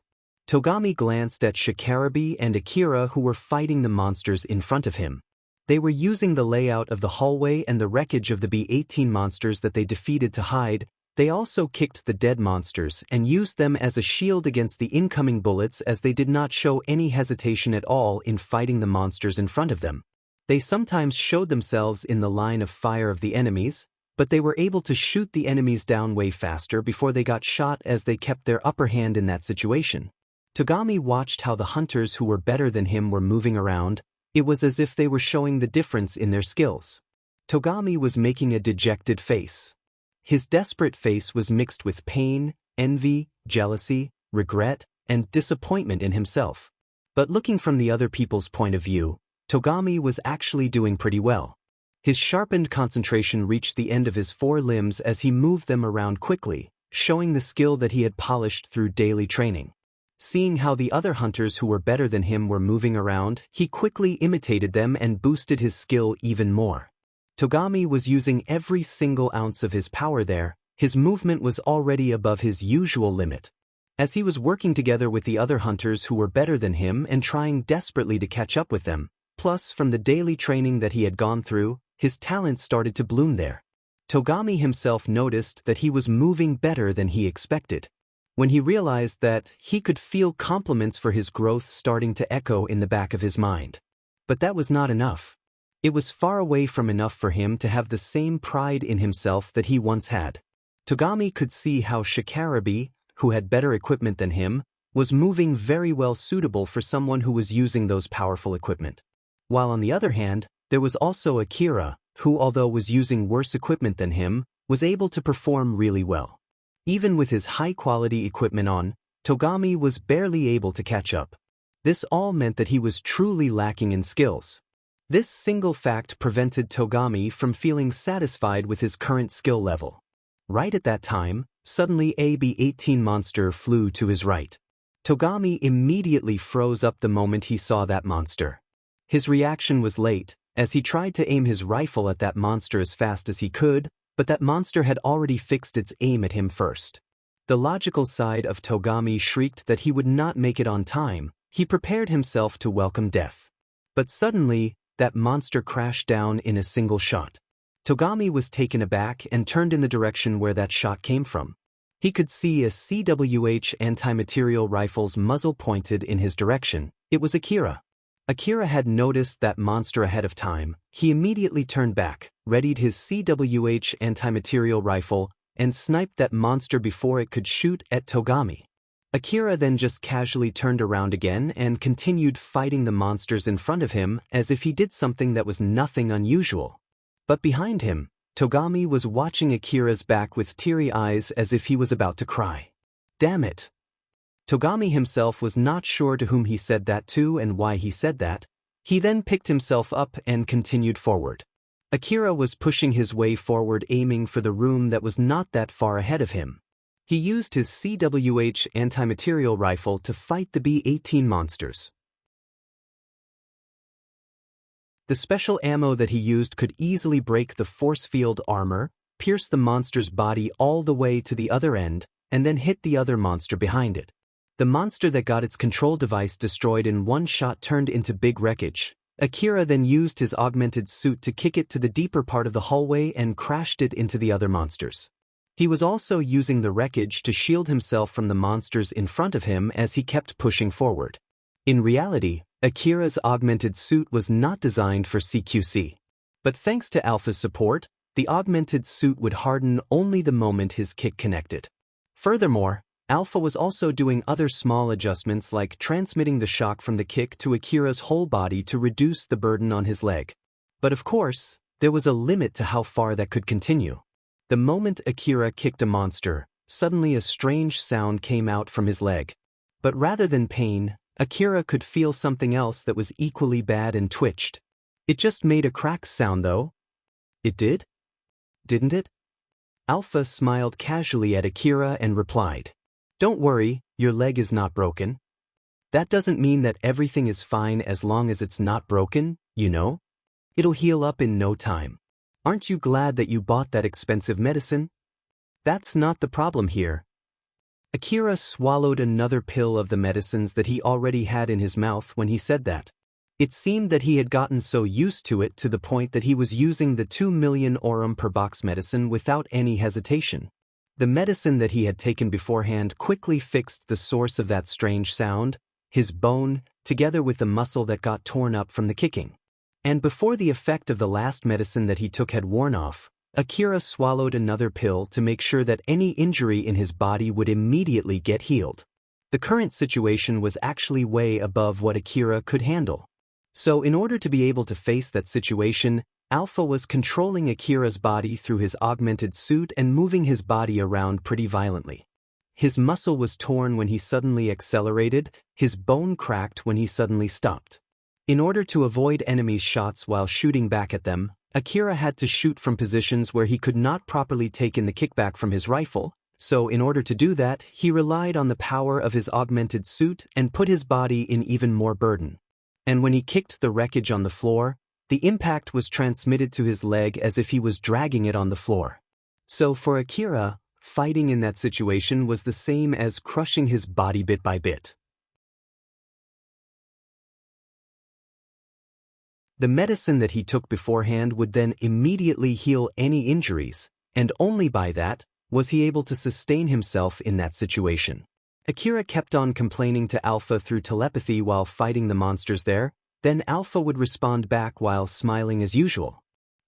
Togami glanced at Shikarabe and Akira who were fighting the monsters in front of him. They were using the layout of the hallway and the wreckage of the B-18 monsters that they defeated to hide. They also kicked the dead monsters and used them as a shield against the incoming bullets as they did not show any hesitation at all in fighting the monsters in front of them. They sometimes showed themselves in the line of fire of the enemies, but they were able to shoot the enemies down way faster before they got shot as they kept their upper hand in that situation. Togami watched how the hunters who were better than him were moving around. It was as if they were showing the difference in their skills. Togami was making a dejected face. His desperate face was mixed with pain, envy, jealousy, regret, and disappointment in himself. But looking from the other people's point of view, Togami was actually doing pretty well. His sharpened concentration reached the end of his four limbs as he moved them around quickly, showing the skill that he had polished through daily training. Seeing how the other hunters who were better than him were moving around, he quickly imitated them and boosted his skill even more. Togami was using every single ounce of his power there. His movement was already above his usual limit. As he was working together with the other hunters who were better than him and trying desperately to catch up with them, plus from the daily training that he had gone through, his talent started to bloom there. Togami himself noticed that he was moving better than he expected. When he realized that, he could feel compliments for his growth starting to echo in the back of his mind. But that was not enough. It was far away from enough for him to have the same pride in himself that he once had. Togami could see how Shikarabe, who had better equipment than him, was moving very well suitable for someone who was using those powerful equipment. While on the other hand, there was also Akira, who although was using worse equipment than him, was able to perform really well. Even with his high-quality equipment on, Togami was barely able to catch up. This all meant that he was truly lacking in skills. This single fact prevented Togami from feeling satisfied with his current skill level. Right at that time, suddenly a B-18 monster flew to his right. Togami immediately froze up the moment he saw that monster. His reaction was late, as he tried to aim his rifle at that monster as fast as he could, but that monster had already fixed its aim at him first. The logical side of Togami shrieked that he would not make it on time. He prepared himself to welcome death. But suddenly, that monster crashed down in a single shot. Togami was taken aback and turned in the direction where that shot came from. He could see a CWH anti-material rifle's muzzle pointed in his direction. It was Akira. Akira had noticed that monster ahead of time. He immediately turned back, readied his CWH anti-material rifle, and sniped that monster before it could shoot at Togami. Akira then just casually turned around again and continued fighting the monsters in front of him as if he did something that was nothing unusual. But behind him, Togami was watching Akira's back with teary eyes as if he was about to cry. Damn it! Togami himself was not sure to whom he said that to and why he said that. He then picked himself up and continued forward. Akira was pushing his way forward, aiming for the room that was not that far ahead of him. He used his CWH anti-material rifle to fight the B-18 monsters. The special ammo that he used could easily break the force field armor, pierce the monster's body all the way to the other end, and then hit the other monster behind it. The monster that got its control device destroyed in one shot turned into big wreckage. Akira then used his augmented suit to kick it to the deeper part of the hallway and crashed it into the other monsters. He was also using the wreckage to shield himself from the monsters in front of him as he kept pushing forward. In reality, Akira's augmented suit was not designed for CQC. But thanks to Alpha's support, the augmented suit would harden only the moment his kick connected. Furthermore, Alpha was also doing other small adjustments like transmitting the shock from the kick to Akira's whole body to reduce the burden on his leg. But of course, there was a limit to how far that could continue. The moment Akira kicked a monster, suddenly a strange sound came out from his leg. But rather than pain, Akira could feel something else that was equally bad and twitched. It just made a crack sound though. It did? Didn't it? Alpha smiled casually at Akira and replied, "Don't worry, your leg is not broken. That doesn't mean that everything is fine as long as it's not broken, you know? It'll heal up in no time. Aren't you glad that you bought that expensive medicine? That's not the problem here." Akira swallowed another pill of the medicines that he already had in his mouth when he said that. It seemed that he had gotten so used to it to the point that he was using the 2 million aurum per box medicine without any hesitation. The medicine that he had taken beforehand quickly fixed the source of that strange sound, his bone, together with the muscle that got torn up from the kicking. And before the effect of the last medicine that he took had worn off, Akira swallowed another pill to make sure that any injury in his body would immediately get healed. The current situation was actually way above what Akira could handle. So in order to be able to face that situation, Alpha was controlling Akira's body through his augmented suit and moving his body around pretty violently. His muscle was torn when he suddenly accelerated, his bone cracked when he suddenly stopped. In order to avoid enemies' shots while shooting back at them, Akira had to shoot from positions where he could not properly take in the kickback from his rifle, so in order to do that, he relied on the power of his augmented suit and put his body in even more burden. And when he kicked the wreckage on the floor, the impact was transmitted to his leg as if he was dragging it on the floor. So for Akira, fighting in that situation was the same as crushing his body bit by bit. The medicine that he took beforehand would then immediately heal any injuries, and only by that was he able to sustain himself in that situation. Akira kept on complaining to Alpha through telepathy while fighting the monsters there, then Alpha would respond back while smiling as usual.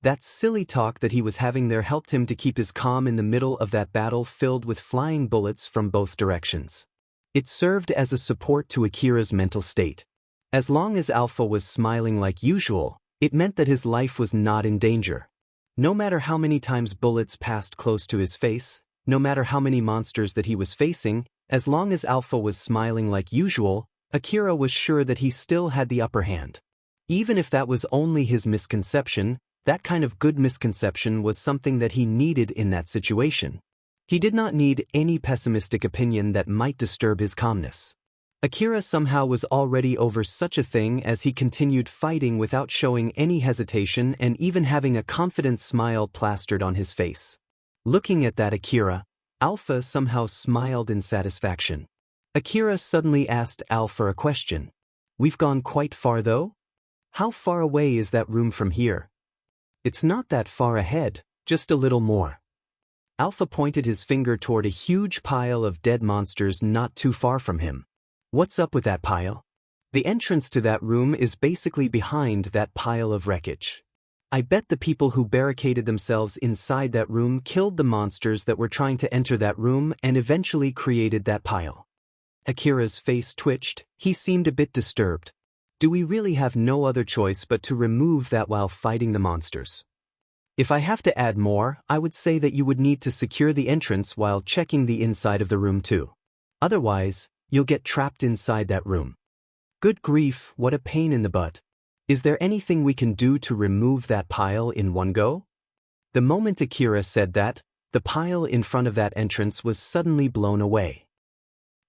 That silly talk that he was having there helped him to keep his calm in the middle of that battle filled with flying bullets from both directions. It served as a support to Akira's mental state. As long as Alpha was smiling like usual, it meant that his life was not in danger. No matter how many times bullets passed close to his face, no matter how many monsters that he was facing, as long as Alpha was smiling like usual, Akira was sure that he still had the upper hand. Even if that was only his misconception, that kind of good misconception was something that he needed in that situation. He did not need any pessimistic opinion that might disturb his calmness. Akira somehow was already over such a thing as he continued fighting without showing any hesitation and even having a confident smile plastered on his face. Looking at that Akira, Alpha somehow smiled in satisfaction. Akira suddenly asked Alpha a question. "We've gone quite far though? How far away is that room from here?" "It's not that far ahead, just a little more." Alpha pointed his finger toward a huge pile of dead monsters not too far from him. "What's up with that pile?" "The entrance to that room is basically behind that pile of wreckage. I bet the people who barricaded themselves inside that room killed the monsters that were trying to enter that room and eventually created that pile." Akira's face twitched, he seemed a bit disturbed. "Do we really have no other choice but to remove that while fighting the monsters?" "If I have to add more, I would say that you would need to secure the entrance while checking the inside of the room too. Otherwise, you'll get trapped inside that room." "Good grief, what a pain in the butt. Is there anything we can do to remove that pile in one go?" The moment Akira said that, the pile in front of that entrance was suddenly blown away.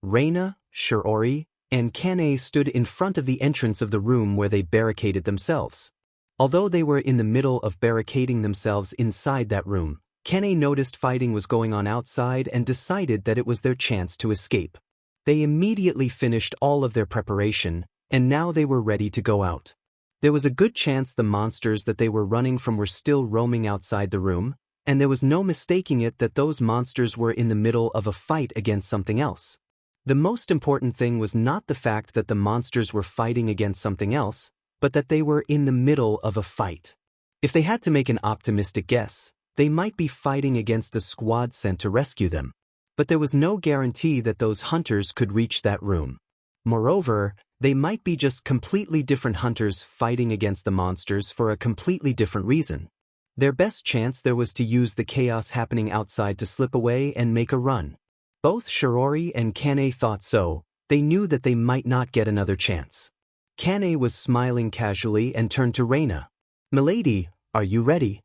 Reina, Shiori, and Kane stood in front of the entrance of the room where they barricaded themselves. Although they were in the middle of barricading themselves inside that room, Kane noticed fighting was going on outside and decided that it was their chance to escape. They immediately finished all of their preparation, and now they were ready to go out. There was a good chance the monsters that they were running from were still roaming outside the room, and there was no mistaking it that those monsters were in the middle of a fight against something else. The most important thing was not the fact that the monsters were fighting against something else, but that they were in the middle of a fight. If they had to make an optimistic guess, they might be fighting against a squad sent to rescue them. But there was no guarantee that those hunters could reach that room. Moreover, they might be just completely different hunters fighting against the monsters for a completely different reason. Their best chance there was to use the chaos happening outside to slip away and make a run. Both Shiori and Kane thought so. They knew that they might not get another chance. Kane was smiling casually and turned to Reina. "Milady, are you ready?"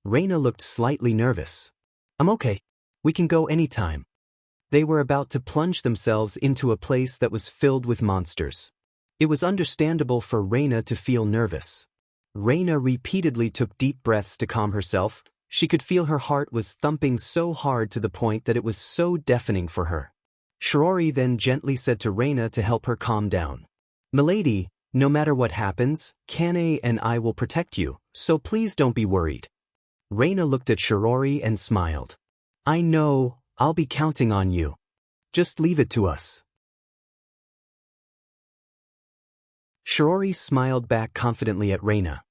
Reina looked slightly nervous. "I'm okay. We can go anytime." They were about to plunge themselves into a place that was filled with monsters. It was understandable for Reina to feel nervous. Reina repeatedly took deep breaths to calm herself. She could feel her heart was thumping so hard to the point that it was so deafening for her. Shiori then gently said to Reina to help her calm down. "Milady, no matter what happens, Kane and I will protect you, so please don't be worried." Reina looked at Shiori and smiled. "I know, I'll be counting on you. Just leave it to us." Shiori smiled back confidently at Reina.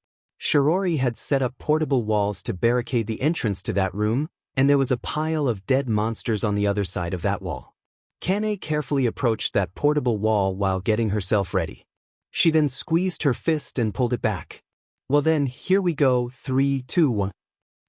Shiori had set up portable walls to barricade the entrance to that room, and there was a pile of dead monsters on the other side of that wall. Kane carefully approached that portable wall while getting herself ready. She then squeezed her fist and pulled it back. "Well then, here we go, 3, 2, 1.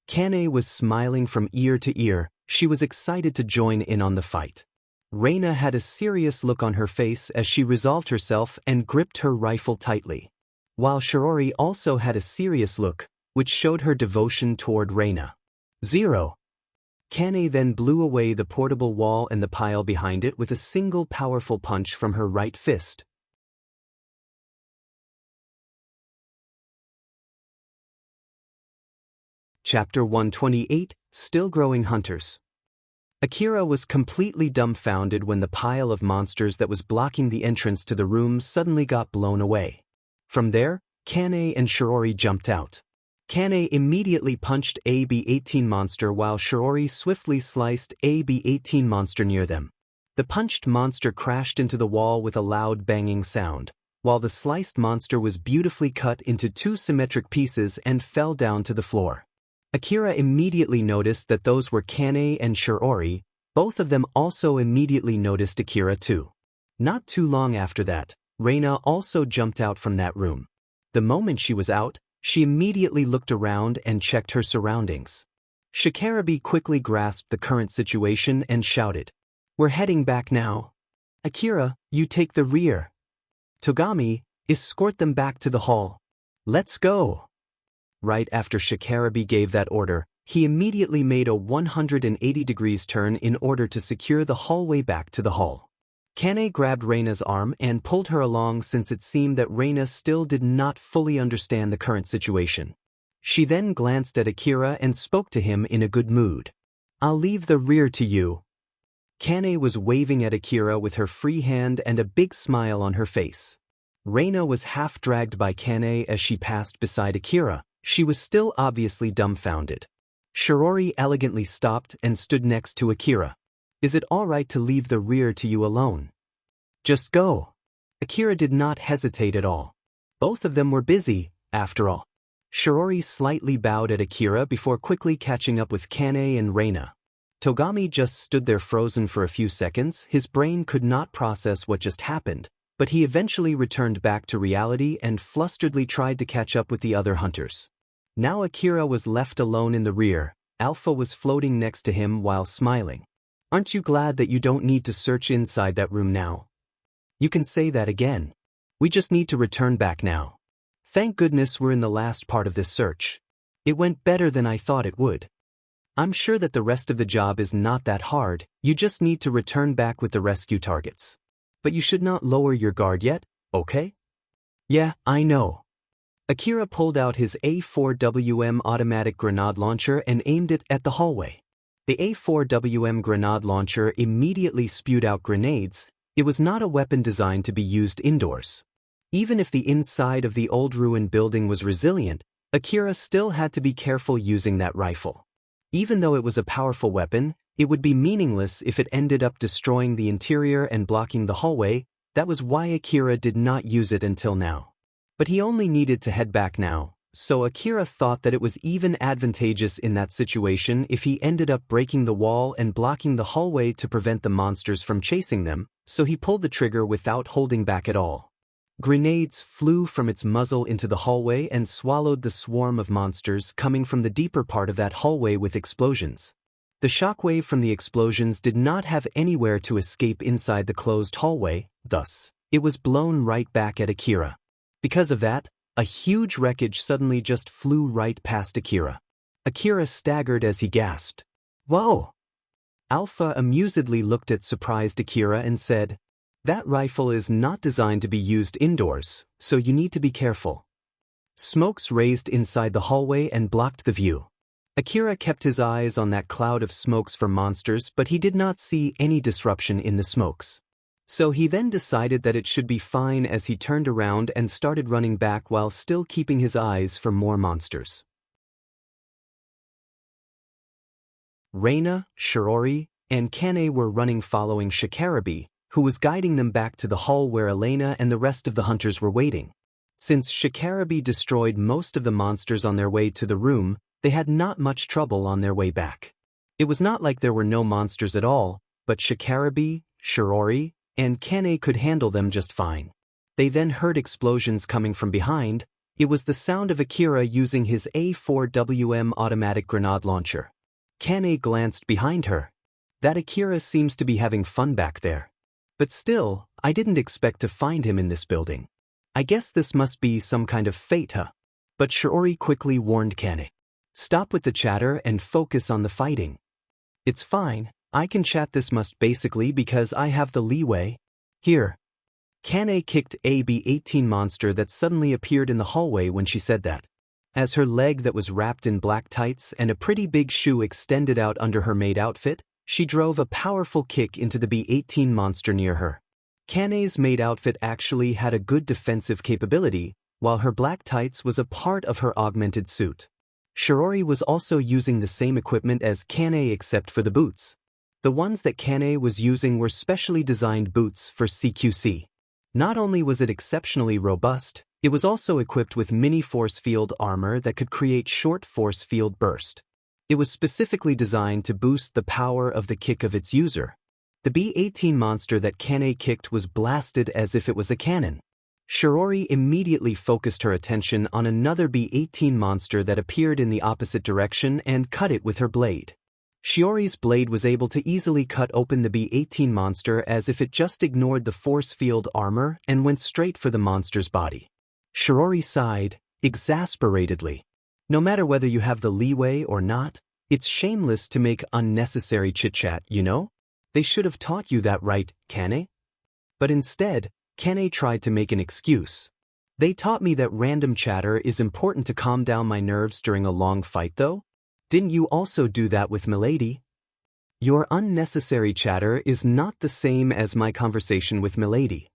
Kane was smiling from ear to ear. She was excited to join in on the fight. Reina had a serious look on her face as she resolved herself and gripped her rifle tightly. While Shiori also had a serious look, which showed her devotion toward Reina. 0. Kane then blew away the portable wall and the pile behind it with a single powerful punch from her right fist. Chapter 128, Still Growing Hunters. Akira was completely dumbfounded when the pile of monsters that was blocking the entrance to the room suddenly got blown away. From there, Kane and Shiori jumped out. Kane immediately punched a B-18 monster while Shiori swiftly sliced a B-18 monster near them. The punched monster crashed into the wall with a loud banging sound, while the sliced monster was beautifully cut into 2 symmetric pieces and fell down to the floor. Akira immediately noticed that those were Kane and Shiori. Both of them also immediately noticed Akira too. Not too long after that, Reina also jumped out from that room. The moment she was out, she immediately looked around and checked her surroundings. Shikarabe quickly grasped the current situation and shouted, "We're heading back now. Akira, you take the rear. Togami, escort them back to the hall. Let's go." Right after Shikarabe gave that order, he immediately made a 180 degrees turn in order to secure the hallway back to the hall. Kane grabbed Reina's arm and pulled her along since it seemed that Reina still did not fully understand the current situation. She then glanced at Akira and spoke to him in a good mood. "I'll leave the rear to you." Kane was waving at Akira with her free hand and a big smile on her face. Reina was half dragged by Kane as she passed beside Akira. She was still obviously dumbfounded. Shiori elegantly stopped and stood next to Akira. "Is it all right to leave the rear to you alone?" "Just go." Akira did not hesitate at all. Both of them were busy, after all. Shiori slightly bowed at Akira before quickly catching up with Kane and Reina. Togami just stood there frozen for a few seconds. His brain could not process what just happened, but he eventually returned back to reality and flusteredly tried to catch up with the other hunters. Now Akira was left alone in the rear. Alpha was floating next to him while smiling. "Aren't you glad that you don't need to search inside that room now?" "You can say that again. We just need to return back now. Thank goodness we're in the last part of this search. It went better than I thought it would. I'm sure that the rest of the job is not that hard. You just need to return back with the rescue targets. But you should not lower your guard yet, okay?" "Yeah, I know." Akira pulled out his A4WM automatic grenade launcher and aimed it at the hallway. The A4WM grenade launcher immediately spewed out grenades. It was not a weapon designed to be used indoors. Even if the inside of the old ruined building was resilient, Akira still had to be careful using that rifle. Even though it was a powerful weapon, it would be meaningless if it ended up destroying the interior and blocking the hallway. That was why Akira did not use it until now. But he only needed to head back now, so Akira thought that it was even advantageous in that situation if he ended up breaking the wall and blocking the hallway to prevent the monsters from chasing them, so he pulled the trigger without holding back at all. Grenades flew from its muzzle into the hallway and swallowed the swarm of monsters coming from the deeper part of that hallway with explosions. The shockwave from the explosions did not have anywhere to escape inside the closed hallway, thus, it was blown right back at Akira. Because of that, a huge wreckage suddenly just flew right past Akira. Akira staggered as he gasped, "Whoa!" Alpha amusedly looked at surprised Akira and said, "That rifle is not designed to be used indoors, so you need to be careful." Smokes raised inside the hallway and blocked the view. Akira kept his eyes on that cloud of smokes from monsters, but he did not see any disruption in the smokes. So he then decided that it should be fine as he turned around and started running back while still keeping his eyes for more monsters. Reina, Shiori, and Kane were running following Shikarabe, who was guiding them back to the hall where Elena and the rest of the hunters were waiting. Since Shikarabe destroyed most of the monsters on their way to the room, they had not much trouble on their way back. It was not like there were no monsters at all, but Shikarabe, Shiori, and Kane could handle them just fine. They then heard explosions coming from behind. It was the sound of Akira using his A4WM automatic grenade launcher. Kane glanced behind her. That Akira seems to be having fun back there. But still, I didn't expect to find him in this building. I guess this must be some kind of fate, huh? But Shiori quickly warned Kane. Stop with the chatter and focus on the fighting. It's fine, I can chat, this must basically because I have the leeway. Here. Kane kicked a B-18 monster that suddenly appeared in the hallway when she said that. As her leg that was wrapped in black tights and a pretty big shoe extended out under her maid outfit, she drove a powerful kick into the B-18 monster near her. Kane's maid outfit actually had a good defensive capability, while her black tights was a part of her augmented suit. Shiori was also using the same equipment as Kane except for the boots. The ones that Kane was using were specially designed boots for CQC. Not only was it exceptionally robust, it was also equipped with mini force field armor that could create short force field burst. It was specifically designed to boost the power of the kick of its user. The B-18 monster that Kane kicked was blasted as if it was a cannon. Shiori immediately focused her attention on another B-18 monster that appeared in the opposite direction and cut it with her blade. Shiori's blade was able to easily cut open the B-18 monster as if it just ignored the force field armor and went straight for the monster's body. Shiori sighed, exasperatedly. No matter whether you have the leeway or not, it's shameless to make unnecessary chit-chat, you know? They should have taught you that, right, Kane? But instead, Kane tried to make an excuse. They taught me that random chatter is important to calm down my nerves during a long fight though? Didn't you also do that with Milady? Your unnecessary chatter is not the same as my conversation with Milady.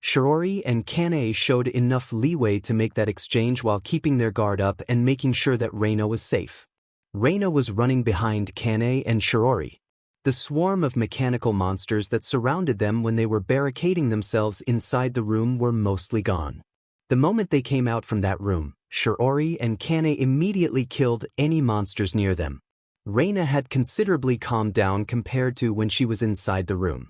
Shiori and Kane showed enough leeway to make that exchange while keeping their guard up and making sure that Reina was safe. Reina was running behind Kane and Shiori. The swarm of mechanical monsters that surrounded them when they were barricading themselves inside the room were mostly gone. The moment they came out from that room, Shiori and Kane immediately killed any monsters near them. Reina had considerably calmed down compared to when she was inside the room.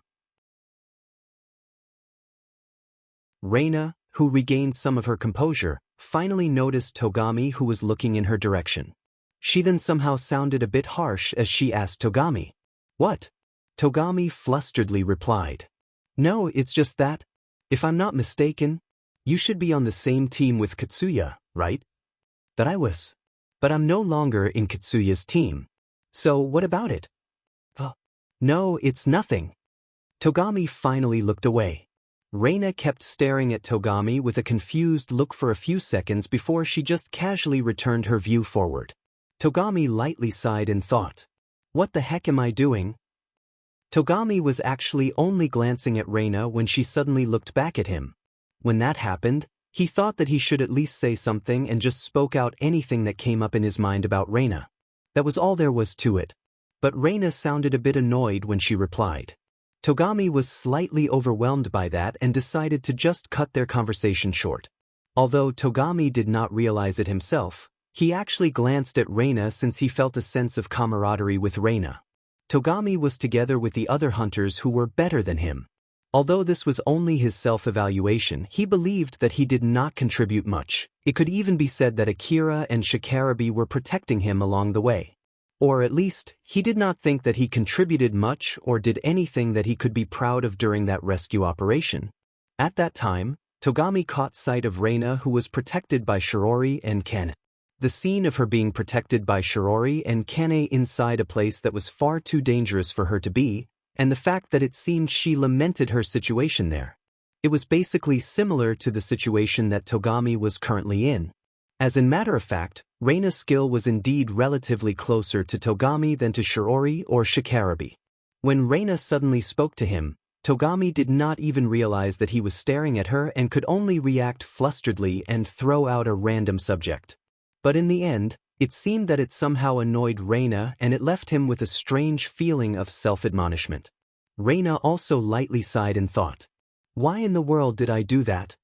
Reina, who regained some of her composure, finally noticed Togami, who was looking in her direction. She then somehow sounded a bit harsh as she asked Togami. What? Togami flusteredly replied. No, it's just that, if I'm not mistaken, you should be on the same team with Katsuya, right? That I was. But I'm no longer in Katsuya's team. So what about it? No, it's nothing. Togami finally looked away. Reina kept staring at Togami with a confused look for a few seconds before she just casually returned her view forward. Togami lightly sighed and thought, what the heck am I doing? Togami was actually only glancing at Reina when she suddenly looked back at him. When that happened, he thought that he should at least say something and just spoke out anything that came up in his mind about Reina. That was all there was to it. But Reina sounded a bit annoyed when she replied. Togami was slightly overwhelmed by that and decided to just cut their conversation short. Although Togami did not realize it himself, he actually glanced at Reina since he felt a sense of camaraderie with Reina. Togami was together with the other hunters who were better than him. Although this was only his self-evaluation, he believed that he did not contribute much. It could even be said that Akira and Shikarabe were protecting him along the way. Or at least, he did not think that he contributed much or did anything that he could be proud of during that rescue operation. At that time, Togami caught sight of Reina, who was protected by Shiori and Kane. The scene of her being protected by Shiori and Kane inside a place that was far too dangerous for her to be, and the fact that it seemed she lamented her situation there. It was basically similar to the situation that Togami was currently in. As a matter of fact, Reina's skill was indeed relatively closer to Togami than to Shiori or Shikarabe. When Reina suddenly spoke to him, Togami did not even realize that he was staring at her and could only react flusteredly and throw out a random subject. But in the end, it seemed that it somehow annoyed Reina and it left him with a strange feeling of self-admonishment. Reina also lightly sighed and thought, why in the world did I do that?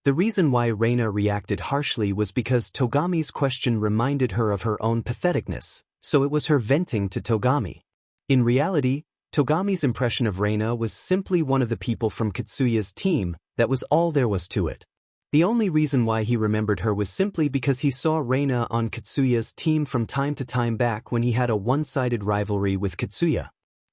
The reason why Reina reacted harshly was because Togami's question reminded her of her own patheticness, so it was her venting to Togami. In reality, Togami's impression of Reina was simply one of the people from Katsuya's team, that was all there was to it. The only reason why he remembered her was simply because he saw Reina on Katsuya's team from time to time back when he had a one-sided rivalry with Katsuya.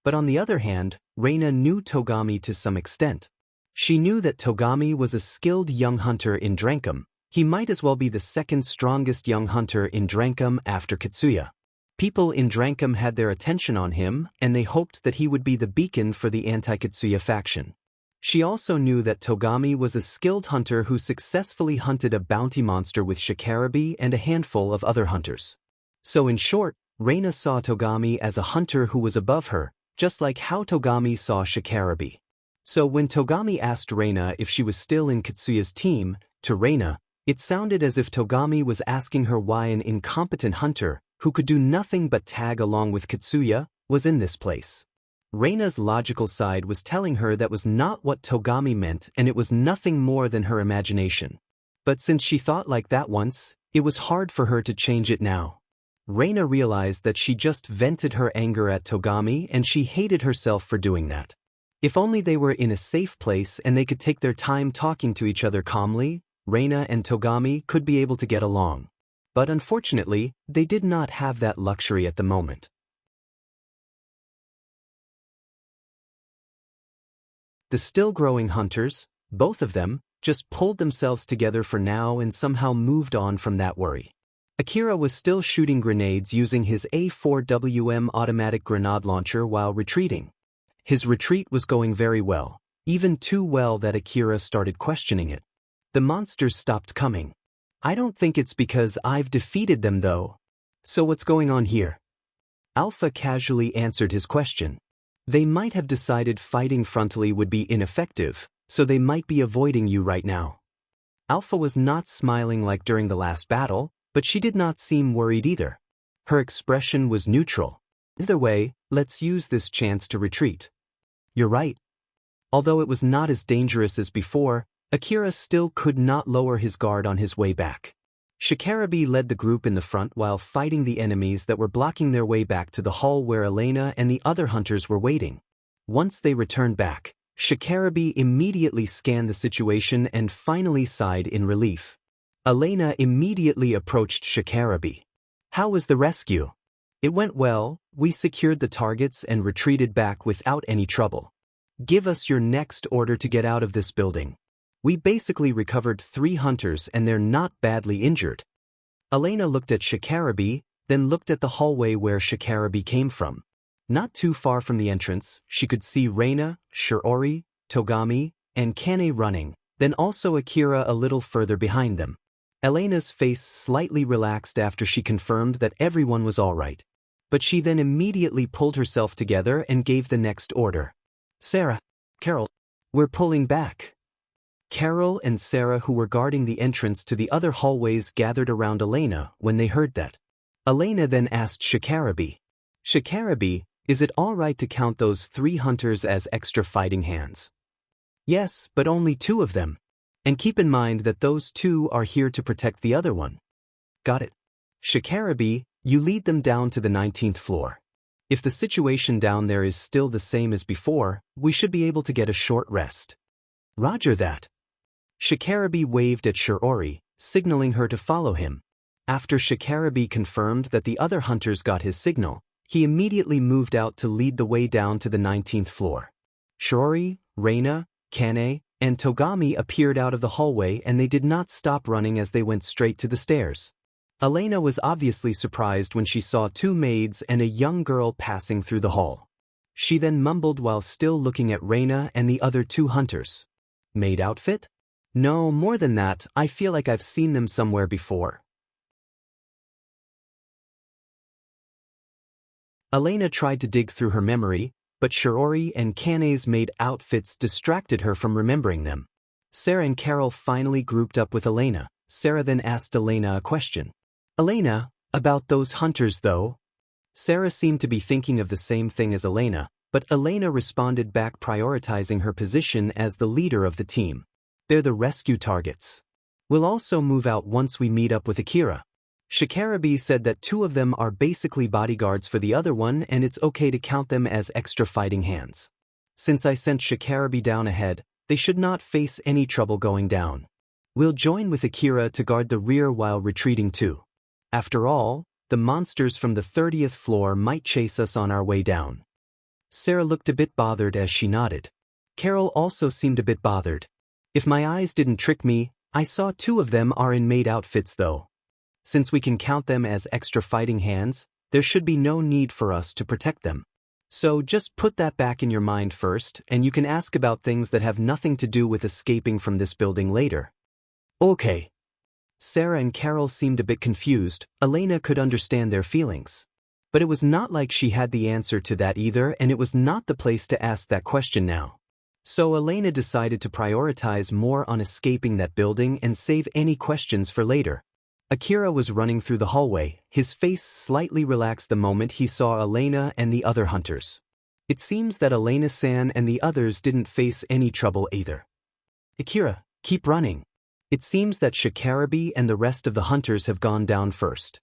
But on the other hand, Reina knew Togami to some extent. She knew that Togami was a skilled young hunter in Drankum. He might as well be the second strongest young hunter in Drankum after Katsuya. People in Drankum had their attention on him, and they hoped that he would be the beacon for the anti-Katsuya faction. She also knew that Togami was a skilled hunter who successfully hunted a bounty monster with Shikarabe and a handful of other hunters. So in short, Reina saw Togami as a hunter who was above her, just like how Togami saw Shikarabe. So when Togami asked Reina if she was still in Katsuya's team, to Reina, it sounded as if Togami was asking her why an incompetent hunter, who could do nothing but tag along with Katsuya, was in this place. Reina's logical side was telling her that was not what Togami meant and it was nothing more than her imagination. But since she thought like that once, it was hard for her to change it now. Reina realized that she just vented her anger at Togami and she hated herself for doing that. If only they were in a safe place and they could take their time talking to each other calmly, Reina and Togami could be able to get along. But unfortunately, they did not have that luxury at the moment. The still-growing hunters, both of them, just pulled themselves together for now and somehow moved on from that worry. Akira was still shooting grenades using his A4WM automatic grenade launcher while retreating. His retreat was going very well, even too well that Akira started questioning it. The monsters stopped coming. I don't think it's because I've defeated them though. So what's going on here? Alpha casually answered his question. They might have decided fighting frontally would be ineffective, so they might be avoiding you right now. Alpha was not smiling like during the last battle, but she did not seem worried either. Her expression was neutral. Either way, let's use this chance to retreat. You're right. Although it was not as dangerous as before, Akira still could not lower his guard on his way back. Shikarabe led the group in the front while fighting the enemies that were blocking their way back to the hall where Elena and the other hunters were waiting. Once they returned back, Shikarabe immediately scanned the situation and finally sighed in relief. Elena immediately approached Shikarabe. How was the rescue? It went well, we secured the targets and retreated back without any trouble. Give us your next order to get out of this building. We basically recovered 3 hunters and they're not badly injured. Elena looked at Shikarabe, then looked at the hallway where Shikarabe came from. Not too far from the entrance, she could see Reina, Shiori, Togami, and Kane running, then also Akira a little further behind them. Elena's face slightly relaxed after she confirmed that everyone was all right. But she then immediately pulled herself together and gave the next order. Sarah, Carol, we're pulling back. Carol and Sarah, who were guarding the entrance to the other hallways, gathered around Elena when they heard that. Elena then asked Shikarabe, Shikarabe, is it all right to count those 3 hunters as extra fighting hands? Yes, but only 2 of them. And keep in mind that those 2 are here to protect the other one. Got it. Shikarabe, you lead them down to the 19th floor. If the situation down there is still the same as before, we should be able to get a short rest. Roger that. Shikarabe waved at Shiori, signaling her to follow him. After Shikarabe confirmed that the other hunters got his signal, he immediately moved out to lead the way down to the 19th floor. Shiori, Reina, Kane, and Togami appeared out of the hallway and they did not stop running as they went straight to the stairs. Elena was obviously surprised when she saw 2 maids and a young girl passing through the hall. She then mumbled while still looking at Reina and the other 2 hunters. Maid outfit? No, more than that, I feel like I've seen them somewhere before. Elena tried to dig through her memory, but Shiori and Kane's maid outfits distracted her from remembering them. Sarah and Carol finally grouped up with Elena. Sarah then asked Elena a question. Elena, about those hunters though? Sarah seemed to be thinking of the same thing as Elena, but Elena responded back, prioritizing her position as the leader of the team. They're the rescue targets. We'll also move out once we meet up with Akira. Shikarabe said that 2 of them are basically bodyguards for the other one and it's okay to count them as extra fighting hands. Since I sent Shikarabe down ahead, they should not face any trouble going down. We'll join with Akira to guard the rear while retreating too. After all, the monsters from the 30th floor might chase us on our way down. Sarah looked a bit bothered as she nodded. Carol also seemed a bit bothered. If my eyes didn't trick me, I saw two of them are in maid outfits though. Since we can count them as extra fighting hands, there should be no need for us to protect them. So just put that back in your mind first, and you can ask about things that have nothing to do with escaping from this building later. Okay. Sarah and Carol seemed a bit confused. Elena could understand their feelings. But it was not like she had the answer to that either, and it was not the place to ask that question now. So Elena decided to prioritize more on escaping that building and save any questions for later. Akira was running through the hallway, his face slightly relaxed the moment he saw Elena and the other hunters. It seems that Elena-san and the others didn't face any trouble either. Akira, keep running. It seems that Shikarabi and the rest of the hunters have gone down first.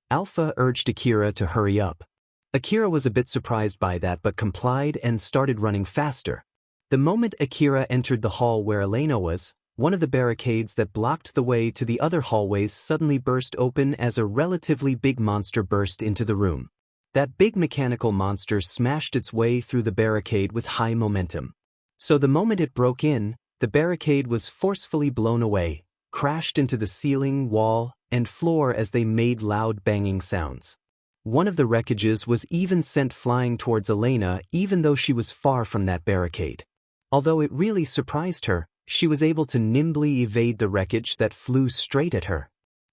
Alpha urged Akira to hurry up. Akira was a bit surprised by that but complied and started running faster. The moment Akira entered the hall where Elena was, one of the barricades that blocked the way to the other hallways suddenly burst open as a relatively big monster burst into the room. That big mechanical monster smashed its way through the barricade with high momentum. So the moment it broke in, the barricade was forcefully blown away, crashed into the ceiling, wall, and floor as they made loud banging sounds. One of the wreckages was even sent flying towards Elena even though she was far from that barricade. Although it really surprised her, she was able to nimbly evade the wreckage that flew straight at her.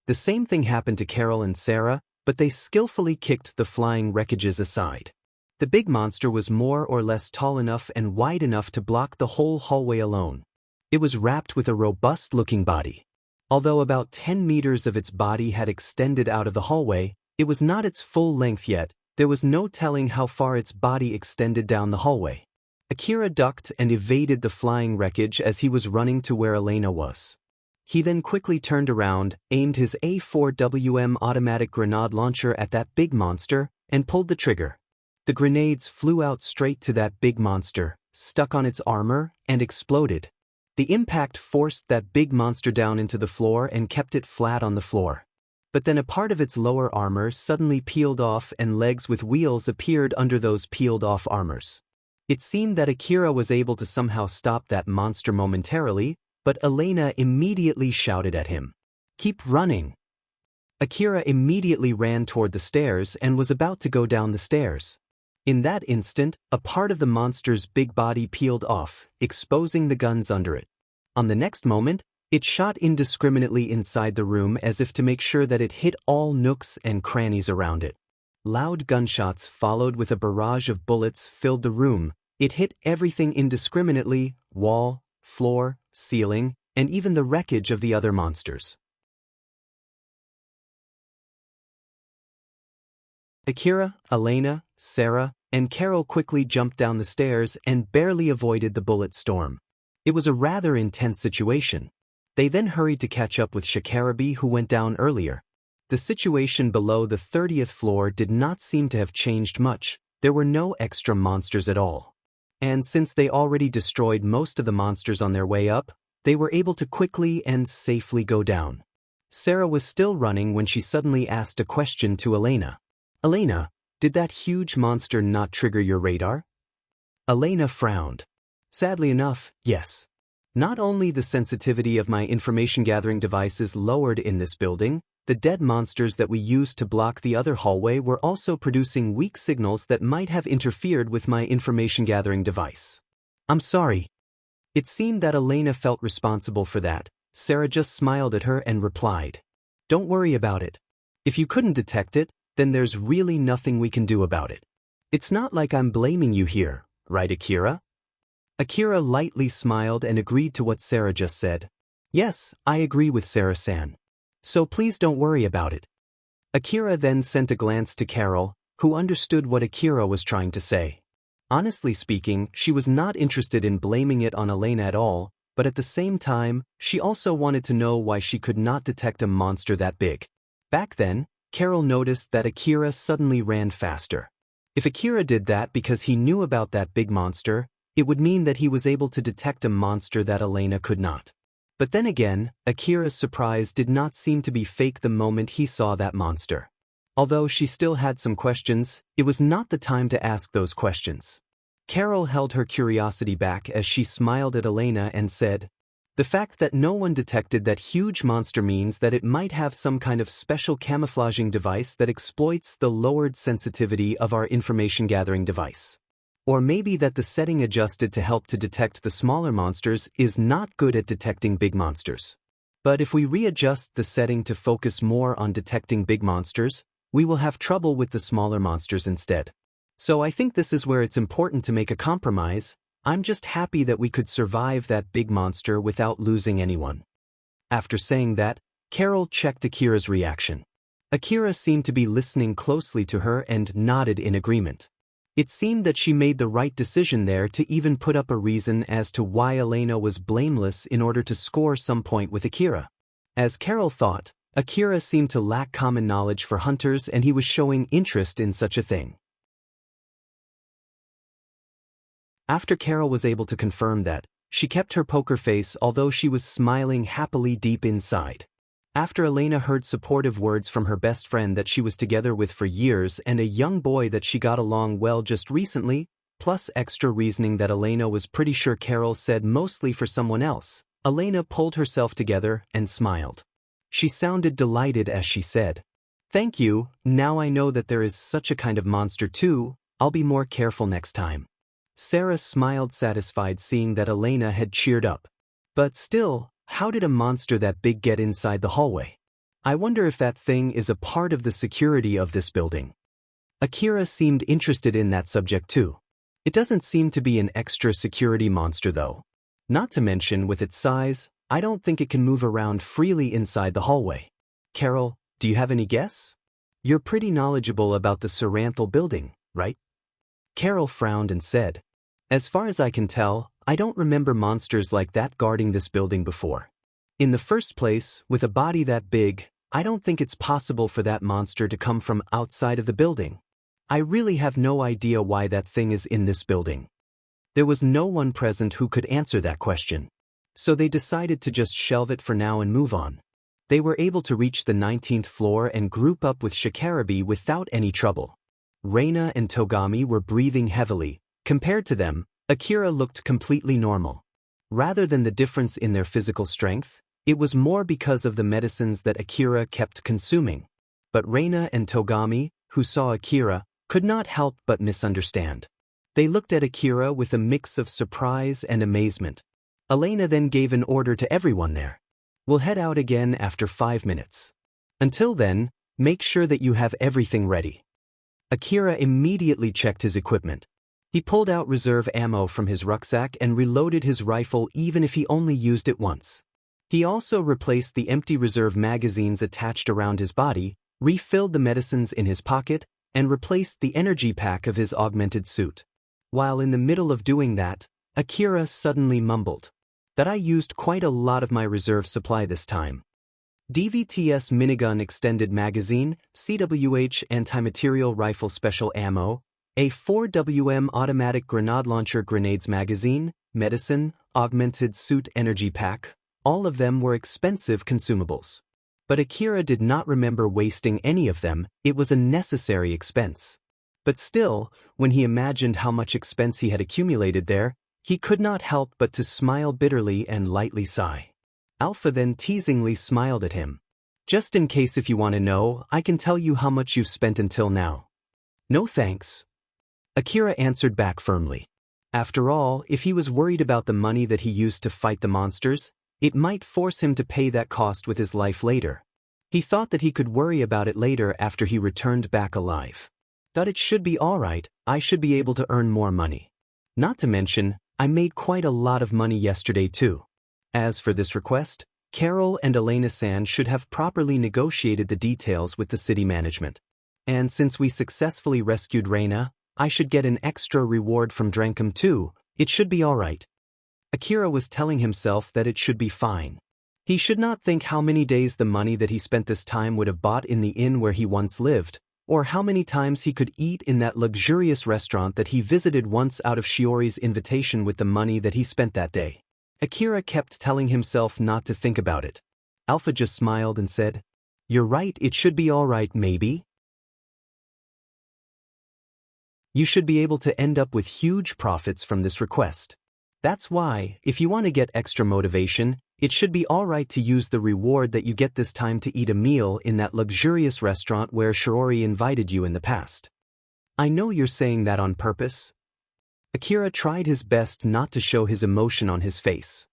The same thing happened to Carol and Sarah, but they skillfully kicked the flying wreckages aside. The big monster was more or less tall enough and wide enough to block the whole hallway alone. It was wrapped with a robust-looking body. Although about 10 meters of its body had extended out of the hallway, it was not its full length yet. There was no telling how far its body extended down the hallway. Akira ducked and evaded the flying wreckage as he was running to where Elena was. He then quickly turned around, aimed his A4WM automatic grenade launcher at that big monster, and pulled the trigger. The grenades flew out straight to that big monster, stuck on its armor, and exploded. The impact forced that big monster down into the floor and kept it flat on the floor. But then a part of its lower armor suddenly peeled off and legs with wheels appeared under those peeled-off armors. It seemed that Akira was able to somehow stop that monster momentarily, but Elena immediately shouted at him, "Keep running!" Akira immediately ran toward the stairs and was about to go down the stairs. In that instant, a part of the monster's big body peeled off, exposing the guns under it. On the next moment, it shot indiscriminately inside the room as if to make sure that it hit all nooks and crannies around it. Loud gunshots followed with a barrage of bullets filled the room. It hit everything indiscriminately, wall, floor, ceiling, and even the wreckage of the other monsters. Akira, Elena, Sarah, and Carol quickly jumped down the stairs and barely avoided the bullet storm. It was a rather intense situation. They then hurried to catch up with Shikarabi, who went down earlier. The situation below the 30th floor did not seem to have changed much. There were no extra monsters at all. And since they already destroyed most of the monsters on their way up, they were able to quickly and safely go down. Sarah was still running when she suddenly asked a question to Elena. "Elena, did that huge monster not trigger your radar?" Elena frowned. "Sadly enough, yes. Not only the sensitivity of my information-gathering devices lowered in this building, the dead monsters that we used to block the other hallway were also producing weak signals that might have interfered with my information-gathering device. I'm sorry." It seemed that Elena felt responsible for that. Sarah just smiled at her and replied, "Don't worry about it. If you couldn't detect it, then there's really nothing we can do about it. It's not like I'm blaming you here, right, Akira?" Akira lightly smiled and agreed to what Sarah just said. "Yes, I agree with Sarah-san. So please don't worry about it." Akira then sent a glance to Carol, who understood what Akira was trying to say. Honestly speaking, she was not interested in blaming it on Elena at all, but at the same time, she also wanted to know why she could not detect a monster that big. Back then, Carol noticed that Akira suddenly ran faster. If Akira did that because he knew about that big monster, it would mean that he was able to detect a monster that Elena could not. But then again, Akira's surprise did not seem to be fake the moment he saw that monster. Although she still had some questions, it was not the time to ask those questions. Carol held her curiosity back as she smiled at Elena and said, "The fact that no one detected that huge monster means that it might have some kind of special camouflaging device that exploits the lowered sensitivity of our information gathering device. Or maybe that the setting adjusted to help to detect the smaller monsters is not good at detecting big monsters. But if we readjust the setting to focus more on detecting big monsters, we will have trouble with the smaller monsters instead. So I think this is where it's important to make a compromise. I'm just happy that we could survive that big monster without losing anyone." After saying that, Carol checked Akira's reaction. Akira seemed to be listening closely to her and nodded in agreement. It seemed that she made the right decision there to even put up a reason as to why Elena was blameless in order to score some point with Akira. As Carol thought, Akira seemed to lack common knowledge for hunters and he was showing interest in such a thing. After Carol was able to confirm that, she kept her poker face although she was smiling happily deep inside. After Elena heard supportive words from her best friend that she was together with for years and a young boy that she got along well just recently, plus extra reasoning that Elena was pretty sure Carol said mostly for someone else, Elena pulled herself together and smiled. She sounded delighted as she said, "Thank you, now I know that there is such a kind of monster too, I'll be more careful next time." Sarah smiled satisfied seeing that Elena had cheered up. But still, how did a monster that big get inside the hallway? I wonder if that thing is a part of the security of this building. Akira seemed interested in that subject too. It doesn't seem to be an extra security monster though. Not to mention with its size, I don't think it can move around freely inside the hallway. Carol, do you have any guess? You're pretty knowledgeable about the Saranthal building, right? Carol frowned and said, "As far as I can tell, I don't remember monsters like that guarding this building before. In the first place, with a body that big, I don't think it's possible for that monster to come from outside of the building. I really have no idea why that thing is in this building." There was no one present who could answer that question. So they decided to just shelve it for now and move on. They were able to reach the 19th floor and group up with Shikarabi without any trouble. Reina and Togami were breathing heavily. Compared to them, Akira looked completely normal. Rather than the difference in their physical strength, it was more because of the medicines that Akira kept consuming. But Reina and Togami, who saw Akira, could not help but misunderstand. They looked at Akira with a mix of surprise and amazement. Elena then gave an order to everyone there. "We'll head out again after 5 minutes. Until then, make sure that you have everything ready." Akira immediately checked his equipment. He pulled out reserve ammo from his rucksack and reloaded his rifle even if he only used it once. He also replaced the empty reserve magazines attached around his body, refilled the medicines in his pocket, and replaced the energy pack of his augmented suit. While in the middle of doing that, Akira suddenly mumbled, "That I used quite a lot of my reserve supply this time." DVTS minigun extended magazine, CWH anti-material rifle special ammo, a 4WM automatic grenade launcher grenades magazine, medicine, augmented suit energy pack, all of them were expensive consumables. But Akira did not remember wasting any of them, it was a necessary expense. But still, when he imagined how much expense he had accumulated there, he could not help but to smile bitterly and lightly sigh. Alpha then teasingly smiled at him. "Just in case if you want to know, I can tell you how much you've spent until now." "No thanks." Akira answered back firmly. After all, if he was worried about the money that he used to fight the monsters, it might force him to pay that cost with his life later. He thought that he could worry about it later after he returned back alive. "Thought it should be alright, I should be able to earn more money. Not to mention, I made quite a lot of money yesterday too." As for this request, Carol and Elena-san should have properly negotiated the details with the city management. And since we successfully rescued Reina, I should get an extra reward from Drankum too, it should be alright. Akira was telling himself that it should be fine. He should not think how many days the money that he spent this time would have bought in the inn where he once lived, or how many times he could eat in that luxurious restaurant that he visited once out of Shiori's invitation with the money that he spent that day. Akira kept telling himself not to think about it. Alpha just smiled and said, "You're right, it should be alright maybe." You should be able to end up with huge profits from this request. That's why, if you want to get extra motivation, it should be alright to use the reward that you get this time to eat a meal in that luxurious restaurant where Shiori invited you in the past. I know you're saying that on purpose. Akira tried his best not to show his emotion on his face.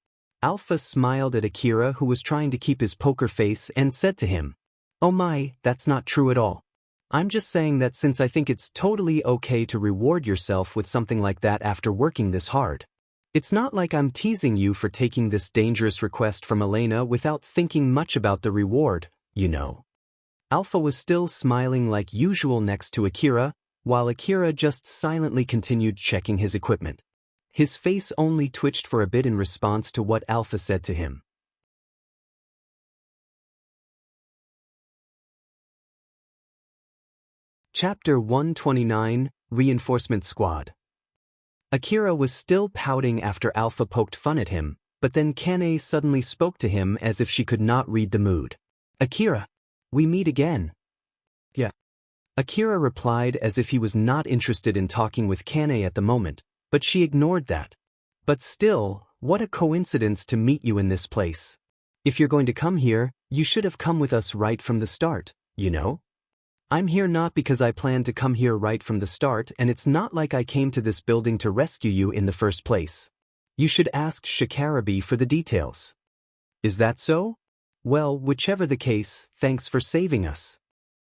Alpha smiled at Akira, who was trying to keep his poker face, and said to him, "Oh my, that's not true at all. I'm just saying that since I think it's totally okay to reward yourself with something like that after working this hard. It's not like I'm teasing you for taking this dangerous request from Elena without thinking much about the reward, you know." Alpha was still smiling like usual next to Akira, while Akira just silently continued checking his equipment. His face only twitched for a bit in response to what Alpha said to him. Chapter 129, Reinforcement Squad. Akira was still pouting after Alpha poked fun at him, but then Kane suddenly spoke to him as if she could not read the mood. "Akira, we meet again." "Yeah." Akira replied as if he was not interested in talking with Kane at the moment, but she ignored that. "But still, what a coincidence to meet you in this place. If you're going to come here, you should have come with us right from the start, you know? I'm here not because I planned to come here right from the start, and it's not like I came to this building to rescue you in the first place. You should ask Shikarabe for the details." "Is that so? Well, whichever the case, thanks for saving us."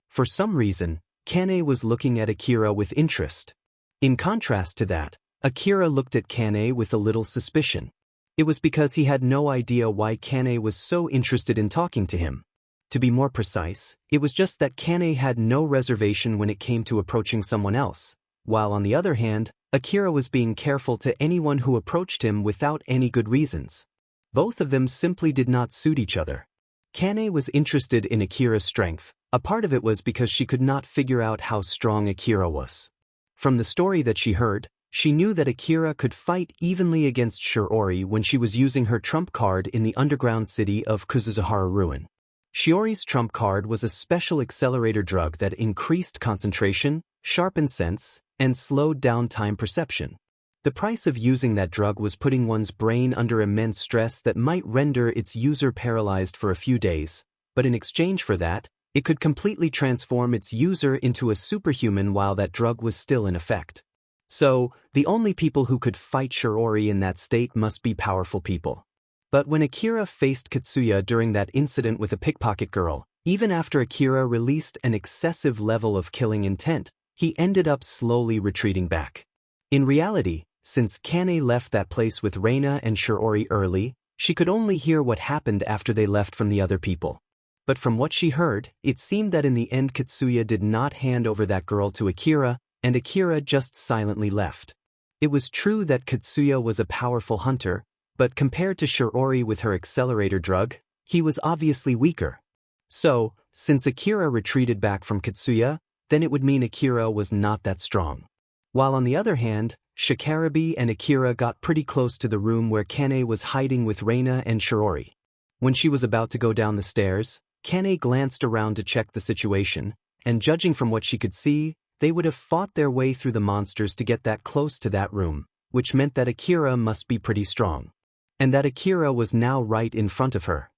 For some reason, Kane was looking at Akira with interest. In contrast to that, Akira looked at Kane with a little suspicion. It was because he had no idea why Kane was so interested in talking to him. To be more precise, it was just that Kane had no reservation when it came to approaching someone else, while on the other hand, Akira was being careful to anyone who approached him without any good reasons. Both of them simply did not suit each other. Kane was interested in Akira's strength. A part of it was because she could not figure out how strong Akira was. From the story that she heard, she knew that Akira could fight evenly against Shiori when she was using her trump card in the underground city of Kuzuzuhara Ruin. Shiori's trump card was a special accelerator drug that increased concentration, sharpened sense, and slowed down time perception. The price of using that drug was putting one's brain under immense stress that might render its user paralyzed for a few days, but in exchange for that, it could completely transform its user into a superhuman while that drug was still in effect. So, the only people who could fight Shiori in that state must be powerful people. But when Akira faced Katsuya during that incident with a pickpocket girl, even after Akira released an excessive level of killing intent, he ended up slowly retreating back. In reality, since Kane left that place with Reina and Shiori early, she could only hear what happened after they left from the other people. But from what she heard, it seemed that in the end Katsuya did not hand over that girl to Akira, and Akira just silently left. It was true that Katsuya was a powerful hunter, but compared to Shiori with her accelerator drug, he was obviously weaker. So, since Akira retreated back from Katsuya, then it would mean Akira was not that strong. While on the other hand, Shikarabe and Akira got pretty close to the room where Kane was hiding with Reina and Shiori. When she was about to go down the stairs, Kane glanced around to check the situation, and judging from what she could see, they would have fought their way through the monsters to get that close to that room, which meant that Akira must be pretty strong. And that Akira was now right in front of her.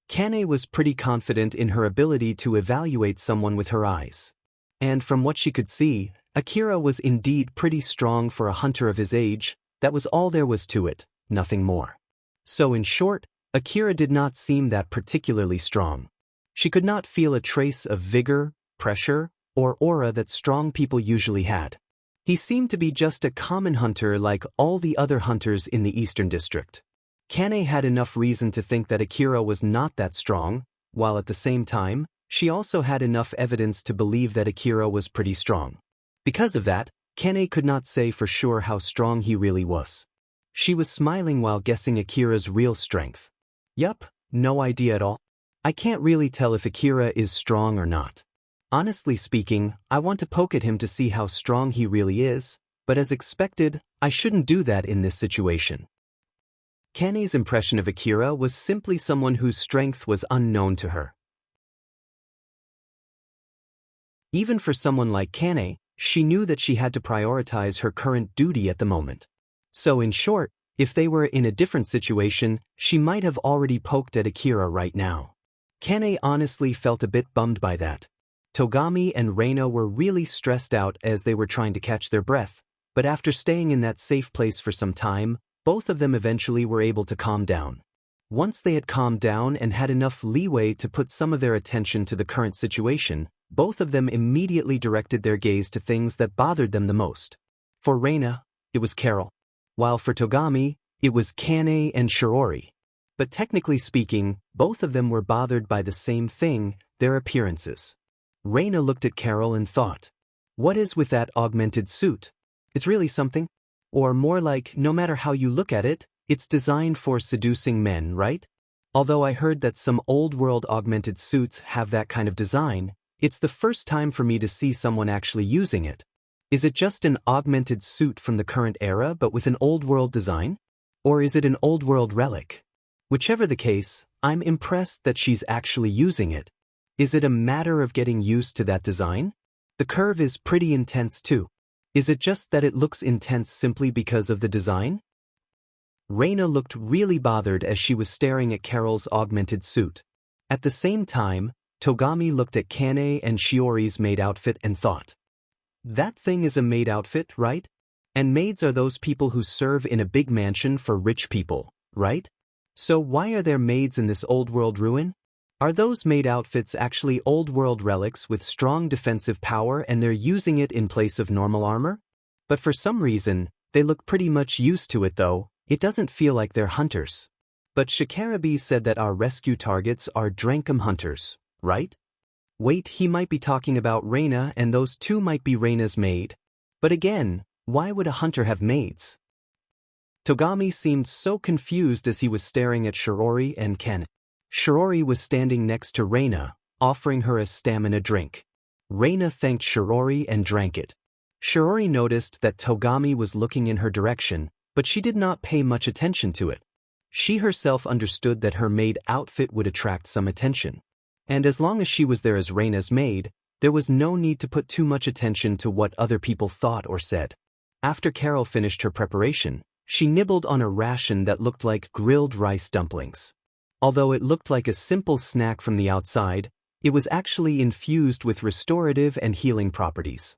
Kane was pretty confident in her ability to evaluate someone with her eyes. And from what she could see, Akira was indeed pretty strong for a hunter of his age. That was all there was to it, nothing more. So in short, Akira did not seem that particularly strong. She could not feel a trace of vigor, pressure, or aura that strong people usually had. He seemed to be just a common hunter like all the other hunters in the Eastern District. Kane had enough reason to think that Akira was not that strong, while at the same time, she also had enough evidence to believe that Akira was pretty strong. Because of that, Kane could not say for sure how strong he really was. She was smiling while guessing Akira's real strength. Yup, no idea at all. I can't really tell if Akira is strong or not. Honestly speaking, I want to poke at him to see how strong he really is, but as expected, I shouldn't do that in this situation. Kane's impression of Akira was simply someone whose strength was unknown to her. Even for someone like Kane, She knew that she had to prioritize her current duty at the moment. So in short, if they were in a different situation, she might have already poked at Akira right now. Kane honestly felt a bit bummed by that. Togami and Reina were really stressed out as they were trying to catch their breath, but after staying in that safe place for some time, both of them eventually were able to calm down. Once they had calmed down and had enough leeway to put some of their attention to the current situation, both of them immediately directed their gaze to things that bothered them the most. For Reina, it was Carol, while for Togami, it was Kane and Shiori. But technically speaking, both of them were bothered by the same thing, their appearances. Reina looked at Carol and thought, "What is with that augmented suit? It's really something? Or more like, no matter how you look at it, it's designed for seducing men, right? Although I heard that some old-world augmented suits have that kind of design, it's the first time for me to see someone actually using it. Is it just an augmented suit from the current era but with an old-world design? Or is it an old-world relic? Whichever the case, I'm impressed that she's actually using it. Is it a matter of getting used to that design? The curve is pretty intense too. Is it just that it looks intense simply because of the design?" Reina looked really bothered as she was staring at Carol's augmented suit. At the same time, Togami looked at Kane and Shiori's maid outfit and thought, "That thing is a maid outfit, right? And maids are those people who serve in a big mansion for rich people, right? So why are there maids in this old-world ruin? Are those maid outfits actually old-world relics with strong defensive power and they're using it in place of normal armor? But for some reason, they look pretty much used to it though. It doesn't feel like they're hunters. But Shikarabi said that our rescue targets are Drankum hunters, right? Wait, he might be talking about Reina and those two might be Reina's maid. But again, why would a hunter have maids?" Togami seemed so confused as he was staring at Shiori and Ken. Shiori was standing next to Reina, offering her a stamina drink. Reina thanked Shiori and drank it. Shiori noticed that Togami was looking in her direction, but she did not pay much attention to it. She herself understood that her maid outfit would attract some attention. And as long as she was there as Reina's maid, there was no need to put too much attention to what other people thought or said. After Carol finished her preparation, she nibbled on a ration that looked like grilled rice dumplings. Although it looked like a simple snack from the outside, it was actually infused with restorative and healing properties.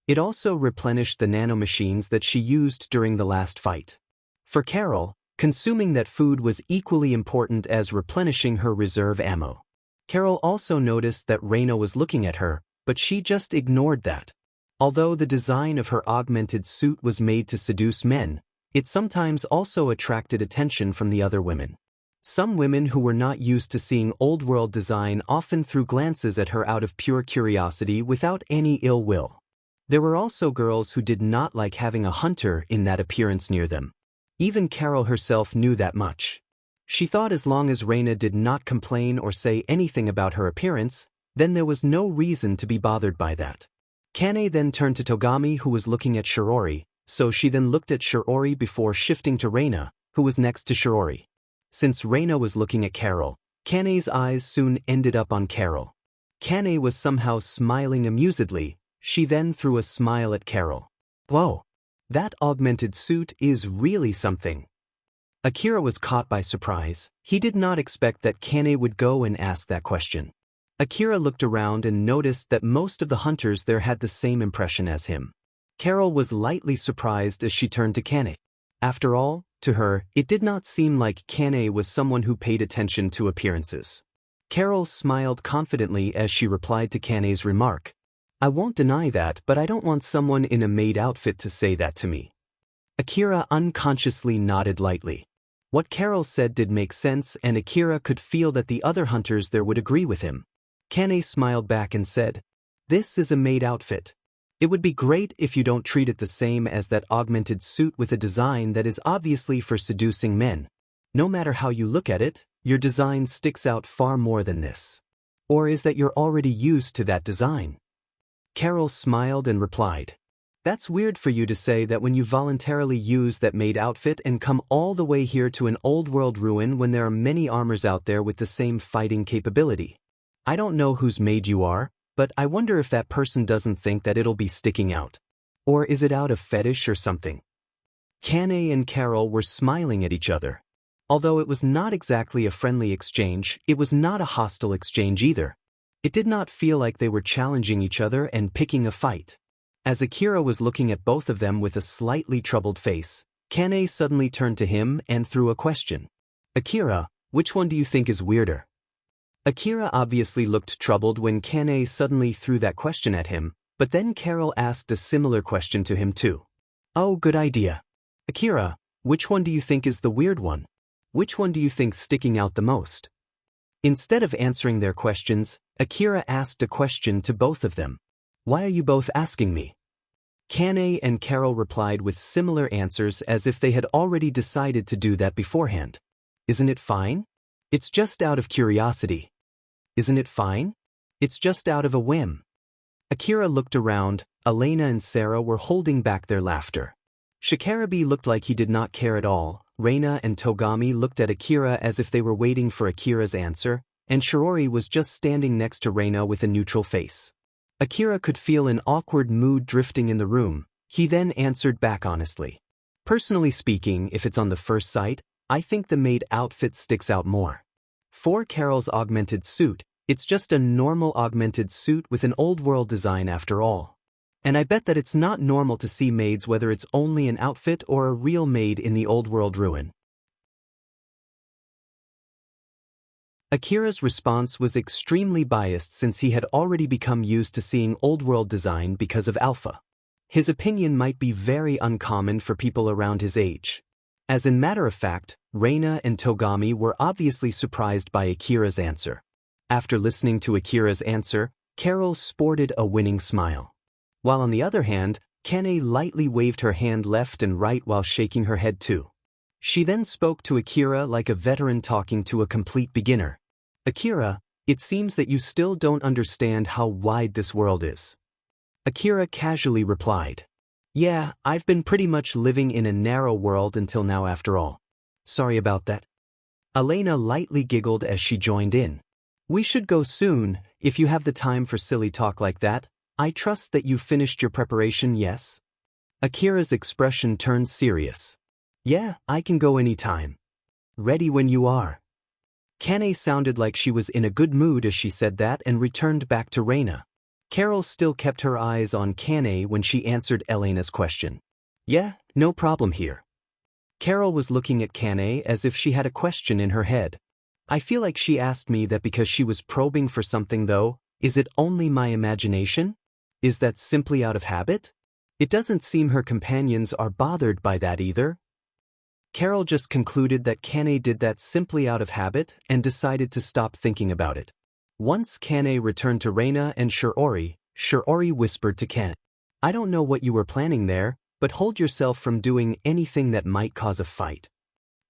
It also replenished the nanomachines that she used during the last fight. For Carol, consuming that food was equally important as replenishing her reserve ammo. Carol also noticed that Reina was looking at her, but she just ignored that. Although the design of her augmented suit was made to seduce men, it sometimes also attracted attention from the other women. Some women who were not used to seeing old-world design often threw glances at her out of pure curiosity without any ill will. There were also girls who did not like having a hunter in that appearance near them. Even Carol herself knew that much. She thought as long as Reina did not complain or say anything about her appearance, then there was no reason to be bothered by that. Kane then turned to Togami, who was looking at Shiori, so she then looked at Shiori before shifting to Reina, who was next to Shiori. Since Reina was looking at Carol, Kane's eyes soon ended up on Carol. Kane was somehow smiling amusedly. She then threw a smile at Carol. "Whoa! That augmented suit is really something." Akira was caught by surprise. He did not expect that Kane would go and ask that question. Akira looked around and noticed that most of the hunters there had the same impression as him. Carol was lightly surprised as she turned to Kane. After all, to her, it did not seem like Kane was someone who paid attention to appearances. Carol smiled confidently as she replied to Kane's remark. "I won't deny that, but I don't want someone in a maid outfit to say that to me." Akira unconsciously nodded lightly. What Carol said did make sense, and Akira could feel that the other hunters there would agree with him. Kane smiled back and said, "This is a maid outfit. It would be great if you don't treat it the same as that augmented suit with a design that is obviously for seducing men. No matter how you look at it, your design sticks out far more than this. Or is that you're already used to that design?" Carol smiled and replied, "That's weird for you to say that when you voluntarily use that maid outfit and come all the way here to an old-world ruin when there are many armors out there with the same fighting capability. I don't know whose maid you are, but I wonder if that person doesn't think that it'll be sticking out. Or is it out of fetish or something? Kane and Carol were smiling at each other. Although it was not exactly a friendly exchange, it was not a hostile exchange either. It did not feel like they were challenging each other and picking a fight. As Akira was looking at both of them with a slightly troubled face, Kane suddenly turned to him and threw a question. Akira, which one do you think is weirder? Akira obviously looked troubled when Kane suddenly threw that question at him, but then Carol asked a similar question to him too. Oh, good idea. Akira, which one do you think is the weird one? Which one do you think's sticking out the most? Instead of answering their questions, Akira asked a question to both of them. Why are you both asking me? Kane and Carol replied with similar answers as if they had already decided to do that beforehand. Isn't it fine? It's just out of curiosity. Isn't it fine? It's just out of a whim. Akira looked around. Elena and Sarah were holding back their laughter. Shikarabi looked like he did not care at all. Reina and Togami looked at Akira as if they were waiting for Akira's answer, and Shirori was just standing next to Reina with a neutral face. Akira could feel an awkward mood drifting in the room. He then answered back honestly. Personally speaking, if it's on the first sight, I think the maid outfit sticks out more. For Carol's augmented suit, it's just a normal augmented suit with an old-world design after all. And I bet that it's not normal to see maids whether it's only an outfit or a real maid in the old-world ruin. Akira's response was extremely biased since he had already become used to seeing old-world design because of Alpha. His opinion might be very uncommon for people around his age. As in matter of fact, Reina and Togami were obviously surprised by Akira's answer. After listening to Akira's answer, Carol sported a winning smile. While on the other hand, Kane lightly waved her hand left and right while shaking her head too. She then spoke to Akira like a veteran talking to a complete beginner. Akira, it seems that you still don't understand how wide this world is. Akira casually replied. Yeah, I've been pretty much living in a narrow world until now after all. Sorry about that. Elena lightly giggled as she joined in. We should go soon, if you have the time for silly talk like that. I trust that you've finished your preparation, yes? Akira's expression turned serious. Yeah, I can go any time. Ready when you are. Kane sounded like she was in a good mood as she said that and returned back to Reina. Carol still kept her eyes on Kane when she answered Elena's question. Yeah, no problem here. Carol was looking at Kane as if she had a question in her head. I feel like she asked me that because she was probing for something though. Is it only my imagination? Is that simply out of habit? It doesn't seem her companions are bothered by that either. Carol just concluded that Kane did that simply out of habit and decided to stop thinking about it. Once Kane returned to Reina and Shirori, Shirori whispered to Kane. I don't know what you were planning there, but hold yourself from doing anything that might cause a fight.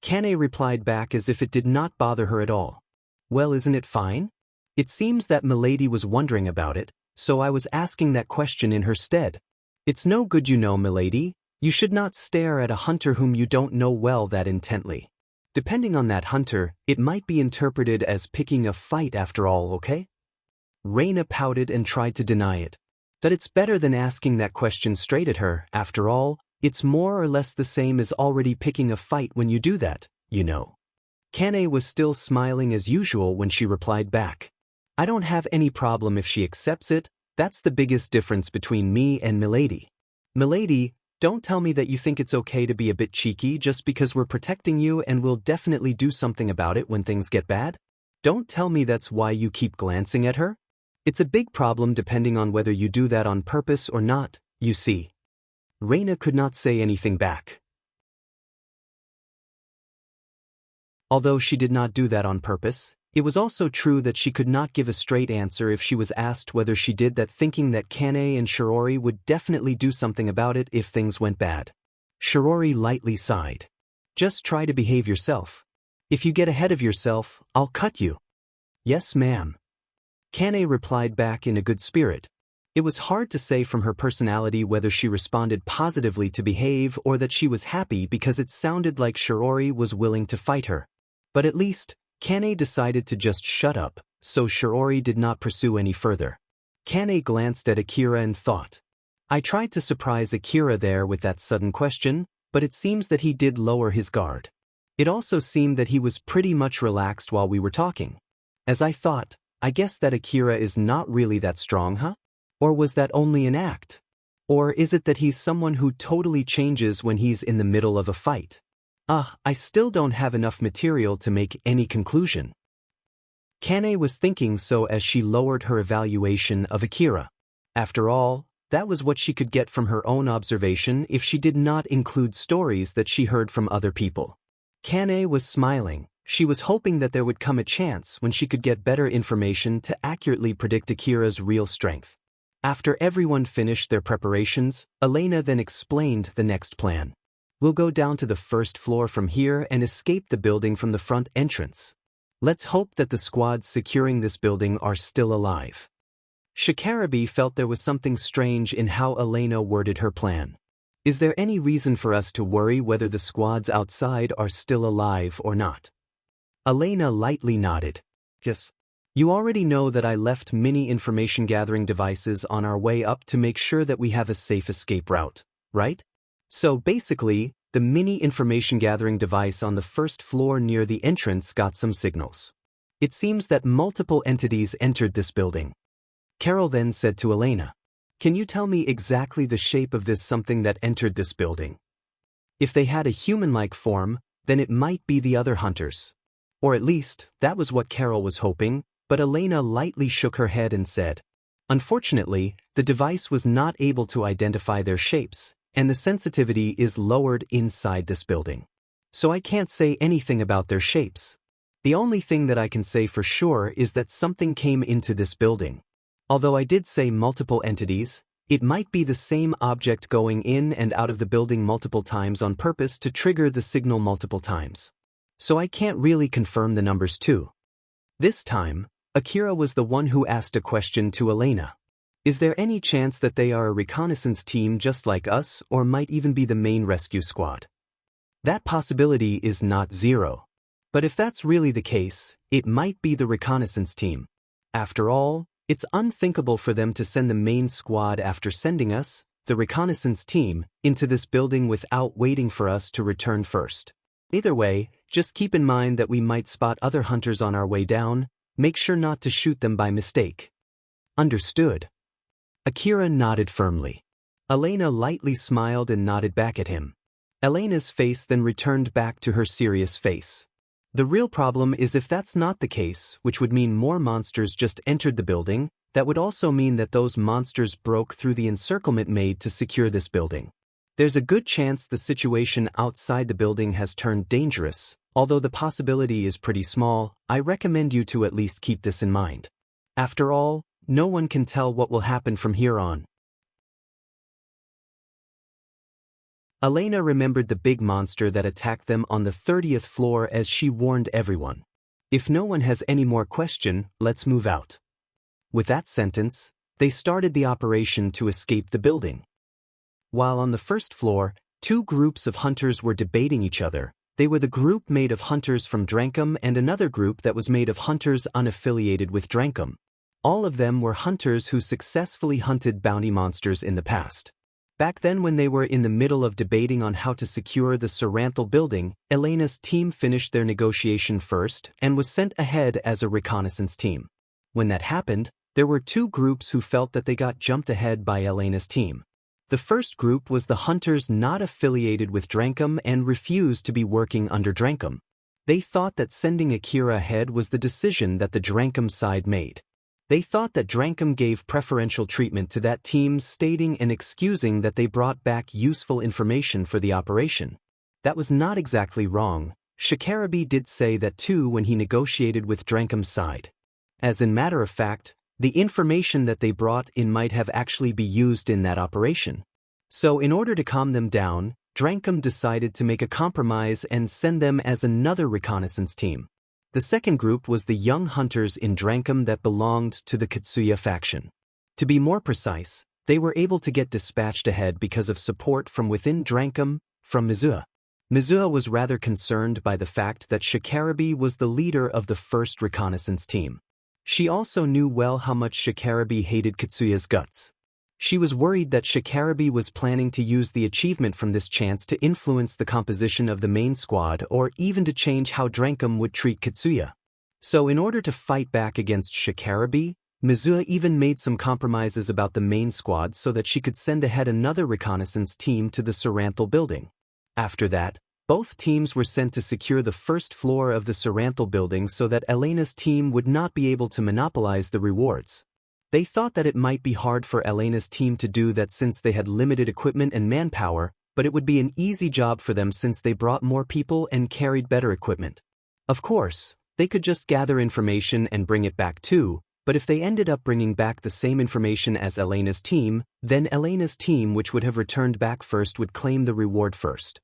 Kane replied back as if it did not bother her at all. Well, isn't it fine? It seems that Milady was wondering about it, so I was asking that question in her stead. It's no good you know, Milady. You should not stare at a hunter whom you don't know well that intently. Depending on that hunter, it might be interpreted as picking a fight after all, okay? Reina pouted and tried to deny it. That it's better than asking that question straight at her, after all, it's more or less the same as already picking a fight when you do that, you know. Kane was still smiling as usual when she replied back. I don't have any problem if she accepts it. That's the biggest difference between me and Milady. Milady, don't tell me that you think it's okay to be a bit cheeky just because we're protecting you and we'll definitely do something about it when things get bad. Don't tell me that's why you keep glancing at her. It's a big problem depending on whether you do that on purpose or not, you see. Reina could not say anything back. Although she did not do that on purpose, it was also true that she could not give a straight answer if she was asked whether she did that, thinking that Kane and Shirori would definitely do something about it if things went bad. Shirori lightly sighed. Just try to behave yourself. If you get ahead of yourself, I'll cut you. Yes, ma'am. Kane replied back in a good spirit. It was hard to say from her personality whether she responded positively to behave or that she was happy because it sounded like Shirori was willing to fight her. But at least, Kane decided to just shut up, so Shirori did not pursue any further. Kane glanced at Akira and thought. I tried to surprise Akira there with that sudden question, but it seems that he did lower his guard. It also seemed that he was pretty much relaxed while we were talking. As I thought, I guess that Akira is not really that strong, huh? Or was that only an act? Or is it that he's someone who totally changes when he's in the middle of a fight? I still don't have enough material to make any conclusion. Kane was thinking so as she lowered her evaluation of Akira. After all, that was what she could get from her own observation if she did not include stories that she heard from other people. Kane was smiling. She was hoping that there would come a chance when she could get better information to accurately predict Akira's real strength. After everyone finished their preparations, Elena then explained the next plan. We'll go down to the first floor from here and escape the building from the front entrance. Let's hope that the squads securing this building are still alive. Shikarabi felt there was something strange in how Elena worded her plan. Is there any reason for us to worry whether the squads outside are still alive or not? Elena lightly nodded. Yes. You already know that I left mini information gathering devices on our way up to make sure that we have a safe escape route, right? So basically, the mini information gathering device on the first floor near the entrance got some signals. It seems that multiple entities entered this building. Carol then said to Elena, can you tell me exactly the shape of this something that entered this building? If they had a human-like form, then it might be the other hunters. Or at least, that was what Carol was hoping, but Elena lightly shook her head and said, unfortunately, the device was not able to identify their shapes, and the sensitivity is lowered inside this building. So I can't say anything about their shapes. The only thing that I can say for sure is that something came into this building. Although I did say multiple entities, it might be the same object going in and out of the building multiple times on purpose to trigger the signal multiple times. So I can't really confirm the numbers too. This time, Akira was the one who asked a question to Elena. Is there any chance that they are a reconnaissance team just like us or might even be the main rescue squad? That possibility is not zero. But if that's really the case, it might be the reconnaissance team. After all, it's unthinkable for them to send the main squad after sending us, the reconnaissance team, into this building without waiting for us to return first. Either way, just keep in mind that we might spot other hunters on our way down. Make sure not to shoot them by mistake. Understood. Akira nodded firmly. Elena lightly smiled and nodded back at him. Elena's face then returned back to her serious face. The real problem is if that's not the case, which would mean more monsters just entered the building, that would also mean that those monsters broke through the encirclement made to secure this building. There's a good chance the situation outside the building has turned dangerous. Although the possibility is pretty small, I recommend you to at least keep this in mind. After all, no one can tell what will happen from here on. Elena remembered the big monster that attacked them on the 30th floor as she warned everyone. If no one has any more question, let's move out. With that sentence, they started the operation to escape the building. While on the first floor, two groups of hunters were debating each other. They were the group made of hunters from Drankum and another group that was made of hunters unaffiliated with Drankum. All of them were hunters who successfully hunted bounty monsters in the past. Back then when they were in the middle of debating on how to secure the Saranthal building, Elena's team finished their negotiation first and was sent ahead as a reconnaissance team. When that happened, there were two groups who felt that they got jumped ahead by Elena's team. The first group was the hunters not affiliated with Drankum and refused to be working under Drankum. They thought that sending Akira ahead was the decision that the Drankum side made. They thought that Drankum gave preferential treatment to that team, stating and excusing that they brought back useful information for the operation. That was not exactly wrong. Shikarabi did say that too when he negotiated with Drankum's side. As in matter of fact, the information that they brought in might have actually be used in that operation. So in order to calm them down, Drankum decided to make a compromise and send them as another reconnaissance team. The second group was the young hunters in Drankum that belonged to the Katsuya faction. To be more precise, they were able to get dispatched ahead because of support from within Drankum, from Mizuha. Mizuha was rather concerned by the fact that Shikarabi was the leader of the first reconnaissance team. She also knew well how much Shikarabe hated Katsuya's guts. She was worried that Shikarabe was planning to use the achievement from this chance to influence the composition of the main squad or even to change how Drankum would treat Katsuya. So in order to fight back against Shikarabe, Mizuha even made some compromises about the main squad so that she could send ahead another reconnaissance team to the Saranthal building. After that, both teams were sent to secure the first floor of the Saranthal building so that Elena's team would not be able to monopolize the rewards. They thought that it might be hard for Elena's team to do that since they had limited equipment and manpower, but it would be an easy job for them since they brought more people and carried better equipment. Of course, they could just gather information and bring it back too, but if they ended up bringing back the same information as Elena's team, then Elena's team, which would have returned back first, would claim the reward first.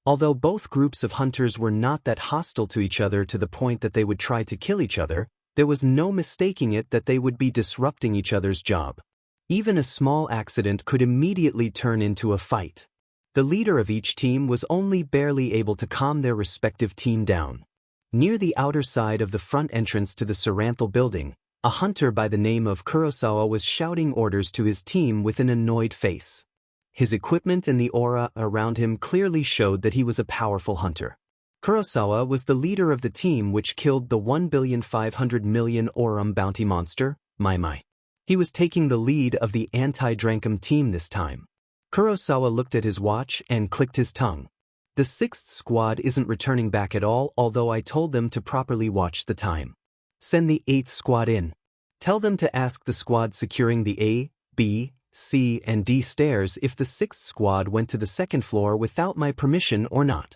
Although both groups of hunters were not that hostile to each other to the point that they would try to kill each other, there was no mistaking it that they would be disrupting each other's job. Even a small accident could immediately turn into a fight. The leader of each team was only barely able to calm their respective team down. Near the outer side of the front entrance to the Saranthal building, a hunter by the name of Kurosawa was shouting orders to his team with an annoyed face. His equipment and the aura around him clearly showed that he was a powerful hunter. Kurosawa was the leader of the team which killed the 1,500,000,000 Aurum bounty monster, Mai. He was taking the lead of the anti-Drankum team this time. Kurosawa looked at his watch and clicked his tongue. The 6th squad isn't returning back at all, although I told them to properly watch the time. Send the 8th squad in. Tell them to ask the squad securing the A, B, C, and D stairs if the 6th squad went to the 2nd floor without my permission or not.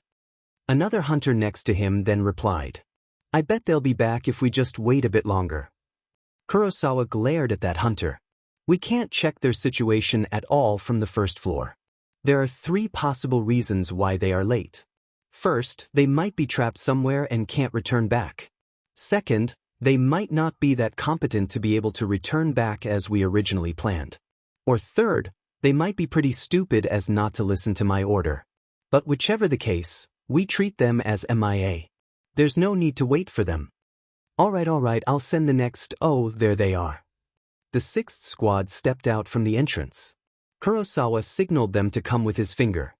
Another hunter next to him then replied, I bet they'll be back if we just wait a bit longer. Kurosawa glared at that hunter. We can't check their situation at all from the 1st floor. There are 3 possible reasons why they are late. First, they might be trapped somewhere and can't return back. Second, they might not be that competent to be able to return back as we originally planned. Or third, they might be pretty stupid as not to listen to my order. But whichever the case, we treat them as MIA. There's no need to wait for them. Alright, I'll send the next. Oh, there they are. The 6th squad stepped out from the entrance. Kurosawa signaled them to come with his finger.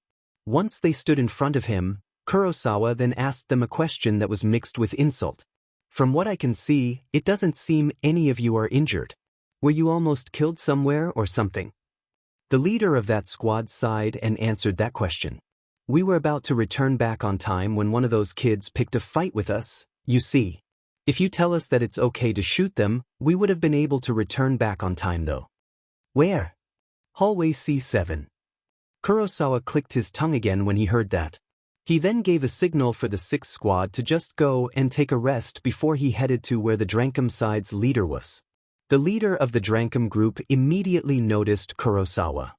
Once they stood in front of him, Kurosawa then asked them a question that was mixed with insult. From what I can see, it doesn't seem any of you are injured. Were you almost killed somewhere or something? The leader of that squad sighed and answered that question. We were about to return back on time when one of those kids picked a fight with us, you see. If you tell us that it's okay to shoot them, we would have been able to return back on time though. Where? Hallway C7. Kurosawa clicked his tongue again when he heard that. He then gave a signal for the 6th squad to just go and take a rest before he headed to where the Drankum side's leader was. The leader of the Drankum group immediately noticed Kurosawa.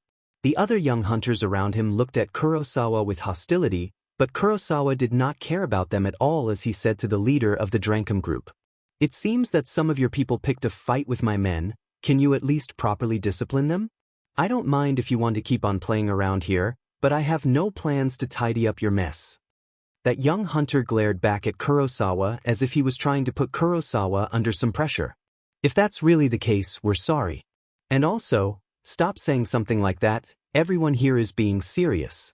The other young hunters around him looked at Kurosawa with hostility, but Kurosawa did not care about them at all as he said to the leader of the Drankum group. It seems that some of your people picked a fight with my men. Can you at least properly discipline them? I don't mind if you want to keep on playing around here, but I have no plans to tidy up your mess. That young hunter glared back at Kurosawa as if he was trying to put Kurosawa under some pressure. If that's really the case, we're sorry. And also, stop saying something like that, everyone here is being serious.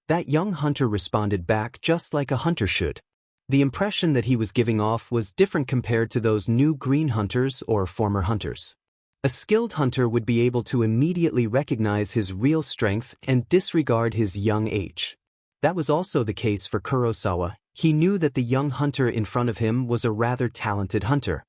That young hunter responded back just like a hunter should. The impression that he was giving off was different compared to those new green hunters or former hunters. A skilled hunter would be able to immediately recognize his real strength and disregard his young age. That was also the case for Kurosawa. He knew that the young hunter in front of him was a rather talented hunter.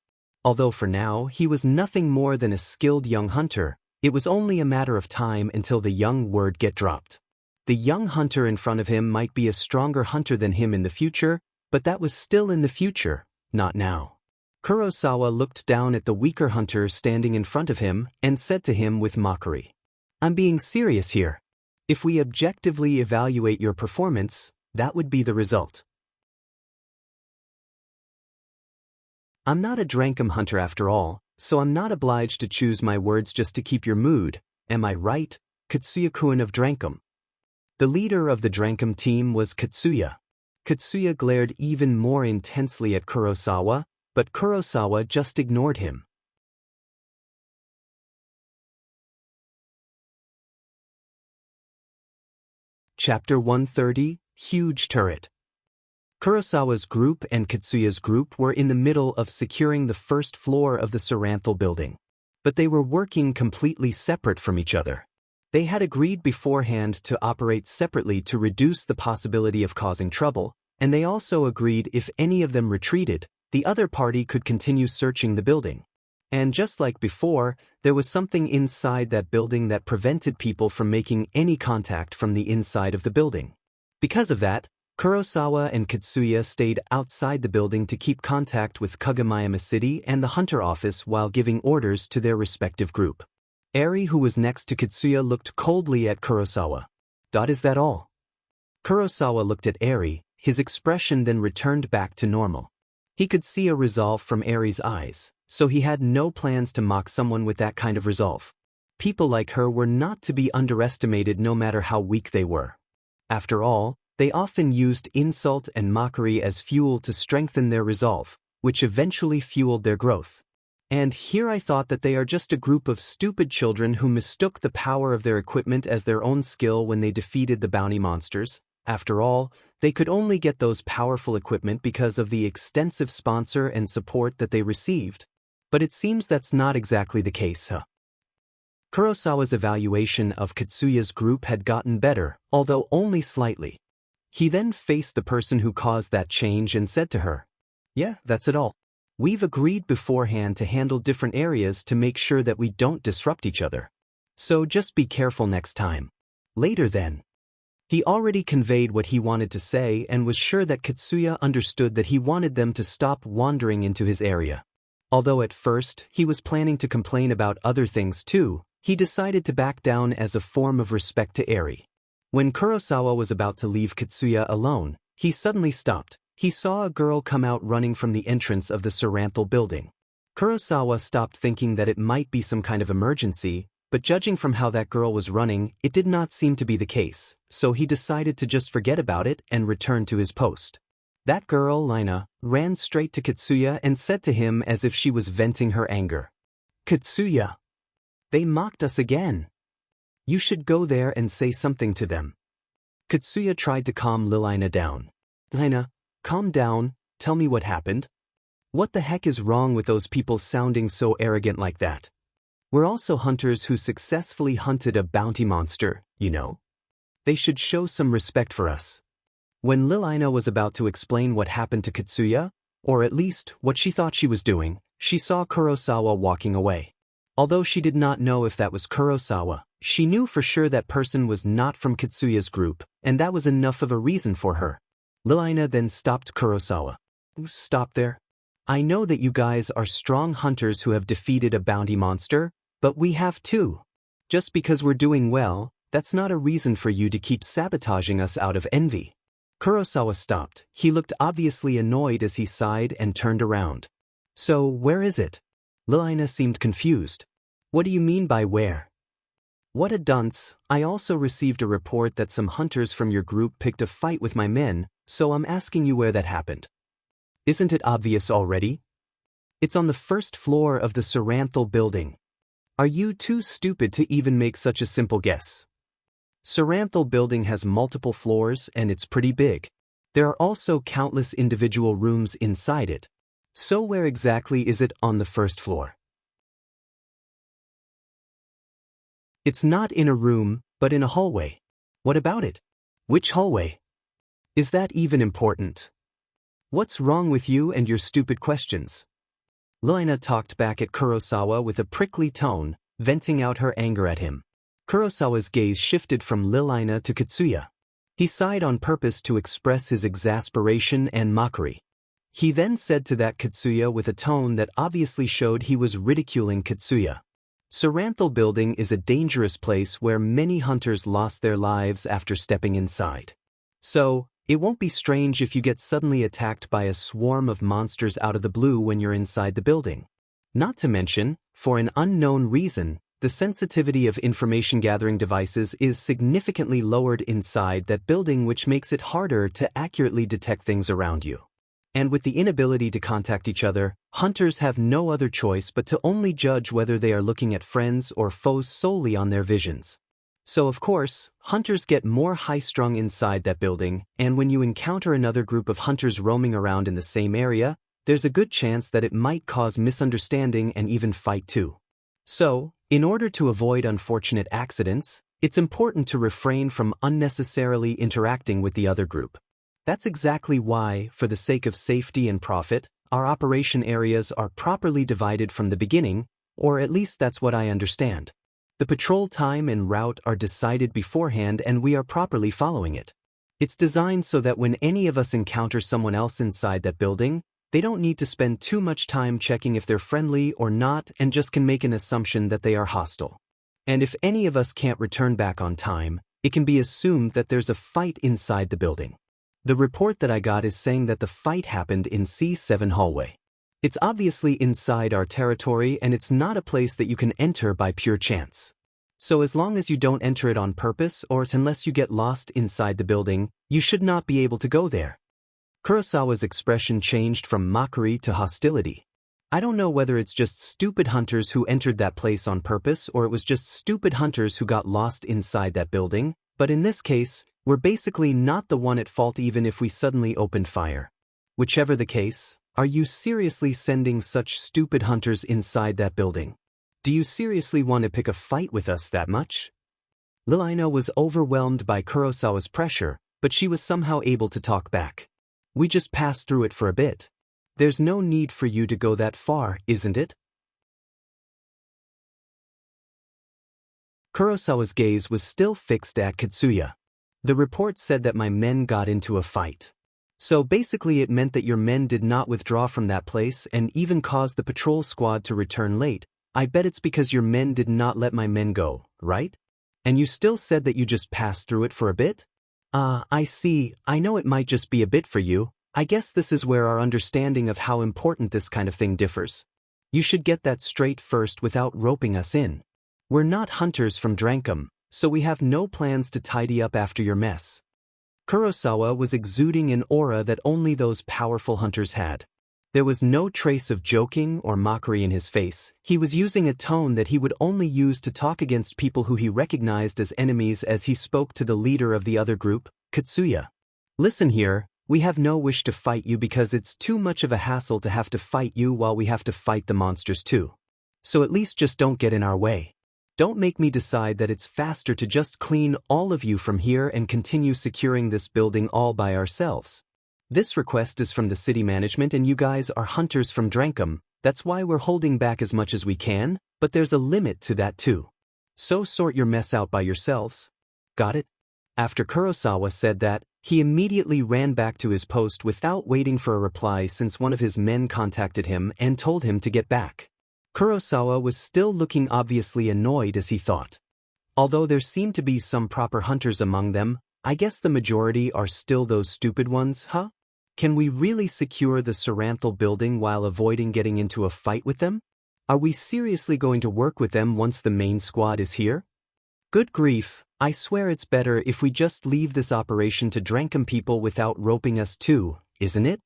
Although for now he was nothing more than a skilled young hunter, it was only a matter of time until the young word get dropped. The young hunter in front of him might be a stronger hunter than him in the future, but that was still in the future, not now. Kurosawa looked down at the weaker hunter standing in front of him and said to him with mockery, I'm being serious here. If we objectively evaluate your performance, that would be the result. I'm not a Drankum hunter after all, so I'm not obliged to choose my words just to keep your mood, am I right, Katsuya-kun of Drankum? The leader of the Drankum team was Katsuya. Katsuya glared even more intensely at Kurosawa, but Kurosawa just ignored him. Chapter 130, Huge Turret. Kurosawa's group and Katsuya's group were in the middle of securing the first floor of the Saranthal building. But they were working completely separate from each other. They had agreed beforehand to operate separately to reduce the possibility of causing trouble, and they also agreed if any of them retreated, the other party could continue searching the building. And just like before, there was something inside that building that prevented people from making any contact from the inside of the building. Because of that, Kurosawa and Katsuya stayed outside the building to keep contact with Kagemayama City and the Hunter office while giving orders to their respective group. Eri, who was next to Katsuya, looked coldly at Kurosawa. Is that all? Kurosawa looked at Eri, his expression then returned back to normal. He could see a resolve from Eri's eyes, so he had no plans to mock someone with that kind of resolve. People like her were not to be underestimated no matter how weak they were. After all, they often used insult and mockery as fuel to strengthen their resolve, which eventually fueled their growth. And here I thought that they are just a group of stupid children who mistook the power of their equipment as their own skill when they defeated the bounty monsters. After all, they could only get those powerful equipment because of the extensive sponsor and support that they received. But it seems that's not exactly the case, huh? Kurosawa's evaluation of Katsuya's group had gotten better, although only slightly. He then faced the person who caused that change and said to her, "Yeah, that's it all. We've agreed beforehand to handle different areas to make sure that we don't disrupt each other. So just be careful next time. Later then." He already conveyed what he wanted to say and was sure that Katsuya understood that he wanted them to stop wandering into his area. Although at first he was planning to complain about other things too, he decided to back down as a form of respect to Eri. When Kurosawa was about to leave Katsuya alone, he suddenly stopped. He saw a girl come out running from the entrance of the Saranthal building. Kurosawa stopped thinking that it might be some kind of emergency, but judging from how that girl was running, it did not seem to be the case, so he decided to just forget about it and return to his post. That girl, Lina, ran straight to Katsuya and said to him as if she was venting her anger. "Katsuya! They mocked us again. You should go there and say something to them." Katsuya tried to calm Lina down. "Lina, calm down, tell me what happened. What the heck is wrong with those people sounding so arrogant like that? We're also hunters who successfully hunted a bounty monster, you know. They should show some respect for us." When Lina was about to explain what happened to Katsuya, or at least what she thought she was doing, she saw Kurosawa walking away. Although she did not know if that was Kurosawa, she knew for sure that person was not from Katsuya's group, and that was enough of a reason for her. Lina then stopped Kurosawa. "Stop there. I know that you guys are strong hunters who have defeated a bounty monster, but we have too. Just because we're doing well, that's not a reason for you to keep sabotaging us out of envy." Kurosawa stopped. He looked obviously annoyed as he sighed and turned around. "So, where is it?" Lina seemed confused. "What do you mean by where?" "What a dunce. I also received a report that some hunters from your group picked a fight with my men, so I'm asking you where that happened." "Isn't it obvious already? It's on the first floor of the Saranthal building. Are you too stupid to even make such a simple guess? Saranthal building has multiple floors and it's pretty big. There are also countless individual rooms inside it. So where exactly is it on the first floor?" "It's not in a room, but in a hallway." "What about it? Which hallway? Is that even important? What's wrong with you and your stupid questions?" Lina talked back at Kurosawa with a prickly tone, venting out her anger at him. Kurosawa's gaze shifted from Lina to Katsuya. He sighed on purpose to express his exasperation and mockery. He then said to that Katsuya with a tone that obviously showed he was ridiculing Katsuya. "Saranthal building is a dangerous place where many hunters lost their lives after stepping inside. So, it won't be strange if you get suddenly attacked by a swarm of monsters out of the blue when you're inside the building. Not to mention, for an unknown reason, the sensitivity of information-gathering devices is significantly lowered inside that building, which makes it harder to accurately detect things around you. And with the inability to contact each other, hunters have no other choice but to only judge whether they are looking at friends or foes solely on their visions. So of course, hunters get more high-strung inside that building, and when you encounter another group of hunters roaming around in the same area, there's a good chance that it might cause misunderstanding and even fight too. So, in order to avoid unfortunate accidents, it's important to refrain from unnecessarily interacting with the other group. That's exactly why, for the sake of safety and profit, our operation areas are properly divided from the beginning, or at least that's what I understand. The patrol time and route are decided beforehand and we are properly following it. It's designed so that when any of us encounter someone else inside that building, they don't need to spend too much time checking if they're friendly or not and just can make an assumption that they are hostile. And if any of us can't return back on time, it can be assumed that there's a fight inside the building. The report that I got is saying that the fight happened in C7 hallway. It's obviously inside our territory and it's not a place that you can enter by pure chance. So as long as you don't enter it on purpose or unless you get lost inside the building, you should not be able to go there. Kurosawa's expression changed from mockery to hostility. I don't know whether it's just stupid hunters who entered that place on purpose or it was just stupid hunters who got lost inside that building, but in this case, we're basically not the one at fault even if we suddenly opened fire. Whichever the case, are you seriously sending such stupid hunters inside that building? Do you seriously want to pick a fight with us that much? Lilina was overwhelmed by Kurosawa's pressure, but she was somehow able to talk back. We just passed through it for a bit. There's no need for you to go that far, isn't it? Kurosawa's gaze was still fixed at Katsuya. The report said that my men got into a fight. So basically it meant that your men did not withdraw from that place and even caused the patrol squad to return late. I bet it's because your men did not let my men go, right? And you still said that you just passed through it for a bit? I see. I know it might just be a bit for you. I guess this is where our understanding of how important this kind of thing differs. You should get that straight first without roping us in. We're not hunters from Drankum, so we have no plans to tidy up after your mess. Kurosawa was exuding an aura that only those powerful hunters had. There was no trace of joking or mockery in his face. He was using a tone that he would only use to talk against people who he recognized as enemies as he spoke to the leader of the other group, Katsuya. Listen here, we have no wish to fight you because it's too much of a hassle to have to fight you while we have to fight the monsters too. So at least just don't get in our way. Don't make me decide that it's faster to just clean all of you from here and continue securing this building all by ourselves. This request is from the city management and you guys are hunters from Drankum, that's why we're holding back as much as we can, but there's a limit to that too. So sort your mess out by yourselves. Got it? After Kurosawa said that, he immediately ran back to his post without waiting for a reply since one of his men contacted him and told him to get back. Kurosawa was still looking obviously annoyed as he thought. Although there seemed to be some proper hunters among them, I guess the majority are still those stupid ones, huh? Can we really secure the Saranthal building while avoiding getting into a fight with them? Are we seriously going to work with them once the main squad is here? Good grief, I swear it's better if we just leave this operation to Drankum people without roping us too, isn't it?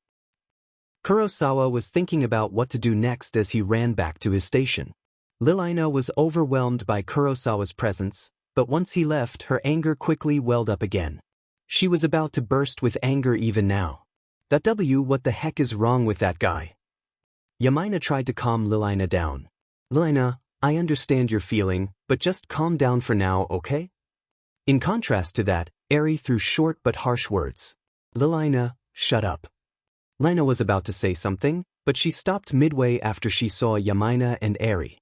Kurosawa was thinking about what to do next as he ran back to his station. Lilina was overwhelmed by Kurosawa's presence, but once he left, her anger quickly welled up again. She was about to burst with anger even now. What the heck is wrong with that guy? Yamina tried to calm Lilina down. Lilina, I understand your feeling, but just calm down for now, okay? In contrast to that, Eri threw short but harsh words. Lilina, shut up. Lina was about to say something, but she stopped midway after she saw Yamina and Eri.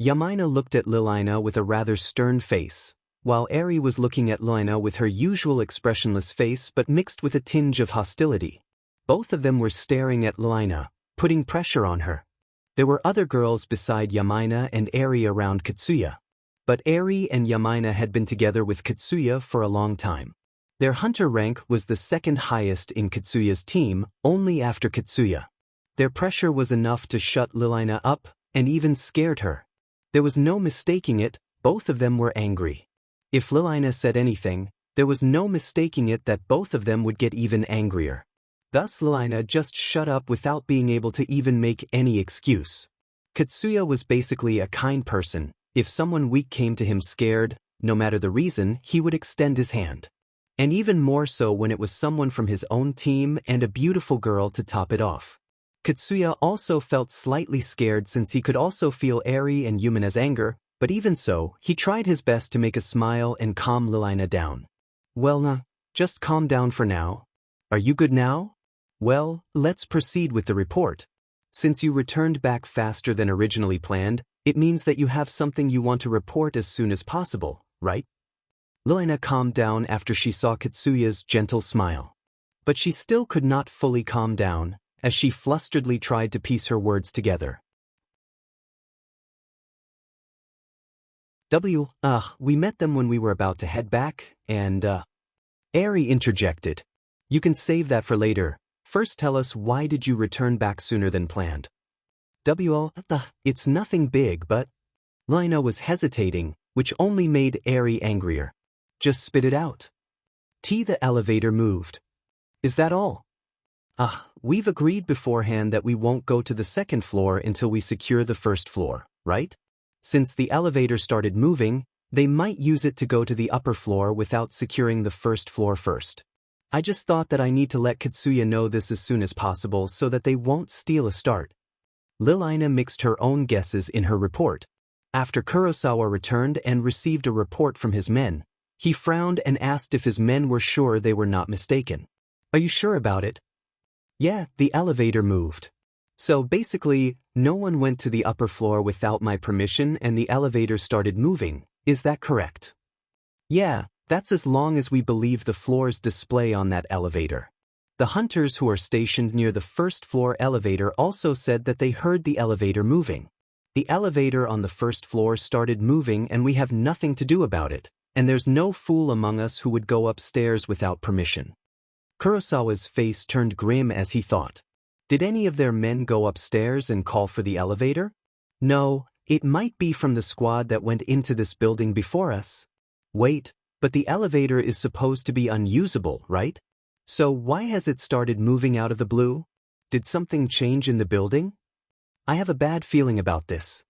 Yamina looked at Lilina with a rather stern face, while Eri was looking at Lina with her usual expressionless face but mixed with a tinge of hostility. Both of them were staring at Lina, putting pressure on her. There were other girls beside Yamina and Eri around Katsuya. But Eri and Yamina had been together with Katsuya for a long time. Their hunter rank was the second highest in Katsuya's team, only after Katsuya. Their pressure was enough to shut Lilina up, and even scared her. There was no mistaking it, both of them were angry. If Lilina said anything, there was no mistaking it that both of them would get even angrier. Thus Lilina just shut up without being able to even make any excuse. Katsuya was basically a kind person. If someone weak came to him scared, no matter the reason, he would extend his hand. And even more so when it was someone from his own team and a beautiful girl to top it off. Katsuya also felt slightly scared since he could also feel Eri and Yumina's anger, but even so, he tried his best to make a smile and calm Lilina down. Well, just calm down for now. Are you good now? Well, let's proceed with the report. Since you returned back faster than originally planned, it means that you have something you want to report as soon as possible, right? Lilina calmed down after she saw Katsuya's gentle smile. But she still could not fully calm down, as she flusteredly tried to piece her words together. We met them when we were about to head back, and, Eri interjected. You can save that for later. First tell us why did you return back sooner than planned? It's nothing big, but... Lilina was hesitating, which only made Eri angrier. Just spit it out. The elevator moved. Is that all? We've agreed beforehand that we won't go to the second floor until we secure the first floor, right? Since the elevator started moving, they might use it to go to the upper floor without securing the first floor first. I just thought that I need to let Katsuya know this as soon as possible so that they won't steal a start. Lilina mixed her own guesses in her report. After Kurosawa returned and received a report from his men, he frowned and asked if his men were sure they were not mistaken. Are you sure about it? Yeah, the elevator moved. So basically, no one went to the upper floor without my permission and the elevator started moving, is that correct? Yeah, that's as long as we believe the floors display on that elevator. The hunters who are stationed near the first floor elevator also said that they heard the elevator moving. The elevator on the first floor started moving and we have nothing to do about it, and there's no fool among us who would go upstairs without permission. Kurosawa's face turned grim as he thought. Did any of their men go upstairs and call for the elevator? No, it might be from the squad that went into this building before us. Wait, but the elevator is supposed to be unusable, right? So why has it started moving out of the blue? Did something change in the building? I have a bad feeling about this.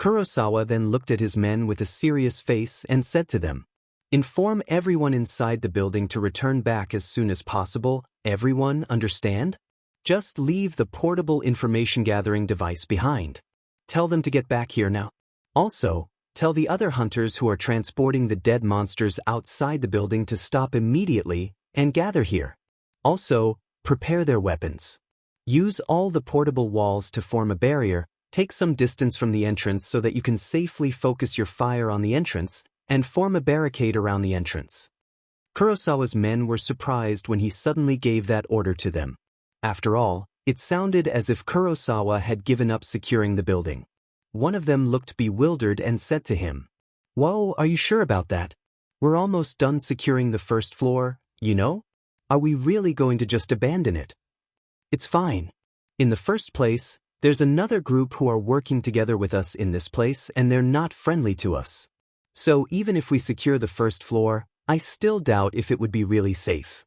Kurosawa then looked at his men with a serious face and said to them, inform everyone inside the building to return back as soon as possible. Everyone, understand? Just leave the portable information gathering device behind. Tell them to get back here now. Also, tell the other hunters who are transporting the dead monsters outside the building to stop immediately and gather here. Also, prepare their weapons. Use all the portable walls to form a barrier. Take some distance from the entrance so that you can safely focus your fire on the entrance and form a barricade around the entrance. Kurosawa's men were surprised when he suddenly gave that order to them. After all, it sounded as if Kurosawa had given up securing the building. One of them looked bewildered and said to him, "Whoa, are you sure about that? We're almost done securing the first floor, you know? Are we really going to just abandon it?" It's fine. In the first place, there's another group who are working together with us in this place and they're not friendly to us. So even if we secure the first floor, I still doubt if it would be really safe.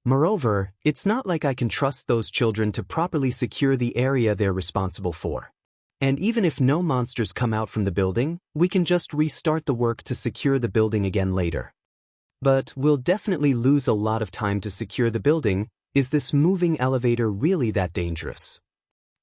Moreover, it's not like I can trust those children to properly secure the area they're responsible for. And even if no monsters come out from the building, we can just restart the work to secure the building again later. But we'll definitely lose a lot of time to secure the building. Is this moving elevator really that dangerous?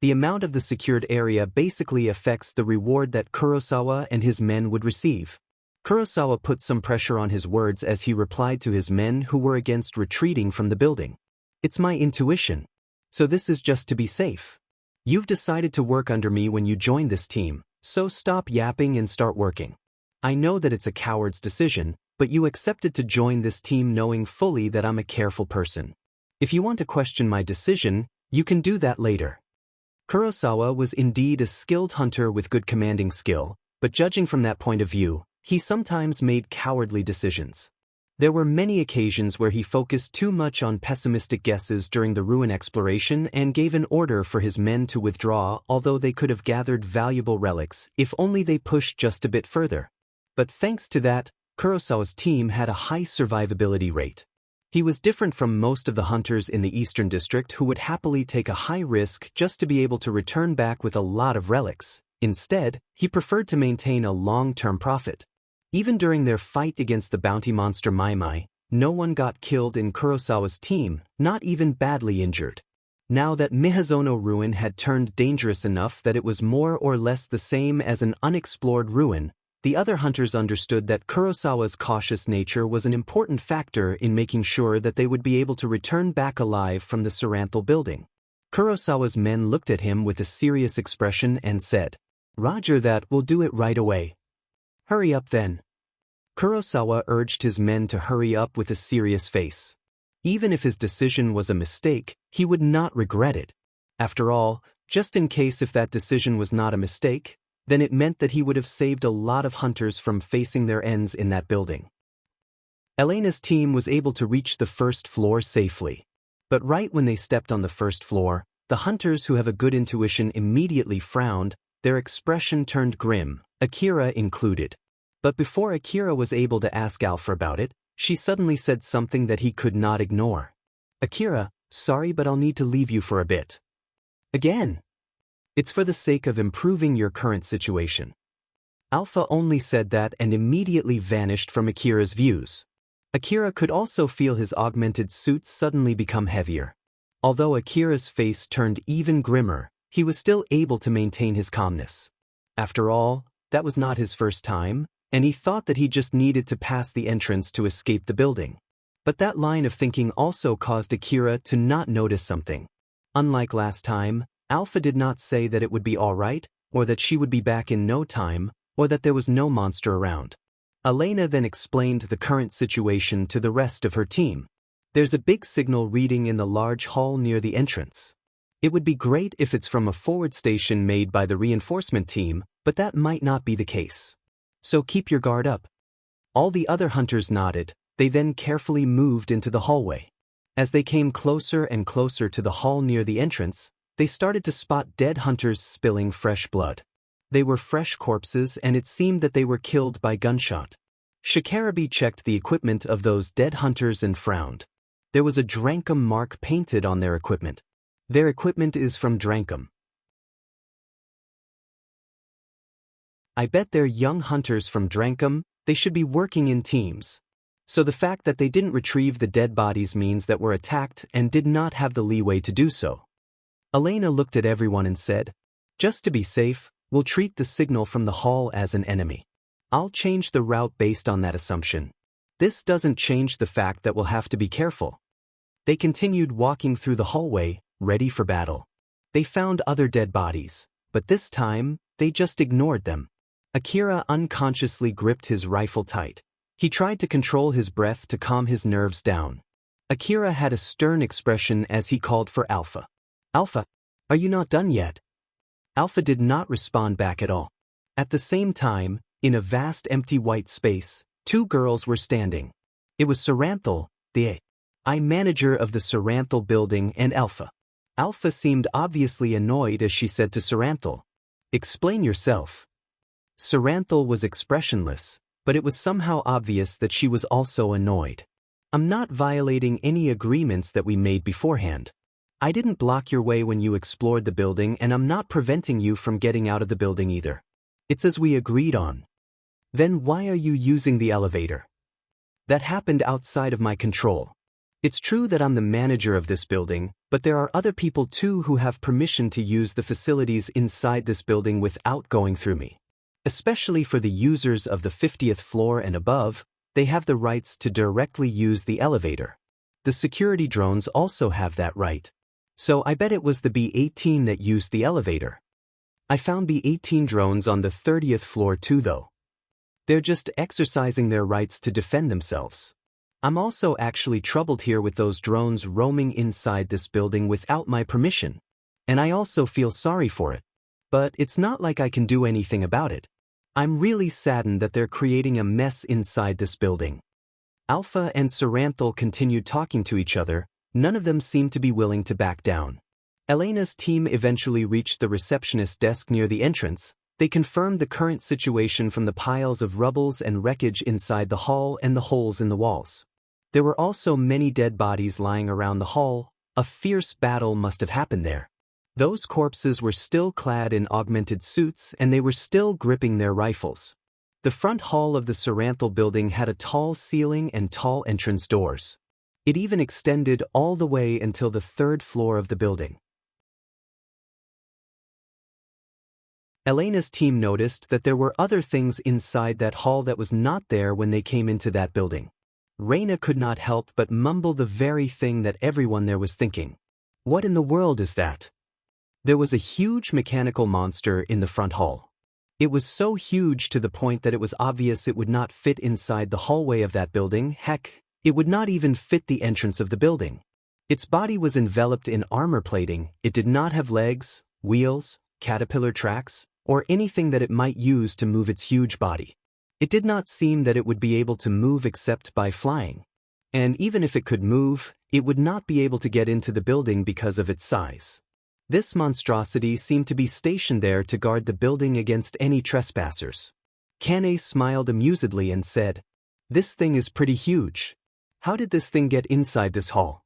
The amount of the secured area basically affects the reward that Kurosawa and his men would receive. Kurosawa put some pressure on his words as he replied to his men who were against retreating from the building. It's my intuition. So this is just to be safe. You've decided to work under me when you joined this team, so stop yapping and start working. I know that it's a coward's decision, but you accepted to join this team knowing fully that I'm a careful person. If you want to question my decision, you can do that later. Kurosawa was indeed a skilled hunter with good commanding skill, but judging from that point of view, he sometimes made cowardly decisions. There were many occasions where he focused too much on pessimistic guesses during the ruin exploration and gave an order for his men to withdraw, although they could have gathered valuable relics if only they pushed just a bit further. But thanks to that, Kurosawa's team had a high survivability rate. He was different from most of the hunters in the Eastern District who would happily take a high risk just to be able to return back with a lot of relics. Instead, he preferred to maintain a long-term profit. Even during their fight against the bounty monster Mai Mai, no one got killed in Kurosawa's team, not even badly injured. Now that Miyazono ruin had turned dangerous enough that it was more or less the same as an unexplored ruin, the other hunters understood that Kurosawa's cautious nature was an important factor in making sure that they would be able to return back alive from the Saranthal building. Kurosawa's men looked at him with a serious expression and said, "Roger that, we'll do it right away." "Hurry up then." Kurosawa urged his men to hurry up with a serious face. Even if his decision was a mistake, he would not regret it. After all, just in case if that decision was not a mistake, then it meant that he would have saved a lot of hunters from facing their ends in that building. Elena's team was able to reach the first floor safely. But right when they stepped on the first floor, the hunters who have a good intuition immediately frowned, their expression turned grim, Akira included. But before Akira was able to ask Alpha about it, she suddenly said something that he could not ignore. "Akira, sorry but I'll need to leave you for a bit." "Again?" "It's for the sake of improving your current situation." Alpha only said that and immediately vanished from Akira's views. Akira could also feel his augmented suit suddenly become heavier. Although Akira's face turned even grimmer, he was still able to maintain his calmness. After all, that was not his first time, and he thought that he just needed to pass the entrance to escape the building. But that line of thinking also caused Akira to not notice something. Unlike last time, Alpha did not say that it would be all right, or that she would be back in no time, or that there was no monster around. Elena then explained the current situation to the rest of her team. "There's a big signal reading in the large hall near the entrance. It would be great if it's from a forward station made by the reinforcement team, but that might not be the case. So keep your guard up." All the other hunters nodded. They then carefully moved into the hallway. As they came closer and closer to the hall near the entrance, they started to spot dead hunters spilling fresh blood. They were fresh corpses and it seemed that they were killed by gunshot. Shikarabe checked the equipment of those dead hunters and frowned. There was a Drankum mark painted on their equipment. Their equipment is from Drankum. I bet they're young hunters from Drankum, they should be working in teams. So the fact that they didn't retrieve the dead bodies means that were attacked and did not have the leeway to do so. Elena looked at everyone and said, "Just to be safe, we'll treat the signal from the hall as an enemy. I'll change the route based on that assumption. This doesn't change the fact that we'll have to be careful." They continued walking through the hallway, ready for battle. They found other dead bodies, but this time, they just ignored them. Akira unconsciously gripped his rifle tight. He tried to control his breath to calm his nerves down. Akira had a stern expression as he called for Alpha. "Alpha, are you not done yet?" Alpha did not respond back at all. At the same time, in a vast empty white space, two girls were standing. It was Saranthal, the manager of the Saranthal building, and Alpha. Alpha seemed obviously annoyed as she said to Saranthal, "Explain yourself." Saranthal was expressionless, but it was somehow obvious that she was also annoyed. "I'm not violating any agreements that we made beforehand. I didn't block your way when you explored the building and I'm not preventing you from getting out of the building either. It's as we agreed on. Then why are you using the elevator? That happened outside of my control. It's true that I'm the manager of this building, but there are other people too who have permission to use the facilities inside this building without going through me. Especially for the users of the 50th floor and above, they have the rights to directly use the elevator. The security drones also have that right. So I bet it was the B-18 that used the elevator. I found B-18 drones on the 30th floor too though. They're just exercising their rights to defend themselves. I'm also actually troubled here with those drones roaming inside this building without my permission. And I also feel sorry for it. But it's not like I can do anything about it. I'm really saddened that they're creating a mess inside this building." Alpha and Saranthal continued talking to each other. None of them seemed to be willing to back down. Elena's team eventually reached the receptionist's desk near the entrance. They confirmed the current situation from the piles of rubbles and wreckage inside the hall and the holes in the walls. There were also many dead bodies lying around the hall. A fierce battle must have happened there. Those corpses were still clad in augmented suits and they were still gripping their rifles. The front hall of the Saranthal building had a tall ceiling and tall entrance doors. It even extended all the way until the third floor of the building. Elena's team noticed that there were other things inside that hall that was not there when they came into that building. Reina could not help but mumble the very thing that everyone there was thinking. What in the world is that? There was a huge mechanical monster in the front hall. It was so huge to the point that it was obvious it would not fit inside the hallway of that building. Heck, it would not even fit the entrance of the building. Its body was enveloped in armor plating. It did not have legs, wheels, caterpillar tracks, or anything that it might use to move its huge body. It did not seem that it would be able to move except by flying. And even if it could move, it would not be able to get into the building because of its size. This monstrosity seemed to be stationed there to guard the building against any trespassers. Kane smiled amusedly and said, "This thing is pretty huge. How did this thing get inside this hall?"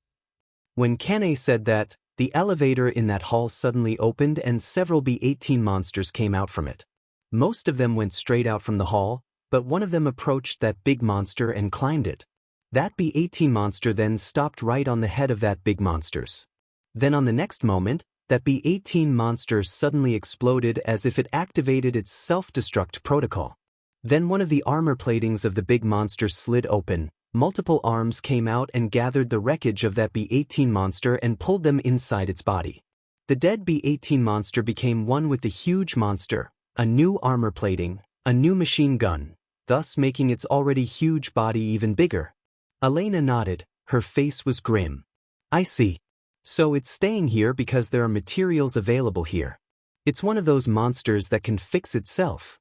When Kane said that, the elevator in that hall suddenly opened and several B-18 monsters came out from it. Most of them went straight out from the hall, but one of them approached that big monster and climbed it. That B-18 monster then stopped right on the head of that big monsters. Then on the next moment, that B-18 monster suddenly exploded as if it activated its self-destruct protocol. Then one of the armor platings of the big monster slid open, multiple arms came out and gathered the wreckage of that B-18 monster and pulled them inside its body. The dead B-18 monster became one with the huge monster, a new armor plating, a new machine gun, thus making its already huge body even bigger. Elena nodded, her face was grim. "I see. So it's staying here because there are materials available here. It's one of those monsters that can fix itself."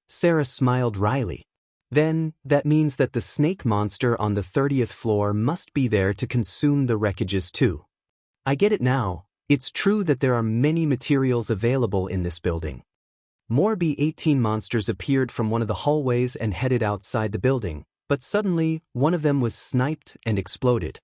Sarah smiled wryly. "Then, that means that the snake monster on the 30th floor must be there to consume the wreckages too. I get it now. It's true that there are many materials available in this building." More B-18 monsters appeared from one of the hallways and headed outside the building, but suddenly, one of them was sniped and exploded.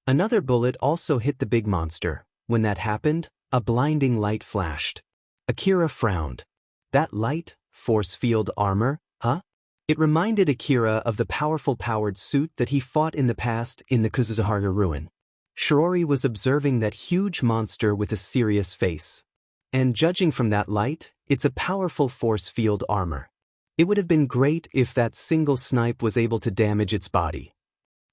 Another bullet also hit the big monster. When that happened, a blinding light flashed. Akira frowned. That light, force field armor, huh? It reminded Akira of the powerful powered suit that he fought in the past in the Kuzuhara ruin. Shirori was observing that huge monster with a serious face. And judging from that light, it's a powerful force field armor. It would have been great if that single snipe was able to damage its body.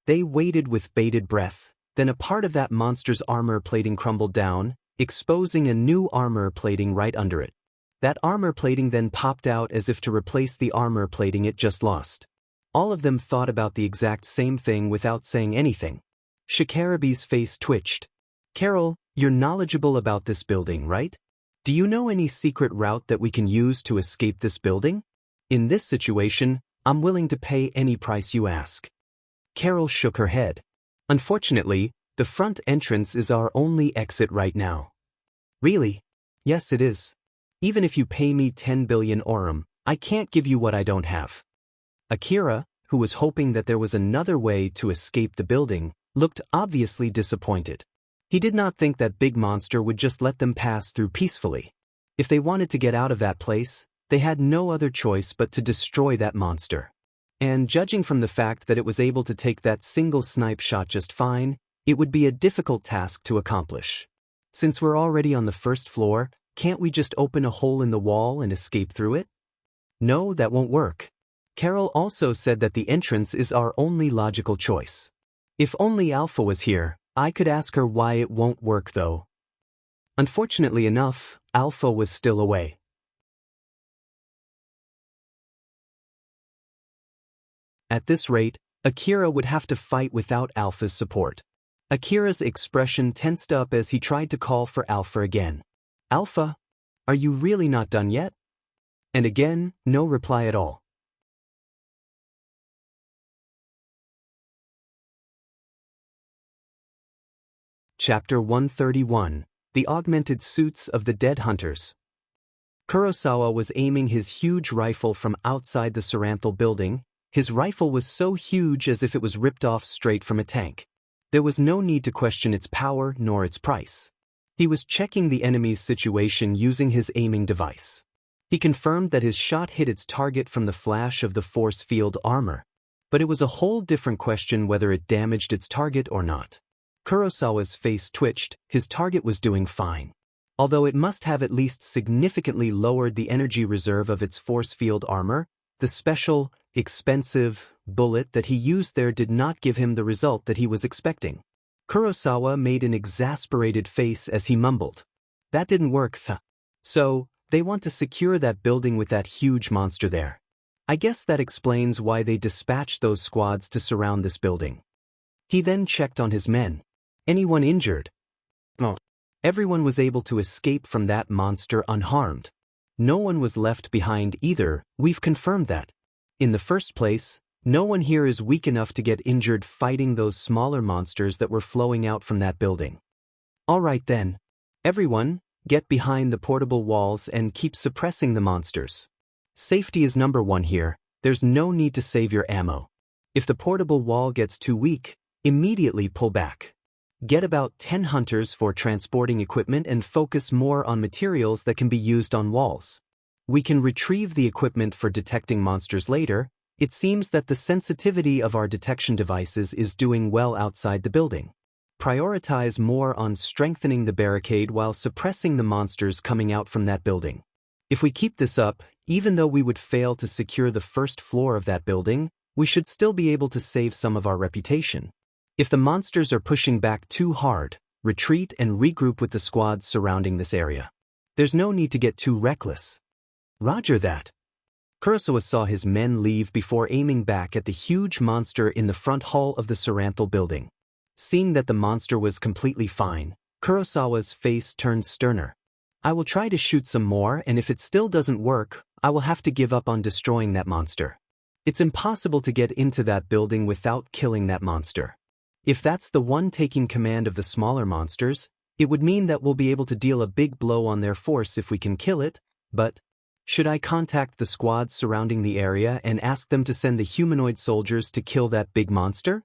They waited with bated breath. Then a part of that monster's armor plating crumbled down, exposing a new armor plating right under it. That armor plating then popped out as if to replace the armor plating it just lost. All of them thought about the exact same thing without saying anything. Shikarabe's face twitched. "Carol, you're knowledgeable about this building, right? Do you know any secret route that we can use to escape this building? In this situation, I'm willing to pay any price you ask." Carol shook her head. "Unfortunately, the front entrance is our only exit right now." "Really?" "Yes, it is. Even if you pay me 10 billion orum, I can't give you what I don't have." Akira, who was hoping that there was another way to escape the building, looked obviously disappointed. He did not think that big monster would just let them pass through peacefully. If they wanted to get out of that place, they had no other choice but to destroy that monster. And judging from the fact that it was able to take that single snipe shot just fine, it would be a difficult task to accomplish. "Since we're already on the first floor, can't we just open a hole in the wall and escape through it?" "No, that won't work. Carol also said that the entrance is our only logical choice. If only Alpha was here, I could ask her why it won't work though." Unfortunately enough, Alpha was still away. At this rate, Akira would have to fight without Alpha's support. Akira's expression tensed up as he tried to call for Alpha again. "Alpha, are you really not done yet?" And again, no reply at all. Chapter 131, The Augmented Suits of the Dead Hunters. Kurosawa was aiming his huge rifle from outside the Saranthal building. His rifle was so huge as if it was ripped off straight from a tank. There was no need to question its power nor its price. He was checking the enemy's situation using his aiming device. He confirmed that his shot hit its target from the flash of the force field armor. But it was a whole different question whether it damaged its target or not. Kurosawa's face twitched. His target was doing fine. Although it must have at least significantly lowered the energy reserve of its force field armor, the special, expensive bullet that he used there did not give him the result that he was expecting. Kurosawa made an exasperated face as he mumbled. That didn't work, So, they want to secure that building with that huge monster there. I guess that explains why they dispatched those squads to surround this building. He then checked on his men. Anyone injured? No. Everyone was able to escape from that monster unharmed. No one was left behind either. We've confirmed that. In the first place, no one here is weak enough to get injured fighting those smaller monsters that were flowing out from that building. All right then. Everyone, get behind the portable walls and keep suppressing the monsters. Safety is number one here. There's no need to save your ammo. If the portable wall gets too weak, immediately pull back. Get about 10 hunters for transporting equipment and focus more on materials that can be used on walls. We can retrieve the equipment for detecting monsters later. It seems that the sensitivity of our detection devices is doing well outside the building. Prioritize more on strengthening the barricade while suppressing the monsters coming out from that building. If we keep this up, even though we would fail to secure the first floor of that building, we should still be able to save some of our reputation. If the monsters are pushing back too hard, retreat and regroup with the squads surrounding this area. There's no need to get too reckless. Roger that. Kurosawa saw his men leave before aiming back at the huge monster in the front hall of the Saranthal building. Seeing that the monster was completely fine, Kurosawa's face turned sterner. I will try to shoot some more, and if it still doesn't work, I will have to give up on destroying that monster. It's impossible to get into that building without killing that monster. If that's the one taking command of the smaller monsters, it would mean that we'll be able to deal a big blow on their force if we can kill it, but should I contact the squads surrounding the area and ask them to send the humanoid soldiers to kill that big monster?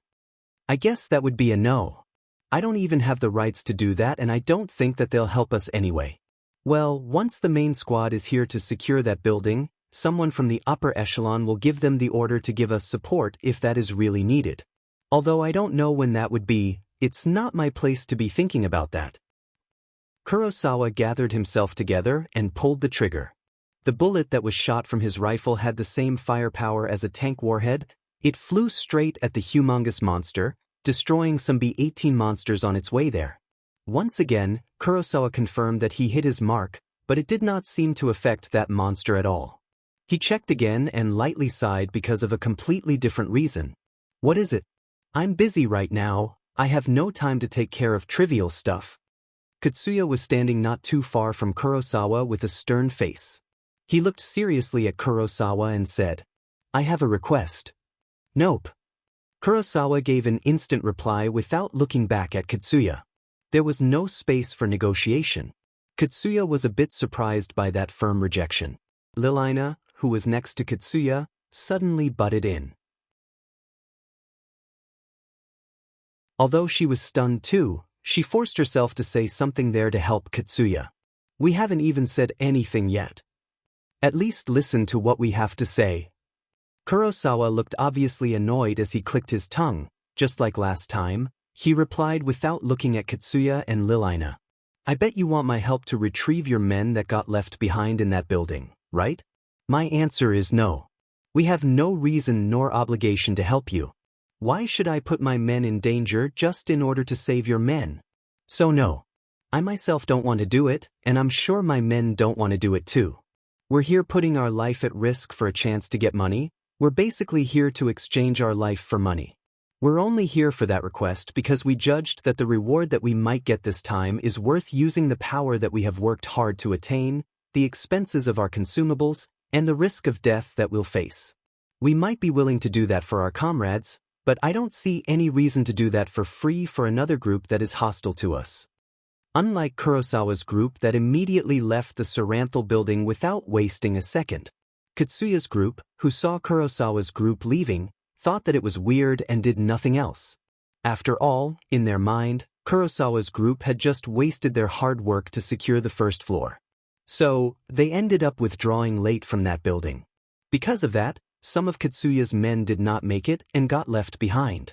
I guess that would be a no. I don't even have the rights to do that, and I don't think that they'll help us anyway. Well, once the main squad is here to secure that building, someone from the upper echelon will give them the order to give us support if that is really needed. Although I don't know when that would be, it's not my place to be thinking about that. Kurosawa gathered himself together and pulled the trigger. The bullet that was shot from his rifle had the same firepower as a tank warhead. It flew straight at the humongous monster, destroying some B-18 monsters on its way there. Once again, Kurosawa confirmed that he hit his mark, but it did not seem to affect that monster at all. He checked again and lightly sighed because of a completely different reason. What is it? I'm busy right now. I have no time to take care of trivial stuff. Katsuya was standing not too far from Kurosawa with a stern face. He looked seriously at Kurosawa and said, I have a request. Nope. Kurosawa gave an instant reply without looking back at Katsuya. There was no space for negotiation. Katsuya was a bit surprised by that firm rejection. Lilina, who was next to Katsuya, suddenly butted in. Although she was stunned too, she forced herself to say something there to help Katsuya. We haven't even said anything yet. At least listen to what we have to say. Kurosawa looked obviously annoyed as he clicked his tongue. Just like last time, he replied without looking at Katsuya and Lilina. I bet you want my help to retrieve your men that got left behind in that building, right? My answer is no. We have no reason nor obligation to help you. Why should I put my men in danger just in order to save your men? So no. I myself don't want to do it, and I'm sure my men don't want to do it too. We're here putting our life at risk for a chance to get money. We're basically here to exchange our life for money. We're only here for that request because we judged that the reward that we might get this time is worth using the power that we have worked hard to attain, the expenses of our consumables, and the risk of death that we'll face. We might be willing to do that for our comrades, But I don't see any reason to do that for free for another group that is hostile to us. Unlike Kurosawa's group that immediately left the Saranthal building without wasting a second, Katsuya's group, who saw Kurosawa's group leaving, thought that it was weird and did nothing else. After all, in their mind, Kurosawa's group had just wasted their hard work to secure the first floor. So, they ended up withdrawing late from that building. Because of that, some of Katsuya's men did not make it and got left behind.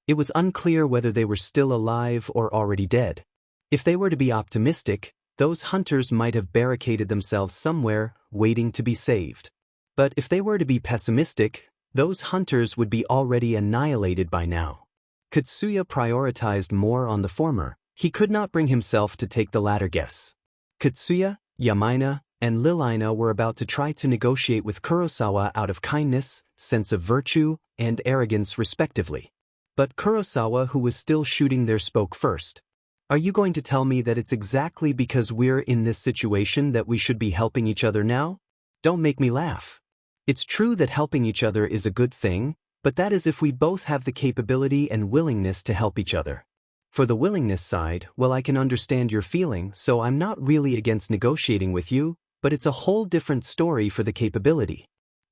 It was unclear whether they were still alive or already dead. If they were to be optimistic, those hunters might have barricaded themselves somewhere, waiting to be saved. But if they were to be pessimistic, those hunters would be already annihilated by now. Katsuya prioritized more on the former. He could not bring himself to take the latter guess. Katsuya, Yamaina, and Lilina were about to try to negotiate with Kurosawa out of kindness, sense of virtue, and arrogance respectively. But Kurosawa, who was still shooting there, spoke first. Are you going to tell me that it's exactly because we're in this situation that we should be helping each other now? Don't make me laugh. It's true that helping each other is a good thing, but that is if we both have the capability and willingness to help each other. For the willingness side, well, I can understand your feeling, so I'm not really against negotiating with you, but it's a whole different story for the capability.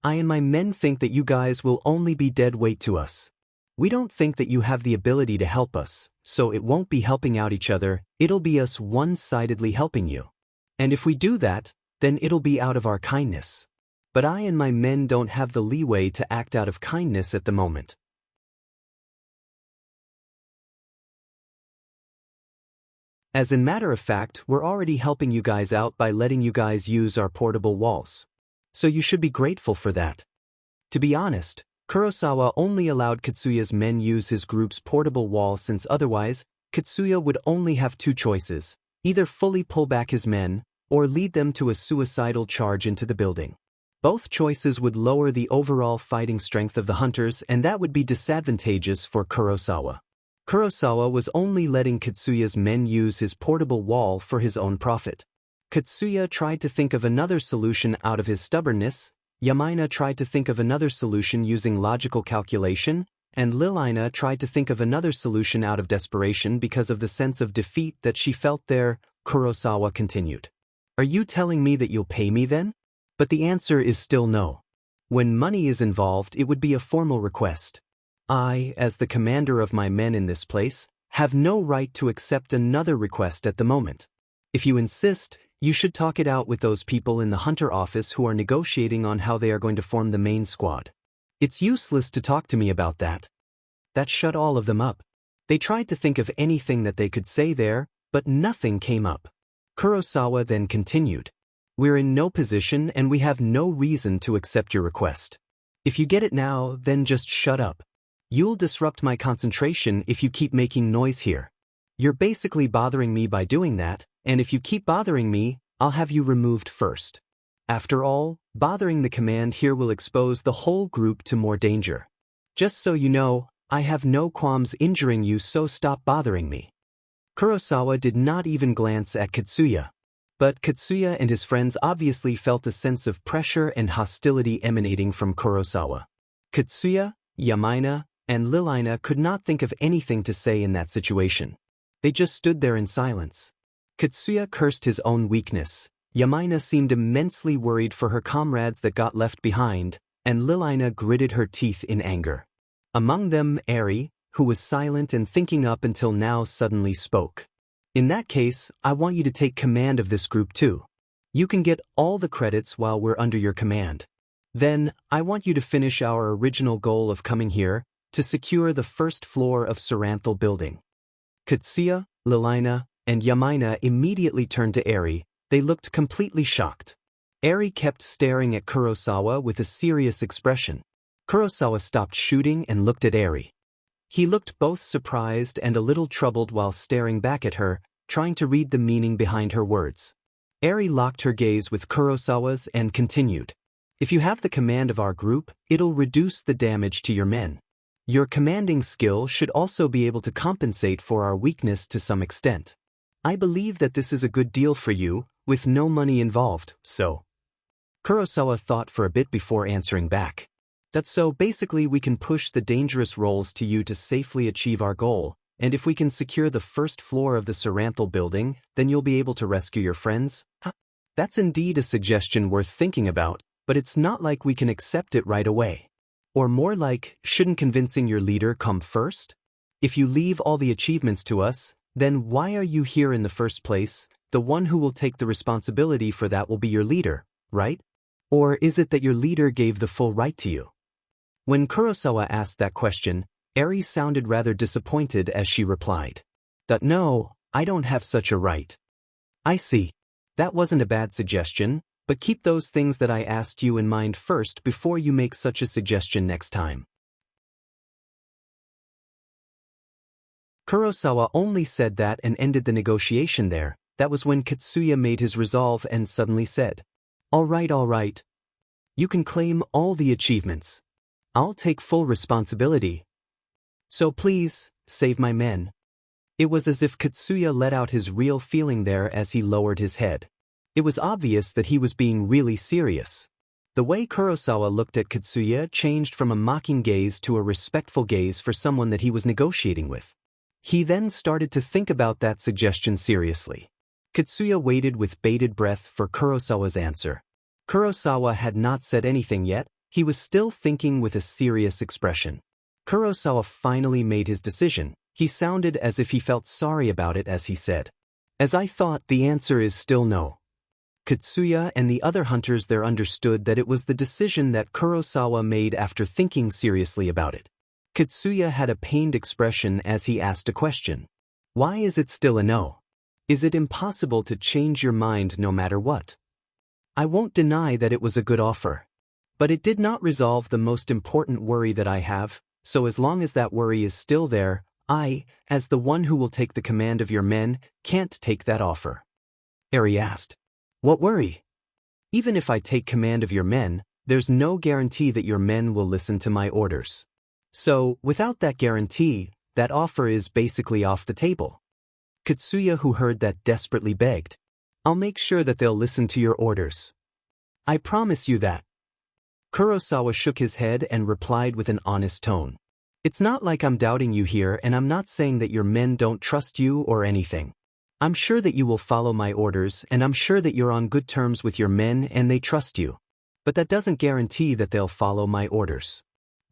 I and my men think that you guys will only be dead weight to us. We don't think that you have the ability to help us, so it won't be helping out each other, it'll be us one-sidedly helping you. And if we do that, then it'll be out of our kindness. But I and my men don't have the leeway to act out of kindness at the moment. As a matter of fact, we're already helping you guys out by letting you guys use our portable walls. So you should be grateful for that. To be honest, Kurosawa only allowed Katsuya's men use his group's portable wall since otherwise, Katsuya would only have two choices, either fully pull back his men, or lead them to a suicidal charge into the building. Both choices would lower the overall fighting strength of the hunters, and that would be disadvantageous for Kurosawa. Kurosawa was only letting Katsuya's men use his portable wall for his own profit. Katsuya tried to think of another solution out of his stubbornness, Yamaina tried to think of another solution using logical calculation, and Lilina tried to think of another solution out of desperation because of the sense of defeat that she felt there. Kurosawa continued. Are you telling me that you'll pay me then? But the answer is still no. When money is involved, it would be a formal request. I, as the commander of my men in this place, have no right to accept another request at the moment. If you insist, you should talk it out with those people in the hunter office who are negotiating on how they are going to form the main squad. It's useless to talk to me about that. That shut all of them up. They tried to think of anything that they could say there, but nothing came up. Kurosawa then continued. We're in no position and we have no reason to accept your request. If you get it now, then just shut up. You'll disrupt my concentration if you keep making noise here. You're basically bothering me by doing that, and if you keep bothering me, I'll have you removed first. After all, bothering the command here will expose the whole group to more danger. Just so you know, I have no qualms injuring you, so stop bothering me. Kurosawa did not even glance at Katsuya. But Katsuya and his friends obviously felt a sense of pressure and hostility emanating from Kurosawa. Katsuya, Yamaina, and Lilina could not think of anything to say in that situation. They just stood there in silence. Katsuya cursed his own weakness, Yamaina seemed immensely worried for her comrades that got left behind, and Lilina gritted her teeth in anger. Among them, Eri, who was silent and thinking up until now, suddenly spoke. In that case, I want you to take command of this group too. You can get all the credits while we're under your command. Then, I want you to finish our original goal of coming here, to secure the first floor of Saranthal building. Katsuya, Lilina, and Yamaina immediately turned to Eri. They looked completely shocked. Eri kept staring at Kurosawa with a serious expression. Kurosawa stopped shooting and looked at Eri. He looked both surprised and a little troubled while staring back at her, trying to read the meaning behind her words. Eri locked her gaze with Kurosawa's and continued. If you have the command of our group, it'll reduce the damage to your men. Your commanding skill should also be able to compensate for our weakness to some extent. I believe that this is a good deal for you, with no money involved, so. Kurosawa thought for a bit before answering back. That's so basically we can push the dangerous rolls to you to safely achieve our goal, and if we can secure the first floor of the Saranthal building, then you'll be able to rescue your friends? Huh? That's indeed a suggestion worth thinking about, but it's not like we can accept it right away. Or more like, shouldn't convincing your leader come first? If you leave all the achievements to us, then why are you here in the first place? The one who will take the responsibility for that will be your leader, right? Or is it that your leader gave the full right to you? When Kurosawa asked that question, Eri sounded rather disappointed as she replied. No, I don't have such a right. I see. That wasn't a bad suggestion, but keep those things that I asked you in mind first before you make such a suggestion next time. Kurosawa only said that and ended the negotiation there. That was when Katsuya made his resolve and suddenly said, all right. You can claim all the achievements. I'll take full responsibility. So please, save my men. It was as if Katsuya let out his real feeling there as he lowered his head. It was obvious that he was being really serious. The way Kurosawa looked at Katsuya changed from a mocking gaze to a respectful gaze for someone that he was negotiating with. He then started to think about that suggestion seriously. Katsuya waited with bated breath for Kurosawa's answer. Kurosawa had not said anything yet. He was still thinking with a serious expression. Kurosawa finally made his decision. He sounded as if he felt sorry about it as he said, as I thought, the answer is still no. Katsuya and the other hunters there understood that it was the decision that Kurosawa made after thinking seriously about it. Katsuya had a pained expression as he asked a question. Why is it still a no? Is it impossible to change your mind no matter what? I won't deny that it was a good offer. But it did not resolve the most important worry that I have, so as long as that worry is still there, I, as the one who will take the command of your men, can't take that offer. Eri asked. What worry? Even if I take command of your men, there's no guarantee that your men will listen to my orders. So, without that guarantee, that offer is basically off the table. Katsuya, who heard that, desperately begged. I'll make sure that they'll listen to your orders. I promise you that. Kurosawa shook his head and replied with an honest tone. It's not like I'm doubting you here, and I'm not saying that your men don't trust you or anything. I'm sure that you will follow my orders, and I'm sure that you're on good terms with your men and they trust you. But that doesn't guarantee that they'll follow my orders.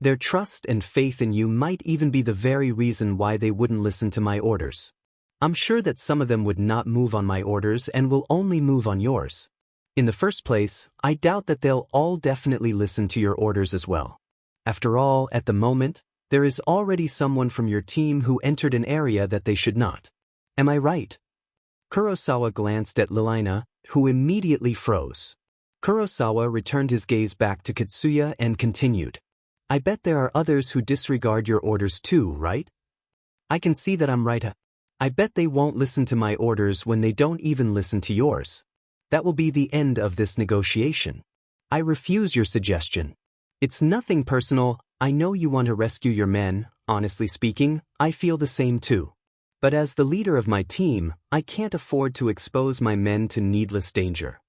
Their trust and faith in you might even be the very reason why they wouldn't listen to my orders. I'm sure that some of them would not move on my orders and will only move on yours. In the first place, I doubt that they'll all definitely listen to your orders as well. After all, at the moment, there is already someone from your team who entered an area that they should not. Am I right? Kurosawa glanced at Lilina, who immediately froze. Kurosawa returned his gaze back to Katsuya and continued. I bet there are others who disregard your orders too, right? I can see that I'm right. I bet they won't listen to my orders when they don't even listen to yours. That will be the end of this negotiation. I refuse your suggestion. It's nothing personal. I know you want to rescue your men. Honestly speaking, I feel the same too. But as the leader of my team, I can't afford to expose my men to needless danger.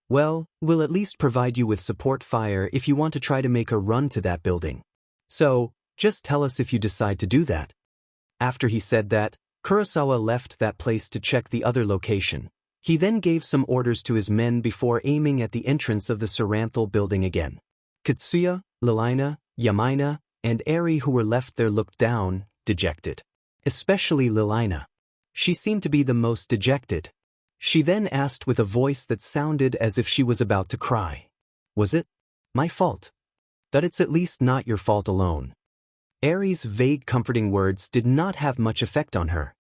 Well, we'll at least provide you with support fire if you want to try to make a run to that building. So, just tell us if you decide to do that. After he said that, Kurosawa left that place to check the other location. He then gave some orders to his men before aiming at the entrance of the Saranthal building again. Katsuya, Lilina, Yamaina, and Eri, who were left there, looked down, dejected. Especially Lilina. She seemed to be the most dejected. She then asked with a voice that sounded as if she was about to cry. Was it my fault? That it's at least not your fault alone. Eri's vague comforting words did not have much effect on her.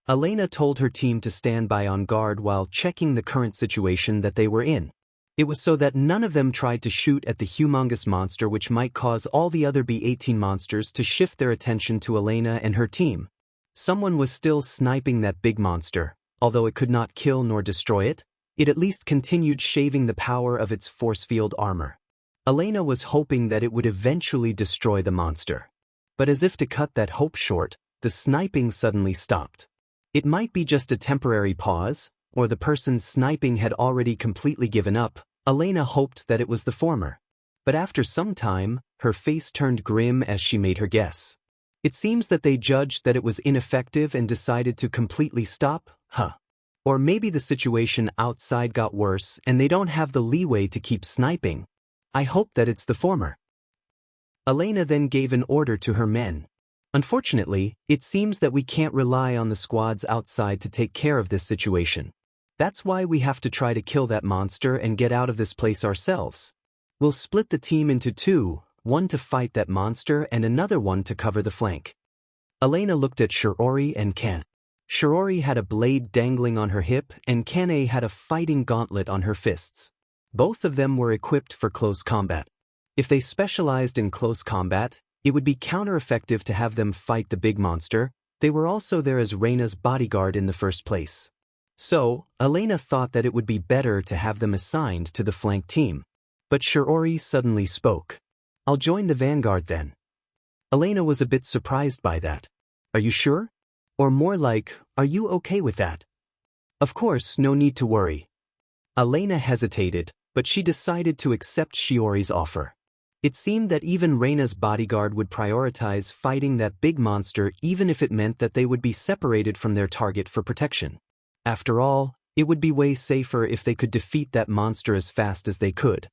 Elena told her team to stand by on guard while checking the current situation that they were in. It was so that none of them tried to shoot at the humongous monster, which might cause all the other B-18 monsters to shift their attention to Elena and her team. Someone was still sniping that big monster. Although it could not kill nor destroy it, it at least continued shaving the power of its force field armor. Elena was hoping that it would eventually destroy the monster. But as if to cut that hope short, the sniping suddenly stopped. It might be just a temporary pause, or the person sniping had already completely given up, Elena hoped that it was the former. But after some time, her face turned grim as she made her guess. It seems that they judged that it was ineffective and decided to completely stop, Or maybe the situation outside got worse and they don't have the leeway to keep sniping. I hope that it's the former. Elena then gave an order to her men. Unfortunately, it seems that we can't rely on the squads outside to take care of this situation. That's why we have to try to kill that monster and get out of this place ourselves. We'll split the team into two, one to fight that monster and another one to cover the flank. Elena looked at Shiori and Kane. Shiori had a blade dangling on her hip and Kane had a fighting gauntlet on her fists. Both of them were equipped for close combat. If they specialized in close combat, it would be counter-effective to have them fight the big monster. They were also there as Reina's bodyguard in the first place. So, Elena thought that it would be better to have them assigned to the flank team. But Shiori suddenly spoke. I'll join the vanguard then. Elena was a bit surprised by that. Are you sure? Or more like, are you okay with that? Of course, no need to worry. Elena hesitated, but she decided to accept Shiori's offer. It seemed that even Reina's bodyguard would prioritize fighting that big monster even if it meant that they would be separated from their target for protection. After all, it would be way safer if they could defeat that monster as fast as they could.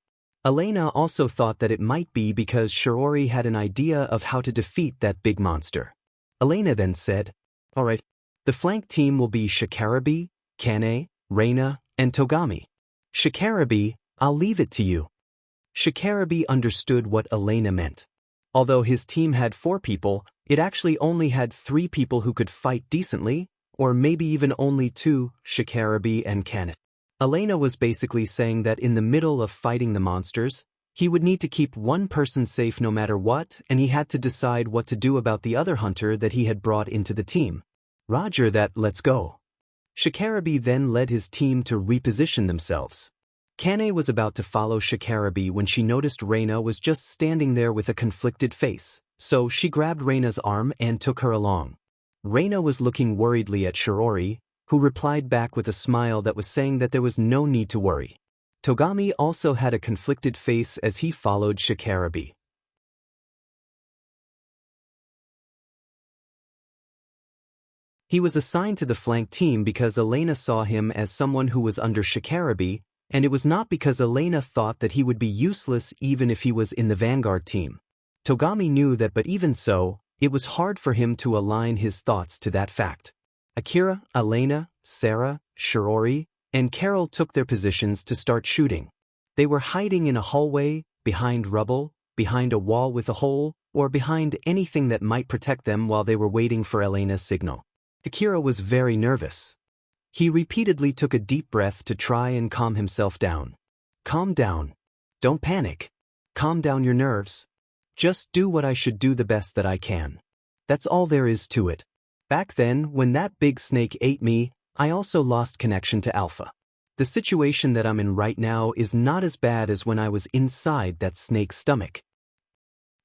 Elena also thought that it might be because Shiori had an idea of how to defeat that big monster. Elena then said, all right, the flank team will be Shikarabi, Kane, Reina, and Togami. Shikarabi, I'll leave it to you. Shikarabi understood what Elena meant. Although his team had 4 people, it actually only had 3 people who could fight decently, or maybe even only 2, Shikarabi and Kane. Elena was basically saying that in the middle of fighting the monsters, he would need to keep one person safe no matter what, and he had to decide what to do about the other hunter that he had brought into the team. Roger that, let's go. Shikarabi then led his team to reposition themselves. Kane was about to follow Shikarabi when she noticed Reina was just standing there with a conflicted face, so she grabbed Reina's arm and took her along. Reina was looking worriedly at Shiori, who replied back with a smile that was saying that there was no need to worry. Togami also had a conflicted face as he followed Shikarabi. He was assigned to the flank team because Elena saw him as someone who was under Shikarabi, and it was not because Elena thought that he would be useless even if he was in the vanguard team. Togami knew that, but even so, it was hard for him to align his thoughts to that fact. Akira, Elena, Sarah, Shiori, and Carol took their positions to start shooting. They were hiding in a hallway, behind rubble, behind a wall with a hole, or behind anything that might protect them while they were waiting for Elena's signal. Akira was very nervous. He repeatedly took a deep breath to try and calm himself down. Calm down. Don't panic. Calm down your nerves. Just do what I should do the best that I can. That's all there is to it. Back then, when that big snake ate me, I also lost connection to Alpha. The situation that I'm in right now is not as bad as when I was inside that snake's stomach.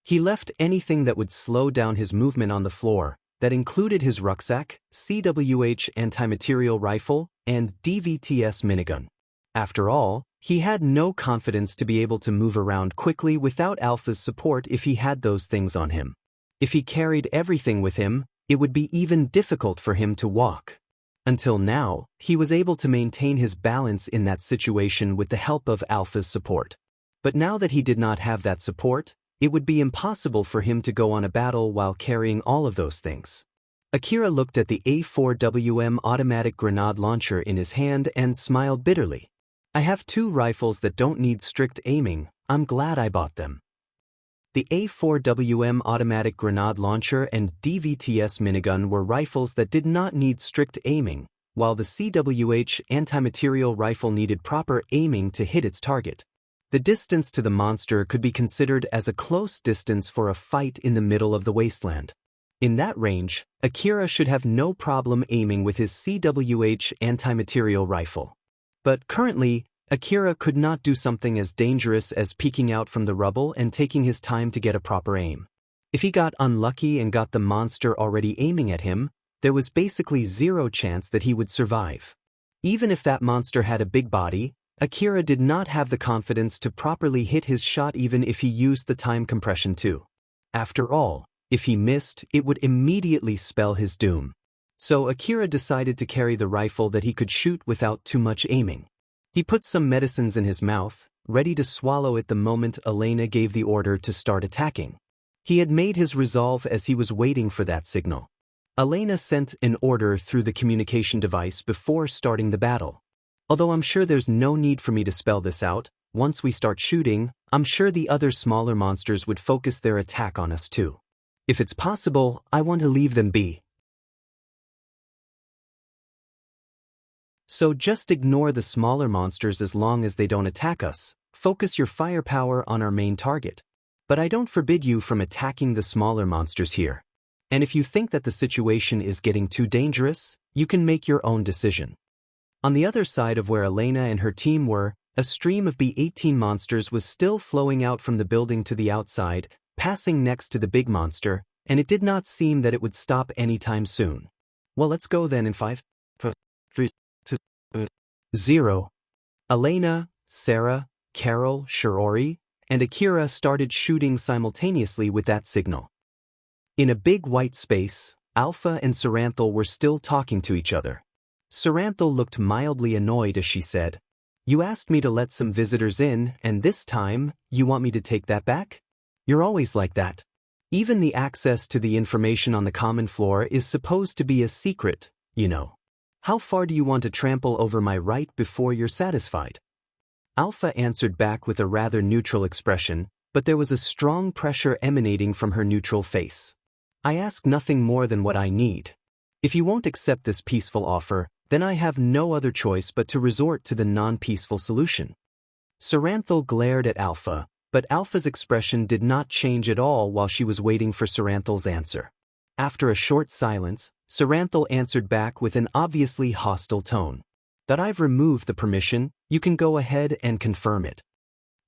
He left anything that would slow down his movement on the floor. That included his rucksack, CWH anti-material rifle, and DVTS minigun. After all, he had no confidence to be able to move around quickly without Alpha's support if he had those things on him. If he carried everything with him, it would be even difficult for him to walk. Until now, he was able to maintain his balance in that situation with the help of Alpha's support. But now that he did not have that support, it would be impossible for him to go on a battle while carrying all of those things. Akira looked at the A4WM automatic grenade launcher in his hand and smiled bitterly. I have 2 rifles that don't need strict aiming. I'm glad I bought them. The A4WM automatic grenade launcher and DVTS minigun were rifles that did not need strict aiming, while the CWH anti-material rifle needed proper aiming to hit its target. The distance to the monster could be considered as a close distance for a fight in the middle of the wasteland. In that range, Akira should have no problem aiming with his CWH anti-material rifle. But currently, Akira could not do something as dangerous as peeking out from the rubble and taking his time to get a proper aim. If he got unlucky and got the monster already aiming at him, there was basically zero chance that he would survive. Even if that monster had a big body, Akira did not have the confidence to properly hit his shot even if he used the time compression too. After all, if he missed, it would immediately spell his doom. So Akira decided to carry the rifle that he could shoot without too much aiming. He put some medicines in his mouth, ready to swallow it the moment Elena gave the order to start attacking. He had made his resolve as he was waiting for that signal. Elena sent an order through the communication device before starting the battle. Although I'm sure there's no need for me to spell this out, once we start shooting, I'm sure the other smaller monsters would focus their attack on us too. If it's possible, I want to leave them be. So just ignore the smaller monsters as long as they don't attack us. Focus your firepower on our main target. But I don't forbid you from attacking the smaller monsters here. And if you think that the situation is getting too dangerous, you can make your own decision. On the other side of where Elena and her team were, a stream of B-18 monsters was still flowing out from the building to the outside, passing next to the big monster, and it did not seem that it would stop anytime soon. Well, let's go then in 5, 4, 3, 2, 0. Elena, Sarah, Carol, Shiori, and Akira started shooting simultaneously with that signal. In a big white space, Alpha and Saranthal were still talking to each other. Saranthal looked mildly annoyed as she said, "You asked me to let some visitors in, and this time, you want me to take that back? You're always like that. Even the access to the information on the common floor is supposed to be a secret, you know. How far do you want to trample over my right before you're satisfied?" Alpha answered back with a rather neutral expression, but there was a strong pressure emanating from her neutral face. "I ask nothing more than what I need. If you won't accept this peaceful offer, then I have no other choice but to resort to the non-peaceful solution." Saranthal glared at Alpha, but Alpha's expression did not change at all while she was waiting for Saranthal's answer. After a short silence, Saranthal answered back with an obviously hostile tone. "That I've removed the permission, you can go ahead and confirm it."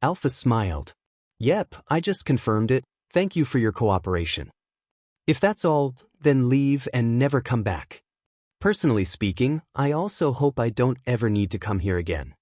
Alpha smiled. "Yep, I just confirmed it, thank you for your cooperation. If that's all, then leave and never come back. Personally speaking, I also hope I don't ever need to come here again."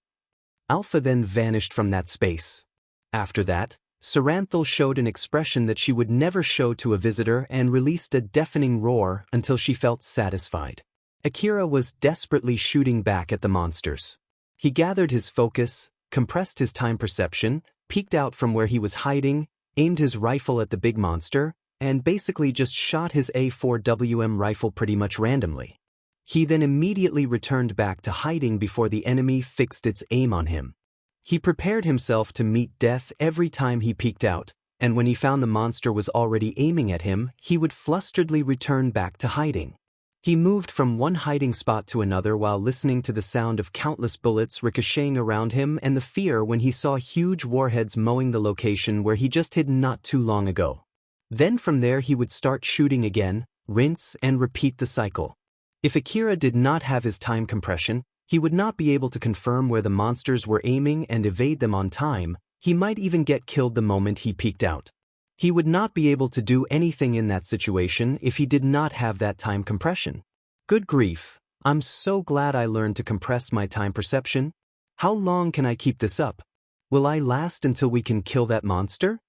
Alpha then vanished from that space. After that, Saranthal showed an expression that she would never show to a visitor and released a deafening roar until she felt satisfied. Akira was desperately shooting back at the monsters. He gathered his focus, compressed his time perception, peeked out from where he was hiding, aimed his rifle at the big monster, and basically just shot his A4WM rifle pretty much randomly. He then immediately returned back to hiding before the enemy fixed its aim on him. He prepared himself to meet death every time he peeked out, and when he found the monster was already aiming at him, he would flusteredly return back to hiding. He moved from one hiding spot to another while listening to the sound of countless bullets ricocheting around him and the fear when he saw huge warheads mowing the location where he just hid not too long ago. Then from there he would start shooting again, rinse and repeat the cycle. If Akira did not have his time compression, he would not be able to confirm where the monsters were aiming and evade them on time. He might even get killed the moment he peeked out. He would not be able to do anything in that situation if he did not have that time compression. Good grief, I'm so glad I learned to compress my time perception. How long can I keep this up? Will I last until we can kill that monster?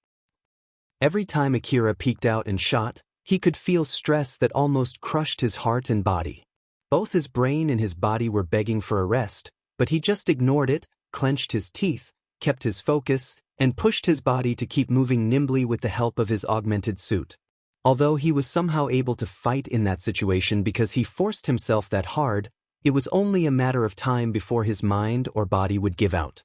Every time Akira peeked out and shot, he could feel stress that almost crushed his heart and body. Both his brain and his body were begging for a rest, but he just ignored it, clenched his teeth, kept his focus, and pushed his body to keep moving nimbly with the help of his augmented suit. Although he was somehow able to fight in that situation because he forced himself that hard, it was only a matter of time before his mind or body would give out.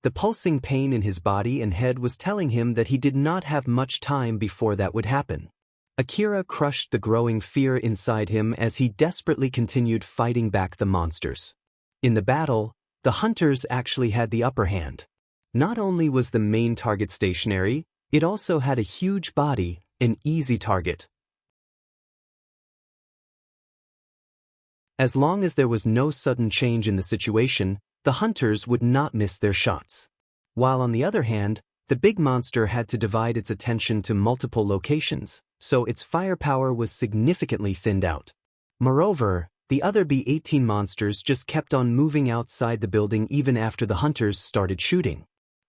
The pulsing pain in his body and head was telling him that he did not have much time before that would happen. Akira crushed the growing fear inside him as he desperately continued fighting back the monsters. In the battle, the hunters actually had the upper hand. Not only was the main target stationary, it also had a huge body, an easy target. As long as there was no sudden change in the situation, the hunters would not miss their shots. While on the other hand, the big monster had to divide its attention to multiple locations, so its firepower was significantly thinned out. Moreover, The other B-18 monsters just kept on moving outside the building even after the hunters started shooting.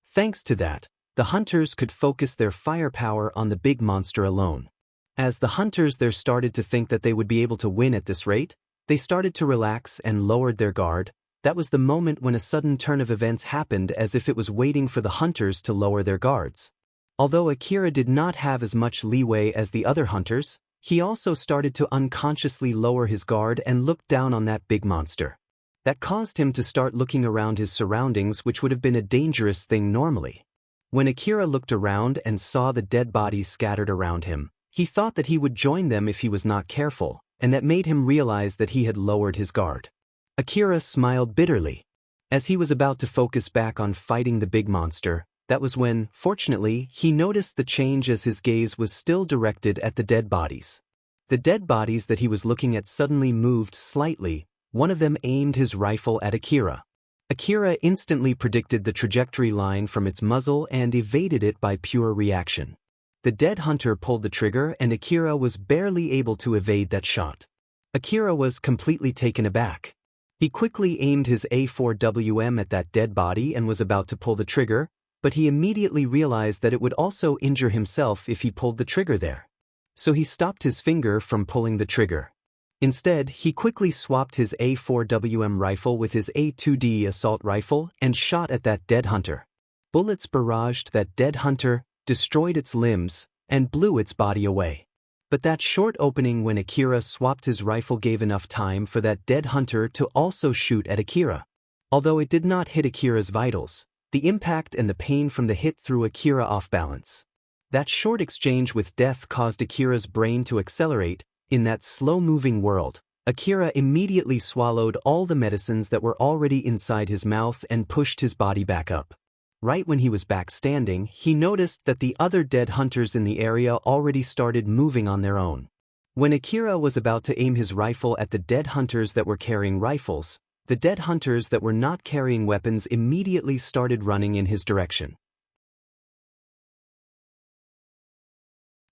Thanks to that, the hunters could focus their firepower on the big monster alone. As the hunters there started to think that they would be able to win at this rate, they started to relax and lowered their guard. That was the moment when a sudden turn of events happened, as if it was waiting for the hunters to lower their guards. Although Akira did not have as much leeway as the other hunters, he also started to unconsciously lower his guard and look down on that big monster. That caused him to start looking around his surroundings, which would have been a dangerous thing normally. When Akira looked around and saw the dead bodies scattered around him, he thought that he would join them if he was not careful, and that made him realize that he had lowered his guard. Akira smiled bitterly. As he was about to focus back on fighting the big monster, that was when, fortunately, he noticed the change as his gaze was still directed at the dead bodies. The dead bodies that he was looking at suddenly moved slightly. One of them aimed his rifle at Akira. Akira instantly predicted the trajectory line from its muzzle and evaded it by pure reaction. The dead hunter pulled the trigger and Akira was barely able to evade that shot. Akira was completely taken aback. He quickly aimed his A4WM at that dead body and was about to pull the trigger, but he immediately realized that it would also injure himself if he pulled the trigger there. So he stopped his finger from pulling the trigger. Instead, he quickly swapped his A4WM rifle with his A2D assault rifle and shot at that dead hunter. Bullets barraged that dead hunter, destroyed its limbs, and blew its body away. But that short opening when Akira swapped his rifle gave enough time for that dead hunter to also shoot at Akira. Although it did not hit Akira's vitals, the impact and the pain from the hit threw Akira off balance. That short exchange with death caused Akira's brain to accelerate. In that slow-moving world, Akira immediately swallowed all the medicines that were already inside his mouth and pushed his body back up. Right when he was back standing, he noticed that the other dead hunters in the area already started moving on their own. When Akira was about to aim his rifle at the dead hunters that were carrying rifles, the dead hunters that were not carrying weapons immediately started running in his direction.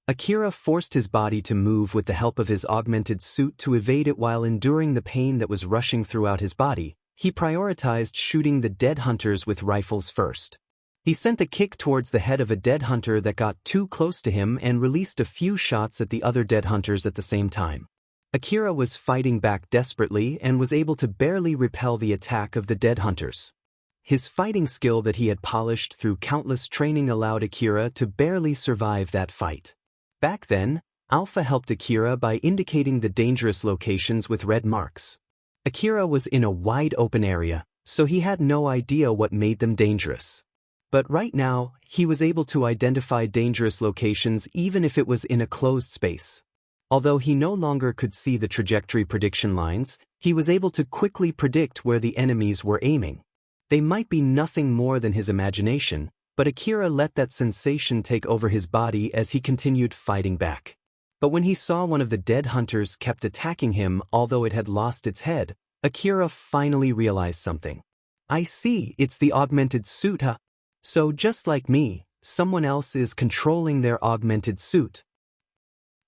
Akira forced his body to move with the help of his augmented suit to evade it while enduring the pain that was rushing throughout his body. He prioritized shooting the dead hunters with rifles first. He sent a kick towards the head of a dead hunter that got too close to him and released a few shots at the other dead hunters at the same time. Akira was fighting back desperately and was able to barely repel the attack of the dead hunters. His fighting skill that he had polished through countless training allowed Akira to barely survive that fight. Back then, Alpha helped Akira by indicating the dangerous locations with red marks. Akira was in a wide open area, so he had no idea what made them dangerous. But right now, he was able to identify dangerous locations even if it was in a closed space. Although he no longer could see the trajectory prediction lines, he was able to quickly predict where the enemies were aiming. They might be nothing more than his imagination, but Akira let that sensation take over his body as he continued fighting back. But when he saw one of the dead hunters kept attacking him although it had lost its head, Akira finally realized something. I see, it's the augmented suit, huh? So just like me, someone else is controlling their augmented suit.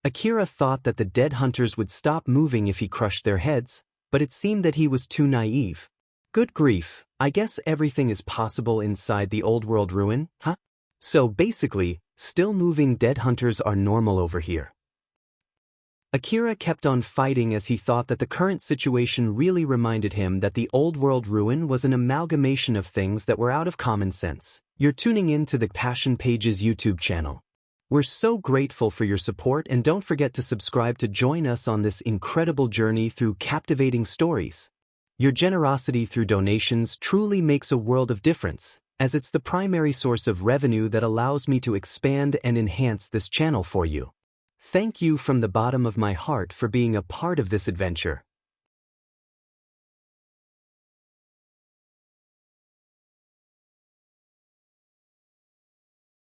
Akira thought that the dead hunters would stop moving if he crushed their heads, but it seemed that he was too naive. Good grief, I guess everything is possible inside the old world ruin, huh? So basically, still moving dead hunters are normal over here. Akira kept on fighting as he thought that the current situation really reminded him that the old world ruin was an amalgamation of things that were out of common sense. You're tuning in to the Passion Pages YouTube channel. We're so grateful for your support, and don't forget to subscribe to join us on this incredible journey through captivating stories. Your generosity through donations truly makes a world of difference, as it's the primary source of revenue that allows me to expand and enhance this channel for you. Thank you from the bottom of my heart for being a part of this adventure.